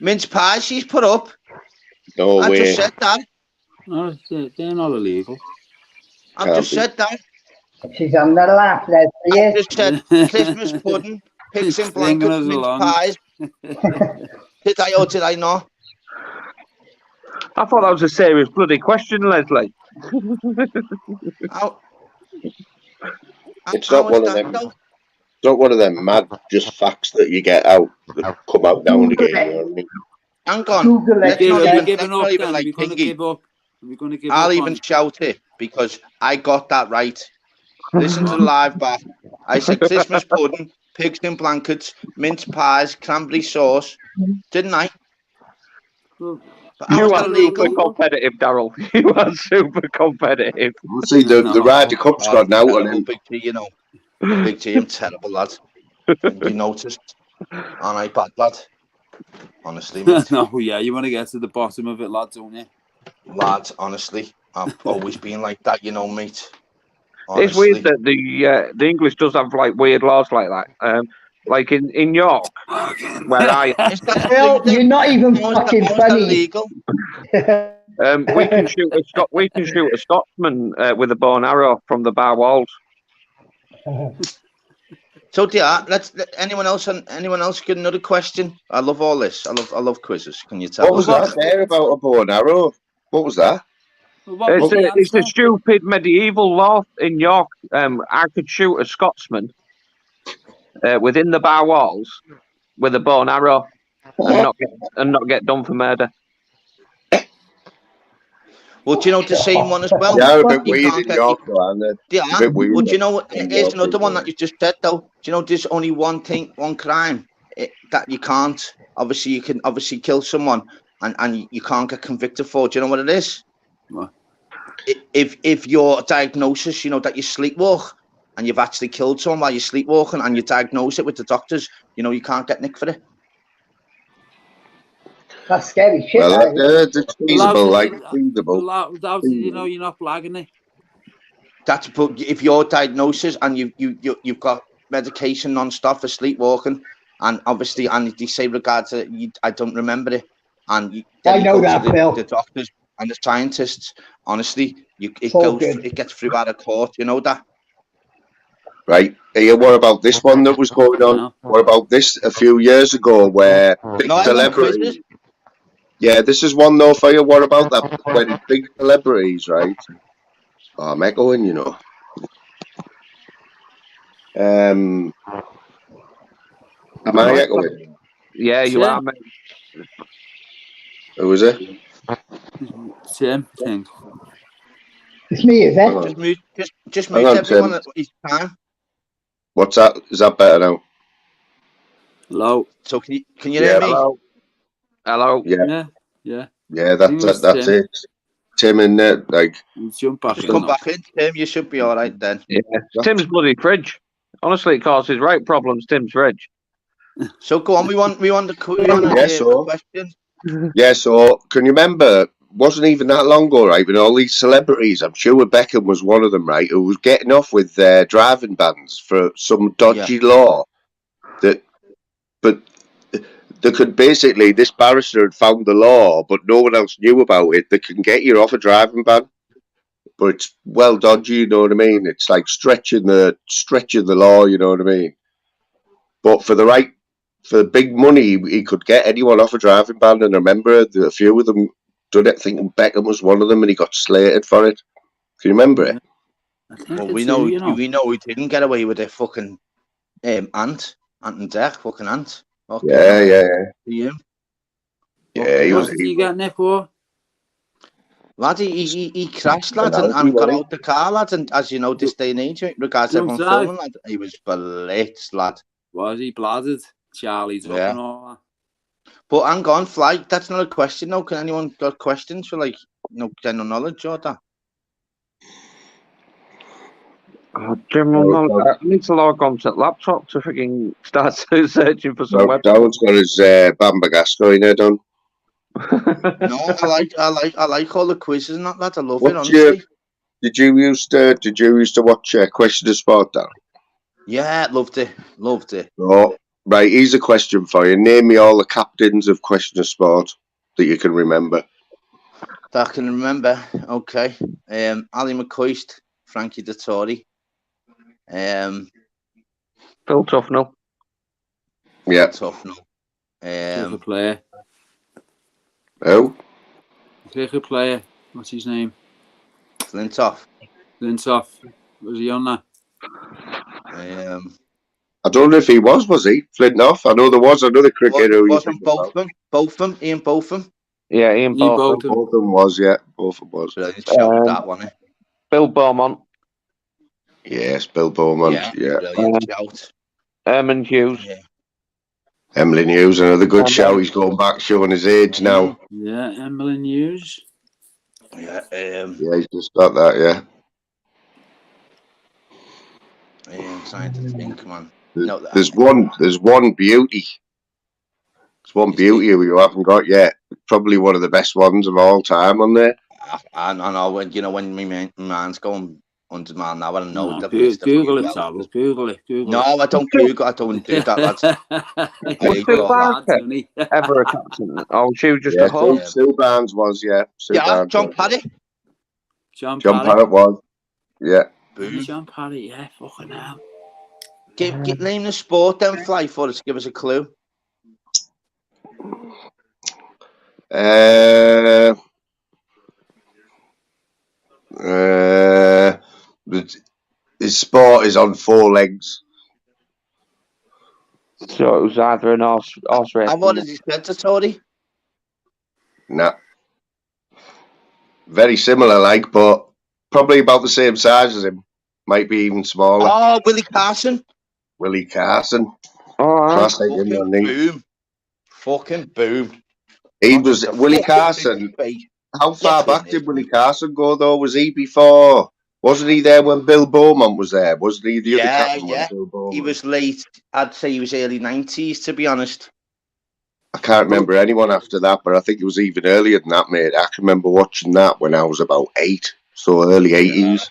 Speaker 3: mince pie, she's put up.
Speaker 2: No
Speaker 3: I
Speaker 2: way.
Speaker 3: just said that.
Speaker 7: No, they're not illegal.
Speaker 3: I've just said that.
Speaker 11: She's on the laugh, Leslie.
Speaker 3: I just said Christmas pudding, pigs and
Speaker 7: Stringing
Speaker 3: blankets,
Speaker 7: us
Speaker 3: mince
Speaker 7: along.
Speaker 3: pies. Did I or did I not?
Speaker 5: I thought that was a serious bloody question, Leslie.
Speaker 2: It's not one of them. It's not one of them mad just facts that you get out that come out now and again. You know what I mean?
Speaker 3: Hang on.
Speaker 11: Google
Speaker 3: Let's
Speaker 11: it.
Speaker 3: not
Speaker 11: Yeah.
Speaker 3: even,
Speaker 7: Giving
Speaker 3: let's not
Speaker 7: up
Speaker 3: even
Speaker 7: then.
Speaker 3: like
Speaker 7: We're going to
Speaker 3: Pingy.
Speaker 7: give up. We're going to give
Speaker 3: I'll
Speaker 7: up
Speaker 3: even
Speaker 7: on.
Speaker 3: shout it because I got that right. Listen to the live back. I said Christmas pudding, pigs in blankets, mince pies, cranberry sauce. Didn't I? But
Speaker 5: You
Speaker 3: how's
Speaker 5: are
Speaker 3: that illegal?
Speaker 5: super competitive, Daryl. You are super competitive.
Speaker 2: See, the Ryder Cup's gone out on him.
Speaker 3: Big T, you know. Big T, I'm terrible, lad. You noticed? Aren't I bad, lad? Honestly, mate.
Speaker 7: No, yeah, you want to get to the bottom of it, lads, don't you?
Speaker 3: Lad, honestly, I've always been like that, you know, mate.
Speaker 5: It's weird that the English does have like weird laws like that. Like in York, where I
Speaker 11: Well, you're not even fucking funny.
Speaker 3: Illegal?
Speaker 5: we can shoot a Scotsman with a bow and arrow from the bar walls.
Speaker 3: So yeah, anyone else get another question? I love all this. I love quizzes. Can you tell?
Speaker 2: What was that there about a bow and arrow? What was that?
Speaker 5: It's a stupid medieval law in York. I could shoot a Scotsman within the bar walls with a bow and arrow and not get done for murder.
Speaker 3: Well, do you know the same one as well?
Speaker 2: Yeah, a bit weird in York, aren't they?
Speaker 3: Yeah.
Speaker 2: A bit weird.
Speaker 3: Well, do you know what? Here's another one that you just said though. Do you know there's only one crime that you can't? Obviously, you can obviously kill someone and you can't get convicted for. Do you know what it is?
Speaker 7: What?
Speaker 3: If your diagnosis, you know, that you sleepwalk and you've actually killed someone while you're sleepwalking and you diagnose it with the doctors, you know, you can't get nicked for it.
Speaker 11: That's scary shit.
Speaker 2: Well, it's feasible, like feasible.
Speaker 7: How did you know you're not blagging it?
Speaker 3: That's if your diagnosis and you've got medication non-stop for sleepwalking, and obviously, and they say regards to I don't remember it, and
Speaker 11: I know that, Phil.
Speaker 3: The doctors and the scientists, honestly, it gets through out of court. You know that.
Speaker 2: Right. Hey, what about this one that was going on? What about this a few years ago where big celebrities? Yeah, this is one though for you. What about that when big celebrities, right? Oh, I'm echoing, you know. Am I echoing?
Speaker 5: Yeah, you are, mate.
Speaker 2: Who was it?
Speaker 7: Tim, I think.
Speaker 11: It's me, is it?
Speaker 3: Just mute everyone at each time.
Speaker 2: What's that? Is that better now?
Speaker 7: Hello.
Speaker 3: So can you hear me?
Speaker 5: Hello.
Speaker 2: Yeah.
Speaker 7: Yeah.
Speaker 2: That's it. Tim in there, like.
Speaker 7: Jump back
Speaker 3: in. Come back in, Tim. You should be all right then.
Speaker 5: Yeah. Tim's bloody fridge. Honestly, it causes right problems. Tim's fridge.
Speaker 3: So go on. We want the question.
Speaker 2: Yeah. So can you remember? Wasn't even that long ago, right? When all these celebrities, I'm sure Beckham was one of them, right? Who was getting off with their driving bans for some dodgy law but they could basically, this barrister had found the law, but no one else knew about it. They can get you off a driving ban, but it's well dodgy. You know what I mean? It's like stretching the law. You know what I mean? But for the big money, he could get anyone off a driving ban. And I remember a few of them done it. I think Beckham was one of them, and he got slated for it. Can you remember it?
Speaker 3: Well, we know he didn't get away with it. Fucking Ant and Deck, fucking Ant. Okay.
Speaker 2: Yeah.
Speaker 3: Yeah.
Speaker 2: Yeah, he was.
Speaker 7: You got Nick for?
Speaker 3: Lad, he crashed, lad, and got out the car, lad, and as you know, this day and age, regards to everyone filming, lad, he was blitzed, lad.
Speaker 7: Was he bladdered? Charlie Duck and all that.
Speaker 3: But hang on, Fly, that's not a question, though. Can anyone got questions for, like, general knowledge or that?
Speaker 5: General knowledge. I need to log on to the laptop to freaking start searching for some websites.
Speaker 2: Darren's got his Bamba Gascoigne there done.
Speaker 3: No, I like all the quizzes and that, lad. I love it, honestly.
Speaker 2: Did you used to watch Question of Sport, Darren?
Speaker 3: Yeah, loved it.
Speaker 2: Oh, right, here's a question for you. Name me all the captains of Question of Sport that you can remember.
Speaker 3: That I can remember. Okay. Ali McCoist, Frankie Dettori.
Speaker 5: Phil Tufnell.
Speaker 2: Yeah.
Speaker 3: Tufnell.
Speaker 7: Cricket player.
Speaker 2: Who?
Speaker 7: Cricket player. What's his name?
Speaker 3: Flintoff.
Speaker 7: Was he on that?
Speaker 2: I don't know if he was he? Flintoff? I know there was another cricketer who
Speaker 3: wasn't Botham, Ian Botham.
Speaker 5: Yeah, Ian Botham.
Speaker 2: Botham was, yeah. Botham was.
Speaker 3: Brilliant shout, that one.
Speaker 5: Bill Beaumont.
Speaker 2: Yes, Bill Beaumont, yeah.
Speaker 3: Brilliant shout.
Speaker 5: Emlyn Hughes.
Speaker 3: Yeah.
Speaker 2: Emlyn Hughes, another good shout. He's going back showing his age now.
Speaker 7: Yeah, Emlyn Hughes.
Speaker 3: Yeah,
Speaker 2: yeah, he's just got that, yeah.
Speaker 3: I'm trying to think, man.
Speaker 2: There's one beauty. There's one beauty you haven't got yet. Probably one of the best ones of all time on there.
Speaker 3: I know, when my man's going 100 mile an hour, I know that.
Speaker 7: Google it, Tal. Google it.
Speaker 3: No, I don't Google. I don't do that, lads.
Speaker 5: Was Phil Barker ever a captain? Oh, she was just a host.
Speaker 2: Sue Barnes was, yeah.
Speaker 3: Barnes John Paddy.
Speaker 7: John
Speaker 2: Parrott was, yeah.
Speaker 7: John Parry, yeah, fucking hell.
Speaker 3: Name the sport then, Fly, for us. Give us a clue.
Speaker 2: His sport is on 4 legs.
Speaker 5: So it was either an horse race.
Speaker 3: And what is his Tory?
Speaker 2: Nah. Very similar, like, but probably about the same size as him. Might be even smaller.
Speaker 3: Oh, Willie Carson.
Speaker 2: Classic,
Speaker 3: boom. Fucking boom.
Speaker 2: He was Willie Carson. How far back did Willie Carson go, though? Was he before? Wasn't he there when Bill Beaumont was there? Wasn't he the other captain when Bill Beaumont?
Speaker 3: He was late. I'd say he was early 90s, to be honest.
Speaker 2: I can't remember anyone after that, but I think it was even earlier than that, mate. I can remember watching that when I was about 8, so early 80s.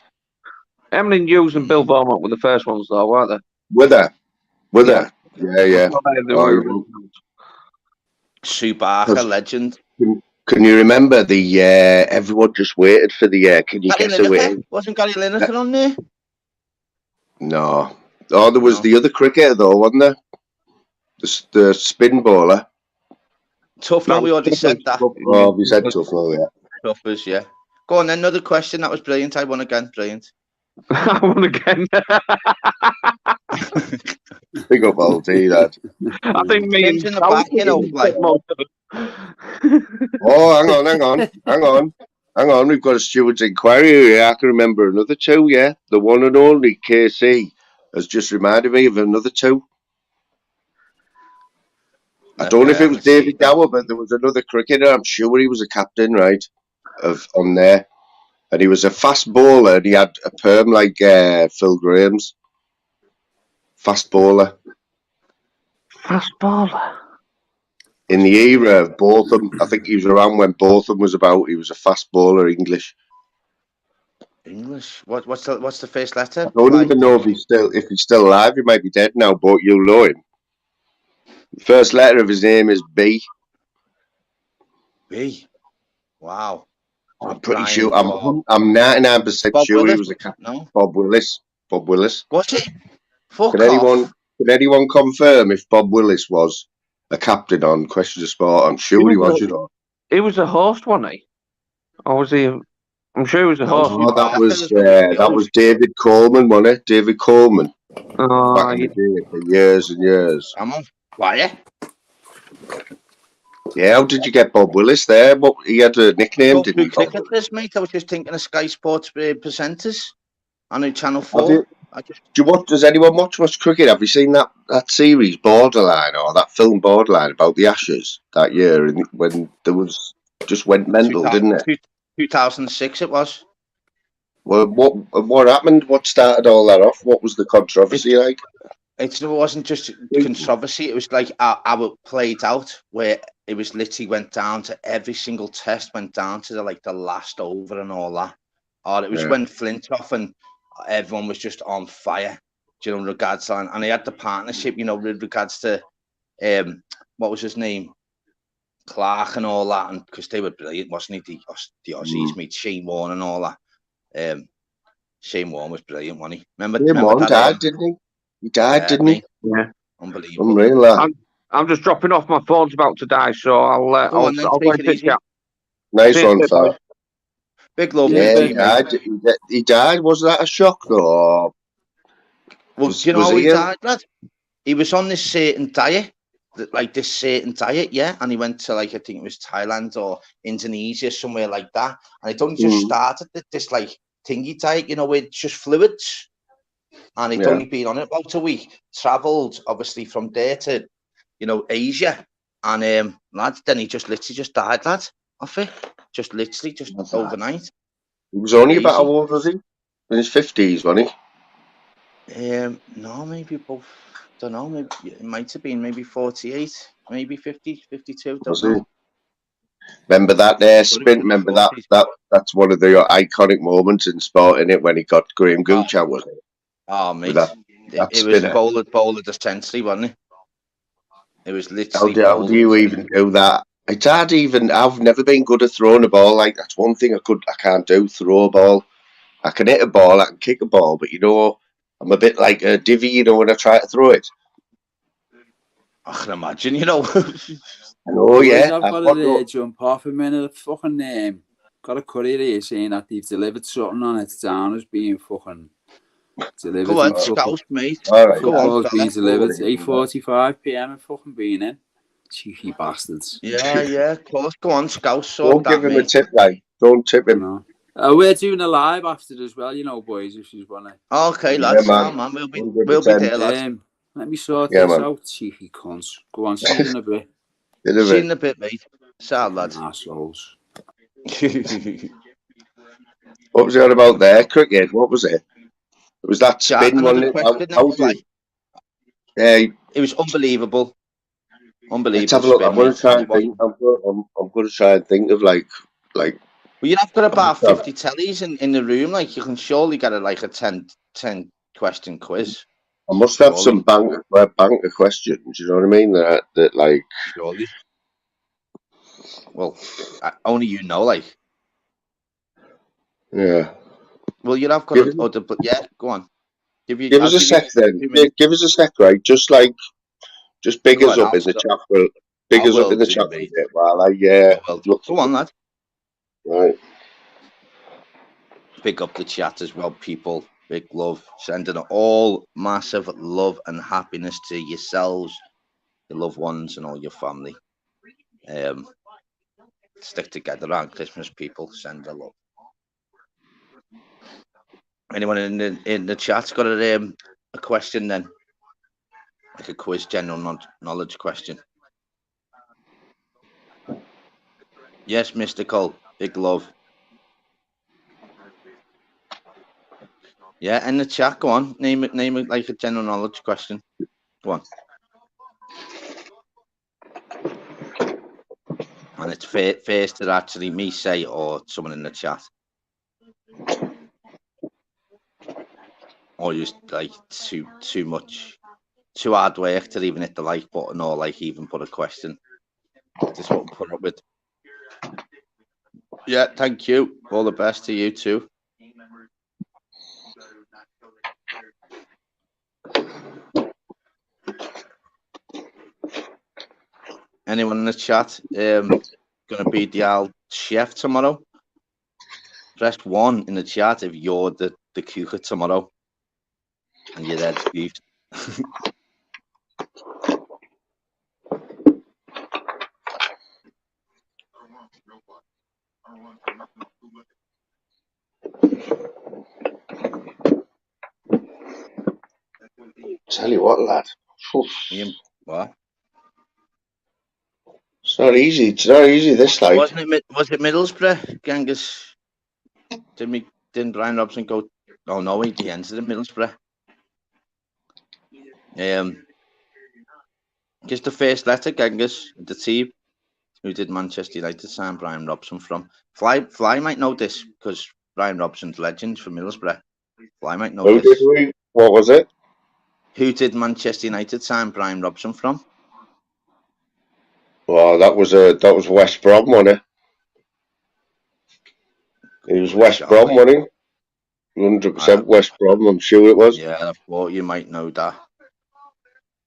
Speaker 5: Emlyn Hughes and Bill Beaumont were the first ones, though, weren't they?
Speaker 2: Were they? Yeah.
Speaker 3: Sue Barker, legend.
Speaker 2: Can you remember the everyone just waited for the can you guess who it is?
Speaker 3: Wasn't Gary Lineker on there?
Speaker 2: No. Oh, there was the other cricketer though, wasn't there? The spin bowler.
Speaker 3: Tufnell, we already said that.
Speaker 2: Oh, we said Tufnell, yeah.
Speaker 3: Tuffers, yeah. Go on then, another question. That was brilliant. I won again. Brilliant.
Speaker 5: I won again.
Speaker 2: Big up old T, that.
Speaker 5: I think me and
Speaker 3: in the back, you know, like.
Speaker 2: Oh, hang on. We've got a steward's inquiry here. I can remember another 2, yeah. The one and only KC has just reminded me of another 2. I don't know if it was David Gower, but there was another cricketer. I'm sure he was a captain, right, on there. And he was a fast bowler, and he had a perm like Phil Graham's. Fast bowler. In the era of Botham, I think he was around when Botham was about. He was a fast bowler, English.
Speaker 3: What's the first letter?
Speaker 2: I don't even know if he's still alive. He might be dead now, but you'll know him. The first letter of his name is B.
Speaker 3: B. Wow.
Speaker 2: I'm pretty sure. I'm 99% sure he was a captain.
Speaker 3: No?
Speaker 2: Bob Willis.
Speaker 3: Was it? Fuck
Speaker 2: off. Can anyone confirm if Bob Willis was a captain on Question of Sport? I'm sure he was, you know.
Speaker 5: He was a host, wasn't he? Or was he? I'm sure he was a host.
Speaker 2: Oh, that was David Coleman, wasn't it? David Coleman. Back in the day, for years and years.
Speaker 3: I'm on fire.
Speaker 2: Yeah, how did you get Bob Willis there? What, he had a nickname,
Speaker 3: Go
Speaker 2: didn't
Speaker 3: through
Speaker 2: he, Bob
Speaker 3: cricket,
Speaker 2: Willis?
Speaker 3: mate. I was just thinking of Sky Sports presenters. I know Channel
Speaker 2: Have
Speaker 3: 4.
Speaker 2: you? Do you watch? Does anyone watch much cricket? Have you seen that series Borderline or that film Borderline about the Ashes that year when there was just went mental, didn't it?
Speaker 3: 2006 it was.
Speaker 2: Well, what happened? What started all that off? What was the controversy like?
Speaker 3: It wasn't just controversy. It was like how it played out, where it was literally went down to every single test, went down to the last over and all that. Or it was when Flintoff and everyone was just on fire. Do you know, in regards to, and he had the partnership, you know, with regards to what was his name, Clark and all that, and because they were brilliant, wasn't he? The Aussies, mate, Shane Warne and all that. Shane Warne was brilliant, wasn't he? Remember that?
Speaker 2: Died, didn't he? He died, didn't he?
Speaker 5: Yeah.
Speaker 3: Unbelievable.
Speaker 2: Unreal, that.
Speaker 5: I'm just dropping off. My phone's about to die, so I'll
Speaker 3: take it easy.
Speaker 2: Nice one, fella.
Speaker 3: Big love.
Speaker 2: Yeah, he died. Was that a shock though?
Speaker 3: Well, do you know how he died, lad? He was on this certain diet, yeah, and he went to I think it was Thailand or Indonesia, somewhere like that, and it only just started this thingy diet, you know, with just fluids, and he'd only been on it about a week. Travelled obviously from there to, you know, Asia, and lad, then he just literally just died, lad, off it, just overnight.
Speaker 2: He was only about how old was he? In his 50s, wasn't
Speaker 3: he? No, maybe both. Don't know. Maybe it might have been maybe 48, maybe 50, 52. Don't know.
Speaker 2: Remember that sprint? Remember that's one of the iconic moments in sport, in it, when he got Graham Gooch out, wasn't it?
Speaker 3: Oh, mate.
Speaker 2: That
Speaker 3: it was bowler the century, wasn't it? It was literally.
Speaker 2: How do you even do that? It's hard even. I've never been good at throwing a ball. Like, that's one thing I can't do. Throw a ball. I can hit a ball. I can kick a ball, but you know, I'm a bit like a divvy. You know, when I try to throw it.
Speaker 3: I can imagine. You know.
Speaker 2: Oh yeah.
Speaker 7: I've got to jump off a minute. Fucking got a courier here saying that they've delivered something on it down as being fucking delivered.
Speaker 3: Go on, Scout, mate.
Speaker 2: All right.
Speaker 7: Football's been delivered. 8:45 p.m. and fucking been in. Cheeky bastards.
Speaker 3: Yeah, of course. Go on, Scout.
Speaker 2: Don't give him a tip, like. Don't tip him.
Speaker 7: No. We're doing a live after as well, you know, boys, if you want to.
Speaker 3: Okay, lads. Man. We'll be there, lads.
Speaker 7: Let me sort this out, cheeky cunts. Go on, see you in a bit.
Speaker 3: See you in a bit, mate. Sad, lads.
Speaker 7: Assholes.
Speaker 2: What was it about there? Cricket? What was it? It was that spin, wasn't it?
Speaker 3: It was unbelievable.
Speaker 2: Let's have a look. I'm going to try and think. I'm going to try and think of like. Well,
Speaker 3: you've got about 50 tellies in the room. Like, you can surely get a 10 question quiz.
Speaker 2: I must have some banker questions. You know what I mean? That like.
Speaker 3: Surely. Well, only you know, like.
Speaker 2: Yeah.
Speaker 3: Well, you'd have got other, but yeah, go on.
Speaker 2: Give us a sec then. Give us a sec, right? Just big us up in the chat. Well, big us up in the chat while I look.
Speaker 3: Go on, lad.
Speaker 2: Right.
Speaker 3: Big up the chat as well, people. Big love. Sending all massive love and happiness to yourselves, your loved ones, and all your family. Stick together around Christmas, people. Send a love. Anyone in the chat's got a question then? Like a quiz, general knowledge question. Yes, Mr. Cole. Big love. Yeah, in the chat, go on. Name it like a general knowledge question. Go on. And it's first to actually me say or someone in the chat. Or just like too hard work to even hit the like button or like even put a question. Just what we'll put up with. Yeah, thank you. All the best to you too. Anyone in the chat gonna be the old chef tomorrow? Press 1 in the chat if you're the cooker tomorrow and you're dead beefed.
Speaker 2: Tell you what, lad.
Speaker 3: What?
Speaker 2: It's not easy. It's not easy this like.
Speaker 3: Wasn't it? Was it Middlesbrough? Genghis? Didn't Brian Robson go? Oh no, he entered in Middlesbrough. Just the first letter, Genghis, the team. Who did Manchester United sign Brian Robson from? Fly might know this because Brian Robson's legend from Middlesbrough. Fly might know
Speaker 2: Who
Speaker 3: this.
Speaker 2: did we? What was it?
Speaker 3: Who did Manchester United sign Brian Robson from?
Speaker 2: Well, that was West Brom, wasn't it? It was West Brom, wasn't it? 100% West Brom. I'm sure it was.
Speaker 3: Yeah, I thought you might know that.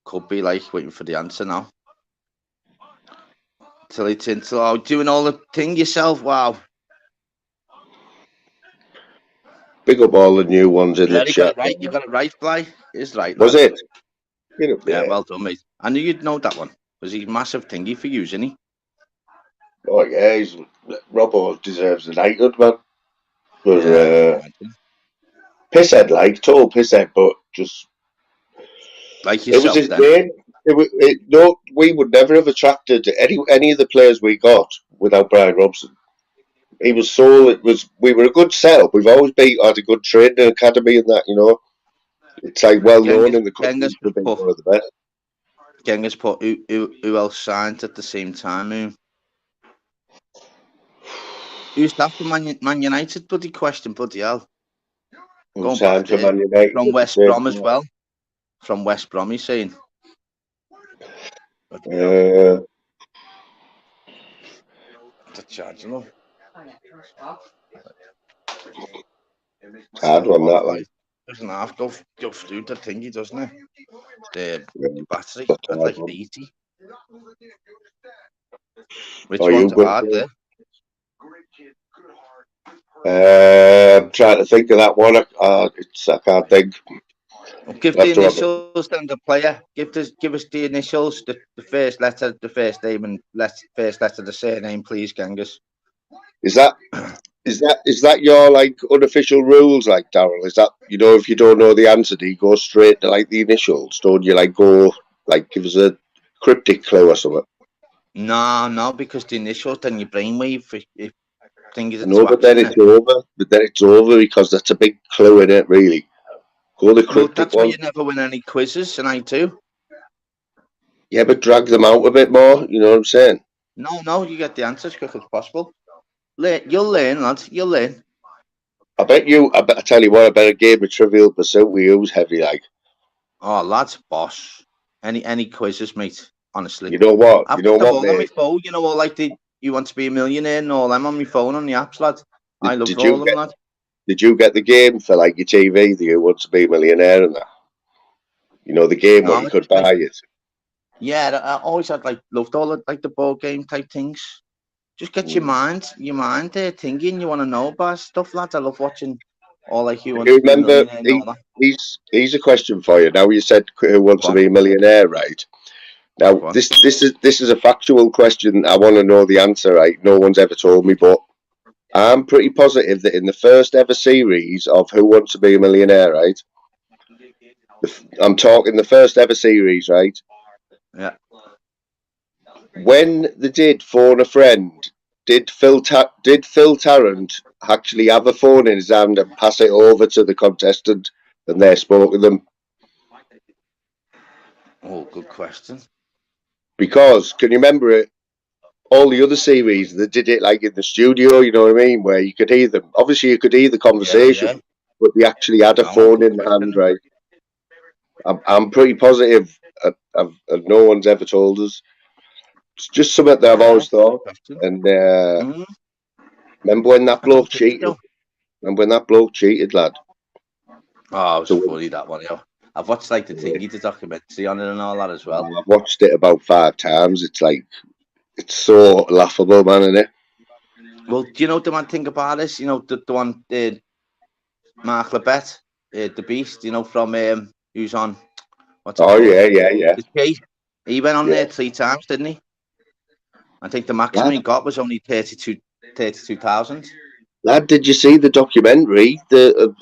Speaker 3: Could be like waiting for the answer now. Tilly Tintle, oh, doing all the thing yourself. Wow.
Speaker 2: Big up all the new ones in the chat.
Speaker 3: You got it right, Fly. It's right.
Speaker 2: Was
Speaker 3: lad.
Speaker 2: it? Get up there.
Speaker 3: Yeah, well done, mate. I knew you'd know that one. Was he massive thingy for you, isn't he?
Speaker 2: Oh yeah, Robbo deserves a knighthood, man. But pisshead, like total pisshead, but just
Speaker 3: like yourself.
Speaker 2: It was his
Speaker 3: then.
Speaker 2: game. No, we would never have attracted any of the players we got without Brian Robson. He was we were a good setup. We've always had a good training academy and that, you know. It's like well known in the country for being one of the best.
Speaker 3: Genghis put who else signed at the same time? Who's that for Man United? Bloody question, bloody hell.
Speaker 2: Going back to Man United
Speaker 3: from West Brom as well. From West Brom, he's saying.
Speaker 2: The
Speaker 3: charge, you know.
Speaker 2: Hard one, that like.
Speaker 3: Doesn't half go through the thingy, doesn't it? The battery at like 80. Which one's hard there?
Speaker 2: I'm trying to think of that one. I can't think.
Speaker 3: Give the initials then the player. Give us the initials, the first letter, the first name, and first letter, the surname, please, Genghis.
Speaker 2: Is that your like unofficial rules, like Daryl? Is that, you know, if you don't know the answer, do you go straight to like the initials? Don't you like go like give us a cryptic clue or something?
Speaker 3: No, because the initials then your brainwave thing is.
Speaker 2: No, but then it's over. But then it's over because that's a big clue in it, really. Go the cryptic
Speaker 3: that's
Speaker 2: one.
Speaker 3: why you never win any quizzes, and I do.
Speaker 2: Yeah, but drag them out a bit more. You know what I'm saying?
Speaker 3: No, you get the answer as quick as possible. You'll learn, lads. You'll learn.
Speaker 2: I tell you what, I bet a game of Trivial Pursuit we use heavy like.
Speaker 3: Oh, lads, boss. Any quizzes, mate? Honestly.
Speaker 2: You know what?
Speaker 3: I've got them all on my phone. You know all like You Want to Be a Millionaire and all them on my phone on the apps, lad. I love all of them, lad.
Speaker 2: Did you get the game for like your TV, the Who Wants to Be a Millionaire and that? You know, the game where you could buy it.
Speaker 3: Yeah, I always had loved all the board game type things. Just get your mind there thinking you want to know about stuff, lads. I love watching all Who Wants to Be a Millionaire and all that.
Speaker 2: Here's a question for you. Now you said Who Wants to Be a Millionaire, right? Now this is a factual question. I want to know the answer, right? No one's ever told me, but I'm pretty positive that in the first ever series of Who Wants to Be a Millionaire, right? I'm talking the first ever series, right?
Speaker 3: Yeah.
Speaker 2: When they did Phone a Friend, did Phil Tarrant actually have a phone in his hand and pass it over to the contestant and they spoke to them?
Speaker 3: Oh, good question.
Speaker 2: Because, can you remember it? All the other series, they did it like in the studio, you know what I mean? Where you could hear them. Obviously, you could hear the conversation, but they actually had a phone in the hand, right? I'm pretty positive, and no one's ever told us. It's just something that I've always thought. And remember when that bloke cheated? Remember when that bloke cheated, lad?
Speaker 3: Oh, it was funny, that one, yo. I've watched the documentary on it and all that as well.
Speaker 2: I've watched it about 5 times. It's so laughable, man, isn't it?
Speaker 3: Well, do you know the one thing about this? You know, the one, Mark Lebet, the Beast, you know, from who's on?
Speaker 2: Yeah.
Speaker 3: He went on there 3 times, didn't he? I think the maximum he got was only 32 32,000.
Speaker 2: Lad, did you see the documentary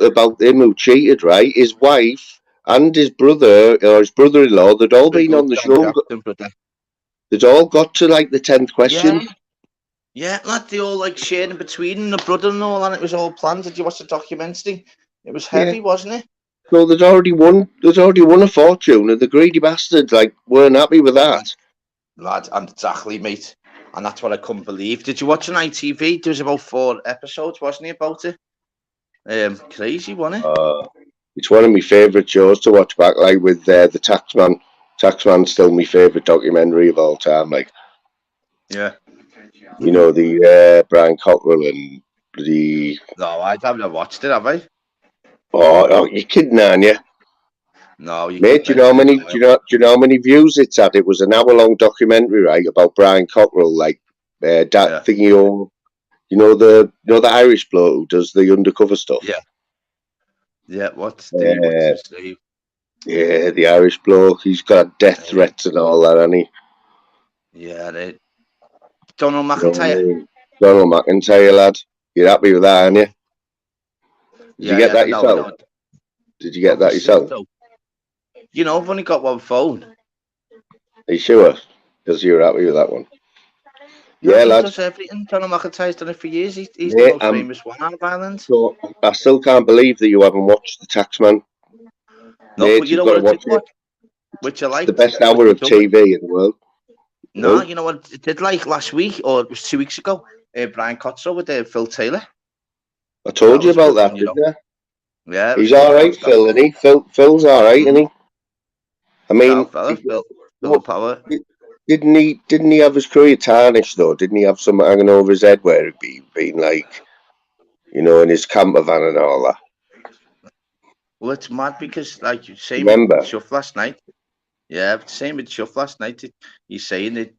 Speaker 2: about him who cheated, right? His wife and his brother, or his brother-in-law, they'd all been on the show. They'd all got to like the 10th question.
Speaker 3: Yeah, lad, they all like shared in between, and the brother and all, and it was all planned. Did you watch the documentary? It was heavy, wasn't it?
Speaker 2: So they'd already won a fortune, and the greedy bastards like weren't happy with that.
Speaker 3: Lad, and exactly, mate. And that's what I couldn't believe. Did you watch on ITV? There was about 4 episodes, wasn't it, about it? Crazy, wasn't it?
Speaker 2: It's one of my favourite shows to watch back, like with the Taxman. Taxman's still my favourite documentary of all time. Like,
Speaker 3: yeah,
Speaker 2: you know the Brian Cockrell and the.
Speaker 3: No, I haven't watched it, have I?
Speaker 2: Oh, you're kidding, aren't you?
Speaker 3: No, you
Speaker 2: mate. Do you know how many views it's had? It was an hour-long documentary, right, about Brian Cockrell, like thingy. You know the Irish bloke who does the undercover stuff.
Speaker 3: Yeah. What's his name?
Speaker 2: Yeah, the Irish bloke. He's got death threats and all that, hasn't he?
Speaker 3: Yeah, Donald McIntyre.
Speaker 2: Donald McIntyre, lad. You're happy with that, aren't you? Did you get that yourself? Did you get that yourself?
Speaker 3: You know, I've only got one phone.
Speaker 2: Are you sure? Because you're happy with that one.
Speaker 3: Yeah, lad. He does everything. Donald McIntyre's done it for years. He's the most famous one out of Ireland.
Speaker 2: So I still can't believe that you haven't watched The Taxman.
Speaker 3: No,
Speaker 2: mate,
Speaker 3: but you know what I did watch? Which I like.
Speaker 2: The best hour of TV in the world.
Speaker 3: No, you know what I did like last week, or it was 2 weeks ago? Brian Cottrell with Phil Taylor.
Speaker 2: I told you about that, didn't I?
Speaker 3: Yeah.
Speaker 2: He's alright, Phil, isn't he? Phil's alright, isn't he? I mean,
Speaker 3: Phil Power.
Speaker 2: Didn't he have his career tarnished though? Didn't he have something hanging over his head where he'd been like, you know, in his camper van and all that?
Speaker 3: Well, it's mad because, like, you say, Shuff last night. Yeah, same with Shuff last night. He's saying that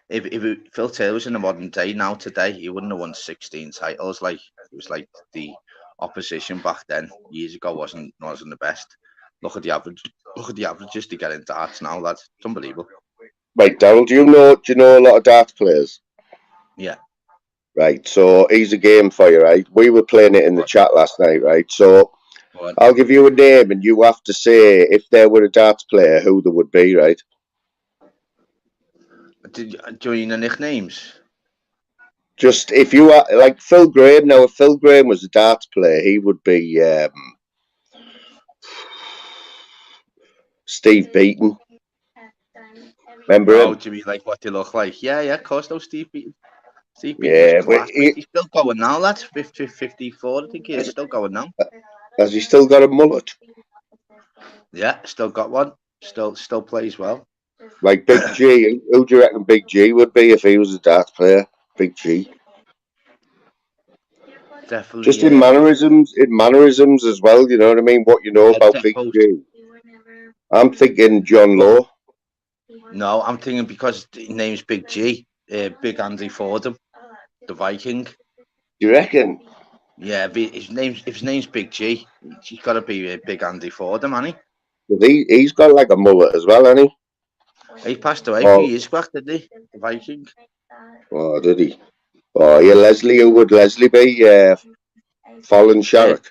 Speaker 3: if Phil Taylor was in the modern day now today, he wouldn't have won 16 titles. Like, it was like the opposition back then, years ago, wasn't the best. Look at the average. Look at the averages to get in darts now, lad. It's unbelievable.
Speaker 2: Right, Daryl, do you know a lot of darts players?
Speaker 3: Yeah.
Speaker 2: Right, so here's a game for you, right? We were playing it in the chat last night, right? So I'll give you a name and you have to say if there were a darts player, who there would be, right?
Speaker 3: Do you know nicknames?
Speaker 2: Just if you are like Phil Graham. Now, if Phil Graham was a darts player, he would be Steve Beaton. Remember him?
Speaker 3: Do you mean like what they look like? Yeah, of course, those Steve Beaton. Steve
Speaker 2: Beaton
Speaker 3: was class, he's still going now, lad. 54, I think he is still going now.
Speaker 2: Has he still got a mullet?
Speaker 3: Yeah, still got one. Still plays well.
Speaker 2: Like Big G. Who do you reckon Big G would be if he was a darts player? Big G.
Speaker 3: Definitely.
Speaker 2: Just in mannerisms as well. You know what I mean? What you know about Big G. I'm thinking John Law.
Speaker 3: No, I'm thinking because his name's Big G. Big Andy Fordham, the Viking.
Speaker 2: You reckon?
Speaker 3: Yeah, if his name's Big G, he's got to be Big Andy Fordham, hasn't
Speaker 2: he? He's got like a mullet as well, hasn't he?
Speaker 3: He passed away a few years back, didn't he? The Viking.
Speaker 2: Oh, did he? Oh, yeah, Leslie. Who would Leslie be? Fallon Sharrock.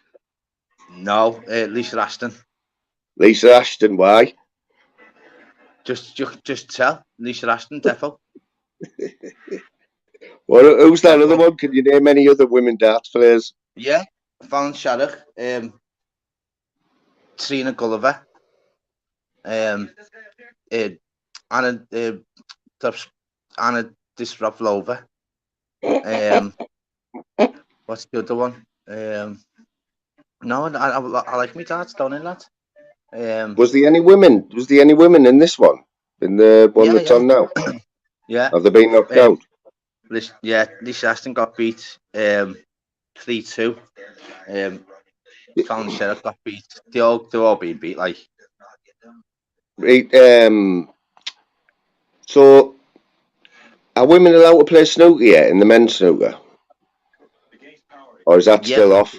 Speaker 3: No, Lisa Ashton.
Speaker 2: Lisa Ashton, why?
Speaker 3: Just tell Lisa Ashton, defo.
Speaker 2: Well, who's that other one? Can you name any other women darts players?
Speaker 3: Yeah, Fallon Sharrock, Trina Gulliver, Anna Disravlova. What's the other one? No, I like me darts, don't I, lad?
Speaker 2: Was there any women? Was there any women in this one? In the one that's on now?
Speaker 3: Yeah.
Speaker 2: Have they been knocked out?
Speaker 3: Lisa Ashton got beat 3-2. Fallon Sharrock got beat. They're all being beat, like.
Speaker 2: So, are women allowed to play snooker yet in the men's snooker? Or is that still off?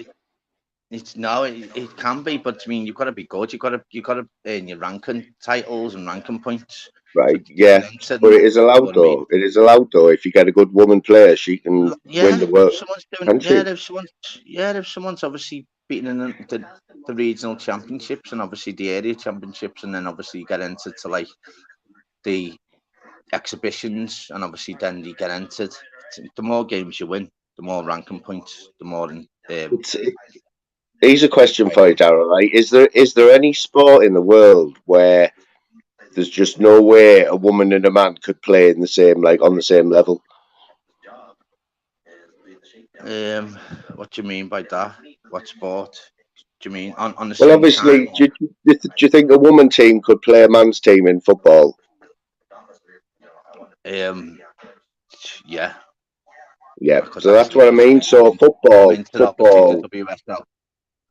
Speaker 3: It can be, but I mean, you've got to be good. You've got to earn your ranking titles and ranking points.
Speaker 2: Right,
Speaker 3: To
Speaker 2: yeah,
Speaker 3: get entered
Speaker 2: but
Speaker 3: and
Speaker 2: it
Speaker 3: that,
Speaker 2: is
Speaker 3: you know
Speaker 2: allowed
Speaker 3: what I mean?
Speaker 2: though. It is allowed though. If you get a good woman player, she can win the world,
Speaker 3: If someone's doing,
Speaker 2: can she?
Speaker 3: if someone's obviously beating in the regional championships and obviously the area championships, and then obviously you get entered to like the exhibitions, and obviously then you get entered. The more games you win, the more ranking points, the more
Speaker 2: It's here's a question for you,
Speaker 3: titles.
Speaker 2: Darryl. Right? Is there any sport in the world where there's just no way a woman and a man could play in the same, like on the same level?
Speaker 3: What do you mean by that? What sport? Do you mean on the
Speaker 2: Well,
Speaker 3: same time?
Speaker 2: obviously, do you think a woman team could play a man's team in football?
Speaker 3: Yeah,
Speaker 2: Yeah,
Speaker 3: because
Speaker 2: so that's what I
Speaker 3: actually,
Speaker 2: mean. So
Speaker 3: I'm
Speaker 2: football,
Speaker 3: into obviously the
Speaker 2: football.
Speaker 3: WSL,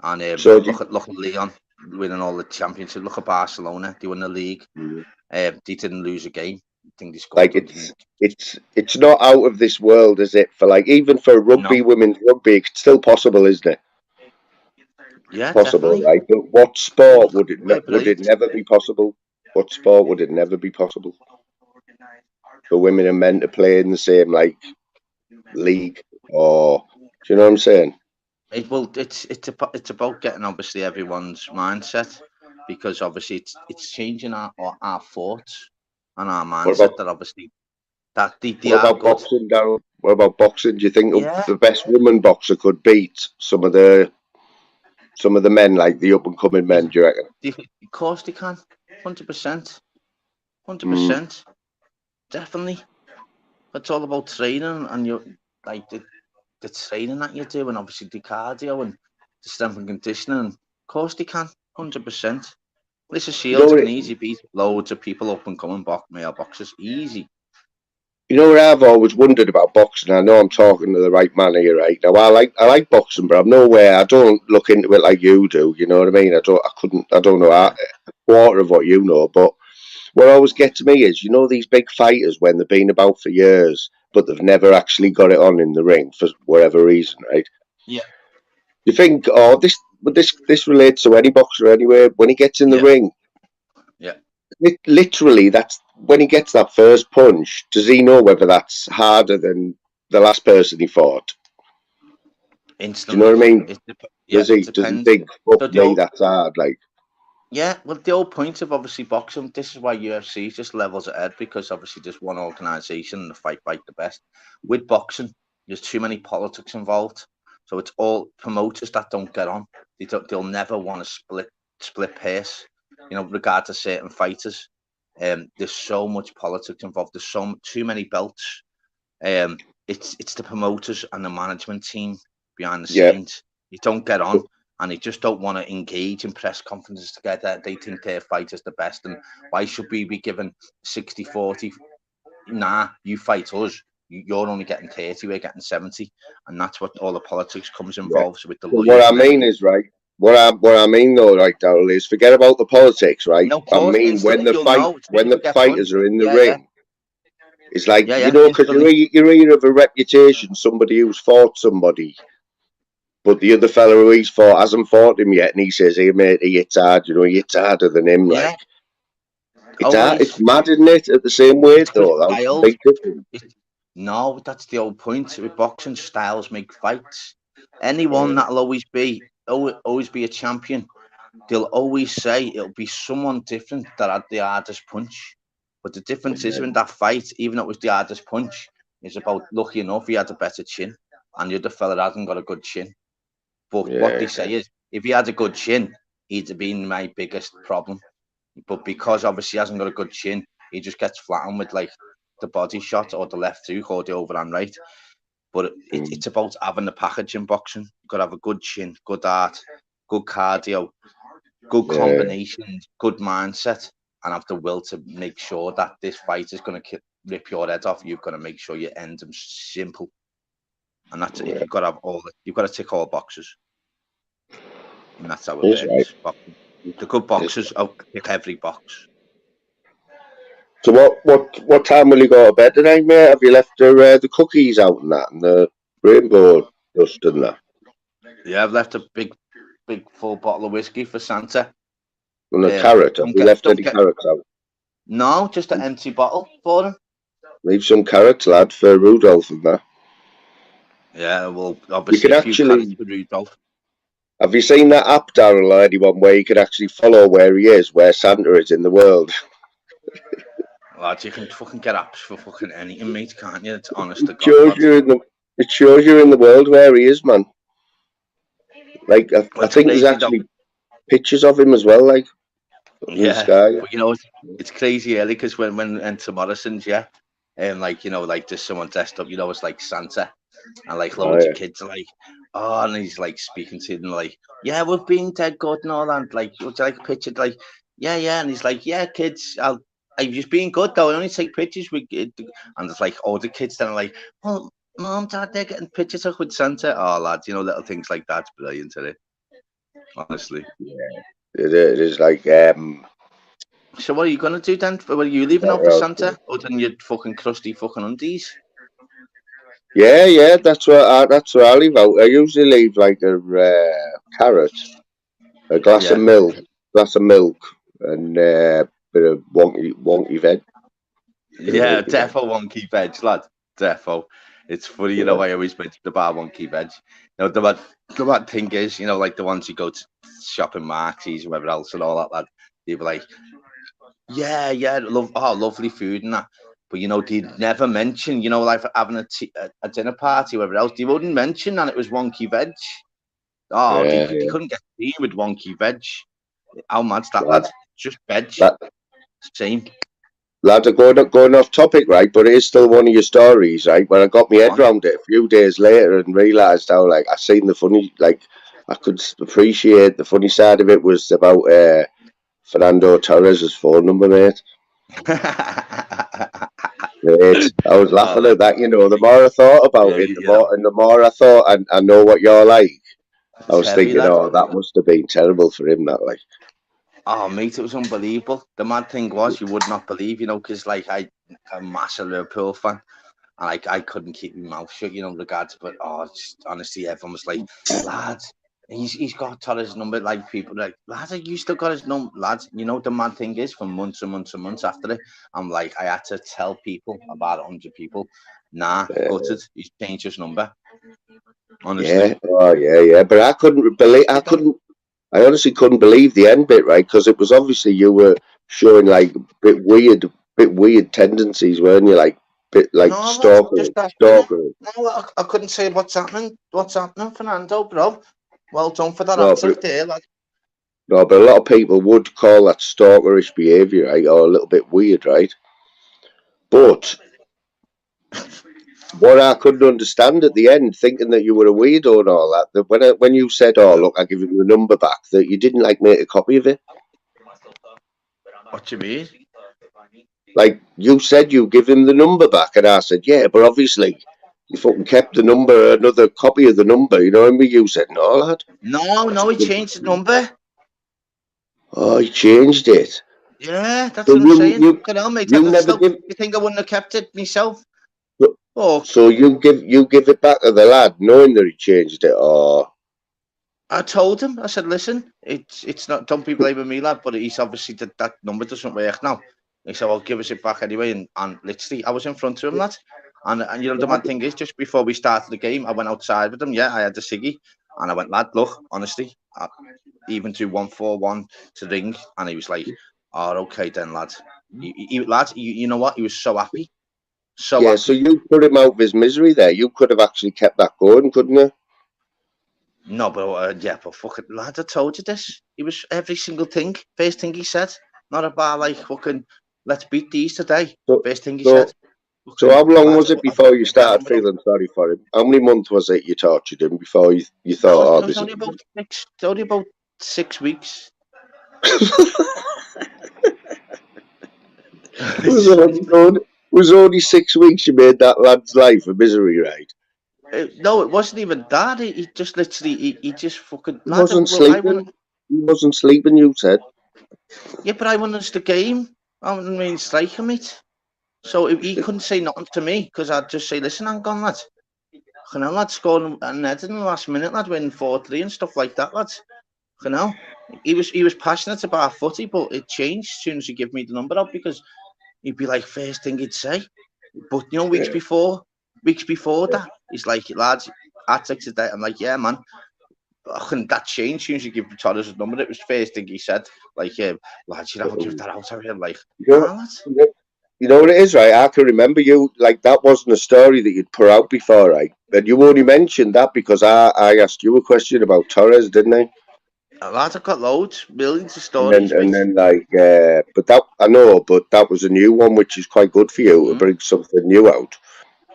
Speaker 3: and
Speaker 2: So
Speaker 3: look at Leon winning all the championships. Look at Barcelona; they won the league. They didn't lose a game. I think they scored
Speaker 2: like
Speaker 3: 100.
Speaker 2: it's not out of this world, is it? For like even for
Speaker 3: No,
Speaker 2: rugby, women's rugby, it's still possible, isn't it?
Speaker 3: yeah,
Speaker 2: Possible,
Speaker 3: definitely.
Speaker 2: right? But what sport
Speaker 3: We're
Speaker 2: would it
Speaker 3: brilliant.
Speaker 2: never be possible? What sport would it never be possible for women and men to play in the same like league? Or do you know what I'm saying?
Speaker 3: It's about getting obviously everyone's mindset, because obviously it's changing our thoughts and our
Speaker 2: What
Speaker 3: mindset,
Speaker 2: about
Speaker 3: that obviously that they
Speaker 2: what
Speaker 3: are
Speaker 2: about
Speaker 3: good.
Speaker 2: boxing, Darryl? What about boxing? Do you think
Speaker 3: Yeah,
Speaker 2: the best woman boxer could beat some of the men, like the up and coming men? Do you reckon?
Speaker 3: of course they can. 100%,
Speaker 2: Mm,
Speaker 3: 100%, definitely. It's all about training, and you like the training that you do, and obviously the cardio and the strength and conditioning. Of course they can. 100%. Lisa
Speaker 2: you know
Speaker 3: Shields
Speaker 2: what?
Speaker 3: can easily beat loads of people up and coming male boxers. Easy.
Speaker 2: You know what I've always wondered about boxing. I know I'm talking to the right man here, right? Now I like boxing, but I'm nowhere. I don't look into it like you do. You know what I mean? I don't know
Speaker 3: Yeah.
Speaker 2: a quarter of what you know. But what always gets to me is, you know, these big fighters when they've been about for years, but they've never actually got it on in the ring for whatever reason, right?
Speaker 3: Yeah.
Speaker 2: You think, oh, this relates to any boxer anyway. When he gets in the
Speaker 3: Yeah.
Speaker 2: ring,
Speaker 3: Yeah.
Speaker 2: literally, that's when he gets that first punch. Does he know whether that's harder than the last person he fought? Do you know
Speaker 3: Instantly.
Speaker 2: what I mean?
Speaker 3: Yeah. It
Speaker 2: Does he
Speaker 3: depends.
Speaker 2: think, fuck
Speaker 3: So
Speaker 2: me, that's hard? Like,
Speaker 3: yeah. Well, the whole point of obviously boxing. This is why UFC just levels ahead, because obviously there's one organization and the fight the best. With boxing, there's too many politics involved. So it's all promoters that don't get on. They'll never want to split pairs. You know, regard to certain fighters. There's so much politics involved. There's too many belts. Um, it's the promoters and the management team behind the
Speaker 2: yeah,
Speaker 3: scenes. You don't get on, and they just don't want to engage in press conferences together. They think their fight is the best, and why should we be given 60-40? Nah, you fight us. You're only getting 30, we're getting 70, and that's what all the politics comes
Speaker 2: yeah.
Speaker 3: involved with the
Speaker 2: So what
Speaker 3: lawyers
Speaker 2: I
Speaker 3: and
Speaker 2: mean
Speaker 3: everything.
Speaker 2: is, right, what I mean though, right, Darryl, is forget about the politics, right?
Speaker 3: No, of
Speaker 2: I
Speaker 3: course,
Speaker 2: mean
Speaker 3: instantly you'll know as soon
Speaker 2: when
Speaker 3: as
Speaker 2: the
Speaker 3: you get
Speaker 2: fighters
Speaker 3: punched.
Speaker 2: are in the
Speaker 3: Yeah, yeah,
Speaker 2: ring, it's like,
Speaker 3: yeah,
Speaker 2: you
Speaker 3: yeah,
Speaker 2: know, because
Speaker 3: instantly.
Speaker 2: you hear of a reputation, somebody who's fought somebody, but the other fella who he's fought hasn't fought him yet, and he says, "Hey mate, he hits hard," you know, he hits harder than him.
Speaker 3: Yeah,
Speaker 2: Like, it's hard, it's
Speaker 3: always.
Speaker 2: mad, isn't it? At the same weight
Speaker 3: It's because
Speaker 2: though, that's the
Speaker 3: styles.
Speaker 2: big difference.
Speaker 3: No, that's the old point. With boxing, styles make fights. Anyone
Speaker 2: Yeah,
Speaker 3: that'll always be a champion. They'll always say it'll be someone different that had the hardest punch. But the difference is,
Speaker 2: yeah,
Speaker 3: in that fight, even though it was the hardest punch, is about lucky enough he had a better chin, and the other fella hasn't got a good chin. But what
Speaker 2: yeah,
Speaker 3: they say is, if he had a good chin, he'd have been my biggest problem. But because obviously he hasn't got a good chin, he just gets flattened with like the body shot or the left hook or the overhand right. But
Speaker 2: mm,
Speaker 3: it's about having the package in boxing. You've got to have a good chin, good heart, good cardio, good
Speaker 2: yeah,
Speaker 3: combinations, good mindset, and have the will to make sure that this fight is going to rip your head off. You've got to make sure you end them simple, and that's it.
Speaker 2: yeah.
Speaker 3: You've got to have you've got to tick all boxes, and that's how it
Speaker 2: That's right.
Speaker 3: works. Boxing. The good boxers tick every box.
Speaker 2: So what time will you go to bed tonight, mate? Have you left the cookies out and that and the rainbow dust and that?
Speaker 3: Yeah, I've left a big big full bottle of whiskey for Santa.
Speaker 2: And a carrot. Have we left any carrots out?
Speaker 3: No, just an empty bottle for him.
Speaker 2: Leave some carrots, lad, for Rudolph and that.
Speaker 3: Yeah, well, obviously
Speaker 2: You
Speaker 3: a
Speaker 2: can
Speaker 3: few carrots for Rudolph.
Speaker 2: Have you seen that app, Darryl, or anyone, where you can actually follow where he is, where Santa is in the world?
Speaker 3: Lads, you can fucking get apps for fucking anything, mate, can't you? It's honest to
Speaker 2: It
Speaker 3: God.
Speaker 2: shows you in the world where he is, man. Like, I think there's actually pictures of him as well, like, in the sky.
Speaker 3: But you know, it's crazy early because when into Morrison's, like, you know, like there's someone dressed up, you know, it's like Santa, and like loads of kids are like, oh, and he's like speaking to them like, yeah, we've been dead good and all that, like, would you like a picture? Like, yeah, and he's like, yeah, kids, I've just been good though. I only take pictures with, and it's like all the kids then are like, well, Mom, Dad, they're getting pictures up with Santa. Oh, lads, you know, little things like that's brilliant, isn't it? Honestly.
Speaker 2: Yeah, it is like.
Speaker 3: So what are you gonna do then? Are you leaving out for Santa, or then your fucking crusty fucking undies?
Speaker 2: Yeah, that's what I leave out. I usually leave like a carrot, a glass of milk, and a bit of wonky veg.
Speaker 3: Yeah, defo wonky veg, lad. Defo. It's funny, you know. I always mention about wonky veg. You know, the bad thing is, you know, like the ones you go to shopping Marxies, whatever else, and all that, lad. They be like, yeah, lovely food and that. But you know, they'd never mention, you know, like having a dinner party, whatever else. They wouldn't mention that it was wonky veg. Oh, they couldn't get tea with wonky veg. How mad's that, lad? Just veg. Same.
Speaker 2: Lad, going off topic, right? But it is still one of your stories, right? When I got my head round it a few days later and realised how, like, I seen the funny, like, I could appreciate the funny side of it was about Fernando Torres' phone number, mate. I was laughing at that, you know. The more I thought about it, the more I thought, I know what you're like. I was thinking, oh, that must have been terrible for him, that, like.
Speaker 3: Oh, mate, it was unbelievable. The mad thing was, you would not believe, you know, because, like, I'm a massive Liverpool fan, and, like, I couldn't keep my mouth shut, you know, regards, but, just, honestly, everyone was like, lads, he's got Torres' number, like, people like, lads, you still got his number, lads. You know, the mad thing is, for months and months and months after it, I'm like, I had to tell people, about 100 people, nah, gutted, he's changed his number. Honestly.
Speaker 2: Yeah, but I honestly couldn't believe the end bit, right? Because it was obviously you were showing like bit weird tendencies, weren't you? Like stalker.
Speaker 3: No, I couldn't say what's happening, Fernando, bro. Well done for that answer there, lad.
Speaker 2: No, but a lot of people would call that stalkerish behaviour, right, or a little bit weird, right? But what I couldn't understand at the end, thinking that you were a weirdo and all that when you said, "Oh, look, I'll give you the number back," that you didn't like make a copy of it.
Speaker 3: What do you mean?
Speaker 2: Like you said, you give him the number back, and I said, "Yeah, but obviously you fucking kept the number, another copy of the number." You know, and you said, "No, lad."
Speaker 3: No, he changed the number.
Speaker 2: Oh, he changed it.
Speaker 3: Yeah, that's what I'm saying. You think I wouldn't have kept it myself?
Speaker 2: So you give it back to the lad, knowing that he changed it, or?
Speaker 3: I told him. I said, "Listen, it's not. Don't be blaming me, lad. But he's obviously that number doesn't work now." He said, "Well, give us it back anyway." And literally, I was in front of him, lad. And you know the mad thing is, just before we started the game, I went outside with him. Yeah, I had the ciggy, and I went, "Lad, look, honestly, even to 141 to ring," and he was like, "Oh, okay then, lad." You know what? He was so happy. So happy.
Speaker 2: So you put him out of his misery there. You could have actually kept that going, couldn't you?
Speaker 3: No, but but fuck it, lad, I told you this. He was every single thing. First thing he said. Not about like fucking, let's beat these today. First thing he said.
Speaker 2: So how long was it before you started feeling sorry for him? How many months was it you tortured him before you thought,
Speaker 3: it was only about 6 weeks.
Speaker 2: It was only 6 weeks you made that lad's life a misery, right?
Speaker 3: No, it wasn't even that. He just literally, he just fucking.
Speaker 2: He wasn't sleeping. He wasn't sleeping, you said.
Speaker 3: Yeah, but I won us the game. I mean, striker, mate. So he couldn't say nothing to me because I'd just say, "Listen, hang on, lad. Lad scoring and head in the last minute, lad, winning 4-3 and stuff like that, lad." You know, he was passionate about footy, but it changed as soon as he gave me the number up because he'd be like first thing he'd say. But you know, weeks before that, he's like, lads, I texted that. I'm like, yeah, man. And that changed as soon as you give Torres his number. It was first thing he said, like, lads, you never give that out. I'm like, lads.
Speaker 2: You know what it is, right? I can remember you, like, that wasn't a story that you'd put out before, right? And you only mentioned that because I asked you a question about Torres, didn't I?
Speaker 3: Lads, I've got loads, millions of
Speaker 2: And
Speaker 3: stories,
Speaker 2: then like, but that, I know, but that was a new one, which is quite good for you to bring something new out,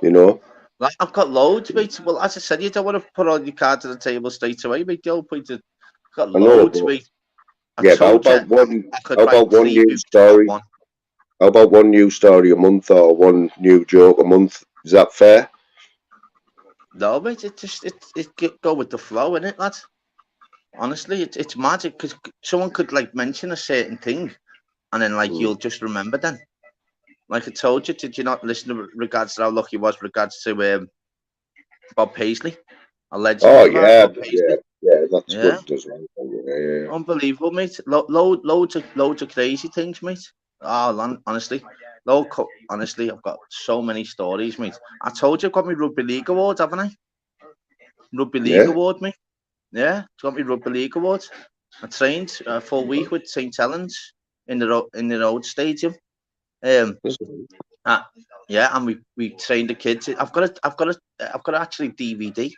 Speaker 2: you know?
Speaker 3: Like, I've got loads, mate. Well, as I said, you don't want to put all your cards on the table straight away, mate. The whole point is, I've got
Speaker 2: I know,
Speaker 3: loads,
Speaker 2: but
Speaker 3: mate. I
Speaker 2: yeah, but
Speaker 3: told you, I could
Speaker 2: how
Speaker 3: write
Speaker 2: about one
Speaker 3: 3
Speaker 2: new
Speaker 3: hoops about
Speaker 2: story?
Speaker 3: one.
Speaker 2: How about one new story a month or one new joke a month? Is that fair?
Speaker 3: No, mate, it go with the flow, innit, lad? Honestly, it's magic because someone could like mention a certain thing, and then like you'll just remember then. Like I told you, did you not listen to regards to how lucky he was regards to Bob Paisley, a legend
Speaker 2: Oh
Speaker 3: of ours,
Speaker 2: yeah,
Speaker 3: Bob Paisley.
Speaker 2: yeah, that's
Speaker 3: Yeah,
Speaker 2: good as well. Yeah.
Speaker 3: unbelievable, mate. Loads of crazy things, mate. Oh, honestly, honestly, I've got so many stories, mate. I told you I've got my rugby league award, haven't I? Rugby league
Speaker 2: Yeah.
Speaker 3: award, mate. Yeah, got me rugby league award. I trained a full week with St Helens in the old stadium. Uh, yeah, and we trained the kids. I've got actually DVD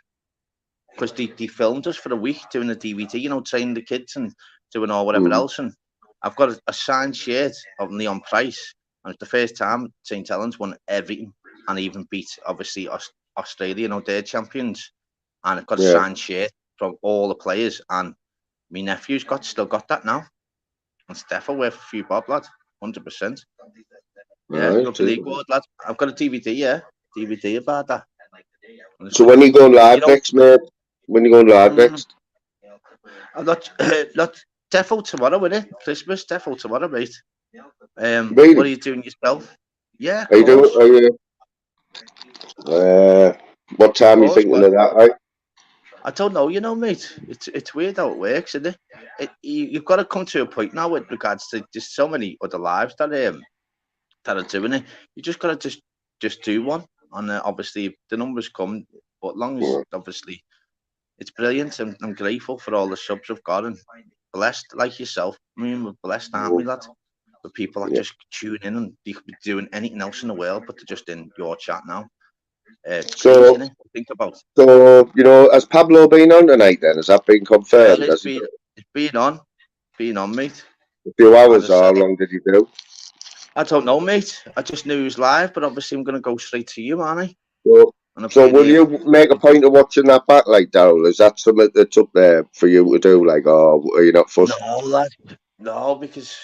Speaker 3: because they filmed us for a week doing a DVD. You know, training the kids and doing all whatever else. And I've got a signed shirt of Leon Price, and it's the first time St Helens won everything and even beat obviously Australia, you know, their champions. And I've got a signed shirt from all the players, and my nephew's still got that now. It's definitely worth a few bob, lad. 100%. Yeah, rugby league award, lad. I've got a DVD, yeah. DVD about that.
Speaker 2: So when are you going live
Speaker 3: You know,
Speaker 2: next, mate? When are you going live next?
Speaker 3: I'm not defo tomorrow, innit? Christmas, defo tomorrow, mate.
Speaker 2: Really?
Speaker 3: What are you doing yourself? Yeah, of
Speaker 2: Are you
Speaker 3: course.
Speaker 2: doing? What time are you thinking of that, right?
Speaker 3: I don't know, you know, mate. It's weird how it works, isn't it? You've got to come to a point now with regards to just so many other lives that are doing it. You just got to just do one, and obviously the numbers come. But long as obviously it's brilliant, and I'm grateful for all the subs I've got and blessed like yourself. I mean, we're blessed, aren't we, lad? The people that just tune in and you could be doing anything else in the world, but they're just in your chat now. It's crazy, innit? Think about.
Speaker 2: So, you know, has Pablo been on tonight then? Has that been confirmed?
Speaker 3: Well, it's been on, mate.
Speaker 2: A few hours, or how long did you do?
Speaker 3: I don't know, mate. I just knew it was live, but obviously I'm going to go straight to you, aren't I?
Speaker 2: So will you make a point of watching that back, like, Daryl? Is that something that's up there for you to do, like, or are you not fussed?
Speaker 3: No, lad. No, because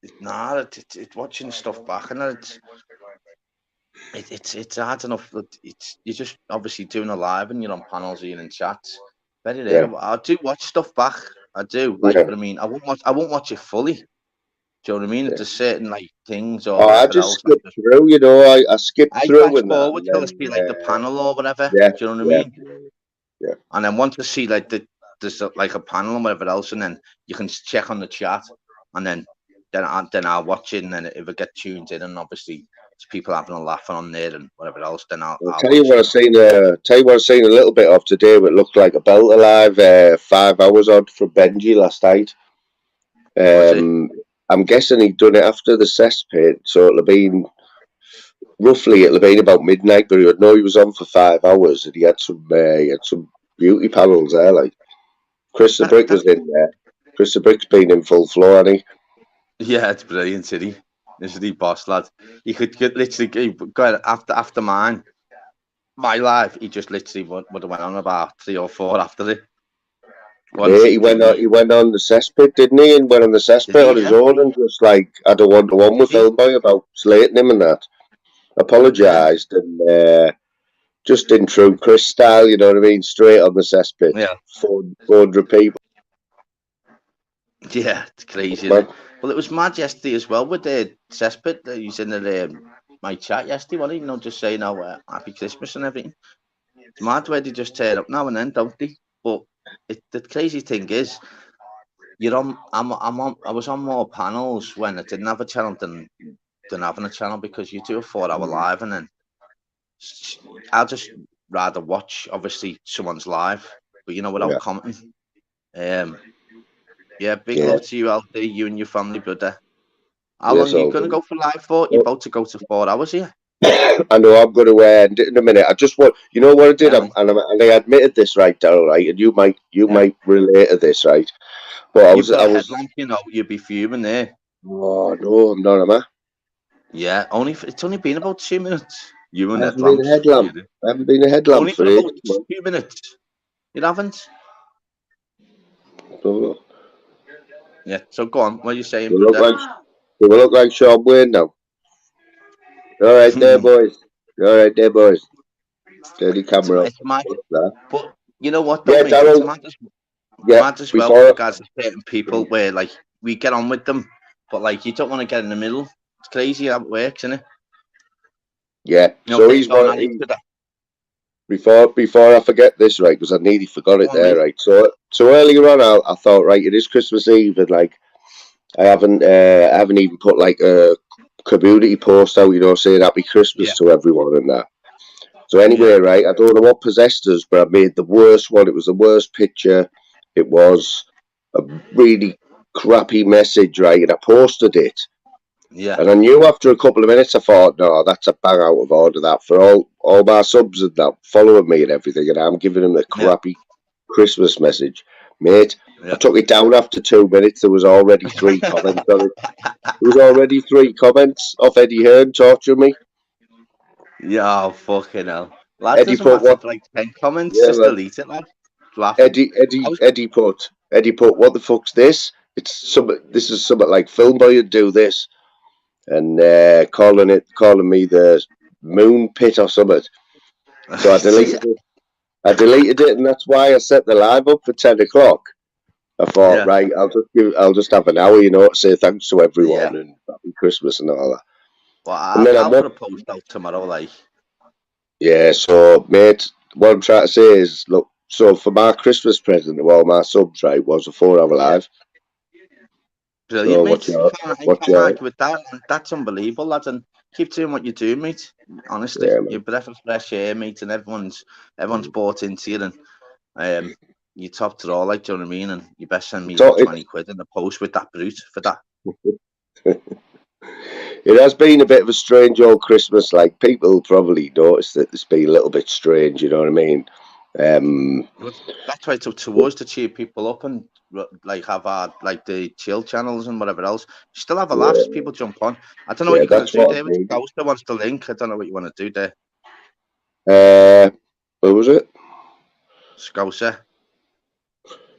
Speaker 3: it's watching stuff back and it's hard enough. You're just obviously doing a live and you're on panels, you're in chats. Very rare.
Speaker 2: Yeah.
Speaker 3: I do watch stuff back. I do, like, but I mean, I won't watch it fully. Do you know what I mean? If there's certain like things or
Speaker 2: I
Speaker 3: whatever
Speaker 2: just
Speaker 3: else,
Speaker 2: skip through, you know. I skip
Speaker 3: I
Speaker 2: through
Speaker 3: fast
Speaker 2: and that,
Speaker 3: forward
Speaker 2: and
Speaker 3: till I
Speaker 2: then
Speaker 3: see like the panel or whatever.
Speaker 2: yeah,
Speaker 3: Do you know what I mean?
Speaker 2: Yeah.
Speaker 3: And then once I see like there's like a panel and whatever else, and then you can check on the chat, and then I'll watch it, and then if I get tuned in, and obviously there's people having a laugh on there and whatever else, then I'll
Speaker 2: tell you what I've seen. Tell you what I've seen a little bit of today. What looked like a belt alive. 5 hours on from Benji last night. I'm guessing he'd done it after the cesspit, so it'll have been about midnight. But he would know he was on for 5 hours, and he had some beauty panels there. Like Chris the Brick was in there. Chris the Brick's been in full floor, hasn't he?
Speaker 3: Yeah, it's brilliant, isn't he? Isn't he, boss lad? He could literally go after mine. My life, he just literally would have went on about 3 or 4 after it.
Speaker 2: Yeah, he went on the cesspit, didn't he? And went on the cesspit on his own and just like had a one-to-one with Hillboy about slating him and that. Apologised and just in true Chris style, you know what I mean? Straight on the cesspit.
Speaker 3: Yeah.
Speaker 2: 400 people.
Speaker 3: Yeah, it's crazy, isn't it? Well, it was mad yesterday as well with the cesspit. He's in my chat yesterday, wasn't he? You know, just saying, Happy Christmas and everything. It's mad where they just turn up now and then, don't they? But the crazy thing is, you're on. I was on more panels when I didn't have a channel than having a channel, because you do a 4 hour live and then I'll just rather watch obviously someone's live, but without commenting. Yeah, big love to you out there, you and your family, brother. How long are you gonna go for live for? You're about to go to 4 hours here.
Speaker 2: I know I'm going to end it in a minute. I just want, you know what I did, and I admitted this, right, Daryl, right, and you might relate to this, right? But
Speaker 3: You've got a headlamp, you'd be fuming there.
Speaker 2: Oh no, I'm not, am I?
Speaker 3: Yeah, it's only been about 2 minutes. You and
Speaker 2: I haven't been a headlamp. I haven't been a headlamp
Speaker 3: only
Speaker 2: for
Speaker 3: for about
Speaker 2: ages.
Speaker 3: 2 minutes. You haven't?
Speaker 2: Oh.
Speaker 3: Yeah. So go on. What are you saying,
Speaker 2: We
Speaker 3: brother?
Speaker 2: look like Sean Wayne now. All right, there, boys. All right, there, boys. Steady camera.
Speaker 3: It's mad. But you know what, though,
Speaker 2: Yeah,
Speaker 3: mate? It's mad as well with regards to certain people where, like, we get on with them, but, like, you don't want to get in the middle. It's crazy how it works, isn't it?
Speaker 2: Yeah. So he's one. Before I forget this, right? Because I nearly forgot it there, right? So earlier on, I thought, right, it is Christmas Eve, and like I haven't even put like a community post out, saying Happy Christmas to everyone and that. So anyway, right, I don't know what possessed us, but I made the worst one. It was the worst picture. It was a really crappy message, right? And I posted it.
Speaker 3: Yeah.
Speaker 2: And I knew after a couple of minutes, I thought, no, that's a bang out of order, that, for all my subs and that following me and everything, and I'm giving them a crappy Christmas message. Mate, I took it down after 2 minutes. There was already 3 comments on it. There was already 3 comments off Eddie Hearn torturing me.
Speaker 3: Yeah, fucking hell. Lad, doesn't matter for like 10 comments, just delete it, lad.
Speaker 2: Eddie put, what the fuck's this? This is something like Filmboy would do this, and calling me the moon pit or something. So I deleted it. And that's why I set the live up for 10 o'clock. I thought, right, I'll just have an hour, to say thanks to everyone and happy Christmas and all that.
Speaker 3: Well, I'll put a post out tomorrow, like.
Speaker 2: Yeah, so mate, what I'm trying to say is, look, so for my Christmas present to all my subs, right, was a 4 hour live.
Speaker 3: Brilliant, mate.
Speaker 2: What's
Speaker 3: can't argue with that. That's unbelievable, lads. And keep doing what you do, mate. Honestly, you're breath of fresh air, mate, and everyone's bought into you, and you topped it all, like, do you know what I mean? And you best send me 20 quid in the post with that brute for that.
Speaker 2: It has been a bit of a strange old Christmas. Like, people probably noticed that it's been a little bit strange, you know what I mean?
Speaker 3: That's why it's up to us to cheer people up and like have our the chill channels and whatever else. Still have a laugh as people jump on. I don't know what you're gonna do there with Scouser wants the link. I don't know what you want to do
Speaker 2: there. Who was it?
Speaker 3: Scouser.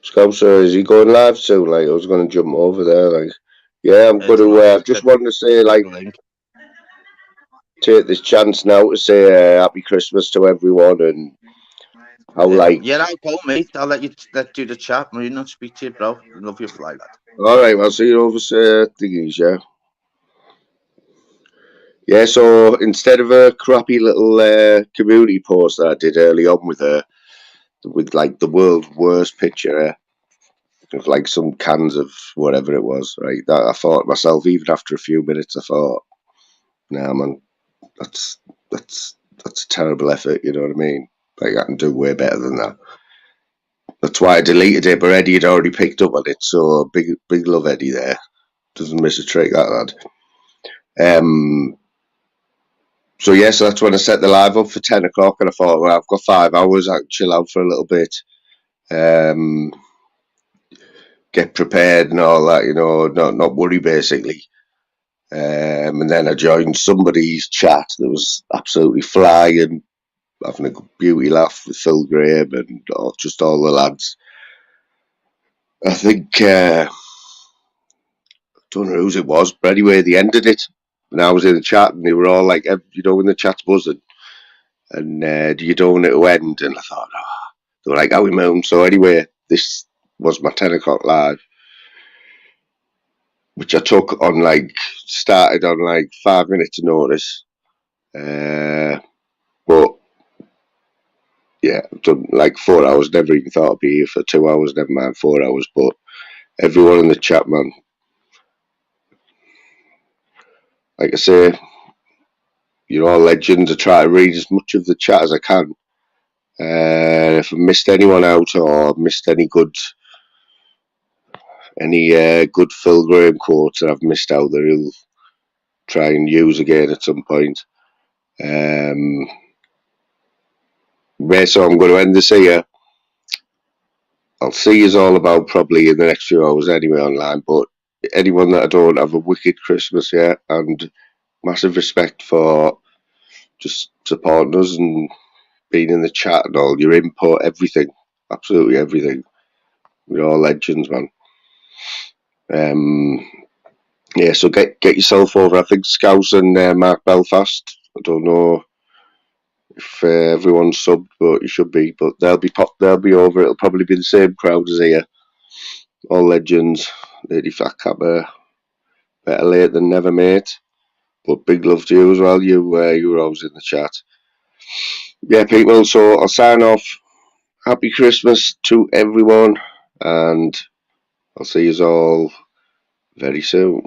Speaker 2: Scouser, is he going live soon? Like, I was going to jump over there. Like, yeah, I'm going to. Just wanted to say, like, take this chance now to say Happy Christmas to everyone, and how
Speaker 3: I'll go, mate. I'll let you do the chat. I'm not speak to you, bro. Love you for like that.
Speaker 2: All right, I'll see you over thingies, yeah. Yeah, so instead of a crappy little community post that I did early on with like the world's worst picture of like some cans of whatever it was, right? That I thought myself, even after a few minutes, I thought, nah, man, that's a terrible effort. You know what I mean? Like, I can do way better than that. That's why I deleted it, but Eddie had already picked up on it. So big love, Eddie. There doesn't miss a trick, that lad. So yes, that's when I set the live up for 10 o'clock, and I thought, well, I've got 5 hours. I can chill out for a little bit, get prepared and all that. Not worry basically. And then I joined somebody's chat that was absolutely flying, having a beauty laugh with Phil Graham and just all the lads. I think I don't know whose it was, but anyway, they ended it, and I was in the chat, and they were all like, when the chat's buzzing, and do you don't want it to end? And I thought, they were like, how we moan. So anyway, this was my 10 o'clock live, which I took on started on 5 minutes notice. But yeah, I've done like 4 hours. Never even thought I'd be here for 2 hours. Never mind 4 hours. But everyone in the chat, man. Like I say, you're all legends. I try to read as much of the chat as I can. If I missed anyone out or missed any good Phil Graham quotes that I've missed out, that he'll try and use again at some point. Yeah, so I'm going to end this here. I'll see you all about probably in the next few hours anyway online. But anyone that I don't, have a wicked Christmas, yeah, and massive respect for just supporting us and being in the chat and all, your input, everything, absolutely everything. You're all legends, man. Yeah, so get yourself over. I think Scouse and Mark Belfast. I don't know if everyone's subbed, but you should be. But they'll be over. It'll probably be the same crowd as here. All legends. Lady Fat Capper. Better late than never, mate. But big love to you as well. You were always in the chat. Yeah, people. So I'll sign off. Happy Christmas to everyone, and I'll see you all very soon.